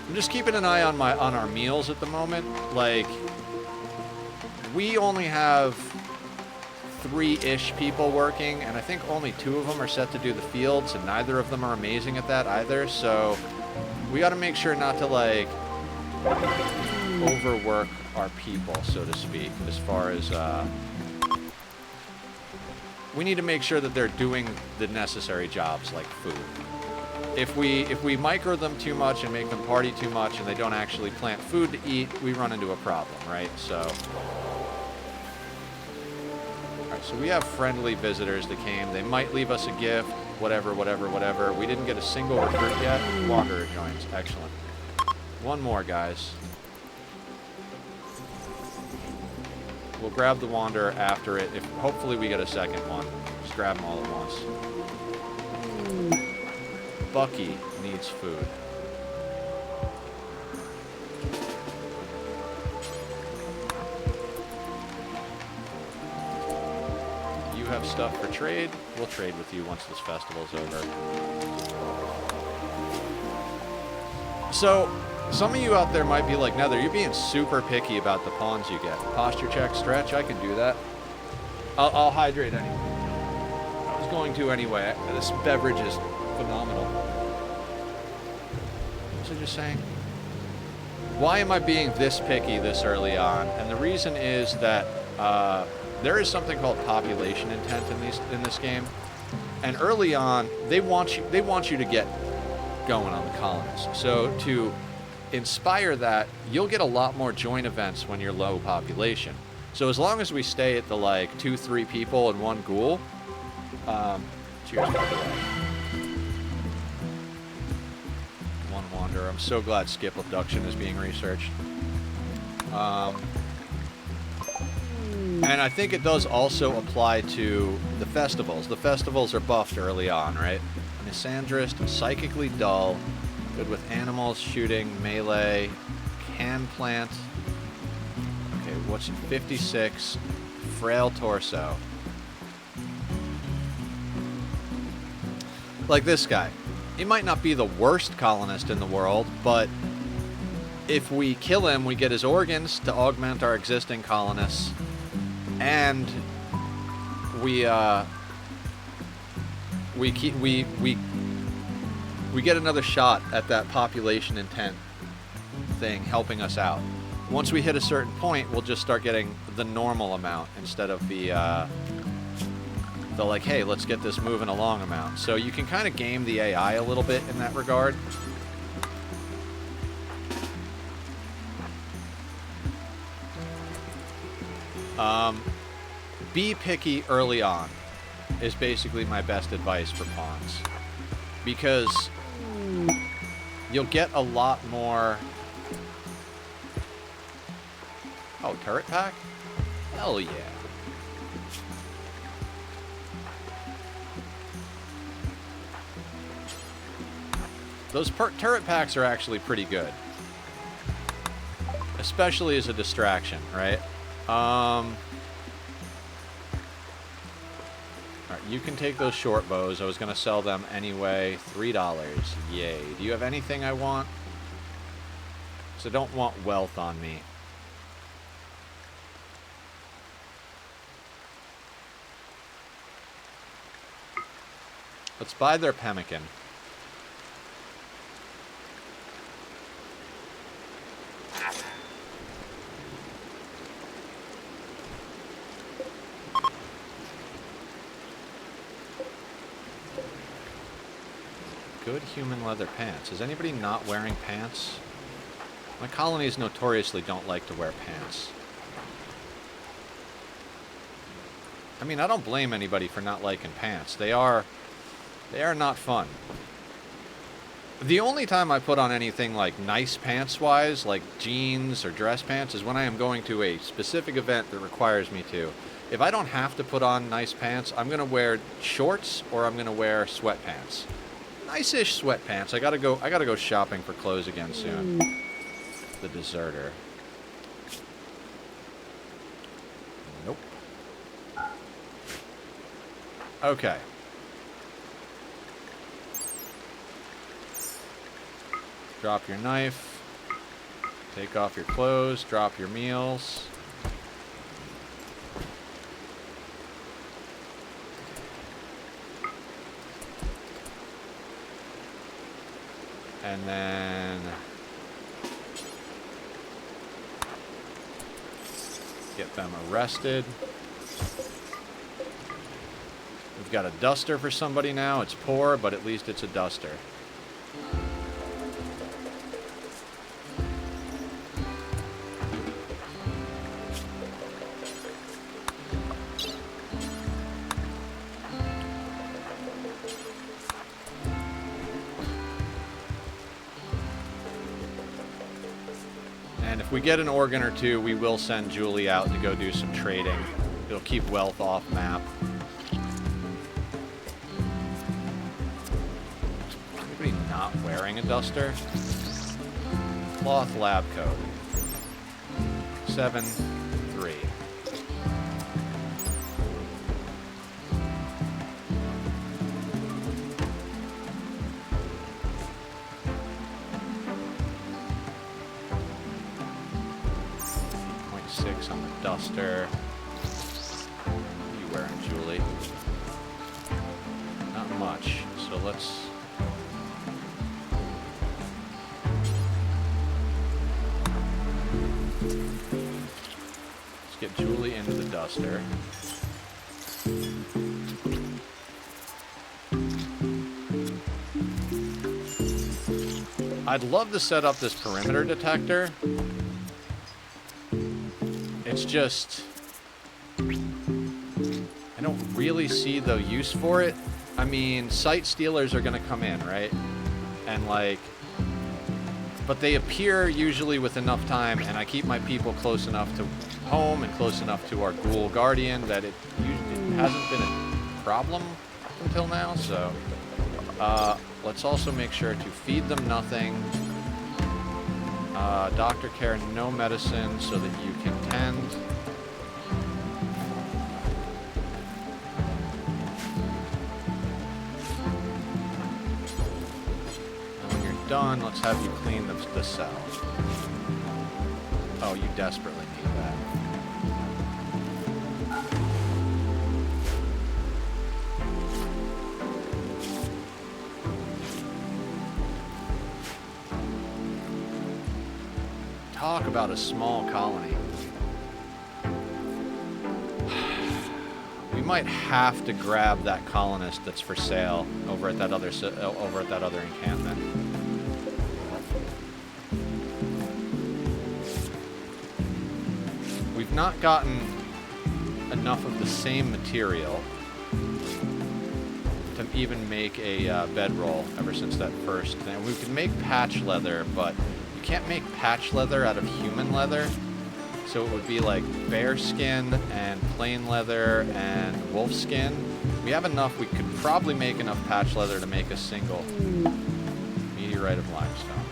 I'm just keeping an eye on our meals at the moment. Like, we only have 3-ish people working, and I think only 2 of them are set to do the fields, and neither of them are amazing at that either, so we gotta make sure not to, like, overwork our people, so to speak, as far as, we need to make sure that they're doing the necessary jobs, like food. If we micro them too much and make them party too much and they don't actually plant food to eat, we run into a problem, right? So, alright, so we have friendly visitors that came. They might leave us a gift, whatever. We didn't get a single recruit yet. Wanderer joins, excellent. One more, guys. We'll grab the Wanderer after it. If hopefully we get a second one. Just grab them all at once. Bucky needs food. You have stuff for trade. We'll trade with you once this festival's over. So, some of you out there might be like, Nether, you're being super picky about the pawns you get. Posture check, stretch, I can do that. I'll hydrate anyway. I was going to anyway. This beverage is phenomenal. What was I just saying? Why am I being this picky this early on? And the reason is that there is something called population intent in this game. And early on, they want you to get going on the colonies. So to inspire that, you'll get a lot more join events when you're low population. So as long as we stay at the like 2-3 people and 1 ghoul, cheers by the way. 1 wanderer. I'm so glad skip abduction is being researched. And I think it does also apply to the festivals. The festivals are buffed early on, right? Misandrist, psychically dull, good with animals, shooting, melee, can plant. Okay, what's it? 56, frail torso. Like this guy. He might not be the worst colonist in the world, but if we kill him, we get his organs to augment our existing colonists, and we get another shot at that population intent thing helping us out. Once we hit a certain point, we'll just start getting the normal amount instead of the like, hey, let's get this moving along amount. So you can kind of game the AI a little bit in that regard. Be picky early on is basically my best advice for pawns. Because you'll get a lot more... Oh, turret pack? Hell yeah. Those turret packs are actually pretty good. Especially as a distraction, right? Alright, you can take those short bows. I was going to sell them anyway. $3. Yay. Do you have anything I want? So I don't want wealth on me. Let's buy their pemmican. Good human leather pants. Is anybody not wearing pants? My colonies notoriously don't like to wear pants. I mean, I don't blame anybody for not liking pants. They are not fun. The only time I put on anything like nice pants-wise, like jeans or dress pants, is when I am going to a specific event that requires me to. If I don't have to put on nice pants, I'm gonna wear shorts or I'm gonna wear sweatpants. Nice-ish sweatpants. I gotta go shopping for clothes again soon. The deserter. Nope. Okay. Drop your knife. Take off your clothes. Drop your meals. And then get them arrested. We've got a duster for somebody now. It's poor, but at least it's a duster. And if we get an organ or two, we will send Julie out to go do some trading. It'll keep wealth off map. Anybody not wearing a duster? Cloth lab coat. 7-3. On the duster. What are you wearing, Julie? Not much. So let's get Julie into the duster. I'd love to set up this perimeter detector. It's just, I don't really see the use for it. I mean, site stealers are going to come in, right? And like, but they appear usually with enough time, and I keep my people close enough to home and close enough to our ghoul guardian that it hasn't been a problem up until now. So let's also make sure to feed them nothing. Doctor care, no medicine, so that you can tend. And when you're done, let's have you clean the cell. Oh, you desperately need that. Talk about a small colony. We might have to grab that colonist that's for sale over at that other encampment. We've not gotten enough of the same material to even make a bedroll ever since that first thing. We can make patch leather, but you can't make patch leather out of human leather. So it would be like bear skin and plain leather and wolf skin. We have enough, we could probably make enough patch leather to make a single meteorite of limestone.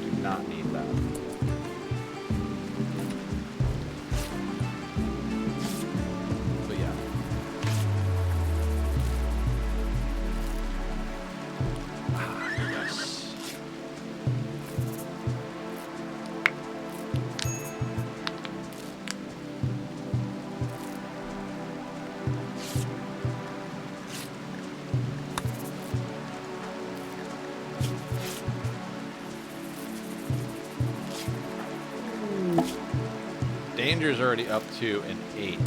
Do not need that. But yeah. Yes. Danger's already up to an 8.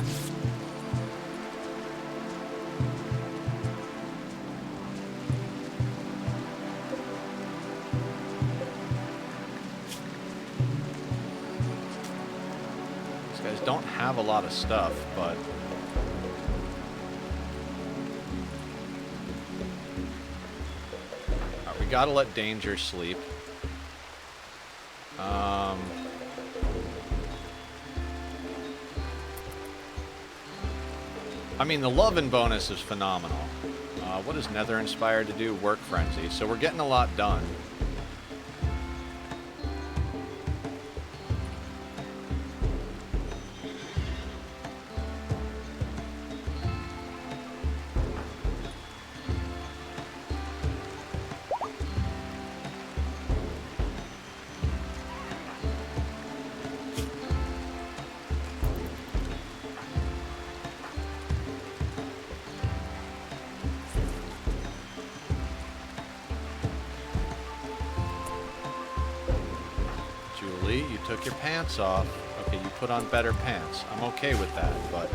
These guys don't have a lot of stuff, but We gotta let Danger sleep. I mean, the Lovin' bonus is phenomenal. What is Nether inspired to do? Work Frenzy. So we're getting a lot done. You took your pants off. Okay, you put on better pants. I'm okay with that, but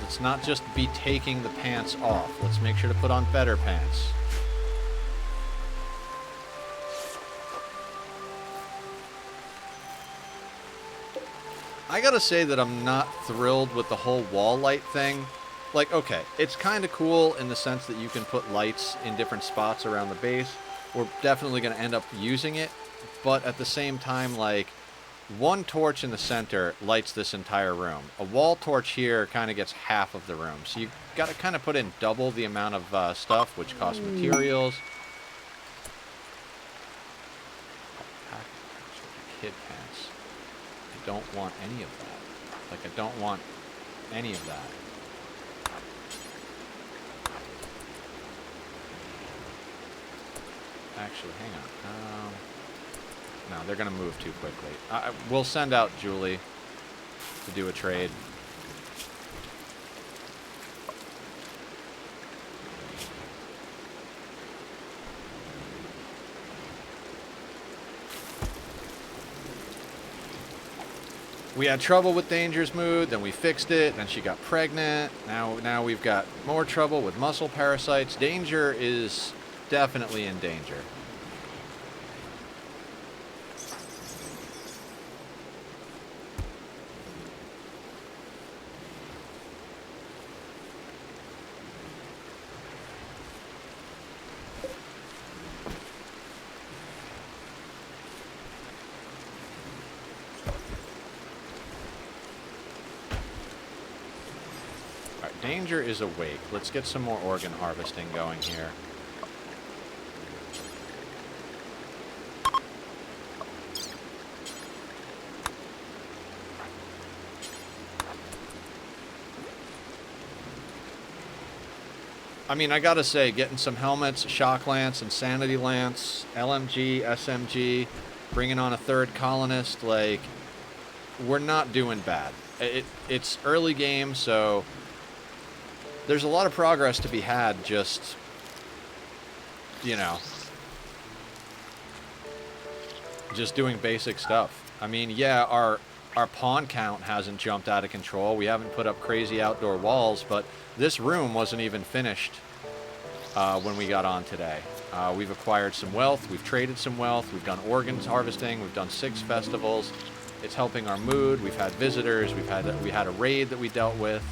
let's not just be taking the pants off. Let's make sure to put on better pants. I gotta say that I'm not thrilled with the whole wall light thing. Like, okay, it's kind of cool in the sense that you can put lights in different spots around the base. We're definitely going to end up using it. But at the same time, like, one torch in the center lights this entire room. A wall torch here kind of gets half of the room. So you got to kind of put in double the amount of stuff, which costs materials. Kid pants. I don't want any of that. Like, I don't want any of that. Actually, hang on. No, they're going to move too quickly. We'll send out Julie to do a trade. We had trouble with Danger's mood, then we fixed it, then she got pregnant. Now we've got more trouble with muscle parasites. Danger is definitely in danger. Danger is awake. Let's get some more organ harvesting going here. I mean, I gotta say, getting some helmets, shock lance, insanity lance, LMG, SMG, bringing on a third colonist, like, we're not doing bad. It's early game, so there's a lot of progress to be had, just, you know, just doing basic stuff. I mean, yeah, our pawn count hasn't jumped out of control. We haven't put up crazy outdoor walls, but this room wasn't even finished when we got on today. We've acquired some wealth. We've traded some wealth. We've done organs harvesting. We've done 6 festivals. It's helping our mood. We've had visitors. We had a raid that we dealt with.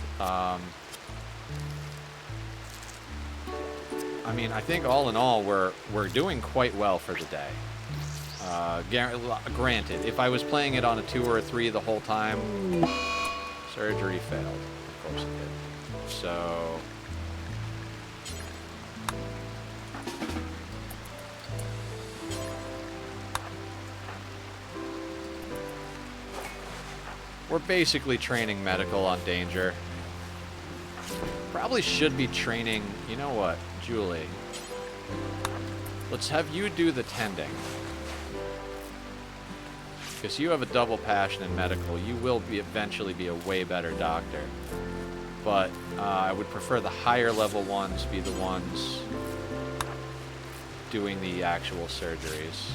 I mean, I think all in all, we're doing quite well for the day. Granted, if I was playing it on a 2 or a 3 the whole time, surgery failed. Of course it did. So we're basically training medical on Danger. Probably should be training, you know what, Julie. Let's have you do the tending. Because you have a double passion in medical. You will eventually be a way better doctor. But I would prefer the higher level ones be the ones doing the actual surgeries.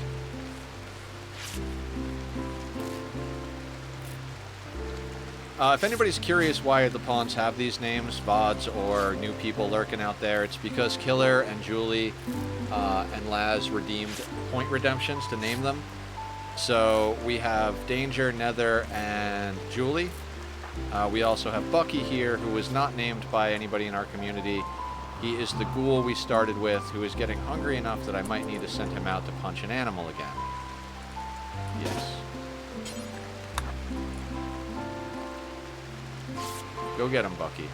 If anybody's curious why the pawns have these names, VODs or new people lurking out there, it's because Killer and Julie and Laz redeemed point redemptions to name them. So we have Danger, Nether, and Julie. We also have Bucky here, who was not named by anybody in our community. He is the ghoul we started with, who is getting hungry enough that I might need to send him out to punch an animal again. Yes. Go get him, Bucky.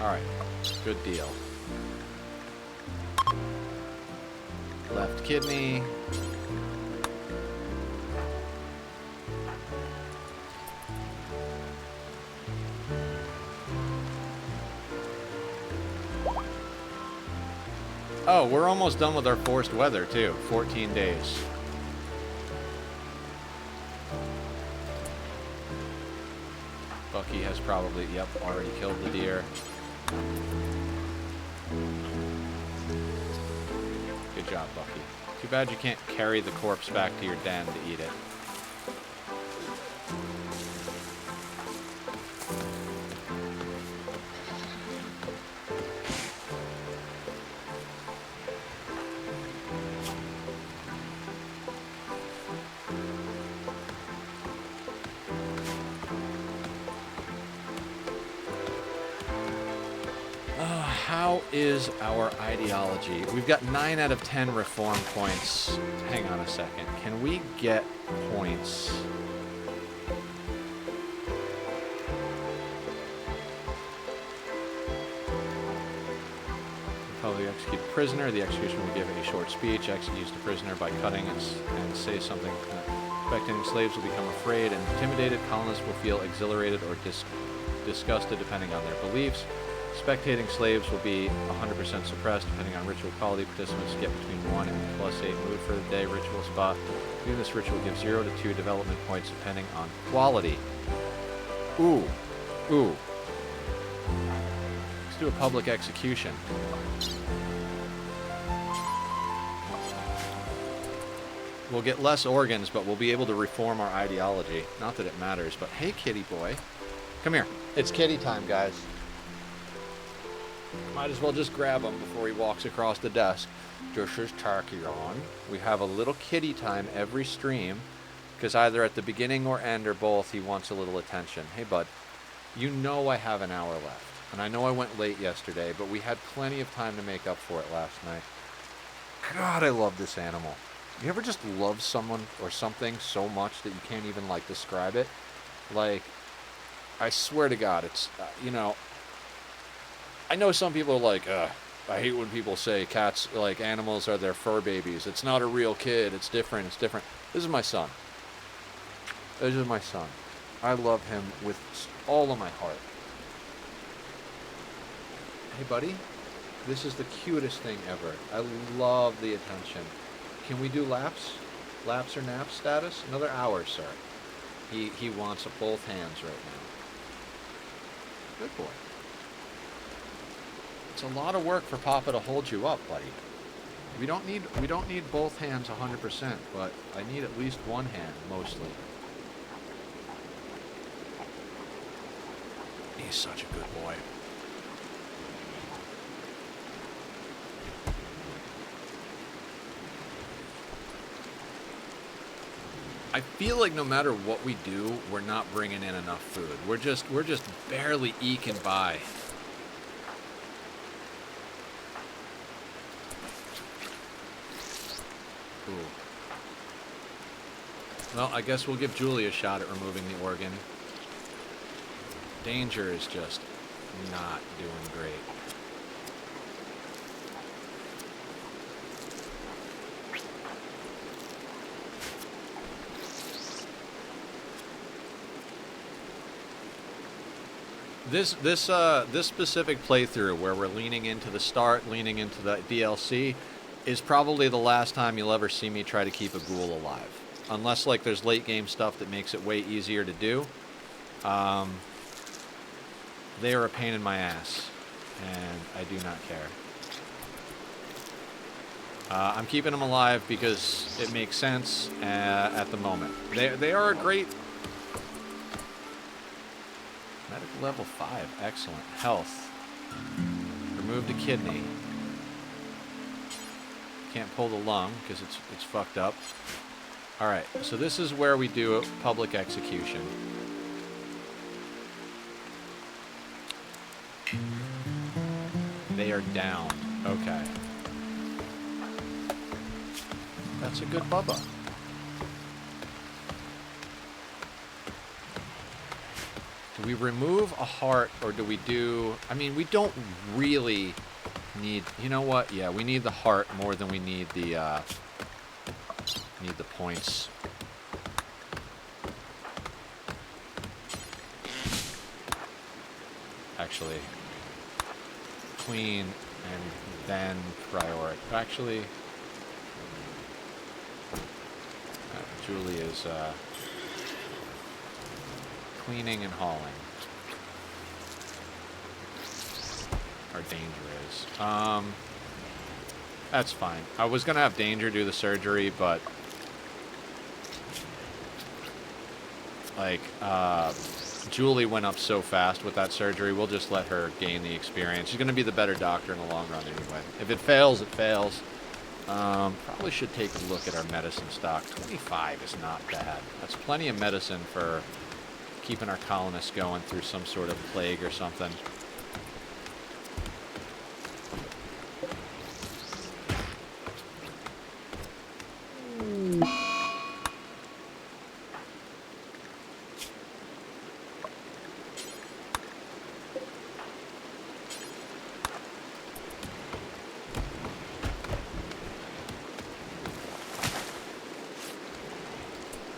Alright, good deal. Left kidney. Oh, we're almost done with our forced weather, too. 14 days. Bucky has probably, yep, already killed the deer. Good job, Bucky. Too bad you can't carry the corpse back to your den to eat it. How is our ideology? We've got 9 out of 10 reform points. Hang on a second. Can we get points? Probably execute a prisoner. The executioner will give a short speech. Executes the prisoner by cutting and say something. Spectating slaves will become afraid and intimidated. Colonists will feel exhilarated or disgusted depending on their beliefs. Spectating slaves will be 100% suppressed depending on ritual quality. Participants get between 1 and +8 mood for the day. Ritual spot. Doing this ritual gives 0 to 2 development points depending on quality. Ooh. Ooh. Let's do a public execution. We'll get less organs, but we'll be able to reform our ideology. Not that it matters, but hey, kitty boy. Come here. It's kitty time, guys. Might as well just grab him before he walks across the desk. This is Tachyon. We have a little kitty time every stream, because either at the beginning or end or both, he wants a little attention. Hey, bud, you know I have an hour left, and I know I went late yesterday, but we had plenty of time to make up for it last night. God, I love this animal. You ever just love someone or something so much that you can't even, like, describe it? Like, I swear to God, it's, you know, I know some people are like, I hate when people say cats, like, animals are their fur babies. It's not a real kid. It's different. It's different. This is my son. This is my son. I love him with all of my heart. Hey, buddy. This is the cutest thing ever. I love the attention. Can we do laps? Laps or naps status? Another hour, sir. He wants both hands right now. Good boy. It's a lot of work for Papa to hold you up, buddy. We don't need both hands 100%, but I need at least one hand mostly. He's such a good boy. I feel like no matter what we do, we're not bringing in enough food. We're just barely eking by. Ooh. Well, I guess we'll give Julie a shot at removing the organ. Danger is just not doing great. This specific playthrough where we're leaning into the start, leaning into the DLC, is probably the last time you'll ever see me try to keep a ghoul alive. Unless, like, there's late game stuff that makes it way easier to do. They are a pain in my ass, and I do not care. I'm keeping them alive because it makes sense at the moment. They are a great... Medical level 5, excellent. Health. Removed a kidney. Can't pull the lung because it's fucked up. Alright, so this is where we do a public execution. They are down. Okay. That's a good Bubba. Do we remove a heart, or do we do... I mean, we don't really need... You know what? Yeah, we need the heart more than we need the points. Actually, clean and then prioritize. Actually, Julie is cleaning and hauling. Or Danger is. That's fine. I was gonna have Danger do the surgery, but like Julie went up so fast with that surgery, we'll just let her gain the experience. She's gonna be the better doctor in the long run anyway. If it fails, it fails. Probably should take a look at our medicine stock. 25 is not bad. That's plenty of medicine for keeping our colonists going through some sort of plague or something.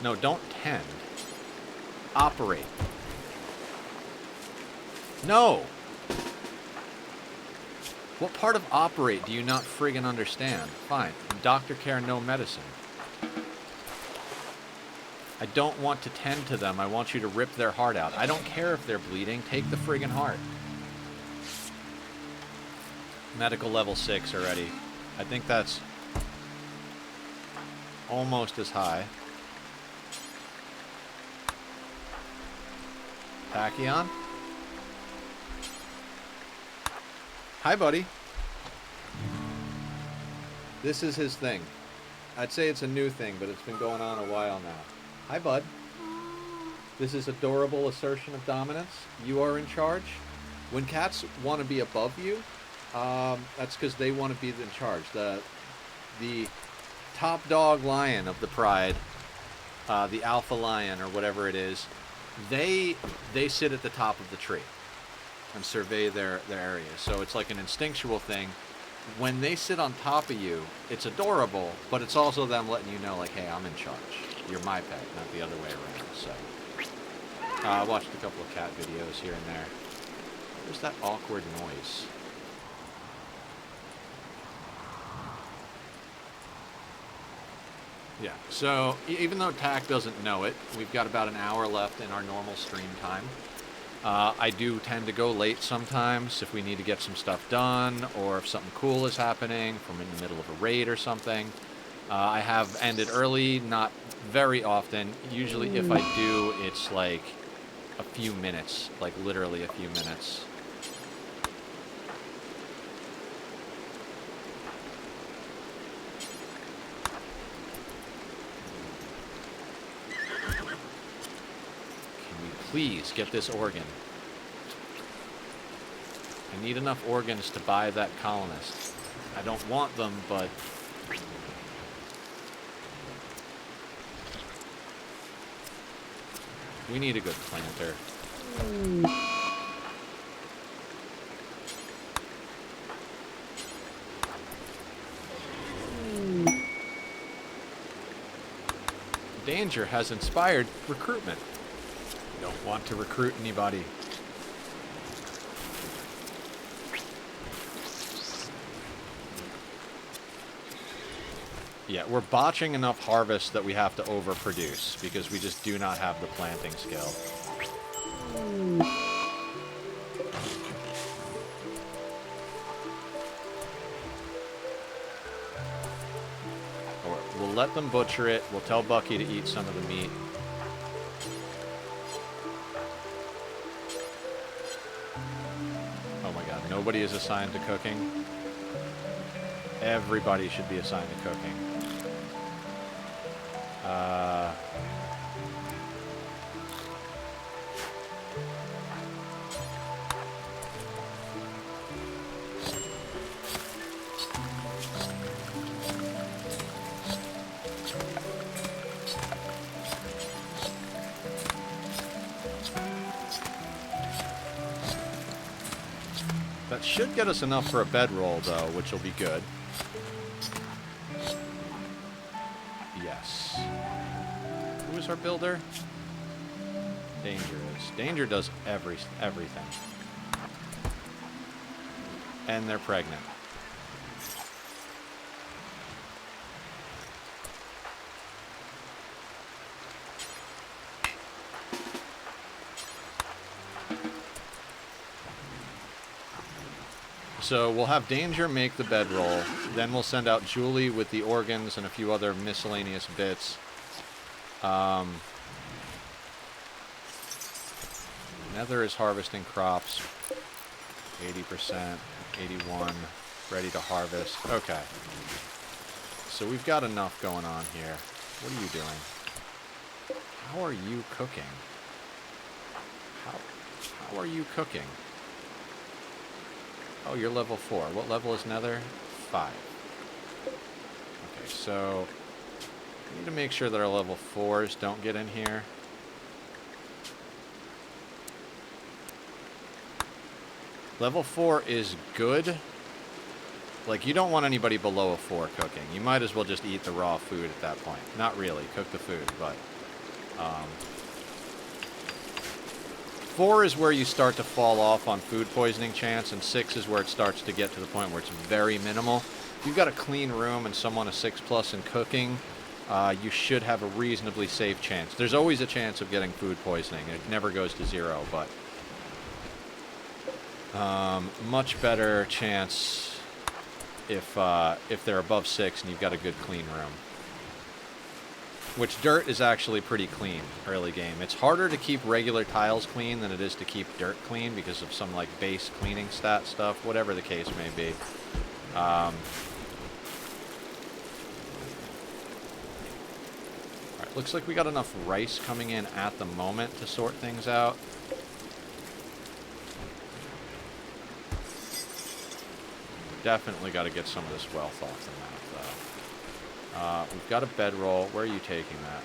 No, don't tend. Operate. No! What part of operate do you not friggin' understand? Fine. Doctor care, no medicine. I don't want to tend to them. I want you to rip their heart out. I don't care if they're bleeding. Take the friggin' heart. Medical level 6 already. I think that's almost as high. Tachyon? Hi, buddy. This is his thing. I'd say it's a new thing, but it's been going on a while now. Hi, bud. This is adorable assertion of dominance. You are in charge. When cats want to be above you, that's because they want to be in charge. The top dog lion of the pride, the alpha lion or whatever it is, they sit at the top of the tree and survey their area. So it's like an instinctual thing. When they sit on top of you, it's adorable, but it's also them letting you know, like, hey, I'm in charge. You're my pet, not the other way around. So I watched a couple of cat videos here and there. There's that awkward noise. Yeah, so even though TAC doesn't know it, we've got about an hour left in our normal stream time. I do tend to go late sometimes if we need to get some stuff done, or if something cool is happening from in the middle of a raid or something. I have ended early, not very often. Usually if I do, it's like a few minutes, like literally a few minutes. Please get this organ. I need enough organs to buy that colonist. I don't want them, but... we need a good planter. Danger has inspired recruitment. Don't want to recruit anybody. Yeah, we're botching enough harvests that we have to overproduce because we just do not have the planting skill. Or we'll let them butcher it. We'll tell Bucky to eat some of the meat. Nobody is assigned to cooking. Everybody should be assigned to cooking. should get us enough for a bedroll, though, which will be good. Yes. Who is our builder? Danger is. Danger does everything. And they're pregnant. So we'll have Danger make the bedroll, then we'll send out Julie with the organs and a few other miscellaneous bits. Nether is harvesting crops. 80%, 81, ready to harvest. Okay. So we've got enough going on here. What are you doing? How are you cooking? How are you cooking? Oh, you're level 4. What level is Nether? 5. Okay, so we need to make sure that our level 4s don't get in here. Level 4 is good. Like, you don't want anybody below a 4 cooking. You might as well just eat the raw food at that point. Not really. Cook the food, but... 4 is where you start to fall off on food poisoning chance, and 6 is where it starts to get to the point where it's very minimal. If you've got a clean room and someone a 6+ in cooking, you should have a reasonably safe chance. There's always a chance of getting food poisoning. It never goes to 0, but... much better chance if they're above 6 and you've got a good clean room. Which dirt is actually pretty clean early game. It's harder to keep regular tiles clean than it is to keep dirt clean because of some like base cleaning stat stuff, whatever the case may be. Alright, looks like we got enough rice coming in at the moment to sort things out. Definitely got to get some of this wealth off the map, though. We've got a bedroll. Where are you taking that?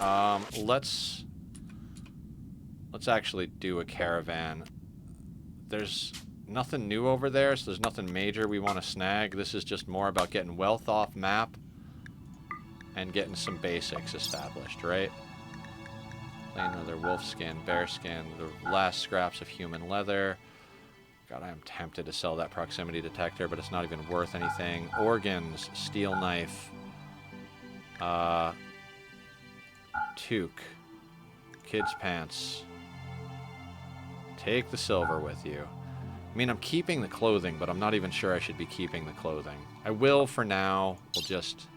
Okay. Let's actually do a caravan. There's nothing new over there, so there's nothing major we want to snag. This is just more about getting wealth off map and getting some basics established, right? Plain leather, wolf skin, bear skin, the last scraps of human leather. God, I am tempted to sell that proximity detector, but it's not even worth anything. Organs, steel knife, toque, kids' pants. Take the silver with you. I mean, I'm keeping the clothing, but I'm not even sure I should be keeping the clothing. I will for now. We'll just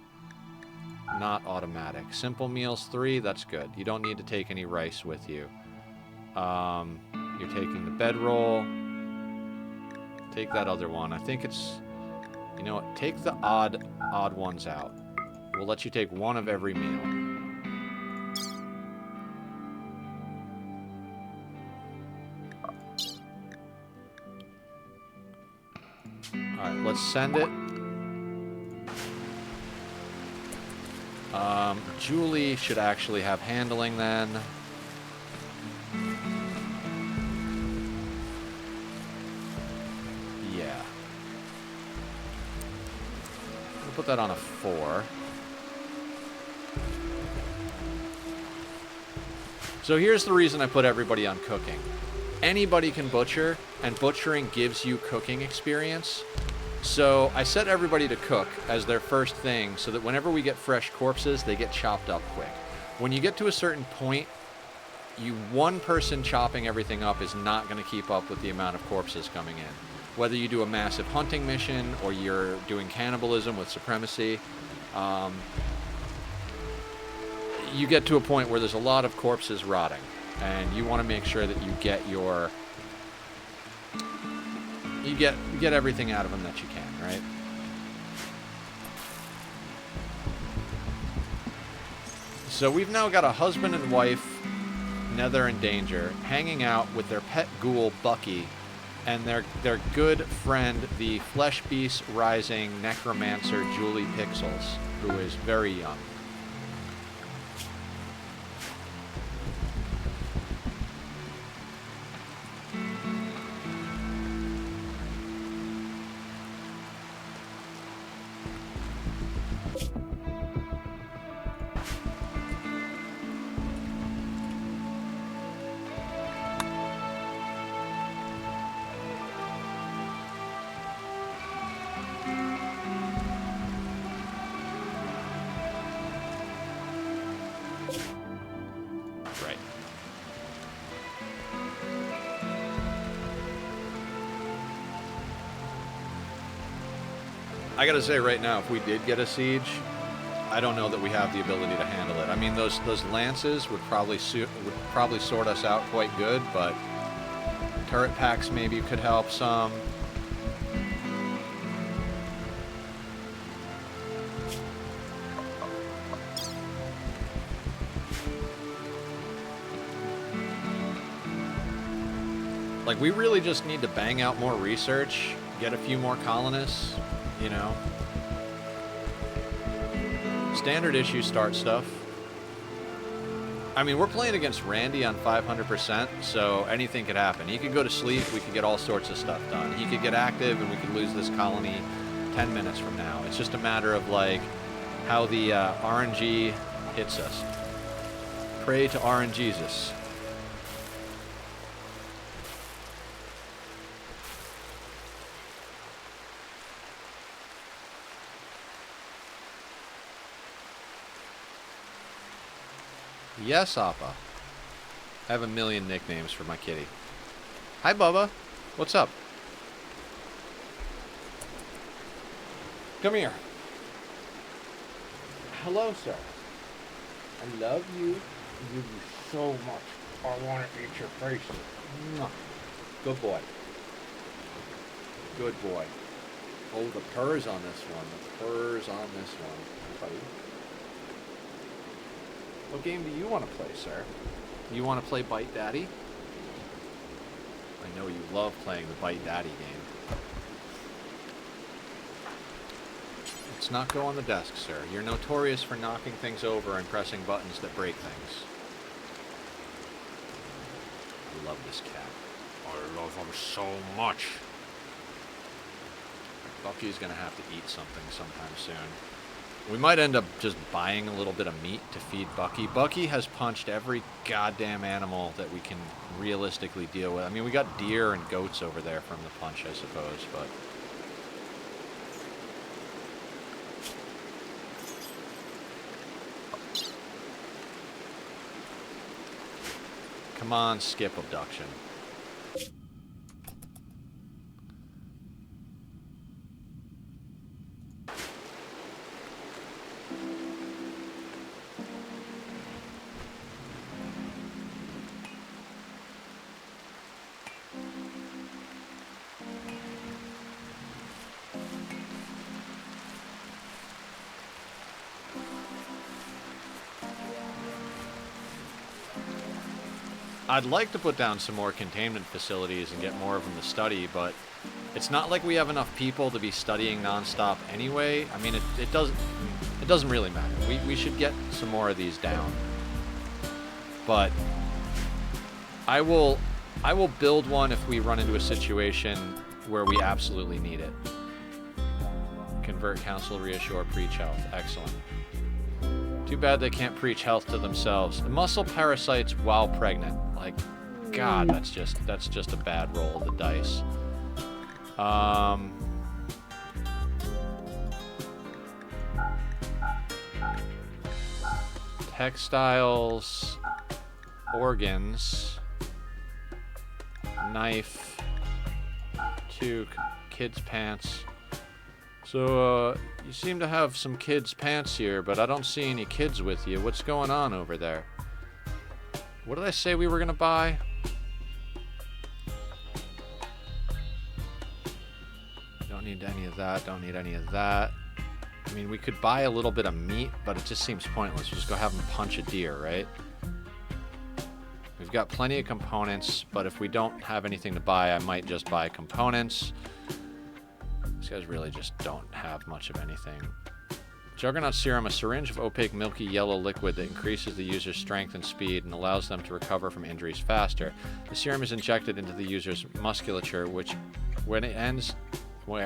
not automatic. Simple meals 3, that's good. You don't need to take any rice with you. You're taking the bedroll. Take that other one. I think it's... You know what? Take the odd ones out. We'll let you take one of every meal. Alright, let's send it. Julie should actually have handling then. Put that on a 4. So here's the reason I put everybody on cooking. Anybody can butcher, and butchering gives you cooking experience. So I set everybody to cook as their first thing so that whenever we get fresh corpses, they get chopped up quick. When you get to a certain point, one person chopping everything up is not going to keep up with the amount of corpses coming in. Whether you do a massive hunting mission or you're doing cannibalism with supremacy, you get to a point where there's a lot of corpses rotting, and you want to make sure that you get get everything out of them that you can, right? So we've now got a husband and wife, Nether and Danger, hanging out with their pet ghoul Bucky, and their good friend, the Flesh Beast Rising Necromancer Julie Pixels, who is very young. I gotta say right now, if we did get a siege, I don't know that we have the ability to handle it. I mean, those lances would probably sort us out quite good, but turret packs maybe could help some. Like, we really just need to bang out more research, get a few more colonists, you know. Standard issue start stuff. I mean, we're playing against Randy on 500%, so anything could happen. He could go to sleep, we could get all sorts of stuff done. He could get active, and we could lose this colony 10 minutes from now. It's just a matter of, like, how the RNG hits us. Pray to RNGesus. Yes, Appa. I have a million nicknames for my kitty. Hi, Bubba. What's up? Come here.
Hello, sir. I love you. I love you so much. I want to eat your face. Mwah.
Good boy. Good boy. Oh, the purrs on this one. The purrs on this one. Buddy. What game do you want to play, sir? You want to play Bite Daddy? I know you love playing the Bite Daddy game. Let's not go on the desk, sir. You're notorious for knocking things over and pressing buttons that break things. I love this cat.
I love him so much.
Bucky's gonna have to eat something sometime soon. We might end up just buying a little bit of meat to feed Bucky. Bucky has punched every goddamn animal that we can realistically deal with. I mean, we got deer and goats over there from the punch, I suppose, but... Come on, skip abduction. I'd like to put down some more containment facilities and get more of them to study, but it's not like we have enough people to be studying nonstop anyway. I mean, it doesn't really matter. We should get some more of these down. But I will build one if we run into a situation where we absolutely need it. Convert, counsel, reassure, preach health. Excellent. Too bad they can't preach health to themselves. Muscle parasites while pregnant. Like, God, that's just a bad roll of the dice. Textiles, organs, knife, two kids' pants. So, you seem to have some kids' pants here, but I don't see any kids with you. What's going on over there? What did I say we were gonna buy? Don't need any of that, don't need any of that. I mean, we could buy a little bit of meat, but it just seems pointless. We'll just go have them punch a deer, right? We've got plenty of components, but if we don't have anything to buy, I might just buy components. These guys really just don't have much of anything. Juggernaut Serum, a syringe of opaque milky yellow liquid that increases the user's strength and speed and allows them to recover from injuries faster. The serum is injected into the user's musculature, where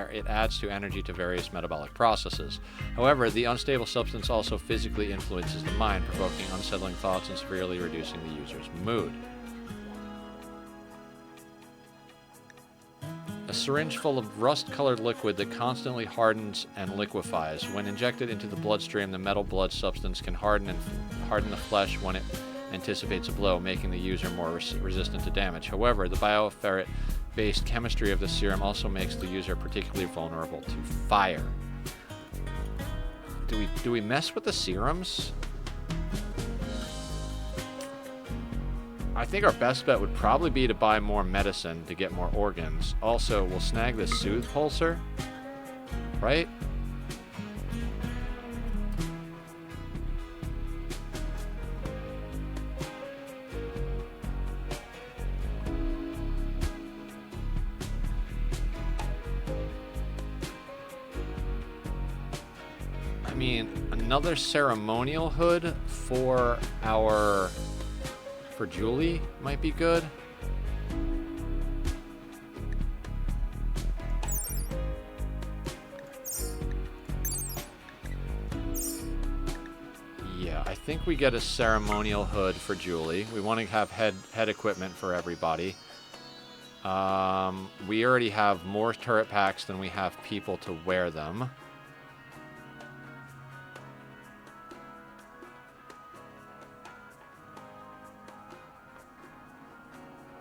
it adds to energy to various metabolic processes. However, the unstable substance also physically influences the mind, provoking unsettling thoughts and severely reducing the user's mood. A syringe full of rust-colored liquid that constantly hardens and liquefies. When injected into the bloodstream, the metal blood substance can harden the flesh when it anticipates a blow, making the user more resistant to damage. However, the bioferret-based chemistry of the serum also makes the user particularly vulnerable to fire. Do we mess with the serums? I think our best bet would probably be to buy more medicine to get more organs. Also, we'll snag the Soothe Pulsar, right? I mean, another ceremonial hood for Julie might be good. Yeah, I think we get a ceremonial hood for Julie. We want to have head equipment for everybody. We already have more turret packs than we have people to wear them.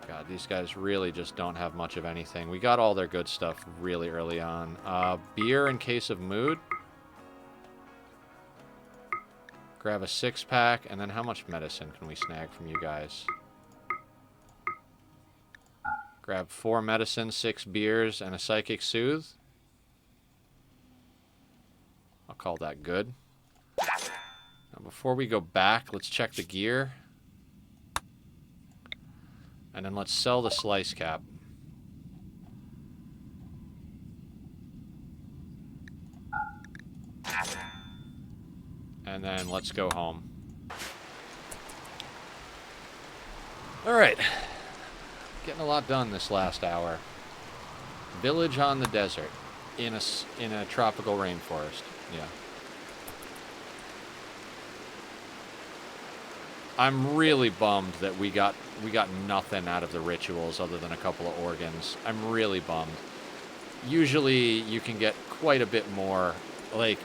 God, these guys really just don't have much of anything. We got all their good stuff really early on. Beer in case of mood. Grab a 6-pack, and then how much medicine can we snag from you guys? Grab 4 medicine, 6 beers, and a Psychic Soothe. I'll call that good. Now, before we go back, let's check the gear. And then let's sell the Slice Cap. And then let's go home. Alright. Getting a lot done this last hour. Village on the desert. In a tropical rainforest. Yeah. I'm really bummed that we got nothing out of the rituals other than a couple of organs. I'm really bummed. Usually you can get quite a bit more. Like,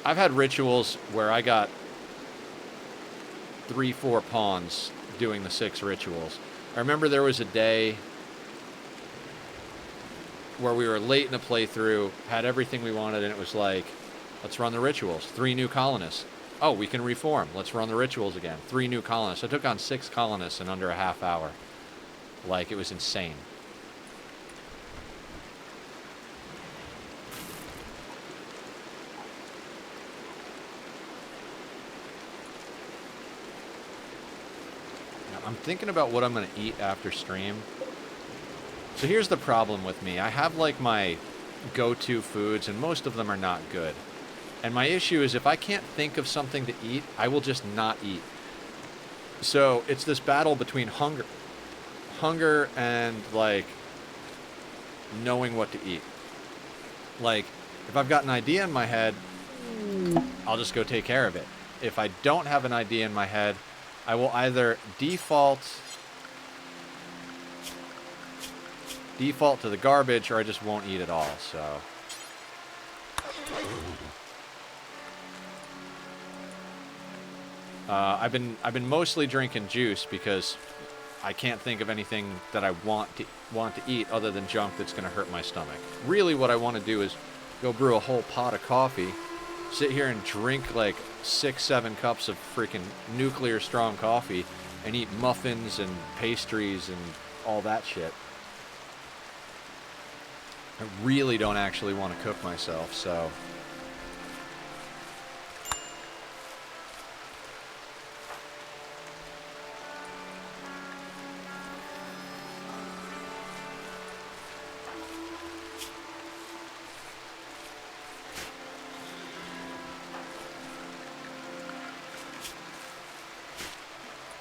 I've had rituals where I got 3-4 pawns doing the 6 rituals. I remember there was a day where we were late in the playthrough, had everything we wanted, and it was like, let's run the rituals. 3 new colonists. Oh, we can reform. Let's run the rituals again. 3 new colonists. I took on 6 colonists in under a half hour. Like, it was insane. I'm thinking about what I'm going to eat after stream. So here's the problem with me. I have like my go-to foods, and most of them are not good. And my issue is if I can't think of something to eat, I will just not eat. So it's this battle between hunger and like knowing what to eat. Like, if I've got an idea in my head, I'll just go take care of it. If I don't have an idea in my head, I will either default to the garbage, or I just won't eat at all. So I've been mostly drinking juice because I can't think of anything that I want to eat other than junk that's going to hurt my stomach. Really, what I want to do is go brew a whole pot of coffee, sit here and drink like 6-7 cups of freaking nuclear strong coffee, and eat muffins and pastries and all that shit. I really don't actually want to cook myself, so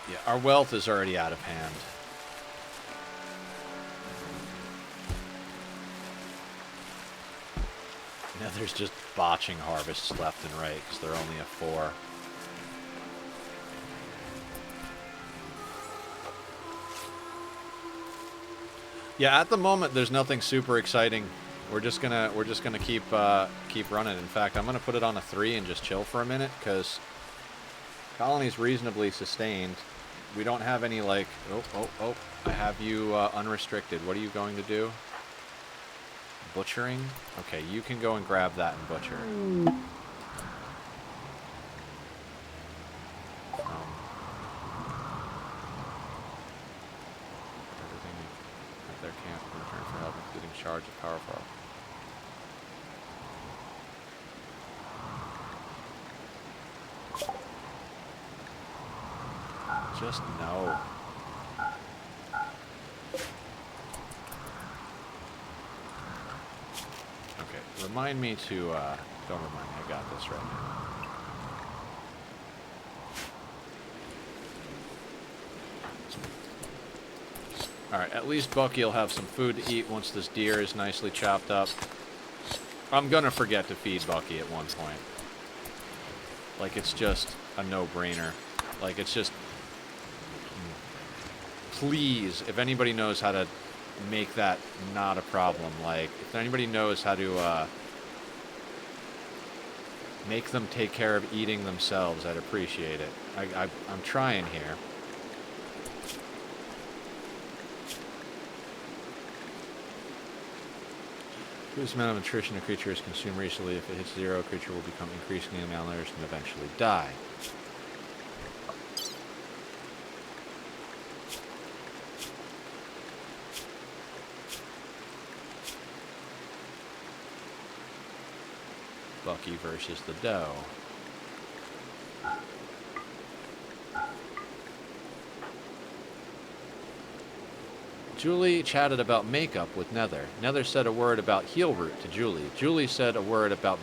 yeah, our wealth is already out of hand. Now there's just botching harvests left and right because they're only a 4. Yeah, at the moment there's nothing super exciting. We're just gonna keep running. In fact, I'm gonna put it on a 3 and just chill for a minute because colony's reasonably sustained. We don't have any like I have you unrestricted. What are you going to do? Butchering? Okay, you can go and grab that and butcher. Everything at their camp in return for help, including shards of powerful. Just no. Okay, remind me to, don't remind me, I got this right now. Alright, at least Bucky will have some food to eat once this deer is nicely chopped up. I'm gonna forget to feed Bucky at one point. Like, it's just a no-brainer. Like, it's just... Please, if anybody knows how to make that not a problem, like, if anybody knows how to, make them take care of eating themselves, I'd appreciate it. I'm trying here. Whose amount of nutrition a creature has consumed recently, if it hits 0, a creature will become increasingly malnourished and eventually die. Bucky versus the doe. Julie chatted about makeup with Nether. Nether said a word about heel root to Julie. Julie said a word about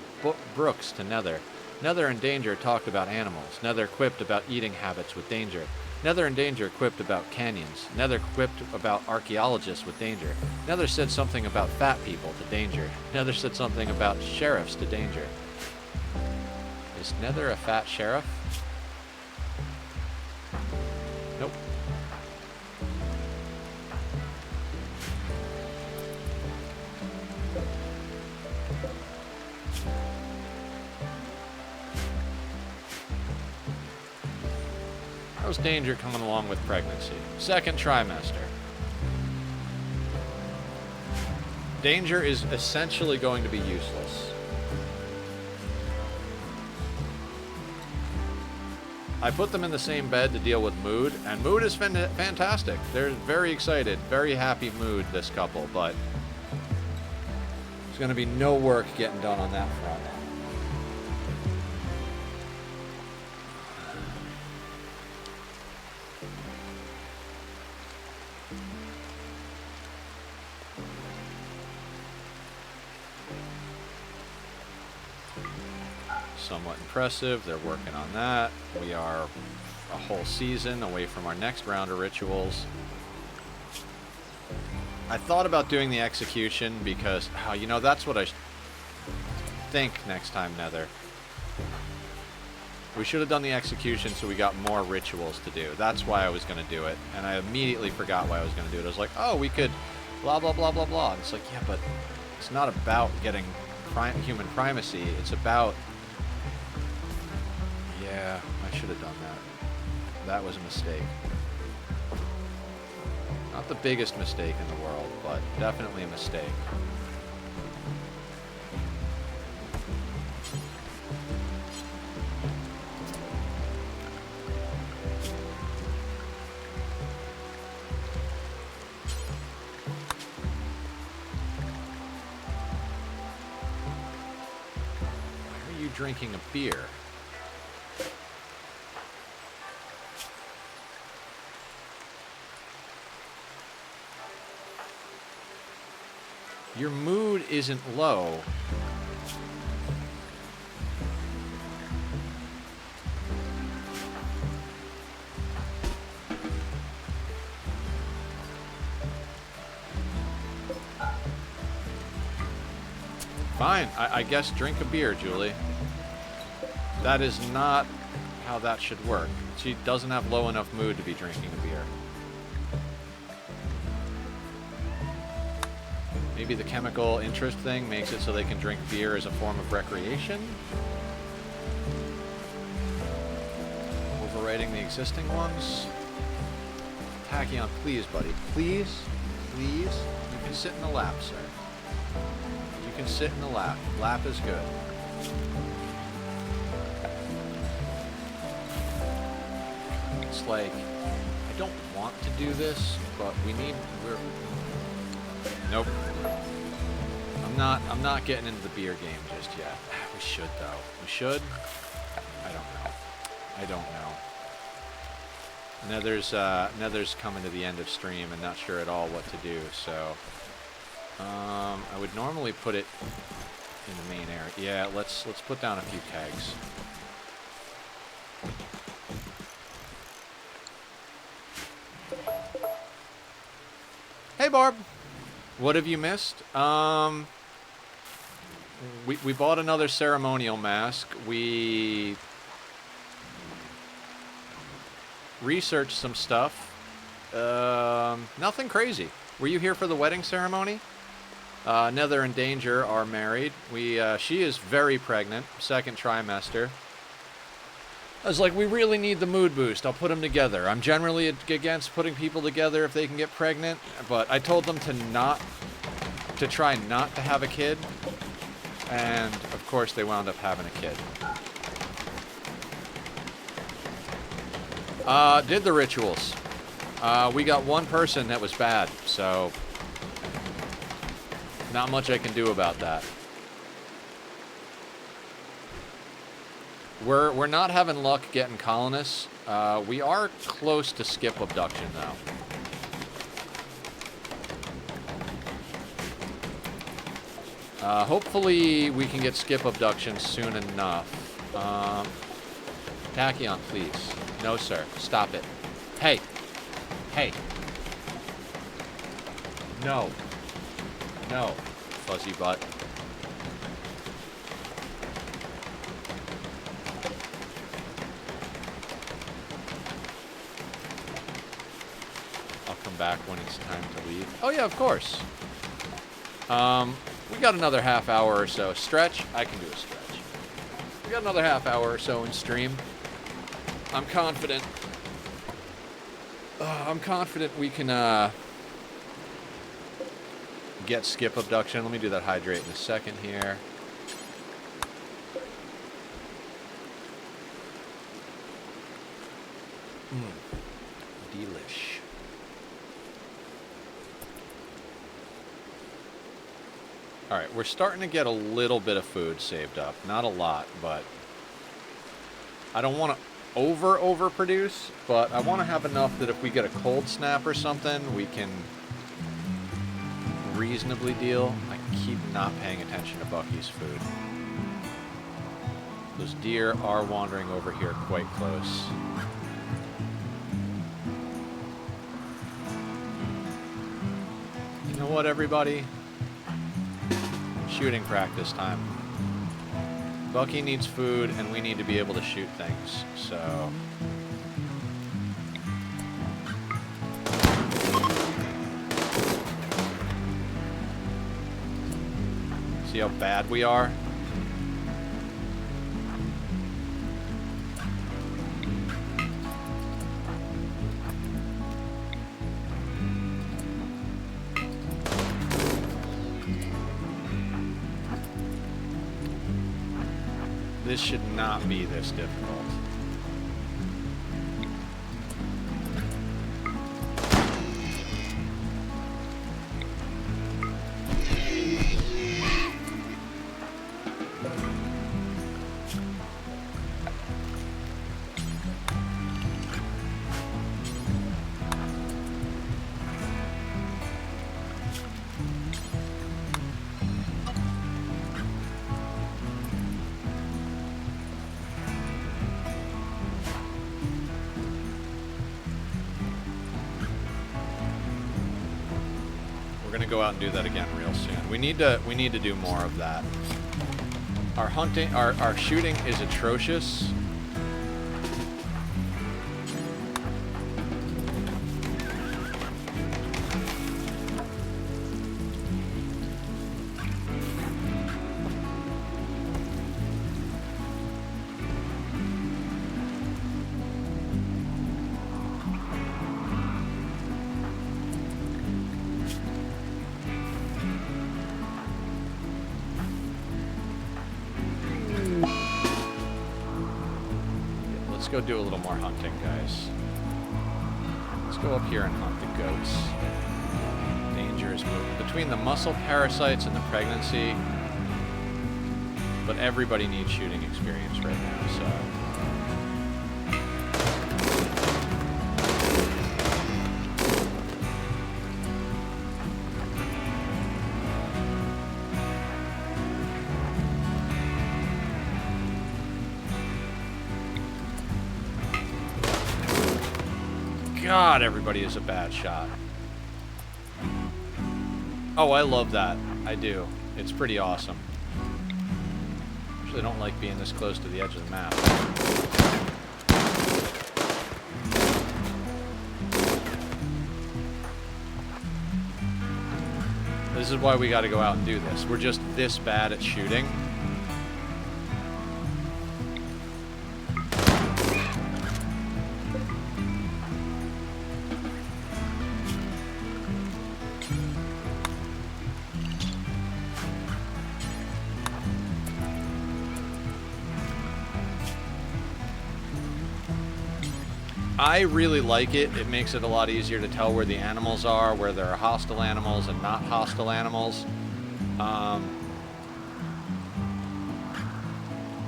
Brooks to Nether. Nether and Danger talked about animals. Nether quipped about eating habits with Danger. Nether and Danger quipped about canyons. Nether quipped about archaeologists with Danger. Nether said something about fat people to Danger. Nether said something about sheriffs to Danger. Is Nether a fat sheriff? Nope. How's Danger coming along with pregnancy? Second trimester. Danger is essentially going to be useless. I put them in the same bed to deal with Mood, and Mood is fantastic. They're very excited, very happy mood, this couple, but there's going to be no work getting done on that front. Somewhat impressive. They're working on that. We are a whole season away from our next round of rituals. I thought about doing the execution because, oh, you know, that's what I think next time, Nether. We should have done the execution so we got more rituals to do. That's why I was going to do it. And I immediately forgot why I was going to do it. I was like, oh, we could blah, blah, blah, blah, blah. And it's like, yeah, but it's not about getting human primacy. It's about... Yeah, I should have done that. That was a mistake. Not the biggest mistake in the world, but definitely a mistake. Why are you drinking a beer? Your mood isn't low. Fine, I guess drink a beer, Julie. That is not how that should work. She doesn't have low enough mood to be drinking a beer. Maybe the chemical interest thing makes it so they can drink beer as a form of recreation? Overriding the existing ones? Tachyon, please, buddy. Please? Please? You can sit in the lap, sir. can sit in the lap. Lap is good. It's like, I don't want to do this, but nope. I'm not getting into the beer game just yet. We should though. We should? I don't know. Nether's coming to the end of stream and not sure at all what to do, so I would normally put it in the main area. Yeah, let's put down a few kegs. Hey Barb, what have you missed? We bought another ceremonial mask. We researched some stuff. Nothing crazy. Were you here for the wedding ceremony? Nether and Danger are married. She is very pregnant, second trimester. I was like, we really need the mood boost. I'll put them together. I'm generally against putting people together if they can get pregnant, but I told them to try not to have a kid, and of course they wound up having a kid. Did the rituals. We got one person that was bad, so not much I can do about that. We're not having luck getting colonists. We are close to skip abduction though. Hopefully we can get skip abduction soon enough. Tachyon, please. No, sir. Stop it. Hey. Hey. No. No. Fuzzy butt. I'll come back when it's time to leave. Oh yeah, of course. We got another half hour or so. Stretch? I can do a stretch. We got another half hour or so in stream. I'm confident. I'm confident we can get skip abduction. Let me do that hydrate in a second here. Delish. Alright, we're starting to get a little bit of food saved up. Not a lot, but I don't want to overproduce, but I want to have enough that if we get a cold snap or something, we can reasonably deal. I keep not paying attention to Bucky's food. Those deer are wandering over here quite close. You know what, everybody? Shooting practice time. Bucky needs food, and we need to be able to shoot things, so... See how bad we are? This should not be this difficult. Go out and do that again real soon. We need to do more of that. Our shooting is atrocious. Let's go do a little more hunting, guys. Let's go up here and hunt the goats. Dangerous move. Between the muscle parasites and the pregnancy, but everybody needs shooting experience right now, so... God, everybody is a bad shot. Oh, I love that. I do. It's pretty awesome. Actually, I don't like being this close to the edge of the map. This is why we got to go out and do this. We're just this bad at shooting. I really like it. It makes it a lot easier to tell where the animals are, where there are hostile animals and not hostile animals.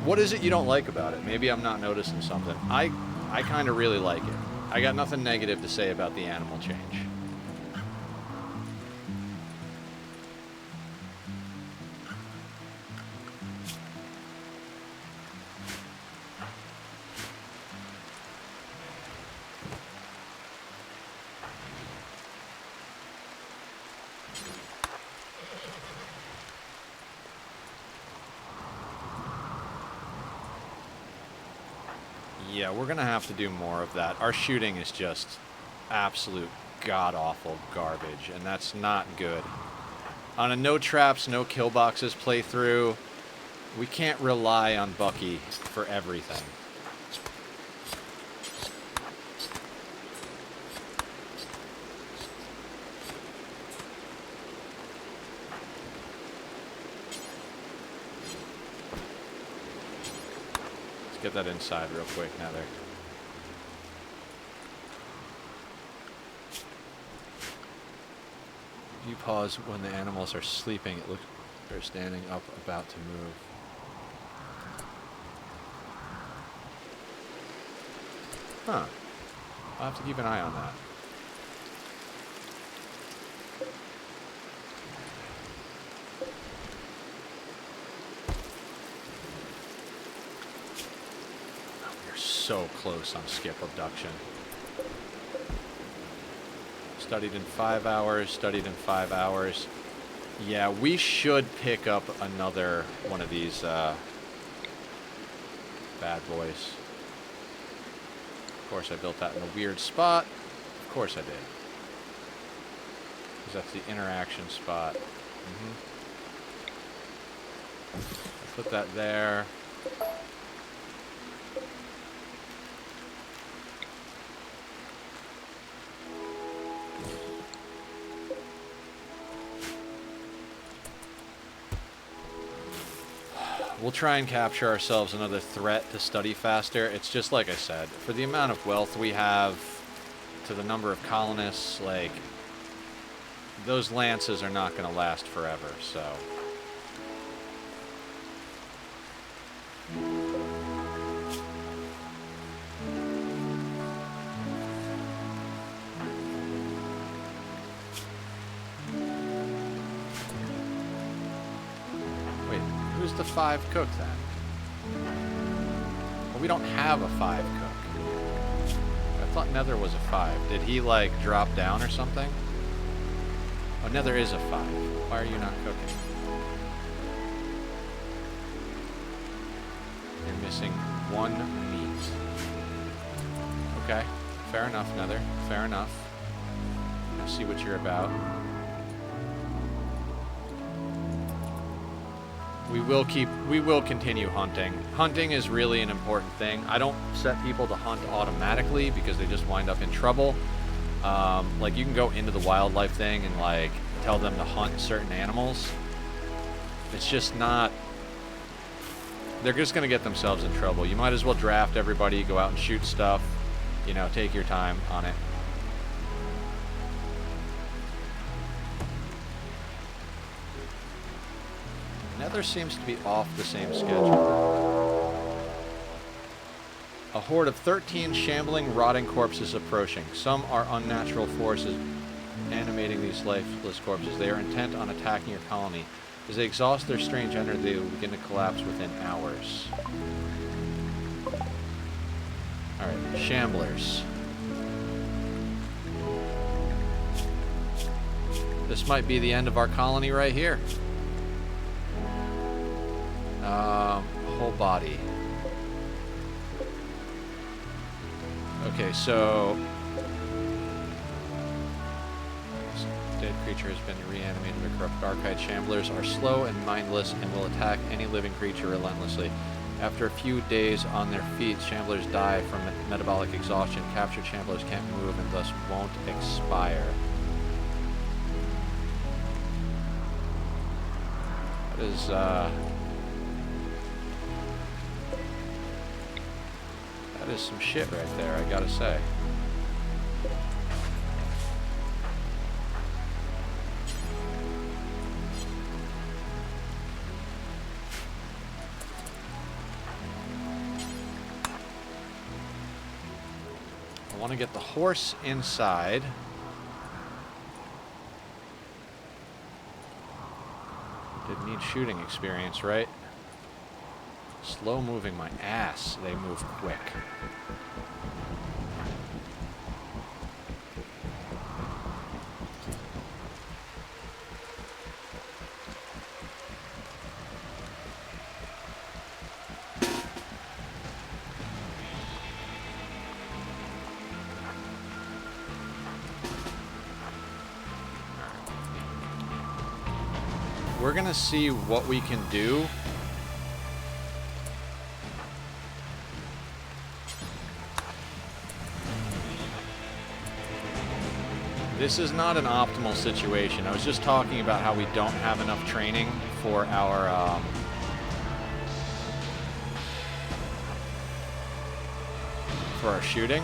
What is it you don't like about it? Maybe I'm not noticing something. I kind of really like it. I got nothing negative to say about the animal change. Yeah, we're gonna have to do more of that. Our shooting is just absolute god-awful garbage, and that's not good. On a no traps, no kill boxes playthrough, we can't rely on Bucky for everything. Get that inside real quick, Nether. If you pause when the animals are sleeping, it looks like they're standing up, about to move. Huh. I'll have to keep an eye on that. So close on skip abduction. Studied in 5 hours, studied in 5 hours. Yeah, we should pick up another one of these bad boys. Of course I built that in a weird spot. Of course I did. Because that's the interaction spot. Put that there. We'll try and capture ourselves another threat to study faster. It's just like I said, for the amount of wealth we have, to the number of colonists, like, those lances are not going to last forever, so... Who's the 5 cook then? Well, we don't have a 5 cook. I thought Nether was a 5. Did he, like, drop down or something? Oh, Nether is a 5. Why are you not cooking? You're missing 1 meat. Okay. Fair enough, Nether. Fair enough. I see what you're about. We will continue hunting. Hunting is really an important thing. I don't set people to hunt automatically because they just wind up in trouble. Like, you can go into the wildlife thing and, like, tell them to hunt certain animals. It's just not... they're just going to get themselves in trouble. You might as well draft everybody, go out and shoot stuff. You know, take your time on it. Nether seems to be off the same schedule. A horde of 13 shambling, rotting corpses approaching. Some are unnatural forces animating these lifeless corpses. They are intent on attacking your colony. As they exhaust their strange energy, they will begin to collapse within hours. Alright, shamblers. This might be the end of our colony right here. Whole body. Okay, so this dead creature has been reanimated by corrupt archite. Shamblers are slow and mindless and will attack any living creature relentlessly. After a few days on their feet, shamblers die from metabolic exhaustion. Captured shamblers can't move and thus won't expire. That is, that is some shit right there, I gotta say. I want to get the horse inside. Did need shooting experience, right? Slow moving my ass. They move quick. We're gonna see what we can do. This is not an optimal situation. I was just talking about how we don't have enough training for our shooting.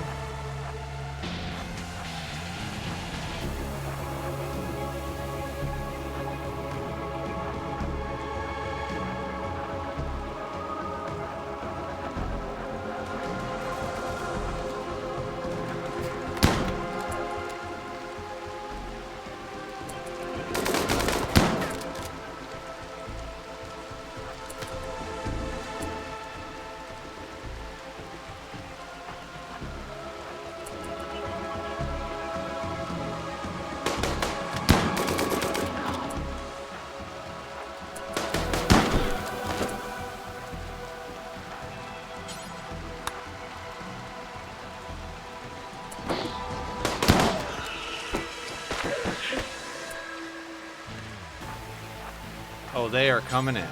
Oh, they are coming in.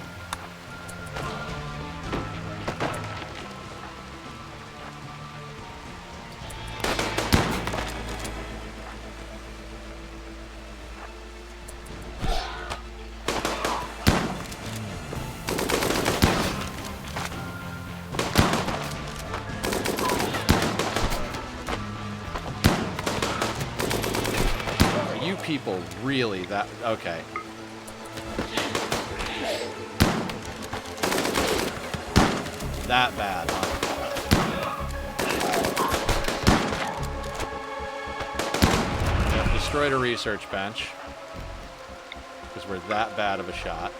Are you people really that... Okay. That bad, huh? Yep, destroyed a research bench. Because we're that bad of a shot.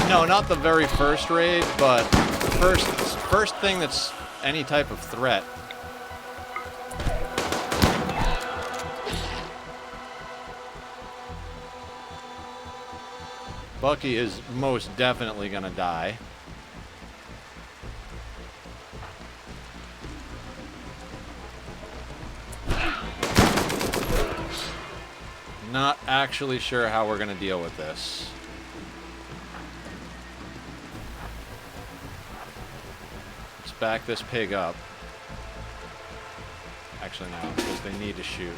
No, not the very first raid, but the first thing that's any type of threat. Bucky is most definitely gonna die. Not actually sure how we're gonna deal with this. back this pig up. Actually, no, because they need to shoot.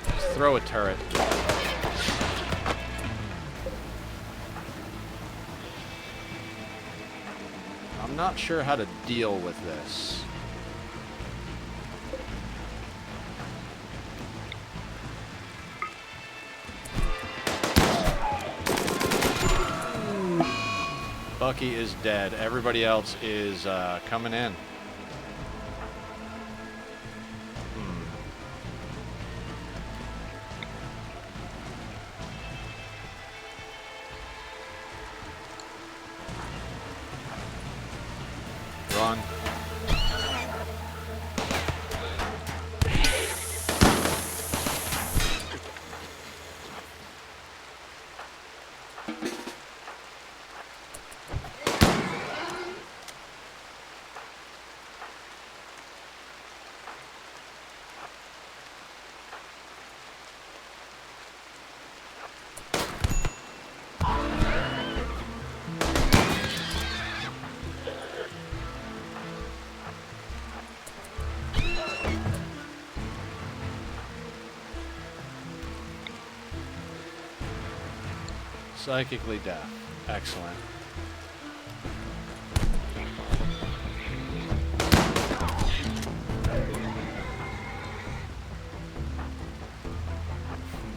Let's throw a turret. I'm not sure how to deal with this. Bucky is dead. Everybody else is coming in. Run. Psychically deaf. Excellent.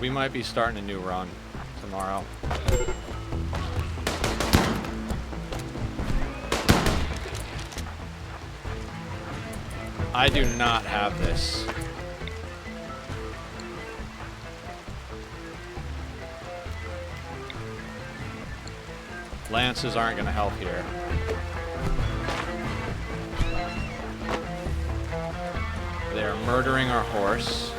We might be starting a new run tomorrow. I do not have this. Lances aren't going to help here. They're murdering our horse.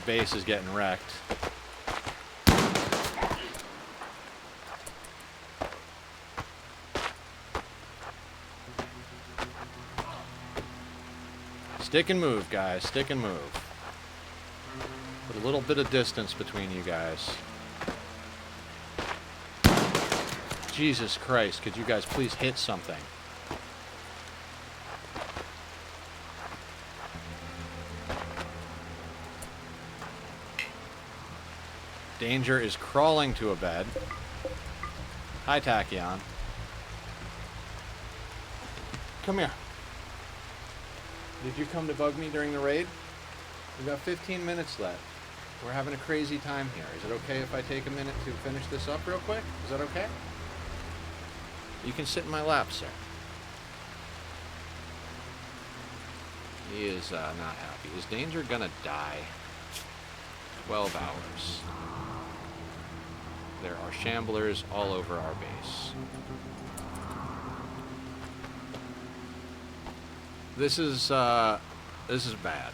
Base is getting wrecked. Stick and move, guys. Stick and move. Put a little bit of distance between you guys. Jesus Christ, could you guys please hit something? Danger is crawling to a bed. Hi, Tachyon. Come here. Did you come to bug me during the raid? We've got 15 minutes left. We're having a crazy time here. Is it okay if I take a minute to finish this up real quick? Is that okay? You can sit in my lap, sir. He is not happy. Is Danger gonna die? 12 hours. There are shamblers all over our base. This is bad.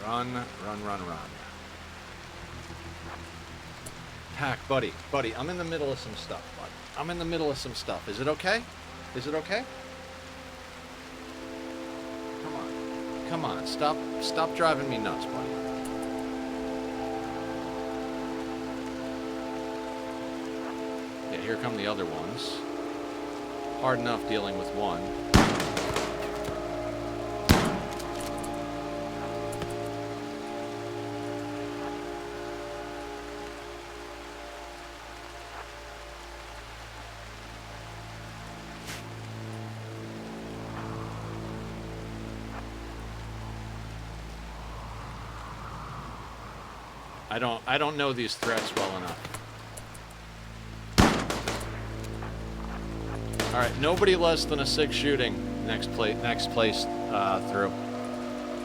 Run, run, run, run. Hack, buddy, I'm in the middle of some stuff, bud. I'm in the middle of some stuff. Is it okay? Is it okay? Come on. Come on, stop driving me nuts, buddy. Yeah, here come the other ones. Hard enough dealing with one. I don't know these threats well enough. All right, nobody less than a 6 shooting next place through,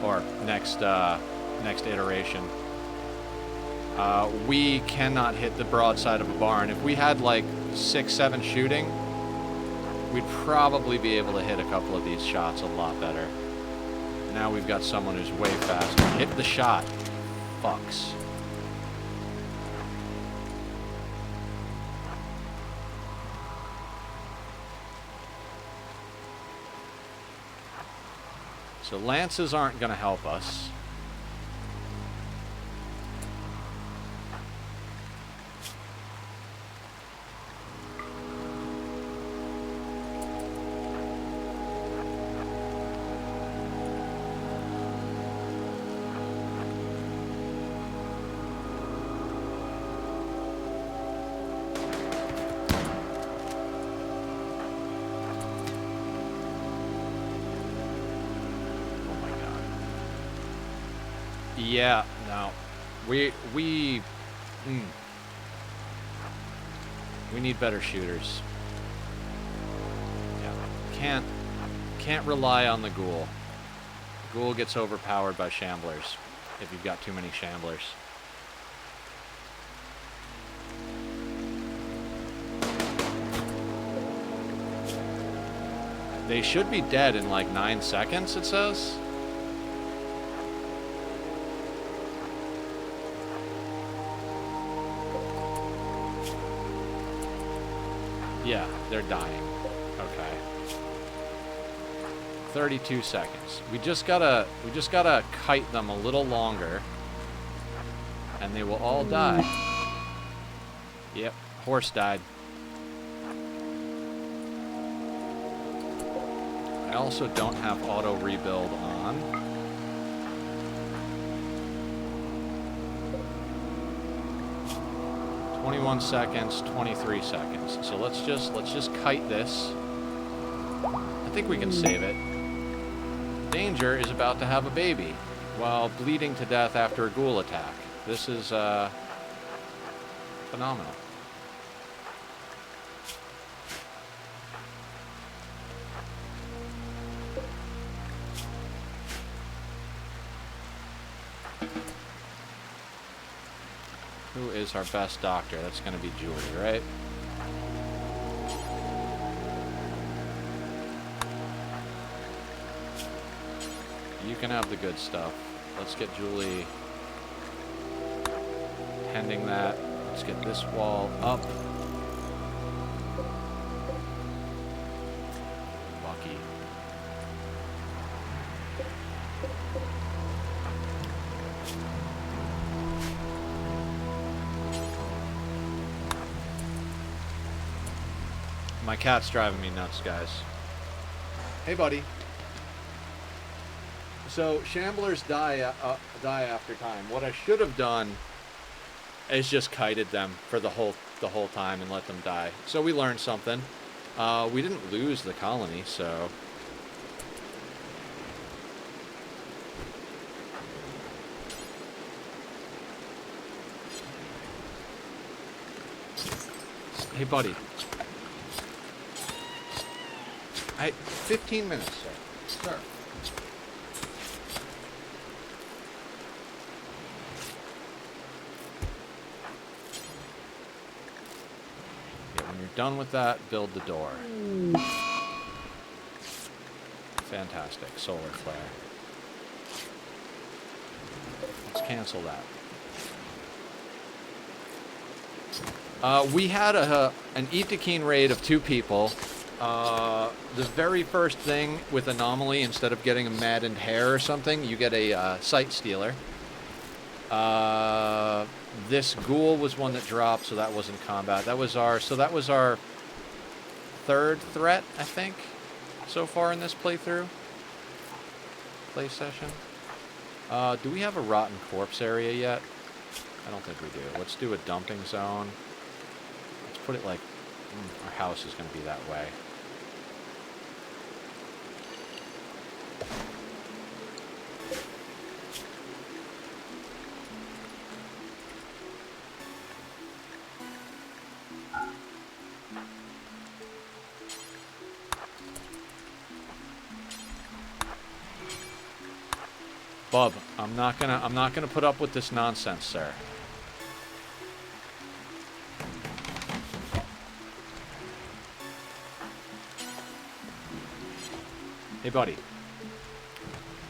or next iteration. We cannot hit the broadside of a barn. If we had like 6, 7 shooting, we'd probably be able to hit a couple of these shots a lot better. Now we've got someone who's way faster. Hit the shot. Fucks. So lances aren't going to help us. Yeah, no. We need better shooters. Yeah. Can't rely on the ghoul. Ghoul gets overpowered by shamblers if you've got too many shamblers. They should be dead in like 9 seconds, it says. Yeah, they're dying. Okay. 32 seconds. We just gotta kite them a little longer, and they will all die. Yep, horse died. I also don't have auto rebuild on. "21 seconds, 23 seconds. So let's just kite this. I think we can save it. Danger is about to have a baby while bleeding to death after a ghoul attack. This is phenomenal. Who is our best doctor? That's going to be Julie, right? You can have the good stuff. Let's get Julie tending that. Let's get this wall up. Lucky. My cat's driving me nuts, guys. Hey, buddy. So shamblers die after time. What I should have done is just kited them for the whole time and let them die. So we learned something. We didn't lose the colony, so hey, buddy. 15 minutes, sir. Sir. Okay, when you're done with that, build the door. Fantastic. Solar flare. Let's cancel that. We had an Etekeen raid of 2 people. The very first thing with Anomaly, instead of getting a maddened hare or something, you get a sight stealer. This ghoul was one that dropped, so that wasn't combat. That was our 3rd threat, I think, so far in this play session. Do we have a rotten corpse area yet? I don't think we do. Let's do a dumping zone. Let's put it like our house is going to be that way. Bub, I'm not gonna put up with this nonsense, sir. Hey, buddy.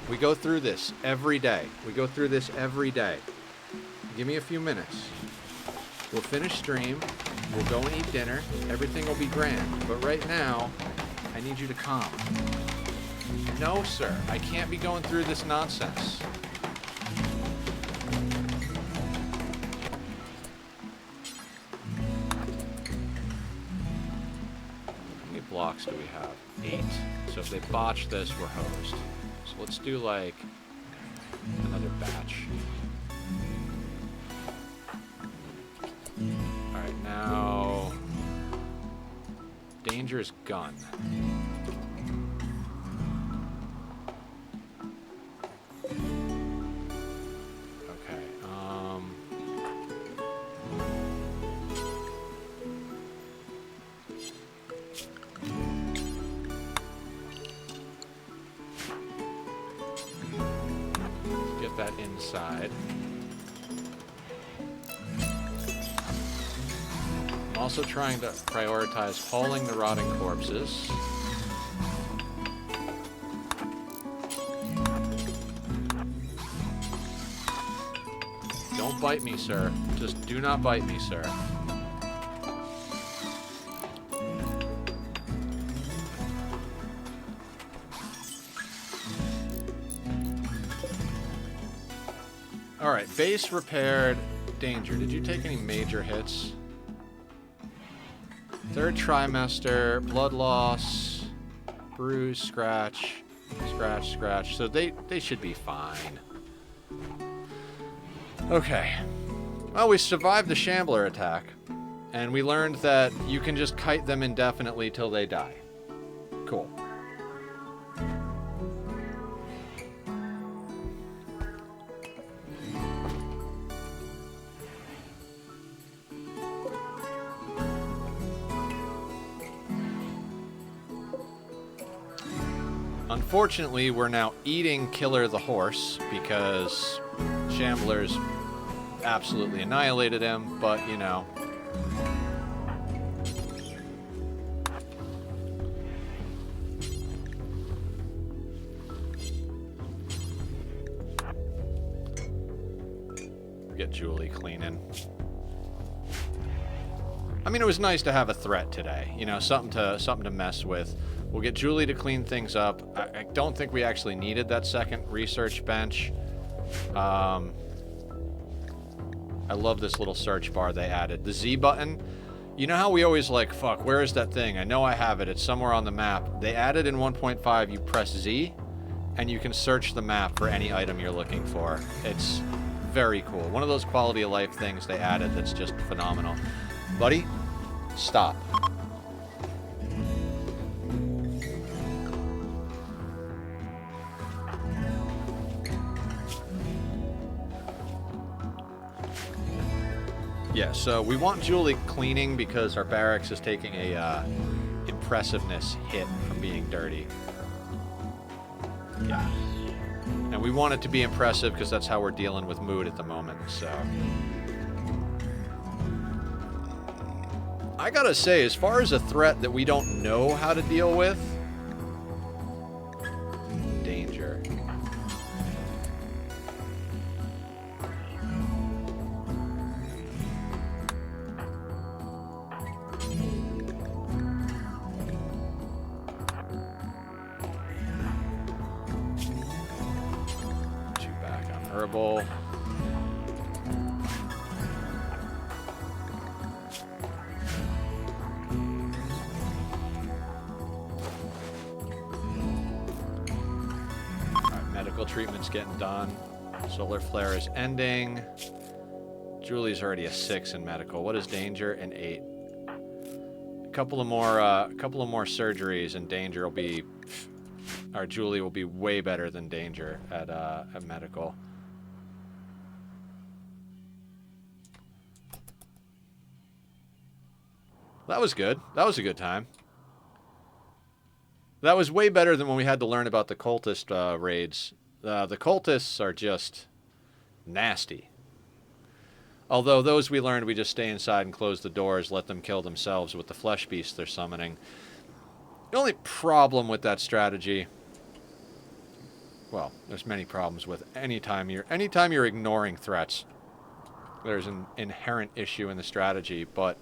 We go through this every day. We go through this every day. Give me a few minutes. We'll finish stream. We'll go and eat dinner. Everything will be grand. But right now, I need you to calm. No, sir. I can't be going through this nonsense. How many blocks do we have? 8. So if they botch this, we're hosed. So let's do, like, another batch. Alright, now... Danger's gun. Okay, get that inside. I'm also trying to prioritize hauling the rotting corpses. Don't bite me, sir. Just do not bite me, sir. Alright, base repaired. Danger. Did you take any major hits? Third trimester, blood loss, bruise, scratch, scratch, scratch. So they should be fine. Okay. Well, we survived the Shambler attack, and we learned that you can just kite them indefinitely till they die. Cool. Unfortunately, we're now eating Killer the horse because Shamblers absolutely annihilated him, but, you know. Get Julie cleaning. I mean, it was nice to have a threat today, you know, something to mess with. We'll get Julie to clean things up. I don't think we actually needed that second research bench. I love this little search bar they added. The Z button, you know how we always like, fuck, where is that thing? I know I have it. It's somewhere on the map. They added in 1.5, you press Z, and you can search the map for any item you're looking for. It's very cool. One of those quality of life things they added that's just phenomenal. Buddy, stop. Yeah, so we want Julie cleaning because our barracks is taking a impressiveness hit from being dirty. Yeah. And we want it to be impressive because that's how we're dealing with mood at the moment, so. I gotta say, as far as a threat that we don't know how to deal with, danger. Herbal. Alright, medical treatment's getting done. Solar flare is ending. Julie's already a 6 in medical. What is danger? An 8. A couple of more surgeries and danger will be, or Julie will be way better than danger at medical. That was good. That was a good time. That was way better than when we had to learn about the cultist raids. The cultists are just nasty. Although those we learned we just stay inside and close the doors, let them kill themselves with the flesh beasts they're summoning. The only problem with that strategy well, there's many problems with anytime you're ignoring threats. There's an inherent issue in the strategy, but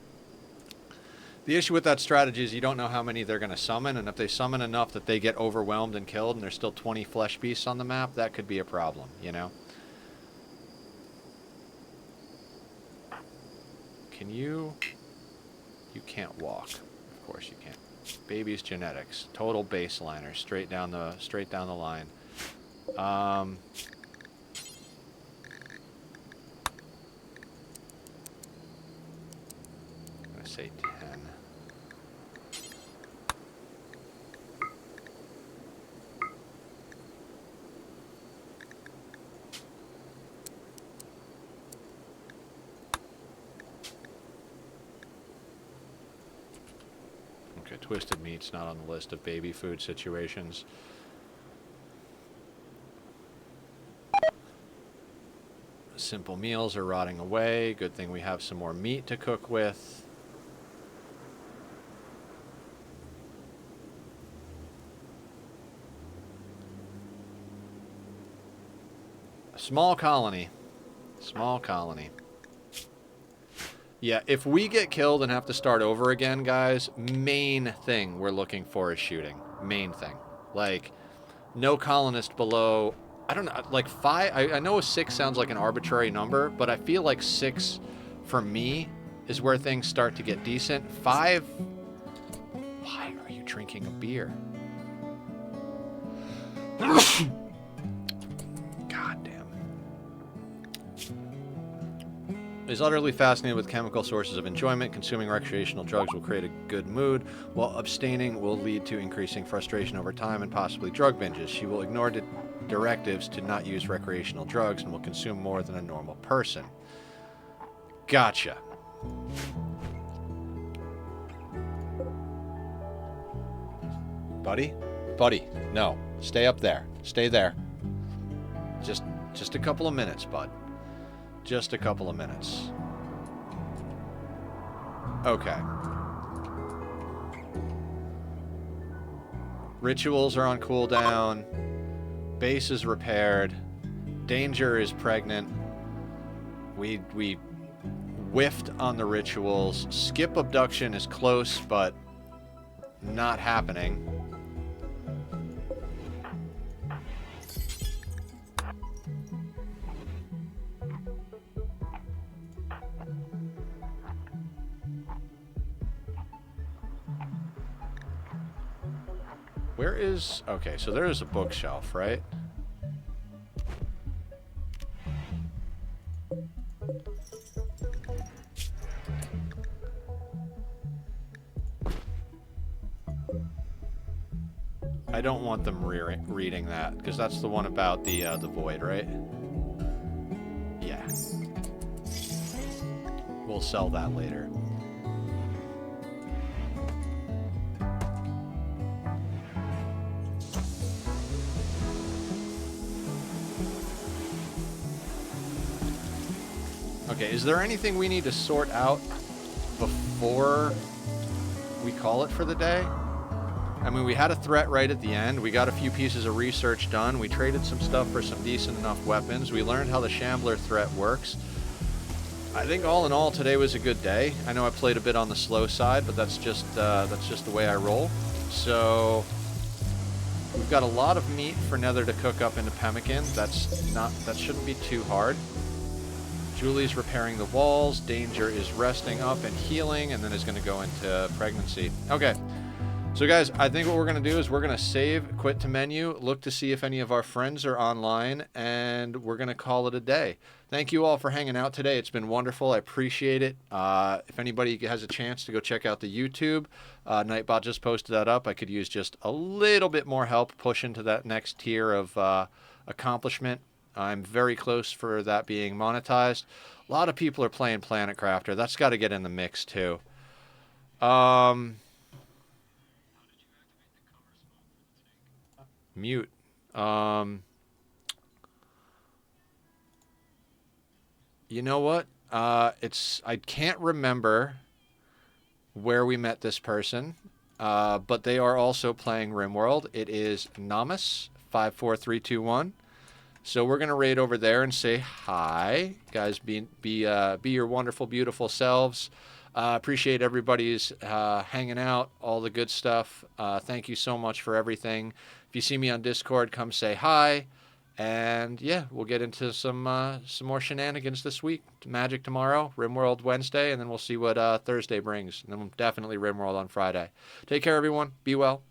the issue with that strategy is you don't know how many they're going to summon, and if they summon enough that they get overwhelmed and killed and there's still 20 flesh beasts on the map, that could be a problem, you know? Can you... You can't walk. Of course you can't. Baby's genetics. Total baseliner. Straight down the line. I'm going to say 10. Okay, twisted meat's not on the list of baby food situations. Simple meals are rotting away. Good thing we have some more meat to cook with. Small colony. Small colony. Yeah, if we get killed and have to start over again, guys, main thing we're looking for is shooting. Main thing. Like, no colonist below... I don't know, like 5... I know 6 sounds like an arbitrary number, but I feel like 6, for me, is where things start to get decent. 5... Why are you drinking a beer? God damn. Is utterly fascinated with chemical sources of enjoyment. Consuming recreational drugs will create a good mood, while abstaining will lead to increasing frustration over time and possibly drug binges. She will ignore directives to not use recreational drugs and will consume more than a normal person. Gotcha. Buddy? Buddy, no. Stay up there. Stay there. Just a couple of minutes, bud. Just a couple of minutes. Okay. Rituals are on cooldown. Base is repaired. Danger is pregnant. We whiffed on the rituals. Skip abduction is close, but not happening. Where is... Okay, so there is a bookshelf, right? I don't want them reading that, because that's the one about the void, right? Yeah. We'll sell that later. Okay, is there anything we need to sort out before we call it for the day? I mean, we had a threat right at the end. We got a few pieces of research done. We traded some stuff for some decent enough weapons. We learned how the Shambler threat works. I think all in all, today was a good day. I know I played a bit on the slow side, but that's just the way I roll. So we've got a lot of meat for Nether to cook up into pemmican. That shouldn't be too hard. Julie's repairing the walls. Danger is resting up and healing, and then is going to go into pregnancy. Okay. So guys, I think what we're going to do is we're going to save, quit to menu, look to see if any of our friends are online, and we're going to call it a day. Thank you all for hanging out today. It's been wonderful. I appreciate it. If anybody has a chance to go check out the YouTube, Nightbot just posted that up. I could use just a little bit more help pushing to that next tier of accomplishment. I'm very close for that being monetized. A lot of people are playing Planet Crafter. That's got to get in the mix too. Mute. You know what? I can't remember where we met this person, but they are also playing Rimworld. It is Namus 54321. So we're gonna raid over there and say hi, guys. Be your wonderful, beautiful selves. Appreciate everybody's hanging out, all the good stuff. Thank you so much for everything. If you see me on Discord, come say hi. And yeah, we'll get into some more shenanigans this week. Magic tomorrow, Rimworld Wednesday, and then we'll see what Thursday brings. And then definitely Rimworld on Friday. Take care, everyone. Be well.